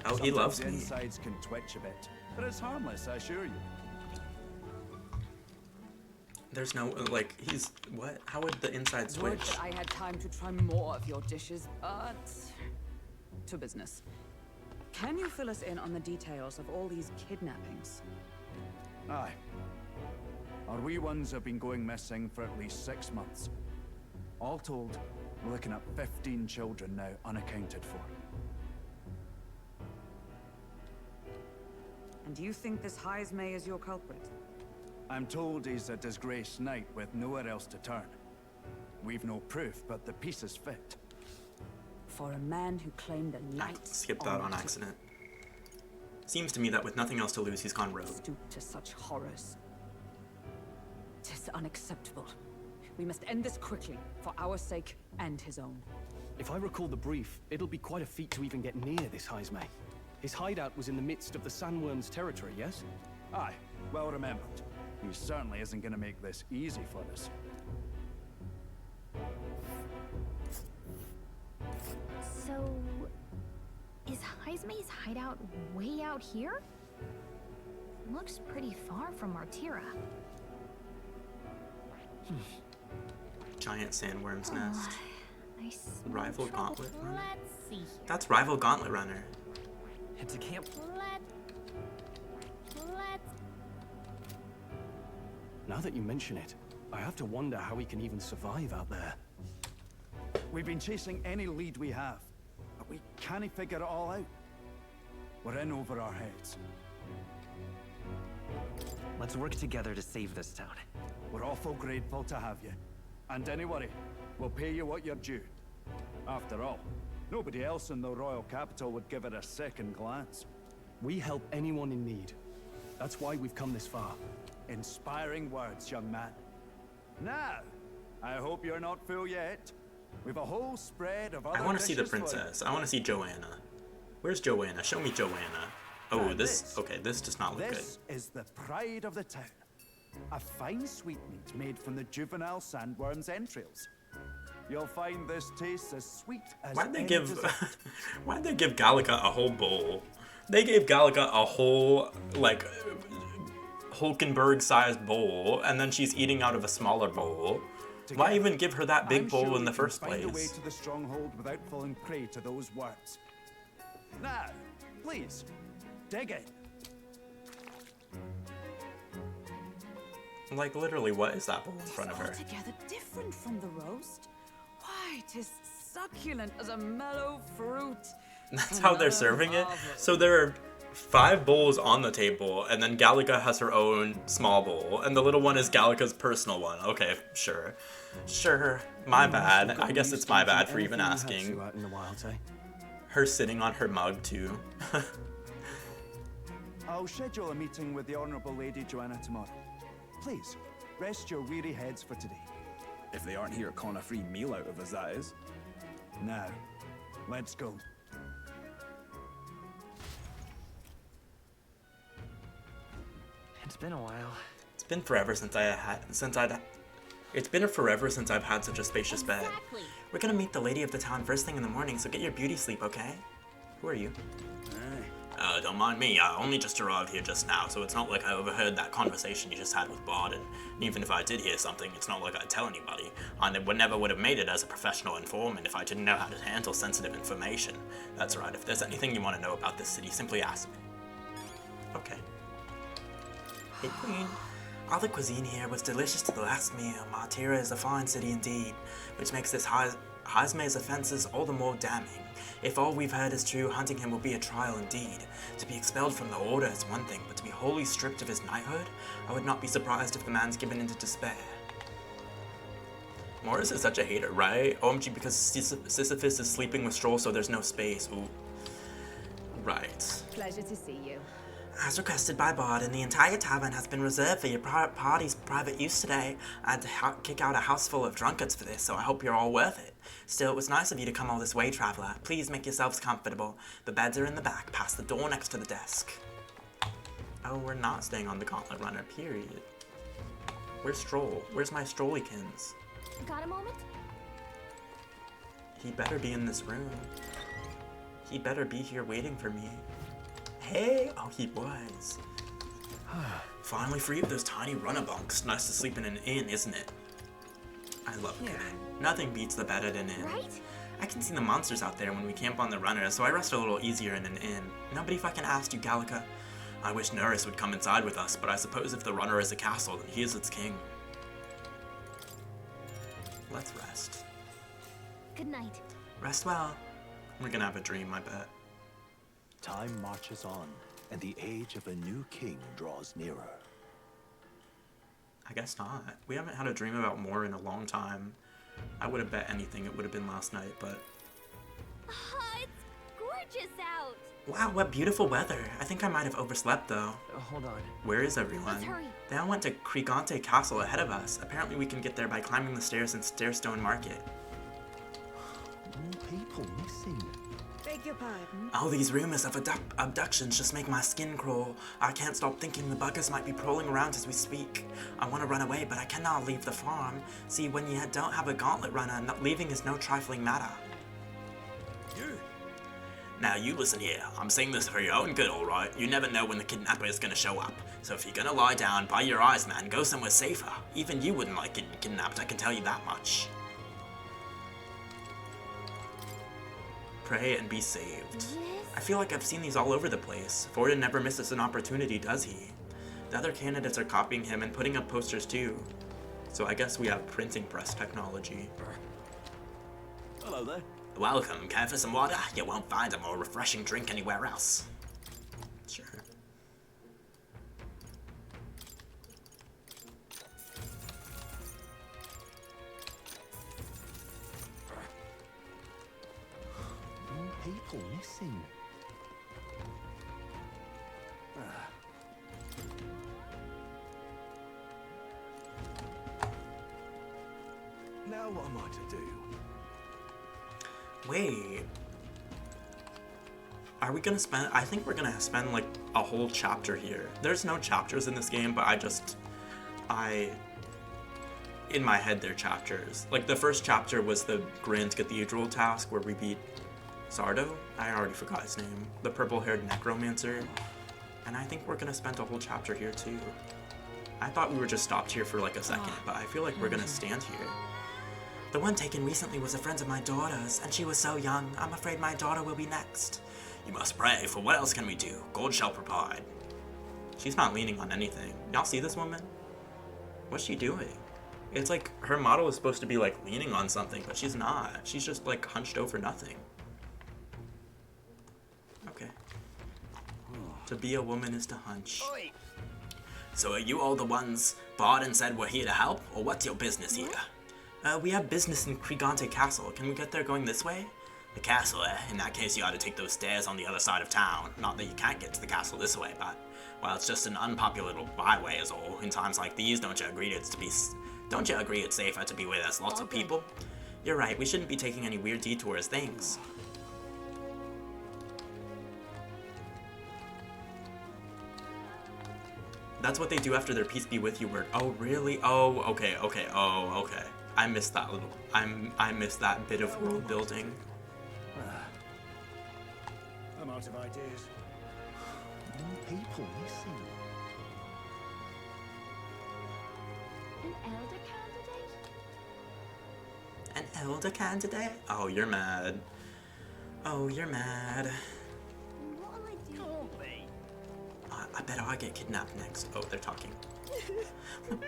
Oh, he loves the me. insides can twitch a bit, but it's harmless, I assure you. There's no, like, he's, what? How would the inside Would switch? that I had time to try more of your dishes, but to business. Can you fill us in on the details of all these kidnappings? Aye. Our wee ones have been going missing for at least 6 months. All told, we're looking at 15 children now unaccounted for. And you think this Heismay is your culprit? I'm told he's a disgraced knight with nowhere else to turn. We've no proof, but the pieces fit. For a man who claimed a knight. Skipped that on accident. Seems to me that with nothing else to lose, he's gone rogue. Stoop to such horrors. 'Tis unacceptable. We must end this quickly, for our sake and his own. If I recall the brief, it'll be quite a feat to even get near this Heismay. His hideout was in the midst of the sandworm's territory, yes? Aye, well remembered. He certainly isn't going to make this easy for us. So, is Heismay's hideout way out here? Looks pretty far from Martira. Giant sandworm's nest. I smell Rival trouble. Gauntlet Runner? Let's see here. That's Rival Gauntlet Runner. It's a camp. Let's... Now that you mention it, I have to wonder how he can even survive out there. We've been chasing any lead we have, but we can't figure it all out. We're in over our heads. Let's work together to save this town. We're awful grateful to have you. And don't worry, we'll pay you what you're due. After all, nobody else in the royal capital would give it a second glance. We help anyone in need. That's why we've come this far. Inspiring words, young man. Now, I hope you're not full yet. We've a whole spread of other I want to see the dishes for you. princess. I want to see Joanna. Where's Joanna? Show me Joanna. Oh, this, okay, this does not look good. This is the pride of the town. A fine sweetmeat made from the juvenile sandworm's entrails. You'll find this tastes as sweet as Why'd they any give, dessert. why'd they give Gallica a whole bowl? They gave Gallica a whole, like, Hulkenberg-sized bowl, and then she's eating out of a smaller bowl. Why even give her that big I'm bowl sure in the we can first find a way place? to the stronghold without falling prey to those words. Now, please, dig in. Like, literally, what is that bowl in front of her? Altogether different from the roast. Why, 'tis succulent as a mellow fruit. That's how they're serving it? So there are 5 bowls on the table, and then Gallica has her own small bowl, and the little one is Gallica's personal one. Okay, sure. Sure, my bad. I guess it's my bad for even asking. Out in the wild, eh? Her sitting on her mug, too. I'll schedule a meeting with the Honourable Lady Joanna tomorrow. Please, rest your weary heads for today. If they aren't here, con a free meal out of us, that is. Now, let's go. It's been a while. It's been forever since I've had such a spacious bed. We're gonna meet the lady of the town first thing in the morning, so get your beauty sleep, okay? Who are you? Don't mind me. I only just arrived here just now, so it's not like I overheard that conversation you just had with Bard, and even if I did hear something, it's not like I'd tell anybody. I never would have made it as a professional informant if I didn't know how to handle sensitive information. That's right. If there's anything you want to know about this city, simply ask me. Okay. Hey, Queen. All the cuisine here was delicious to the last meal. Martira is a fine city indeed, which makes this Hazme's offenses all the more damning. If all we've heard is true, hunting him will be a trial indeed. To be expelled from the Order is one thing, but to be wholly stripped of his knighthood? I would not be surprised if the man's given into despair. Morris is such a hater, right? OMG, because Sisyphus is sleeping with Stroll, so there's no space. Ooh. Right. Pleasure to see you. As requested by Bard, and the entire tavern has been reserved for your party's private use today. I had to kick out a house full of drunkards for this, so I hope you're all worth it. Still, it was nice of you to come all this way, traveler. Please make yourselves comfortable. The beds are in the back, past the door next to the desk. Oh, we're not staying on the Gauntlet Runner, period. Where's Stroll? Where's my Strollykins? Got a moment? He better be in this room. He better be here waiting for me. Hey! Oh, he was. Finally free of those tiny runabunks. Nice to sleep in an inn, isn't it? I love it. Nothing beats the bed at an inn. Right? I can see the monsters out there when we camp on the runner, so I rest a little easier in an inn. Nobody fucking asked you, Gallica. I wish Nerys would come inside with us, but I suppose if the runner is a castle, then he is its king. Let's rest. Good night. Rest well. We're gonna have a dream, I bet. Time marches on, and the age of a new king draws nearer. I guess not. We haven't had a dream about Mor in a long time. I would have bet anything it would have been last night, but... It's gorgeous out. Wow, what beautiful weather. I think I might have overslept, though. Hold on. Where is everyone? Let's hurry. They all went to Krigante Castle ahead of us. Apparently we can get there by climbing the stairs in Stairstone Market. More people missing. Beg your pardon? All these rumors of abductions just make my skin crawl. I can't stop thinking the buggers might be prowling around as we speak. I want to run away, but I cannot leave the farm. See, when you don't have a gauntlet runner, leaving is no trifling matter. Now you listen here. I'm saying this for your own good, alright? You never know when the kidnapper is gonna show up. So if you're gonna lie down, by your eyes, man, go somewhere safer. Even you wouldn't like getting kidnapped, I can tell you that much. Pray and be saved. Yes. I feel like I've seen these all over the place. Forden never misses an opportunity, does he? The other candidates are copying him and putting up posters too. So I guess we have printing press technology. Hello there. Welcome. Care for some water? You won't find a more refreshing drink anywhere else. Sure. More people missing. Now what am I to do? Wait. Are we gonna spend... I think we're gonna spend, like, a whole chapter here. There's no chapters in this game, but in my head, they're chapters. Like, the first chapter was the Grand Cathedral task where we beat Sardo? I already forgot his name. The purple-haired necromancer. And I think we're gonna spend a whole chapter here, too. I thought we were just stopped here for, like, a second, but I feel like we're gonna stand here. The one taken recently was a friend of my daughter's, and she was so young. I'm afraid my daughter will be next. You must pray, for what else can we do? God shall provide. She's not leaning on anything. Y'all see this woman? What's she doing? It's like her model is supposed to be like leaning on something, but she's not. She's just like hunched over nothing. Okay. To be a woman is to hunch. So are you all the ones Bard said were here to help, or what's your business here? We have business in Krigante Castle. Can we get there going this way? The castle, eh? In that case, you ought to take those stairs on the other side of town. Not that you can't get to the castle this way, but, well, it's just an unpopular little byway is all. In times like these, don't you agree it's safer to be where there's lots of people? You're right. We shouldn't be taking any weird detours. Thanks. That's what they do after their peace be with you word. Oh, really? Oh, okay. Oh, okay. I missed that little... I missed that bit of world building. I'm out of ideas. More people missing. An elder candidate? An elder candidate? Oh, you're mad. Oh, you're mad. What'll I do? I bet I get kidnapped next. Oh, they're talking.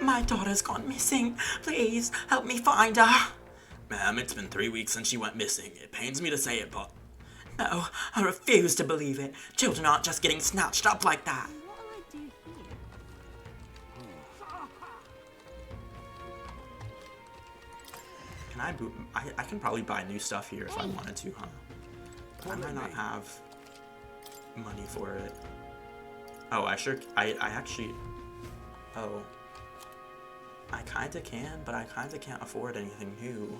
My daughter's gone missing. Please, help me find her. Ma'am, it's been 3 weeks since she went missing. It pains me to say it, but... No, I refuse to believe it. Children aren't just getting snatched up like that. What'll I do here? Can I boot? I can probably buy new stuff here if I wanted to, huh? But I might not have money for it. Oh, I actually... Oh. I kinda can, but I kinda can't afford anything new.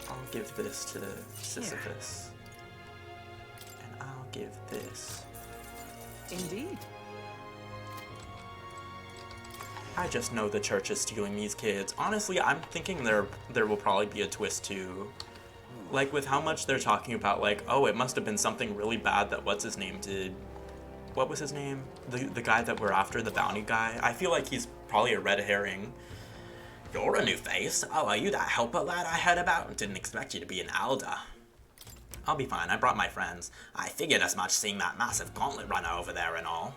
I'll give this to Sisyphus. And I'll give this... Indeed. I just know the church is stealing these kids. Honestly, I'm thinking there will probably be a twist too. Like with how much they're talking about, like, oh, it must have been something really bad that what's his name did. What was his name? The guy that we're after, the bounty guy. I feel like he's probably a red herring. You're a new face. Oh, are you that helper lad I heard about? Didn't expect you to be an elder. I'll be fine. I brought my friends. I figured as much seeing that massive gauntlet runner over there and all.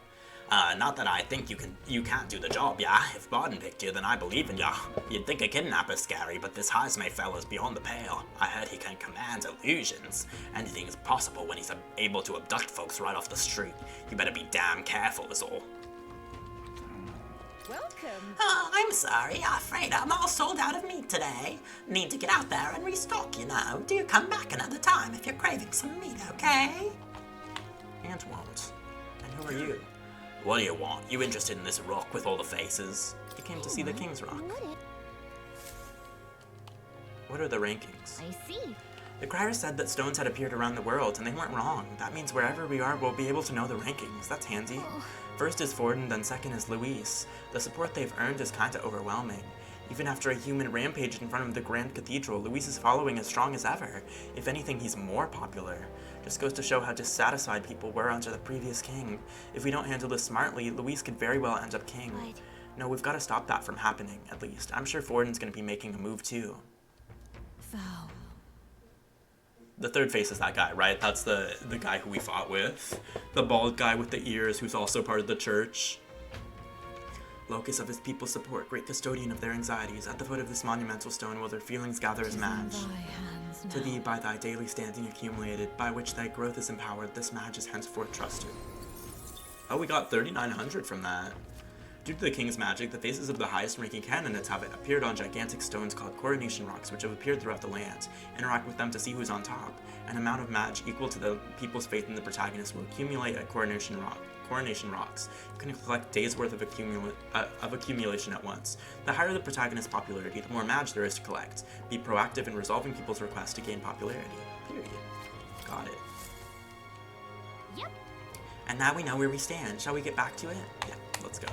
Not that I think you can't do the job, yeah? If Barden picked you, then I believe in ya. You'd think a kidnapper's scary, but this Heismay fella's beyond the pale. I heard he can command illusions. Anything is possible when he's able to abduct folks right off the street. You better be damn careful is all. Welcome. Oh, I'm sorry. Afraid I'm all sold out of meat today. Need to get out there and restock, you know. Do come back another time if you're craving some meat, okay? Aunt won't. And who are you? What do you want? You interested in this rock with all the faces? You came to see the King's Rock. What are the rankings? I see. The crier said that stones had appeared around the world, and they weren't wrong. That means wherever we are, we'll be able to know the rankings. That's handy. First is Forden, then second is Luis. The support they've earned is kinda overwhelming. Even after a human rampaged in front of the Grand Cathedral, Luis's following is strong as ever. If anything, he's more popular. Just goes to show how dissatisfied people were under the previous king. If we don't handle this smartly, Luis could very well end up king. Right. No, we've got to stop that from happening, at least. I'm sure Forden's gonna be making a move too. Vow. The third face is that guy, right? That's the guy who we fought with. The bald guy with the ears who's also part of the church. Locus of his people's support, great custodian of their anxieties, at the foot of this monumental stone will their feelings gather as madge. To thee by thy daily standing accumulated, by which thy growth is empowered, this madge is henceforth trusted. Oh, we got 3,900 from that. Due to the king's magic, the faces of the highest ranking candidates have appeared on gigantic stones called coronation rocks, which have appeared throughout the land. Interact with them to see who's on top. An amount of madge equal to the people's faith in the protagonist will accumulate at coronation rocks. You can collect days worth of accumulation at once. The higher the protagonist's popularity, the more madge there is to collect. Be proactive in resolving people's requests to gain popularity. Period. Got it. Yep. And now we know where we stand. Shall we get back to it? Yeah, let's go.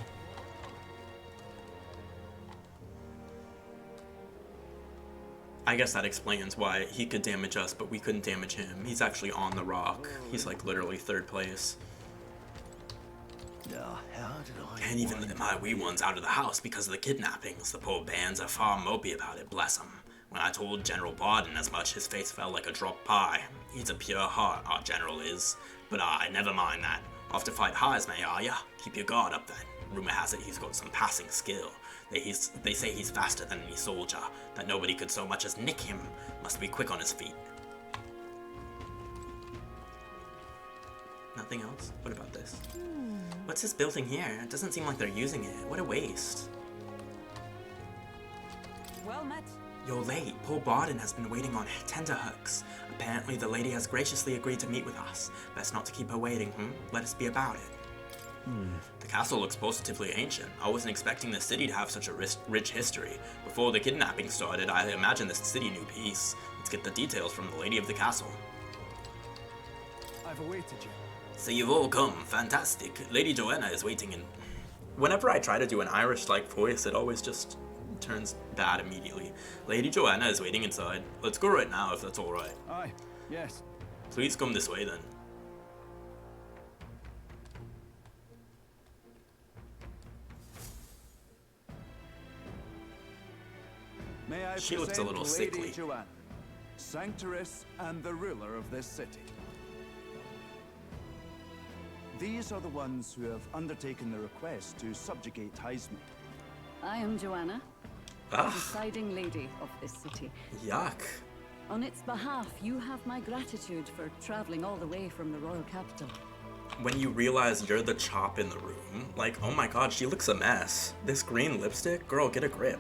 I guess that explains why he could damage us, but we couldn't damage him. He's actually on the rock. He's like literally third place. Can't even let my wee ones out of the house because of the kidnappings. The poor bands are far mopey about it, bless 'em. When I told General Barden as much, his face fell like a drop pie. He's a pure heart, our general is. But never mind that. Off to fight Heismay, are ya? Keep your guard up then. Rumor has it he's got some passing skill. They say he's faster than any soldier, that nobody could so much as nick him. Must be quick on his feet. Nothing else? What about this? What's this building here? It doesn't seem like they're using it. What a waste. Well met. You're late. Poor Barden has been waiting on tenterhooks. Apparently the lady has graciously agreed to meet with us. Best not to keep her waiting, Let us be about it. The castle looks positively ancient. I wasn't expecting the city to have such a rich history. Before the kidnapping started, I imagined this city knew peace. Let's get the details from the lady of the castle. I've awaited you. So you've all come. Fantastic. Lady Joanna is waiting in... Whenever I try to do an Irish-like voice, it always just turns bad immediately. Lady Joanna is waiting inside. Let's go right now, if that's alright. Aye, yes. Please come this way, then. May I She looks a little present sickly. Lady Joanna, Sanctoress and the ruler of this city. These are the ones who have undertaken the request to subjugate Heisme. I am Joanna, the presiding lady of this city. Yuck. On its behalf, you have my gratitude for traveling all the way from the royal capital. When you realize you're the chop in the room, like, oh my god, she looks a mess. This green lipstick? Girl, get a grip.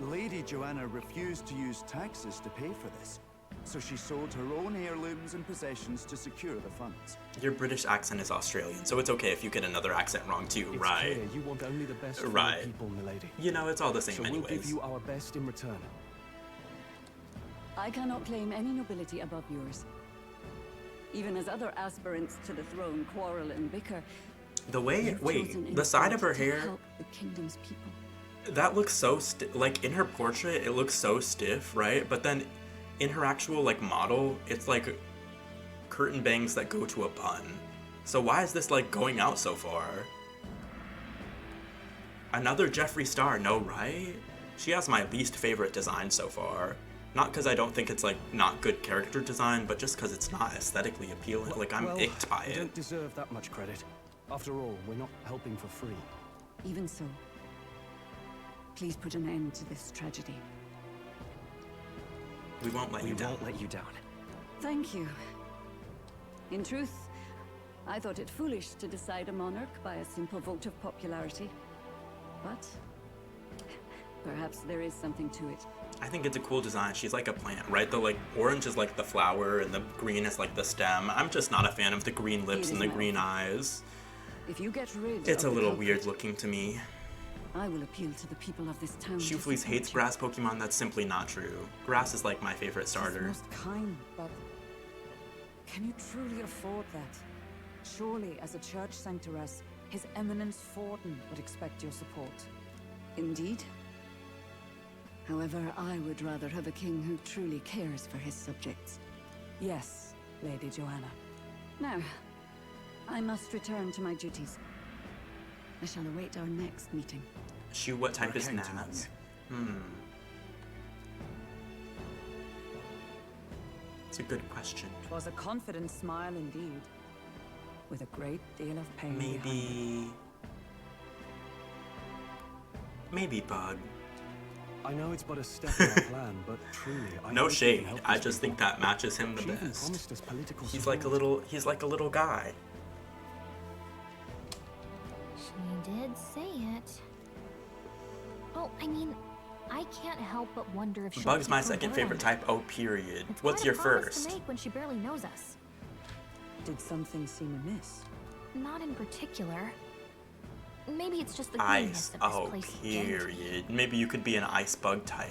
Lady Joanna refused to use taxes to pay for this, so she sold her own heirlooms and possessions to secure the funds. Your British accent is Australian, so it's okay if you get another accent wrong too, It's right? clear you want only the best for Right. the people, milady. You know, it's all the same so anyways. we'll give you our best in return. I cannot claim any nobility above yours. Even as other aspirants to the throne quarrel and bicker, The way, you've wait, chosen the side of instead her to hair, help the kingdom's people. that looks so like in her portrait, it looks so stiff, right? But then in her actual like model, it's like curtain bangs that go to a bun. So why is this like going out so far? Another Jeffree Star, no, right? She has my least favorite design so far. Not because I don't think it's like not good character design, but just because it's not aesthetically appealing. Like I'm icked by you it. don't deserve that much credit. After all, we're not helping for free. Even so, please put an end to this tragedy. We won't let you down. We won't let you down. Thank you. In truth, I thought it foolish to decide a monarch by a simple vote of popularity. But perhaps there is something to it. I think it's a cool design. She's like a plant, right? The like orange is like the flower and the green is like the stem. I'm just not a fan of the green lips and the green eyes. If you get rid It's a of the little culprit, weird looking to me. I will appeal to the people of this town. to Shooflees support hates you. grass Pokemon. That's simply not true. Grass is like my favorite She's starter. most kind, but can you truly afford that? Surely, as a church sanctoress, His Eminence Forden would expect your support. Indeed. However, I would rather have a king who truly cares for his subjects. Yes, Lady Joanna. Now, I must return to my duties. I shall await our next meeting. Shoot, what type is counting on Naz? It's a good question. 'Twas a confident smile indeed, with a great deal of pain behind it. Maybe Bug. I know it's but a step in our plan, but truly, I No hope we can shade. help I these just people. think that matches him the She even best. promised us political He's support. like a little guy. She did say it. Oh, I mean, I can't help but wonder if she'll Bug's keep my her second word. favorite type. Oh, period. It's What's quite your a promise first? to make when she barely knows us. Did something seem amiss? Not in particular. Maybe it's just the Ice. greenness of this Oh, place. is getting to me. period. Maybe you could be an ice bug type.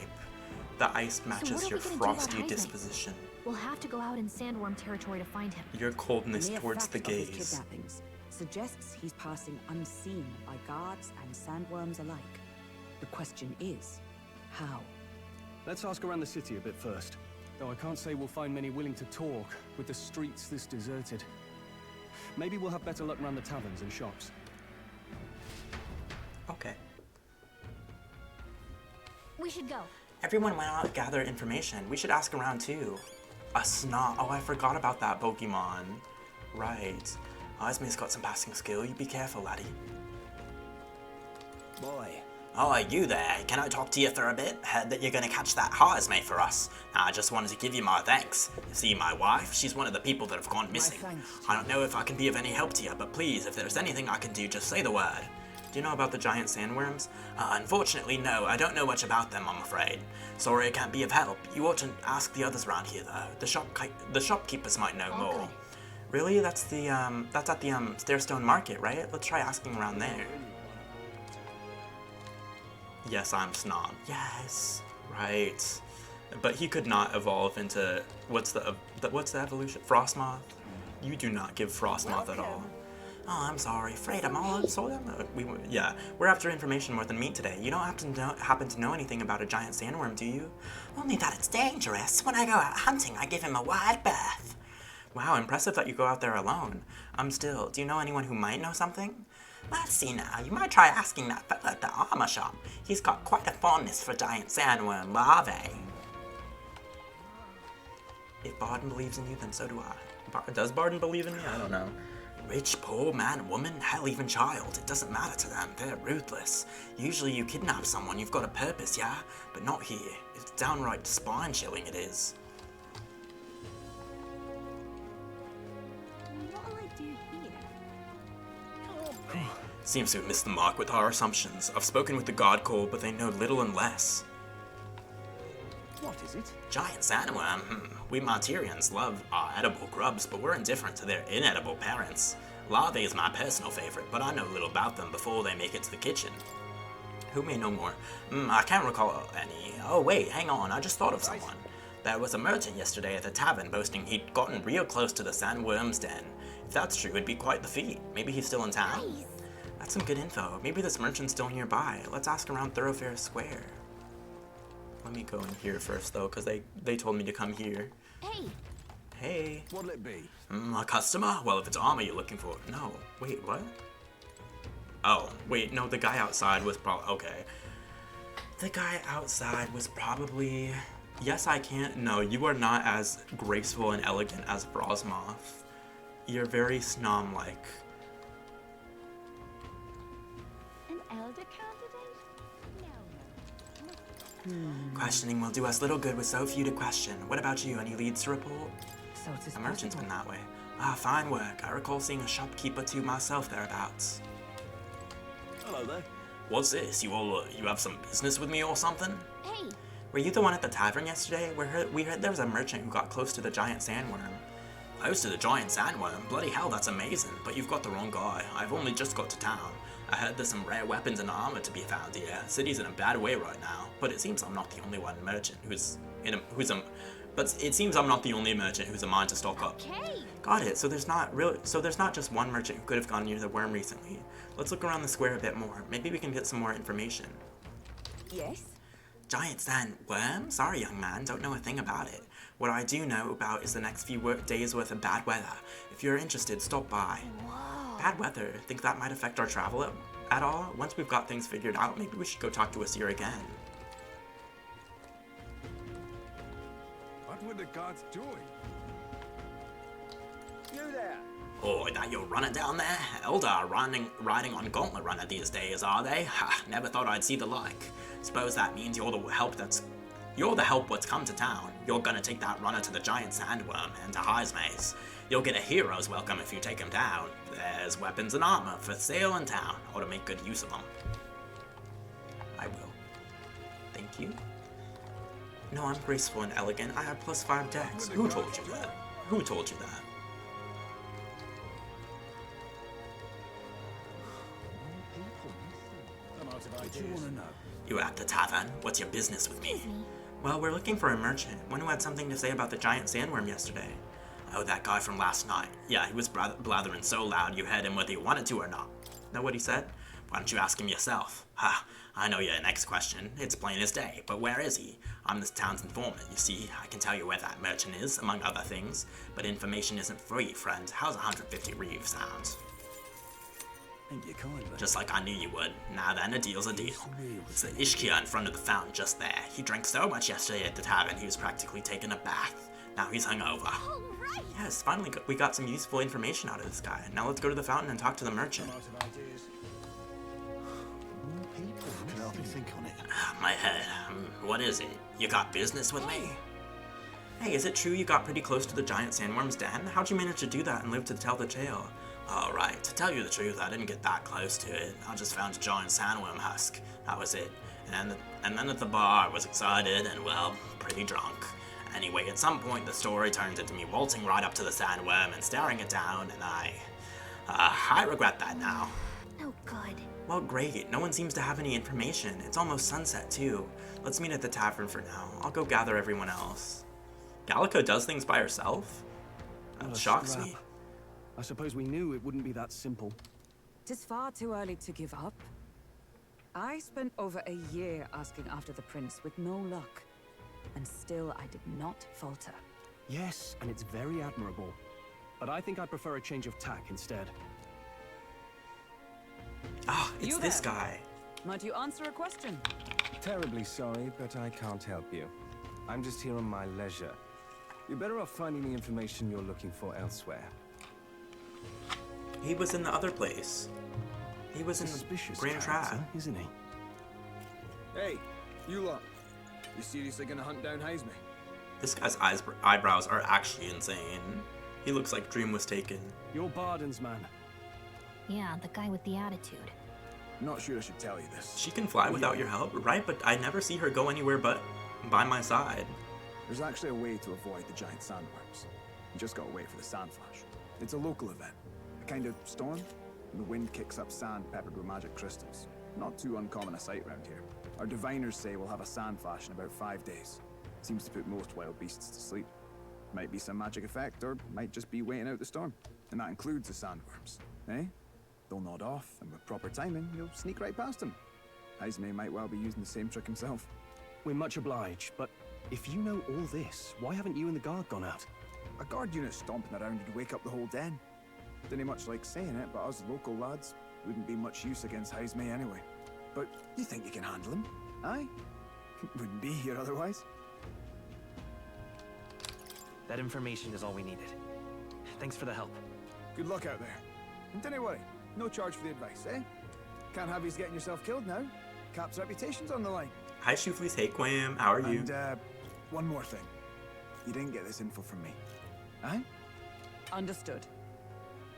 The ice matches what are your we gonna do about frosty Heisman? disposition. We'll have to go out in sandworm territory to find him. Your coldness The mere towards fact the of his gaze. kidnappings suggests he's passing unseen by guards and sandworms alike. The question is, how? Let's ask around the city a bit first. Though I can't say we'll find many willing to talk with the streets this deserted. Maybe we'll have better luck around the taverns and shops. Okay. We should go. Everyone went out to gather information. We should ask around too. A snot. Oh, I forgot about that Pokemon. Right. Heisme's got some passing skill. You be careful, laddie. Boy. Oh, are you there? Can I talk to you for a bit? Heard that you're gonna catch that Heisme for us. I just wanted to give you my thanks. You see, my wife, she's one of the people that have gone missing. I don't know if I can be of any help to you, but please, if there's anything I can do, just say the word. Do you know about the giant sandworms? Unfortunately, no. I don't know much about them, I'm afraid. Sorry I can't be of help. You ought to ask the others around here, though. The shopkeepers might know more. Really? That's at the Stairstone Market, right? Let's try asking around there. Yes, I'm Snob. Yes, right. But he could not evolve into what's the evolution? Frostmoth? You do not give Frostmoth at all. Oh, I'm sorry. Afraid I'm all yeah, we're after information more than meat today. You don't happen to know anything about a giant sandworm, do you? Only that it's dangerous. When I go out hunting, I give him a wide berth. Wow, impressive that you go out there alone. Still, do you know anyone who might know something? Let's see now. You might try asking that fella at the armor shop. He's got quite a fondness for giant sandworm larvae. If Barden believes in you, then so do I. Does Barden believe in me? I don't know. Rich, poor, man, woman, hell, even child. It doesn't matter to them. They're ruthless. Usually you kidnap someone, you've got a purpose, yeah? But not here. It's downright spine-chilling, it is. What'll I do here? Seems to have missed the mark with our assumptions. I've spoken with the God Call, but they know little and less. What is it? Giant sandworm. We Martyrians love our edible grubs, but we're indifferent to their inedible parents. Larvae is my personal favorite, but I know little about them before they make it to the kitchen. Who may know more? I can't recall any. Oh wait, hang on, I just thought of someone. There was a merchant yesterday at the tavern boasting he'd gotten real close to the sandworm's den. If that's true, it'd be quite the feat. Maybe he's still in town? Nice. That's some good info. Maybe this merchant's still nearby. Let's ask around Thoroughfare Square. Let me go in here first, though, because they told me to come here. Hey! Hey. What'll it be? A customer? Well, if it's armor you're looking for. No. Wait, what? Oh, wait, no, the guy outside was probably... Okay. The guy outside was probably... Yes, I can't. No, you are not as graceful and elegant as Frostmoth. You're very Snom-like. An elder candidate? Questioning will do us little good with so few to question. What about you? Any leads to report? So it is The merchant's possible. been that way. Ah, fine work. I recall seeing a shopkeeper to myself thereabouts. Hello there. What's this? You have some business with me or something? Hey! Were you the one at the tavern yesterday? We heard there was a merchant who got close to the giant sandworm. Close to the giant sandworm? Bloody hell, that's amazing. But you've got the wrong guy. I've only just got to town. I heard there's some rare weapons and armor to be found here. City's in a bad way right now, but it seems I'm not the only one merchant it seems I'm not the only merchant who's a mind to stock up. Okay! Got it. So there's not just one merchant who could have gone near the worm recently. Let's look around the square a bit more. Maybe we can get some more information. Yes? Giant sandworm? Sorry, young man, don't know a thing about it. What I do know about is the next few days worth of bad weather. If you're interested, stop by. Whoa! Bad weather? Think that might affect our travel at all? Once we've got things figured out, maybe we should go talk to Asir again. What were the gods doing? You there! Oh, that your runner down there? Eldar riding on Gauntlet Runner these days, are they? Ha, never thought I'd see the like. Suppose that means you're the help what's come to town. You're gonna take that runner to the giant sandworm and to Highsmaze. You'll get a hero's welcome if you take him down. There's weapons and armor for sale in town. Ought to make good use of them. I will. Thank you. No, I'm graceful and elegant. I have +5 dex. Who told you that? Who told you that? What do you want to know? You at the tavern? What's your business with me? Well, we're looking for a merchant. One who had something to say about the giant sandworm yesterday. Oh, that guy from last night. Yeah, he was blathering so loud you heard him whether you wanted to or not. Know what he said? Why don't you ask him yourself? Ha, I know your next question. It's plain as day, but where is he? I'm this town's informant, you see. I can tell you where that merchant is, among other things. But information isn't free, friend. How's 150 reeves sound? Ain't you kind, but... Just like I knew you would. Now then, a deal's a deal. It's the Ishkia in front of the fountain just there. He drank so much yesterday at the tavern he was practically taking a bath. Now he's hungover. Alright! Yes, finally we got some useful information out of this guy. Now let's go to the fountain and talk to the merchant. I can hardly think on it. My head. What is it? You got business with me? Hey, is it true you got pretty close to the giant sandworm's den? How'd you manage to do that and live to tell the tale? Alright, to tell you the truth, I didn't get that close to it. I just found a giant sandworm husk. That was it. And then at the bar, I was excited and, well, pretty drunk. Anyway, at some point the story turns into me waltzing right up to the sandworm and staring it down, and I regret that now. Oh, God. Well, great. No one seems to have any information. It's almost sunset, too. Let's meet at the tavern for now. I'll go gather everyone else. Gallico does things by herself? That shocks me. I suppose we knew it wouldn't be that simple. Tis far too early to give up. I spent over a year asking after the prince with no luck. And still I did not falter. Yes, and it's very admirable. But I think I prefer a change of tack instead. Ah, it's this guy. Might you answer a question? Terribly sorry, but I can't help you. I'm just here on my leisure. You're better off finding the information you're looking for elsewhere. He was in the other place. He was in the Grand Trap, isn't he? Hey, you lot. You seriously gonna hunt down Heisme? This guy's eyebrows are actually insane. He looks like Dream was taken. You're Barden's man. Yeah, the guy with the attitude. Not sure I should tell you this. She can fly without your help, right? But I never see her go anywhere but by my side. There's actually a way to avoid the giant sandworms. You just gotta wait for the sand flash. It's a local event. A kind of storm. And the wind kicks up sand peppered with magic crystals. Not too uncommon a sight around here. Our diviners say we'll have a sand flash in about 5 days. Seems to put most wild beasts to sleep. Might be some magic effect, or might just be waiting out the storm. And that includes the sandworms, eh? They'll nod off, and with proper timing, you'll sneak right past them. Heisme might well be using the same trick himself. We're much obliged, but if you know all this, why haven't you and the guard gone out? A guard unit stomping around would wake up the whole den. Didn't much like saying it, but us local lads wouldn't be much use against Heisme anyway. But you think you can handle him? Aye? Wouldn't be here otherwise. That information is all we needed. Thanks for the help. Good luck out there. And don't worry, no charge for the advice, eh? Can't have you getting yourself killed now. Cap's reputation's on the line. Hi, Shoofleys. Hey, Quam. How are you? And, one more thing. You didn't get this info from me. Aye? Understood.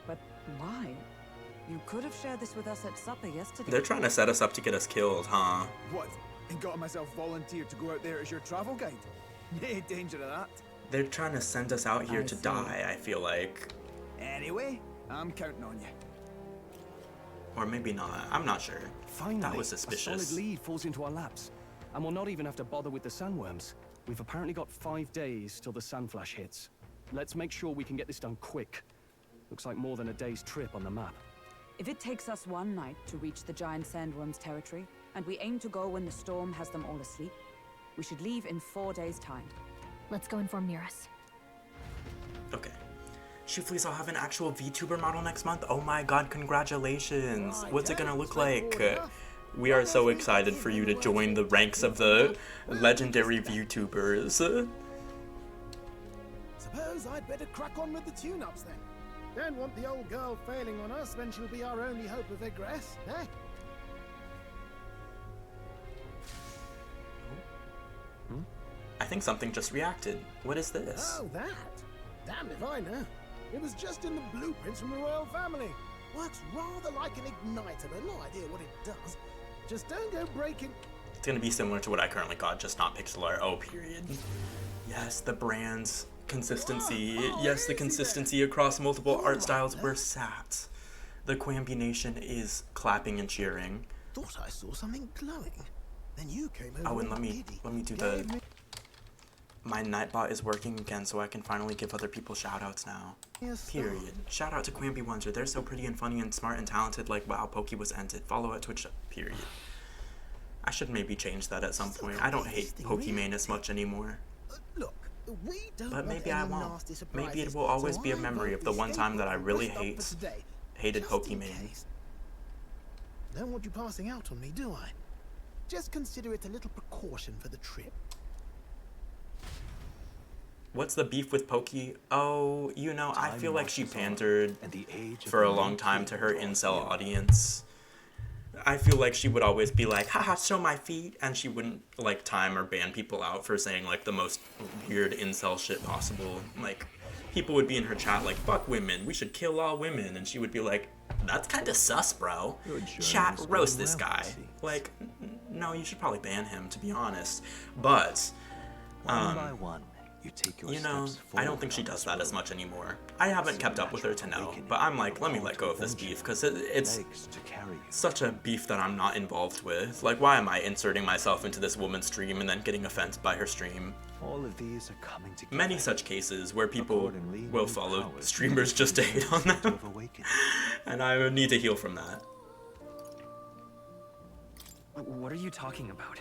But why? You could have shared this with us at supper yesterday. They're trying to set us up to get us killed, huh? What? And got myself volunteered to go out there as your travel guide? No danger of that. They're trying to send us out here to die, I feel like. Anyway, I'm counting on you. Or maybe not. I'm not sure. Finally, that was suspicious. A solid lead falls into our laps. And we'll not even have to bother with the sandworms. We've apparently got 5 days till the sand flash hits. Let's make sure we can get this done quick. Looks like more than a day's trip on the map. If it takes us one night to reach the giant sandworm's territory, and we aim to go when the storm has them all asleep, we should leave in 4 days' time. Let's go inform Miras. Okay. Shoofleys, I'll have an actual VTuber model next month. Oh my god, congratulations. What's it gonna look like? We are so excited for you to join the ranks of the legendary VTubers. Suppose I'd better crack on with the tune-ups then. Don't want the old girl failing on us when she'll be our only hope of egress, eh? I think something just reacted. What is this? Oh, that? Damn if I know. It was just in the blueprints from the royal family. Works rather like an igniter, but no idea what it does. Just don't go breaking... It's gonna be similar to what I currently got, just not pixel art. Oh, period. Yes, the brand's consistency. Yes, the consistency across multiple art styles. We're sat. The Quamby Nation is clapping and cheering. Thought I saw something glowing. Then you came over. Oh, and let me do the... My Nightbot is working again, so I can finally give other people shoutouts now. Period. Shout out to Quamby Wonder. They're so pretty and funny and smart and talented. Like, wow, Pokey was ended. Follow at Twitch. Period. I should maybe change that at some point. I don't hate Pokemon as much anymore. Look, we don't but maybe I won't. Maybe it will always be a memory of the one time that I really hated Pokemon. Don't want you passing out on me, do I? Just consider it a little precaution for the trip. What's the beef with Pokey? Oh, you know, I feel like she pandered for a long time to her incel audience. I feel like she would always be like, haha, show my feet, and she wouldn't, like, time or ban people out for saying, like, the most weird incel shit possible. Like, people would be in her chat like, fuck women, we should kill all women, and she would be like, that's kind of sus, bro. Chat, roast this guy. Like, no, you should probably ban him, to be honest. But, one by one, You take your You know, steps I don't forward think she on does this that as road. much anymore. I haven't kept up with her to know, but I'm like, let me let go of this beef, because it's Legs to carry you. such a beef that I'm not involved with. Like, why am I inserting myself into this woman's stream and then getting offended by her stream? All of these are coming together. Many such cases where people Accordingly, will new follow powers streamers just to hate on them, have awakened. and I would need to heal from that. What are you talking about?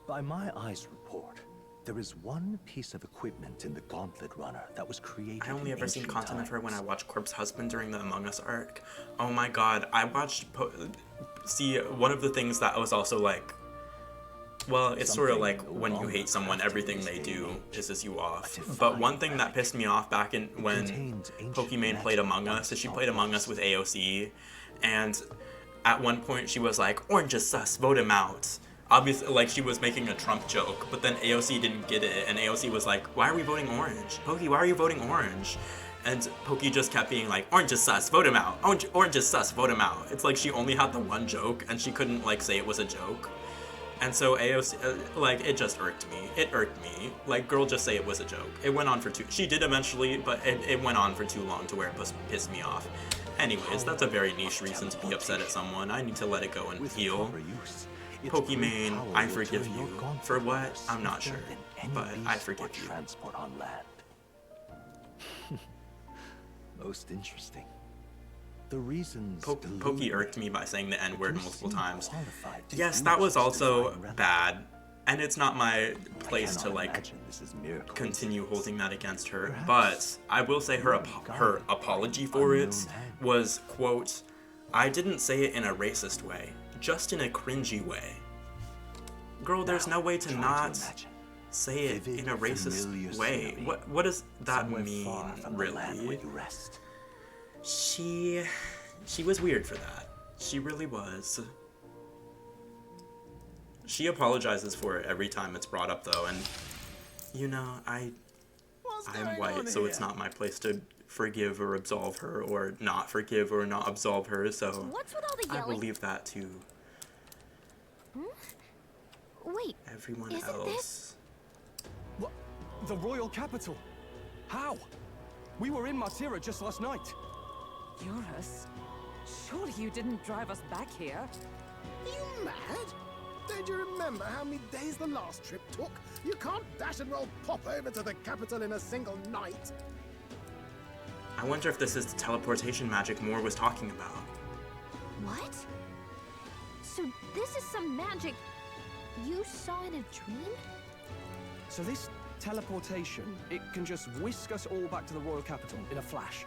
By my eyes report, there is one piece of equipment in the Gauntlet Runner that was created. I only in ever seen ancient content of her when I times. watched Corpse Husband during the Among Us arc. Oh my god, I watched. See, one of the things that was also like. Well, it's sort of like when you hate someone, everything they do pisses you off. But one thing that pissed me off back in when Pokimane played Among Us is she played Among Us with AOC, and at one point she was like, "Orange is sus, vote him out." Obviously, like, she was making a Trump joke, but then AOC didn't get it, and AOC was like, "Why are we voting orange? Pokey, why are you voting orange?" And Pokey just kept being like, "Orange is sus, vote him out. Orange is sus, vote him out." It's like she only had the one joke, and she couldn't, like, say it was a joke. And so AOC, like, it just irked me. It irked me. Like, girl, just say it was a joke. It went on for she did eventually, but it went on for too long to where it pissed me off. Anyways, that's a very niche reason to be upset at someone. I need to let it go and heal. Pokimane, I forgive you. For what? I'm not sure. But I forgive you. Transport on land. Most interesting. The reasons Pokey irked me by saying the N-word multiple times. Yes, that was also bad. And it's not my place to, like, continue holding that against her. But I will say her apology for it was, quote, "I didn't say it in a racist way, just in a cringy way." Girl, there's no way to not say it in a racist way. What does that mean, really? She was weird for that. She really was. She apologizes for it every time it's brought up, though, and, you know, I'm white, so it's not my place to forgive or absolve her, or not forgive or not absolve her, so What's with all the I will yelling? leave that to Wait, everyone isn't else. this? What? The royal capital? How? We were in Martira just last night. Eurus, surely you didn't drive us back here? Are you mad? Don't you remember how many days the last trip took? You can't dash and roll pop over to the capital in a single night. I wonder if this is the teleportation magic Moore was talking about. What? So this is some magic you saw in a dream? So this teleportation, it can just whisk us all back to the royal capital in a flash.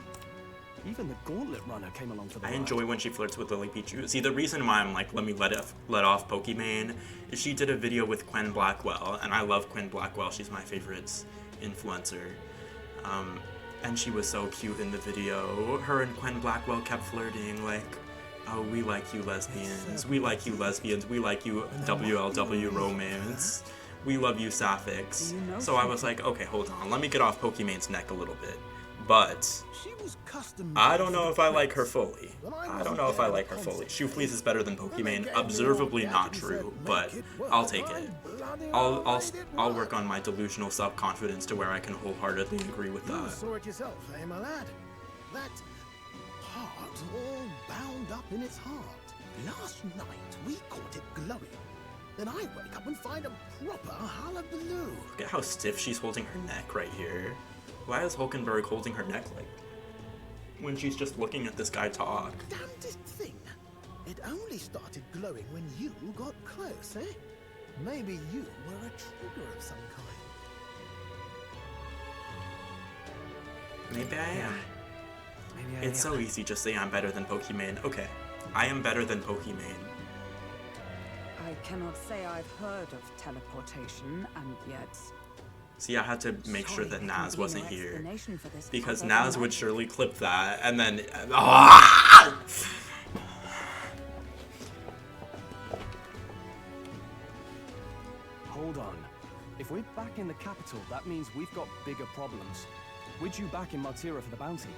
Even the Gauntlet Runner came along for the I Uh-huh. ride. enjoy when she flirts with Lily Pichu. See, the reason why I'm like, let me let off Pokimane is she did a video with Quen Blackwell, and I love Quen Blackwell. She's my favorite influencer. And she was so cute in the video. Her and Quen Blackwell kept flirting, like, oh, we like you lesbians. We like you lesbians. We like you WLW romance. We love you sapphics. So I was like, okay, hold on. Let me get off Pokimane's neck a little bit. But I don't know if I like her fully. I don't know if I like her fully. Shoofleece is better than Pokimane. Observably not true, but I'll take it. I'll work on my delusional self-confidence to where I can wholeheartedly agree with You that. saw it yourself, eh, my lad? That heart all bound up in its heart. Last night, we caught it glowing. Then I wake up and find a proper hullabaloo. Look at how stiff she's holding her neck right here. Why is Hulkenberg holding her neck like when she's just looking at this guy talk? Damnedest thing. It only started glowing when you got close, eh? Maybe you were a trigger of some kind. Maybe I am. Maybe I It's so easy just say I'm better than Pokimane. Okay, I am better than Pokimane. I cannot say I've heard of teleportation, and yet... See, I had to make sure that Surely there Naz can be wasn't no here. explanation for this Because other Naz than would magic. surely clip that, and then... Ah! Hold on. If we're back in the capital, that means we've got bigger problems. We're due back in Martira for the bounty.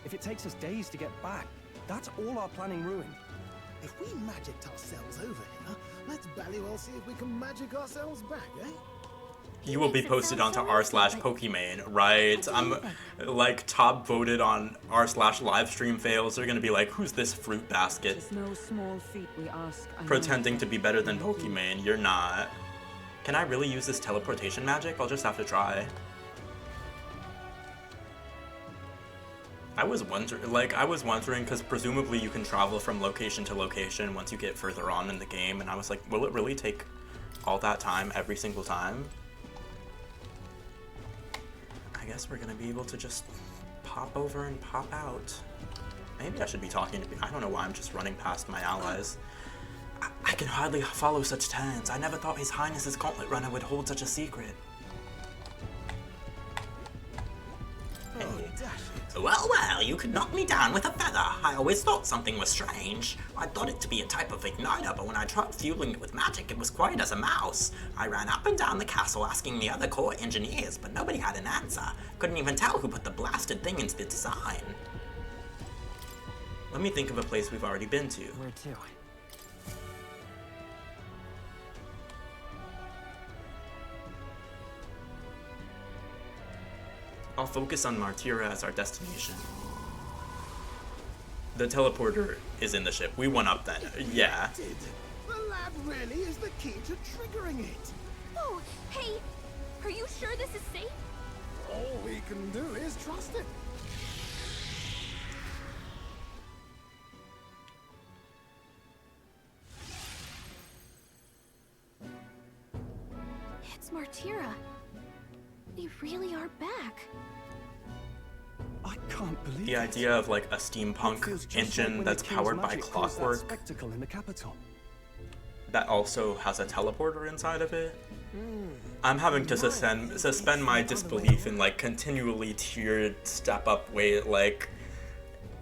If it takes us days to get back, that's all our planning ruined. If we magicked ourselves over here, let's bally well see if we can magic ourselves back, eh? You will be posted onto r/Pokimane, right? I'm like top voted on r/livestream fails. They're gonna be like, who's this fruit basket? It's no small feat we ask. Pretending to be better than Pokimane. You're not. Can I really use this teleportation magic? I'll just have to try. I was wondering, because presumably you can travel from location to location once you get further on in the game, and I was like, will it really take all that time every single time? I guess we're gonna be able to just pop over and pop out. Maybe I should be talking to I don't know why I'm just running past my allies. I can hardly follow such turns. I never thought His Highness's Gauntlet Runner would hold such a secret. Hey. Well, you could knock me down with a feather. I always thought something was strange. I thought it to be a type of igniter, but when I tried fueling it with magic, it was quiet as a mouse. I ran up and down the castle asking the other core engineers, but nobody had an answer. Couldn't even tell who put the blasted thing into the design. Let me think of a place we've already been to. Where to? I'll focus on Martira as our destination. The teleporter is in the ship. We went up then. Yeah. The lad really is the key to triggering it. Oh, hey! Are you sure this is safe? All we can do is trust it. It's Martira. They really are back. I can't believe The idea of like a steampunk engine that's powered by clockwork spectacle in the capital. that also has a teleporter inside of it. I'm having to suspend my disbelief in like continually tiered step up way. Like,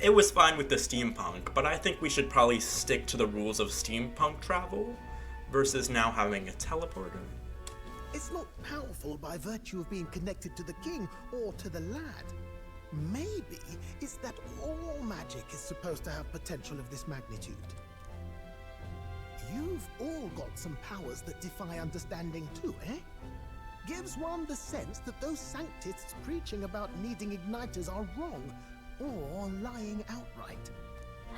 it was fine with the steampunk, but I think we should probably stick to the rules of steampunk travel versus now having a teleporter. It's not powerful by virtue of being connected to the king or to the lad. Maybe it's that all magic is supposed to have potential of this magnitude. You've all got some powers that defy understanding too, eh? Gives one the sense that those sanctists preaching about needing igniters are wrong, or lying outright.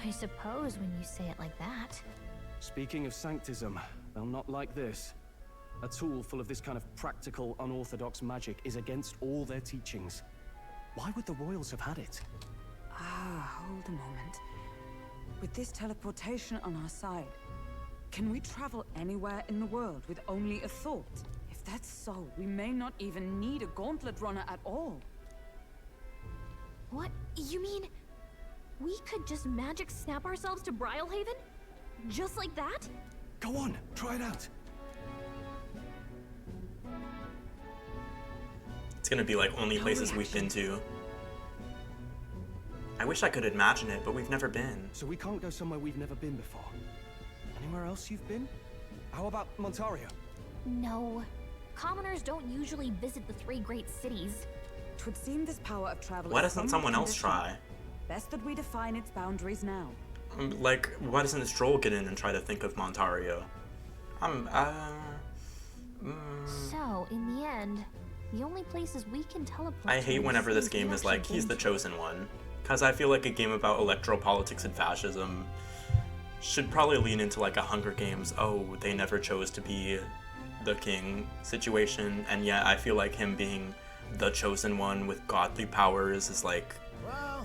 I suppose when you say it like that. Speaking of sanctism, they'll not like this. A tool full of this kind of practical, unorthodox magic is against all their teachings. Why would the royals have had it? Hold a moment. With this teleportation on our side, can we travel anywhere in the world with only a thought? If that's so, we may not even need a gauntlet runner at all. What? You mean we could just magic snap ourselves to Brylehaven? Just like that? Go on, try it out. It's gonna be like only places we've been to. I wish I could imagine it, but we've never been. So we can't go somewhere we've never been before. Anywhere else you've been? How about Montario? No. Commoners don't usually visit the three great cities. Twould seem this power of travel Why is doesn't somewhat someone else conditional. try? Best that we define its boundaries now. Like, why doesn't Stroll get in and try to think of Montario? So, in the end, the only places we can teleport I hate to whenever this seems game the is like, actual he's the danger. chosen one. Because I feel like a game about electropolitics and fascism should probably lean into like a Hunger Games, oh, they never chose to be the king situation, and yet I feel like him being the chosen one with godly powers is like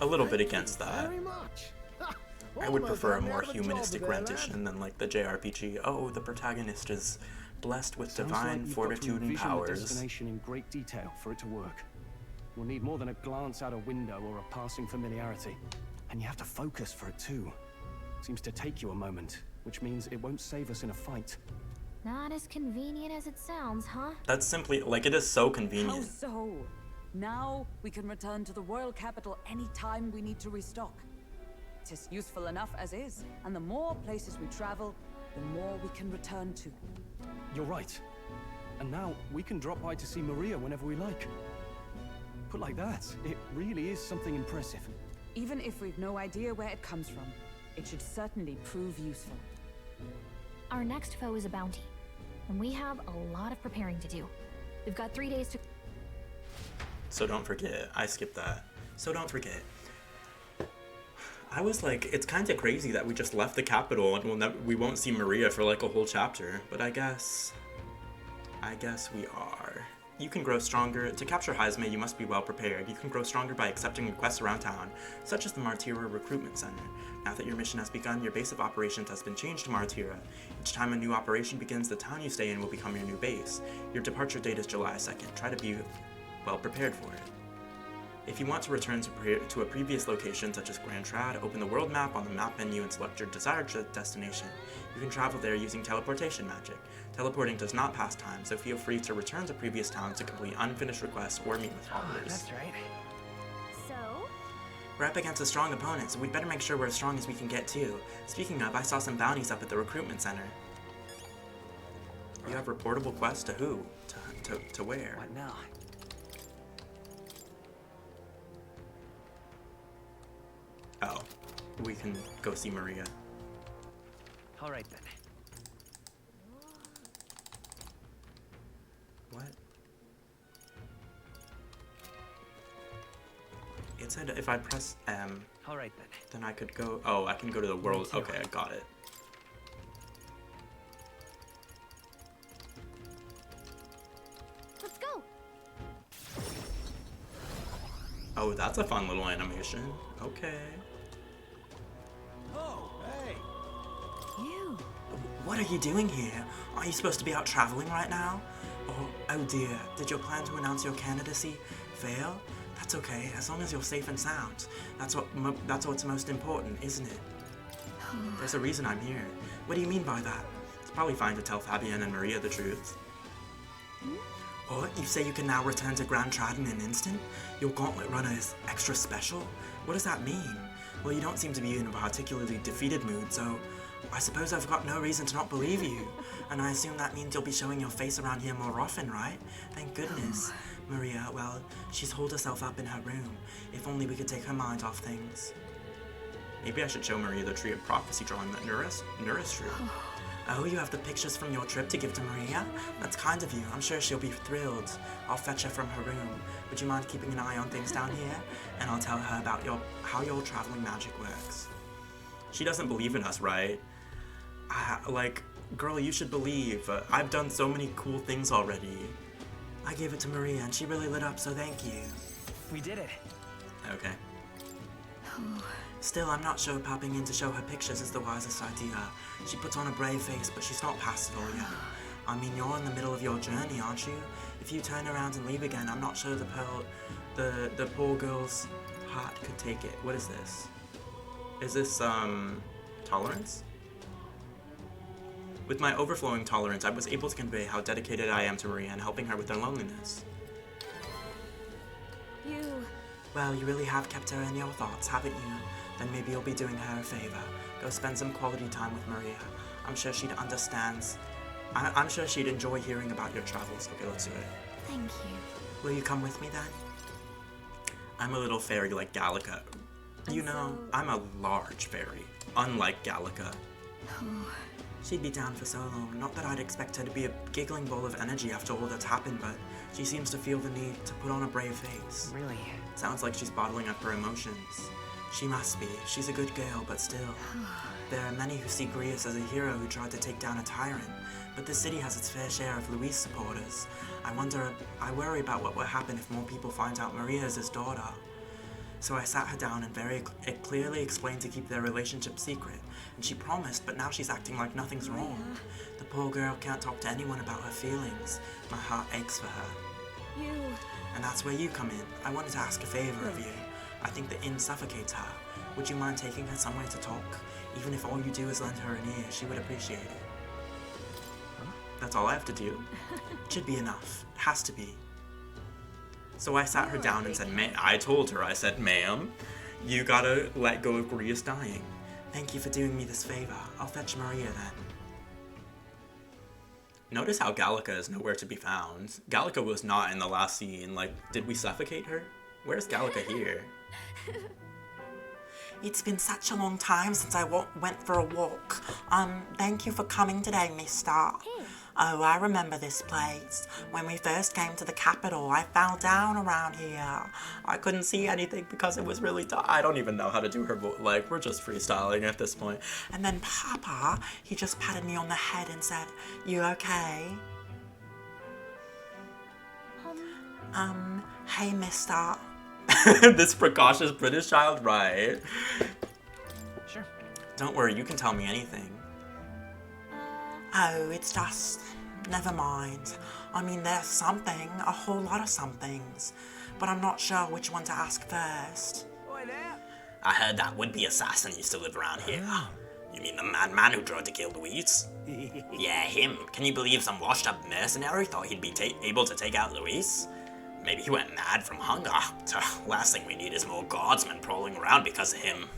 a little bit against that. I would prefer a more humanistic rendition than like the JRPG, oh, the protagonist is blessed with Sounds divine like you've got to fortitude and envision the powers. destination in great detail for it to work. We'll need more than a glance out a window or a passing familiarity. And you have to focus for it too. Seems to take you a moment, which means it won't save us in a fight. Not as convenient as it sounds, huh? That's simply, like, it is so How convenient. so? Now we can return to the royal capital anytime we need to restock. Tis useful enough as is, and the more places we travel, the more we can return to. You're right. And now we can drop by to see Maria whenever we like. Put like that, it really is something impressive. Even if we've no idea where it comes from, it should certainly prove useful. Our next foe is a bounty, and we have a lot of preparing to do. We've got 3 days to... So don't forget. I skipped that. So don't forget. I was like, it's kind of crazy that we just left the capital and we won't see Maria for like a whole chapter. But I guess we are. You can grow stronger. To capture Hazme, you must be well prepared. You can grow stronger by accepting requests around town, such as the Martira Recruitment Center. Now that your mission has begun, your base of operations has been changed to Martira. Each time a new operation begins, the town you stay in will become your new base. Your departure date is July 2nd. Try to be well prepared for it. If you want to return to a previous location, such as Grand Trad, open the world map on the map menu and select your desired destination. You can travel there using teleportation magic. Teleporting does not pass time, so feel free to return to previous towns to complete unfinished requests or meet with followers. That's right. So? We're up against a strong opponent, so we'd better make sure we're as strong as we can get too. Speaking of, I saw some bounties up at the recruitment center. You have reportable quests to who? To where? What now? Oh, we can go see Maria. All right then. What? It said if I press M, all right then I could go. Oh, I can go to the world. Okay, I got it. Let's go. Oh, that's a fun little animation. Okay. Oh, hey. You. What are you doing here? Aren't you supposed to be out traveling right now? Oh dear, did your plan to announce your candidacy fail? That's okay, as long as you're safe and sound. That's what's most important, isn't it? There's a reason I'm here. What do you mean by that? It's probably fine to tell Fabienne and Maria the truth. What? You say you can now return to Grand Trad in an instant? Your gauntlet runner is extra special? What does that mean? Well, you don't seem to be in a particularly defeated mood, so I suppose I've got no reason to not believe you. And I assume that means you'll be showing your face around here more often, right? Thank goodness. Maria, well, she's holed herself up in her room. If only we could take her mind off things. Maybe I should show Maria the Tree of Prophecy drawing that Nourished drew. Oh, you have the pictures from your trip to give to Maria? That's kind of you. I'm sure she'll be thrilled. I'll fetch her from her room. Would you mind keeping an eye on things down here? And I'll tell her about how your traveling magic works. She doesn't believe in us, right? Girl, you should believe. I've done so many cool things already. I gave it to Maria and she really lit up, so thank you. We did it. Okay. Still, I'm not sure popping in to show her pictures is the wisest idea. She puts on a brave face, but she's not past it all yet. I mean, you're in the middle of your journey, aren't you? If you turn around and leave again, I'm not sure the poor girl's heart could take it. What is this? Is this, tolerance? With my overflowing tolerance, I was able to convey how dedicated I am to Maria and helping her with her loneliness. Well, you really have kept her in your thoughts, haven't you? Then maybe you'll be doing her a favor. Go spend some quality time with Maria. I'm sure she'd understand. I'm sure she'd enjoy hearing about your travels. Okay, let's do it. Thank you. Will you come with me then? I'm a little fairy like Gallica. You know, I'm a large fairy, unlike Gallica. She'd be down for so long. Not that I'd expect her to be a giggling ball of energy after all that's happened, but she seems to feel the need to put on a brave face. Really? Sounds like she's bottling up her emotions. She must be. She's a good girl, but still. There are many who see Grius as a hero who tried to take down a tyrant, but the city has its fair share of Luis supporters. I worry about what will happen if more people find out Maria is his daughter. So I sat her down and very clearly explained to keep their relationship secret, and she promised, but now she's acting like nothing's wrong. The poor girl can't talk to anyone about her feelings. My heart aches for her. And that's where you come in. I wanted to ask a favor of you. I think the inn suffocates her. Would you mind taking her somewhere to talk? Even if all you do is lend her an ear, she would appreciate it. That's all I have to do. It should be enough. It has to be. So I sat her down and said, I told her, I said, ma'am, you gotta let go of Grius dying. Thank you for doing me this favor. I'll fetch Maria then. Notice how Gallica is nowhere to be found. Gallica was not in the last scene. Like, did we suffocate her? Where's Gallica here? It's been such a long time since I went for a walk. Thank you for coming today, mister. Oh, I remember this place. When we first came to the capital, I fell down around here. I couldn't see anything because it was really dark. I don't even know how to do her voice. Like, we're just freestyling at this point. And then Papa, he just patted me on the head and said, "You okay?" Hey, mister. This precocious British child, right? Sure. Don't worry, you can tell me anything. Oh, it's just... never mind. I mean, there's something, a whole lot of somethings, but I'm not sure which one to ask first. I heard that would-be assassin used to live around here. You mean the madman who tried to kill Luis? Yeah, him. Can you believe some washed-up mercenary thought he'd be able to take out Luis? Maybe he went mad from hunger. Last thing we need is more guardsmen prowling around because of him.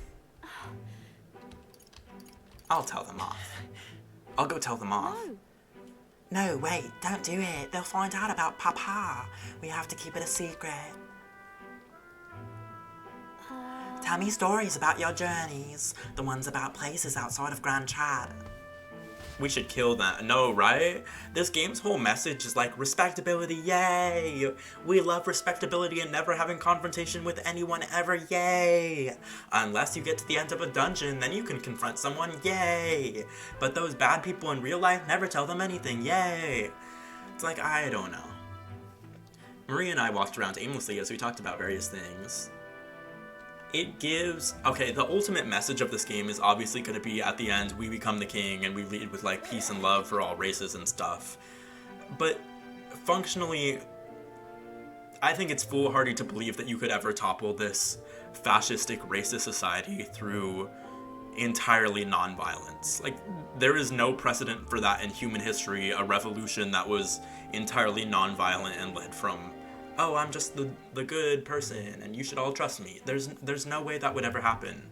I'll tell them off. I'll go tell them off. No, wait, don't do it. They'll find out about Papa. We have to keep it a secret. Tell me stories about your journeys. The ones about places outside of Grand Chat. We should kill that. No, right? This game's whole message is like, respectability, yay! We love respectability and never having confrontation with anyone ever, yay! Unless you get to the end of a dungeon, then you can confront someone, yay! But those bad people in real life, never tell them anything, yay! It's like, I don't know. Maria and I walked around aimlessly as we talked about various things. It gives... Okay, the ultimate message of this game is obviously going to be, at the end, we become the king and we lead with, like, peace and love for all races and stuff. But, functionally, I think it's foolhardy to believe that you could ever topple this fascistic, racist society through entirely non-violence. Like, there is no precedent for that in human history, a revolution that was entirely non-violent and led from... oh, I'm just the good person, and you should all trust me. There's no way that would ever happen.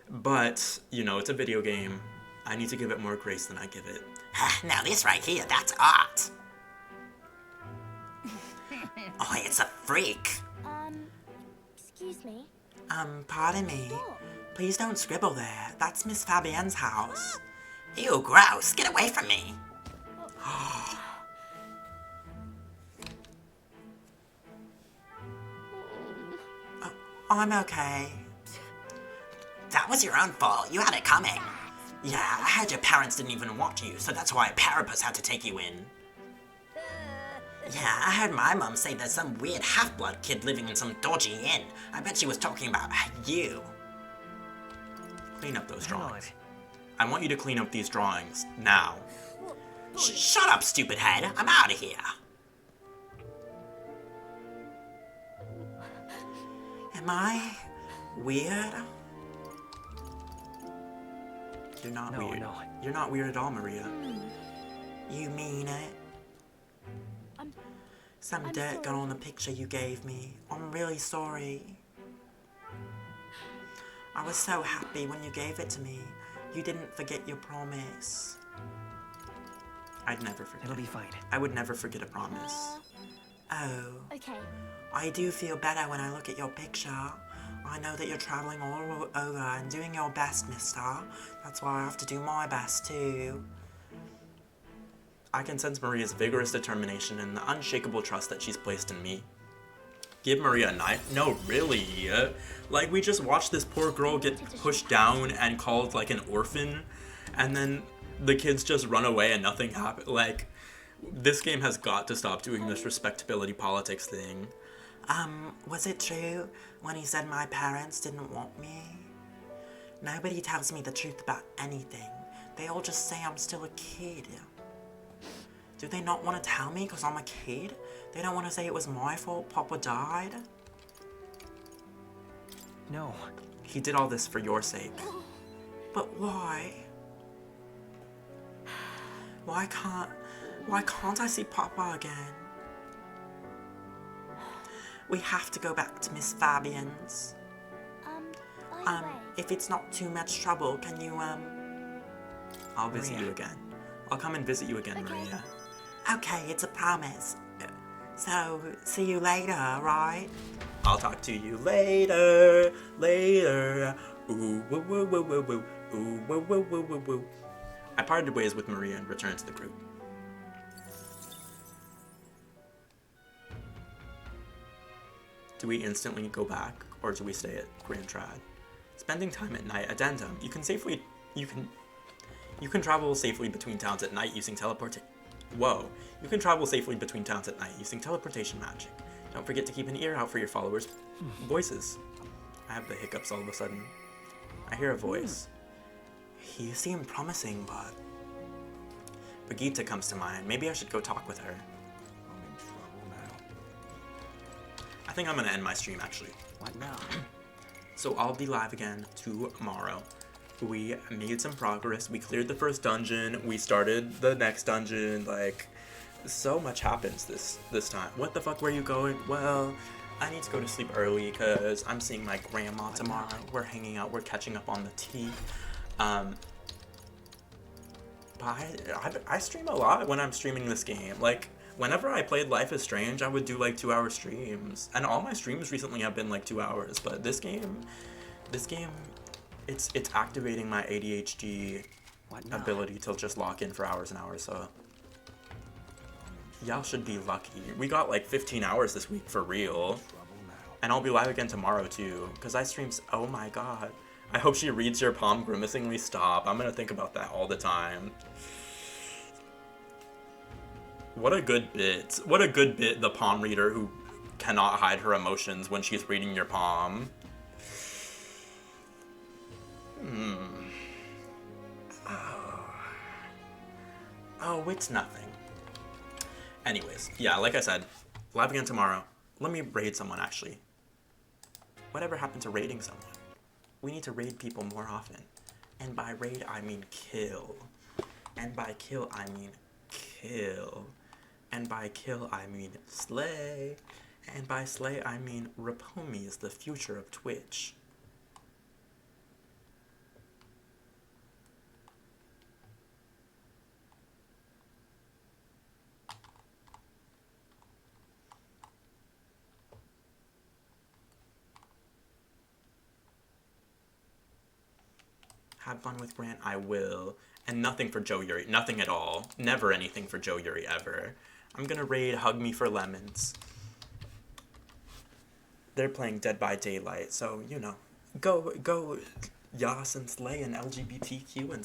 But, you know, it's a video game. I need to give it more grace than I give it. Now this right here, that's art. Oh, it's a freak. Excuse me? Pardon me. Please don't scribble there. That's Miss Fabienne's house. Ew, gross. Get away from me. I'm okay. That was your own fault. You had it coming. Yeah, I heard your parents didn't even want you, so that's why Parapus had to take you in. Yeah, I heard my mom say there's some weird half-blood kid living in some dodgy inn. I bet she was talking about you. Clean up those drawings. I want you to clean up these drawings, now. Shut up, stupid head. I'm out of here. Am I weird? You're not weird. No. You're not weird at all, Maria. You mean it? Some dirt got on the picture you gave me. I'm really sorry. I was so happy when you gave it to me. You didn't forget your promise. I'd never forget. It'll be fine. I would never forget a promise. Oh. Okay. I do feel better when I look at your picture. I know that you're traveling all over and doing your best, mister. That's why I have to do my best, too. I can sense Maria's vigorous determination and the unshakable trust that she's placed in me. Give Maria a knife? No, really? Like, we just watched this poor girl get pushed down and called, like, an orphan, and then the kids just run away and nothing happened. Like, this game has got to stop doing this respectability politics thing. Was it true when he said my parents didn't want me? Nobody tells me the truth about anything. They all just say I'm still a kid. Do they not want to tell me because I'm a kid? They don't want to say it was my fault Papa died? No. He did all this for your sake. But why? Why can't I see Papa again? We have to go back to Miss Fabienne's. If it's not too much trouble, can you, I'll visit you again. I'll come and visit you again, Maria. Okay, it's a promise. So, see you later, right? I'll talk to you later, later. Ooh, woo, woo, woo, woo, woo. Ooh, woo, woo, woo, woo, woo. I parted ways with Maria and returned to the group. Do we instantly go back, or do we stay at Grand Trad? Spending time at night. Addendum. You can travel safely between towns at night using teleportation. Whoa. You can travel safely between towns at night using teleportation magic. Don't forget to keep an ear out for your followers' voices. I have the hiccups all of a sudden. I hear a voice. You seem promising, but... Brigitte comes to mind. Maybe I should go talk with her. I'm in trouble now. I think I'm gonna end my stream, actually. What now? So I'll be live again tomorrow. We made some progress. We cleared the first dungeon. We started the next dungeon. Like, so much happens this time. What the fuck were you going? Well, I need to go to sleep early because I'm seeing my grandma tomorrow. We're hanging out. We're catching up on the tea. But I stream a lot when I'm streaming this game. Like, whenever I played Life is Strange, I would do like 2-hour streams. And all my streams recently have been like 2 hours. But this game, it's activating my ADHD ability to just lock in for hours and hours. So y'all should be lucky. We got like 15 hours this week for real. And I'll be live again tomorrow too. Because I stream, oh my god. I hope she reads your palm grimacingly. Stop. I'm gonna think about that all the time. What a good bit. What a good bit, the palm reader who cannot hide her emotions when she's reading your palm. Oh, it's nothing. Anyways, yeah, like I said, live again tomorrow. Let me raid someone, actually. Whatever happened to raiding someone? We need to raid people more often. And by raid, I mean kill. And by kill, I mean kill. And by kill, I mean slay. And by slay, I mean Rapomi is the future of Twitch. Have fun with Grant, I will. And nothing for Joe Yuri. Nothing at all. Never anything for Joe Yuri, ever. I'm gonna raid Hug Me for Lemons. They're playing Dead by Daylight, so, you know. Go Yas and Slay and LGBTQ and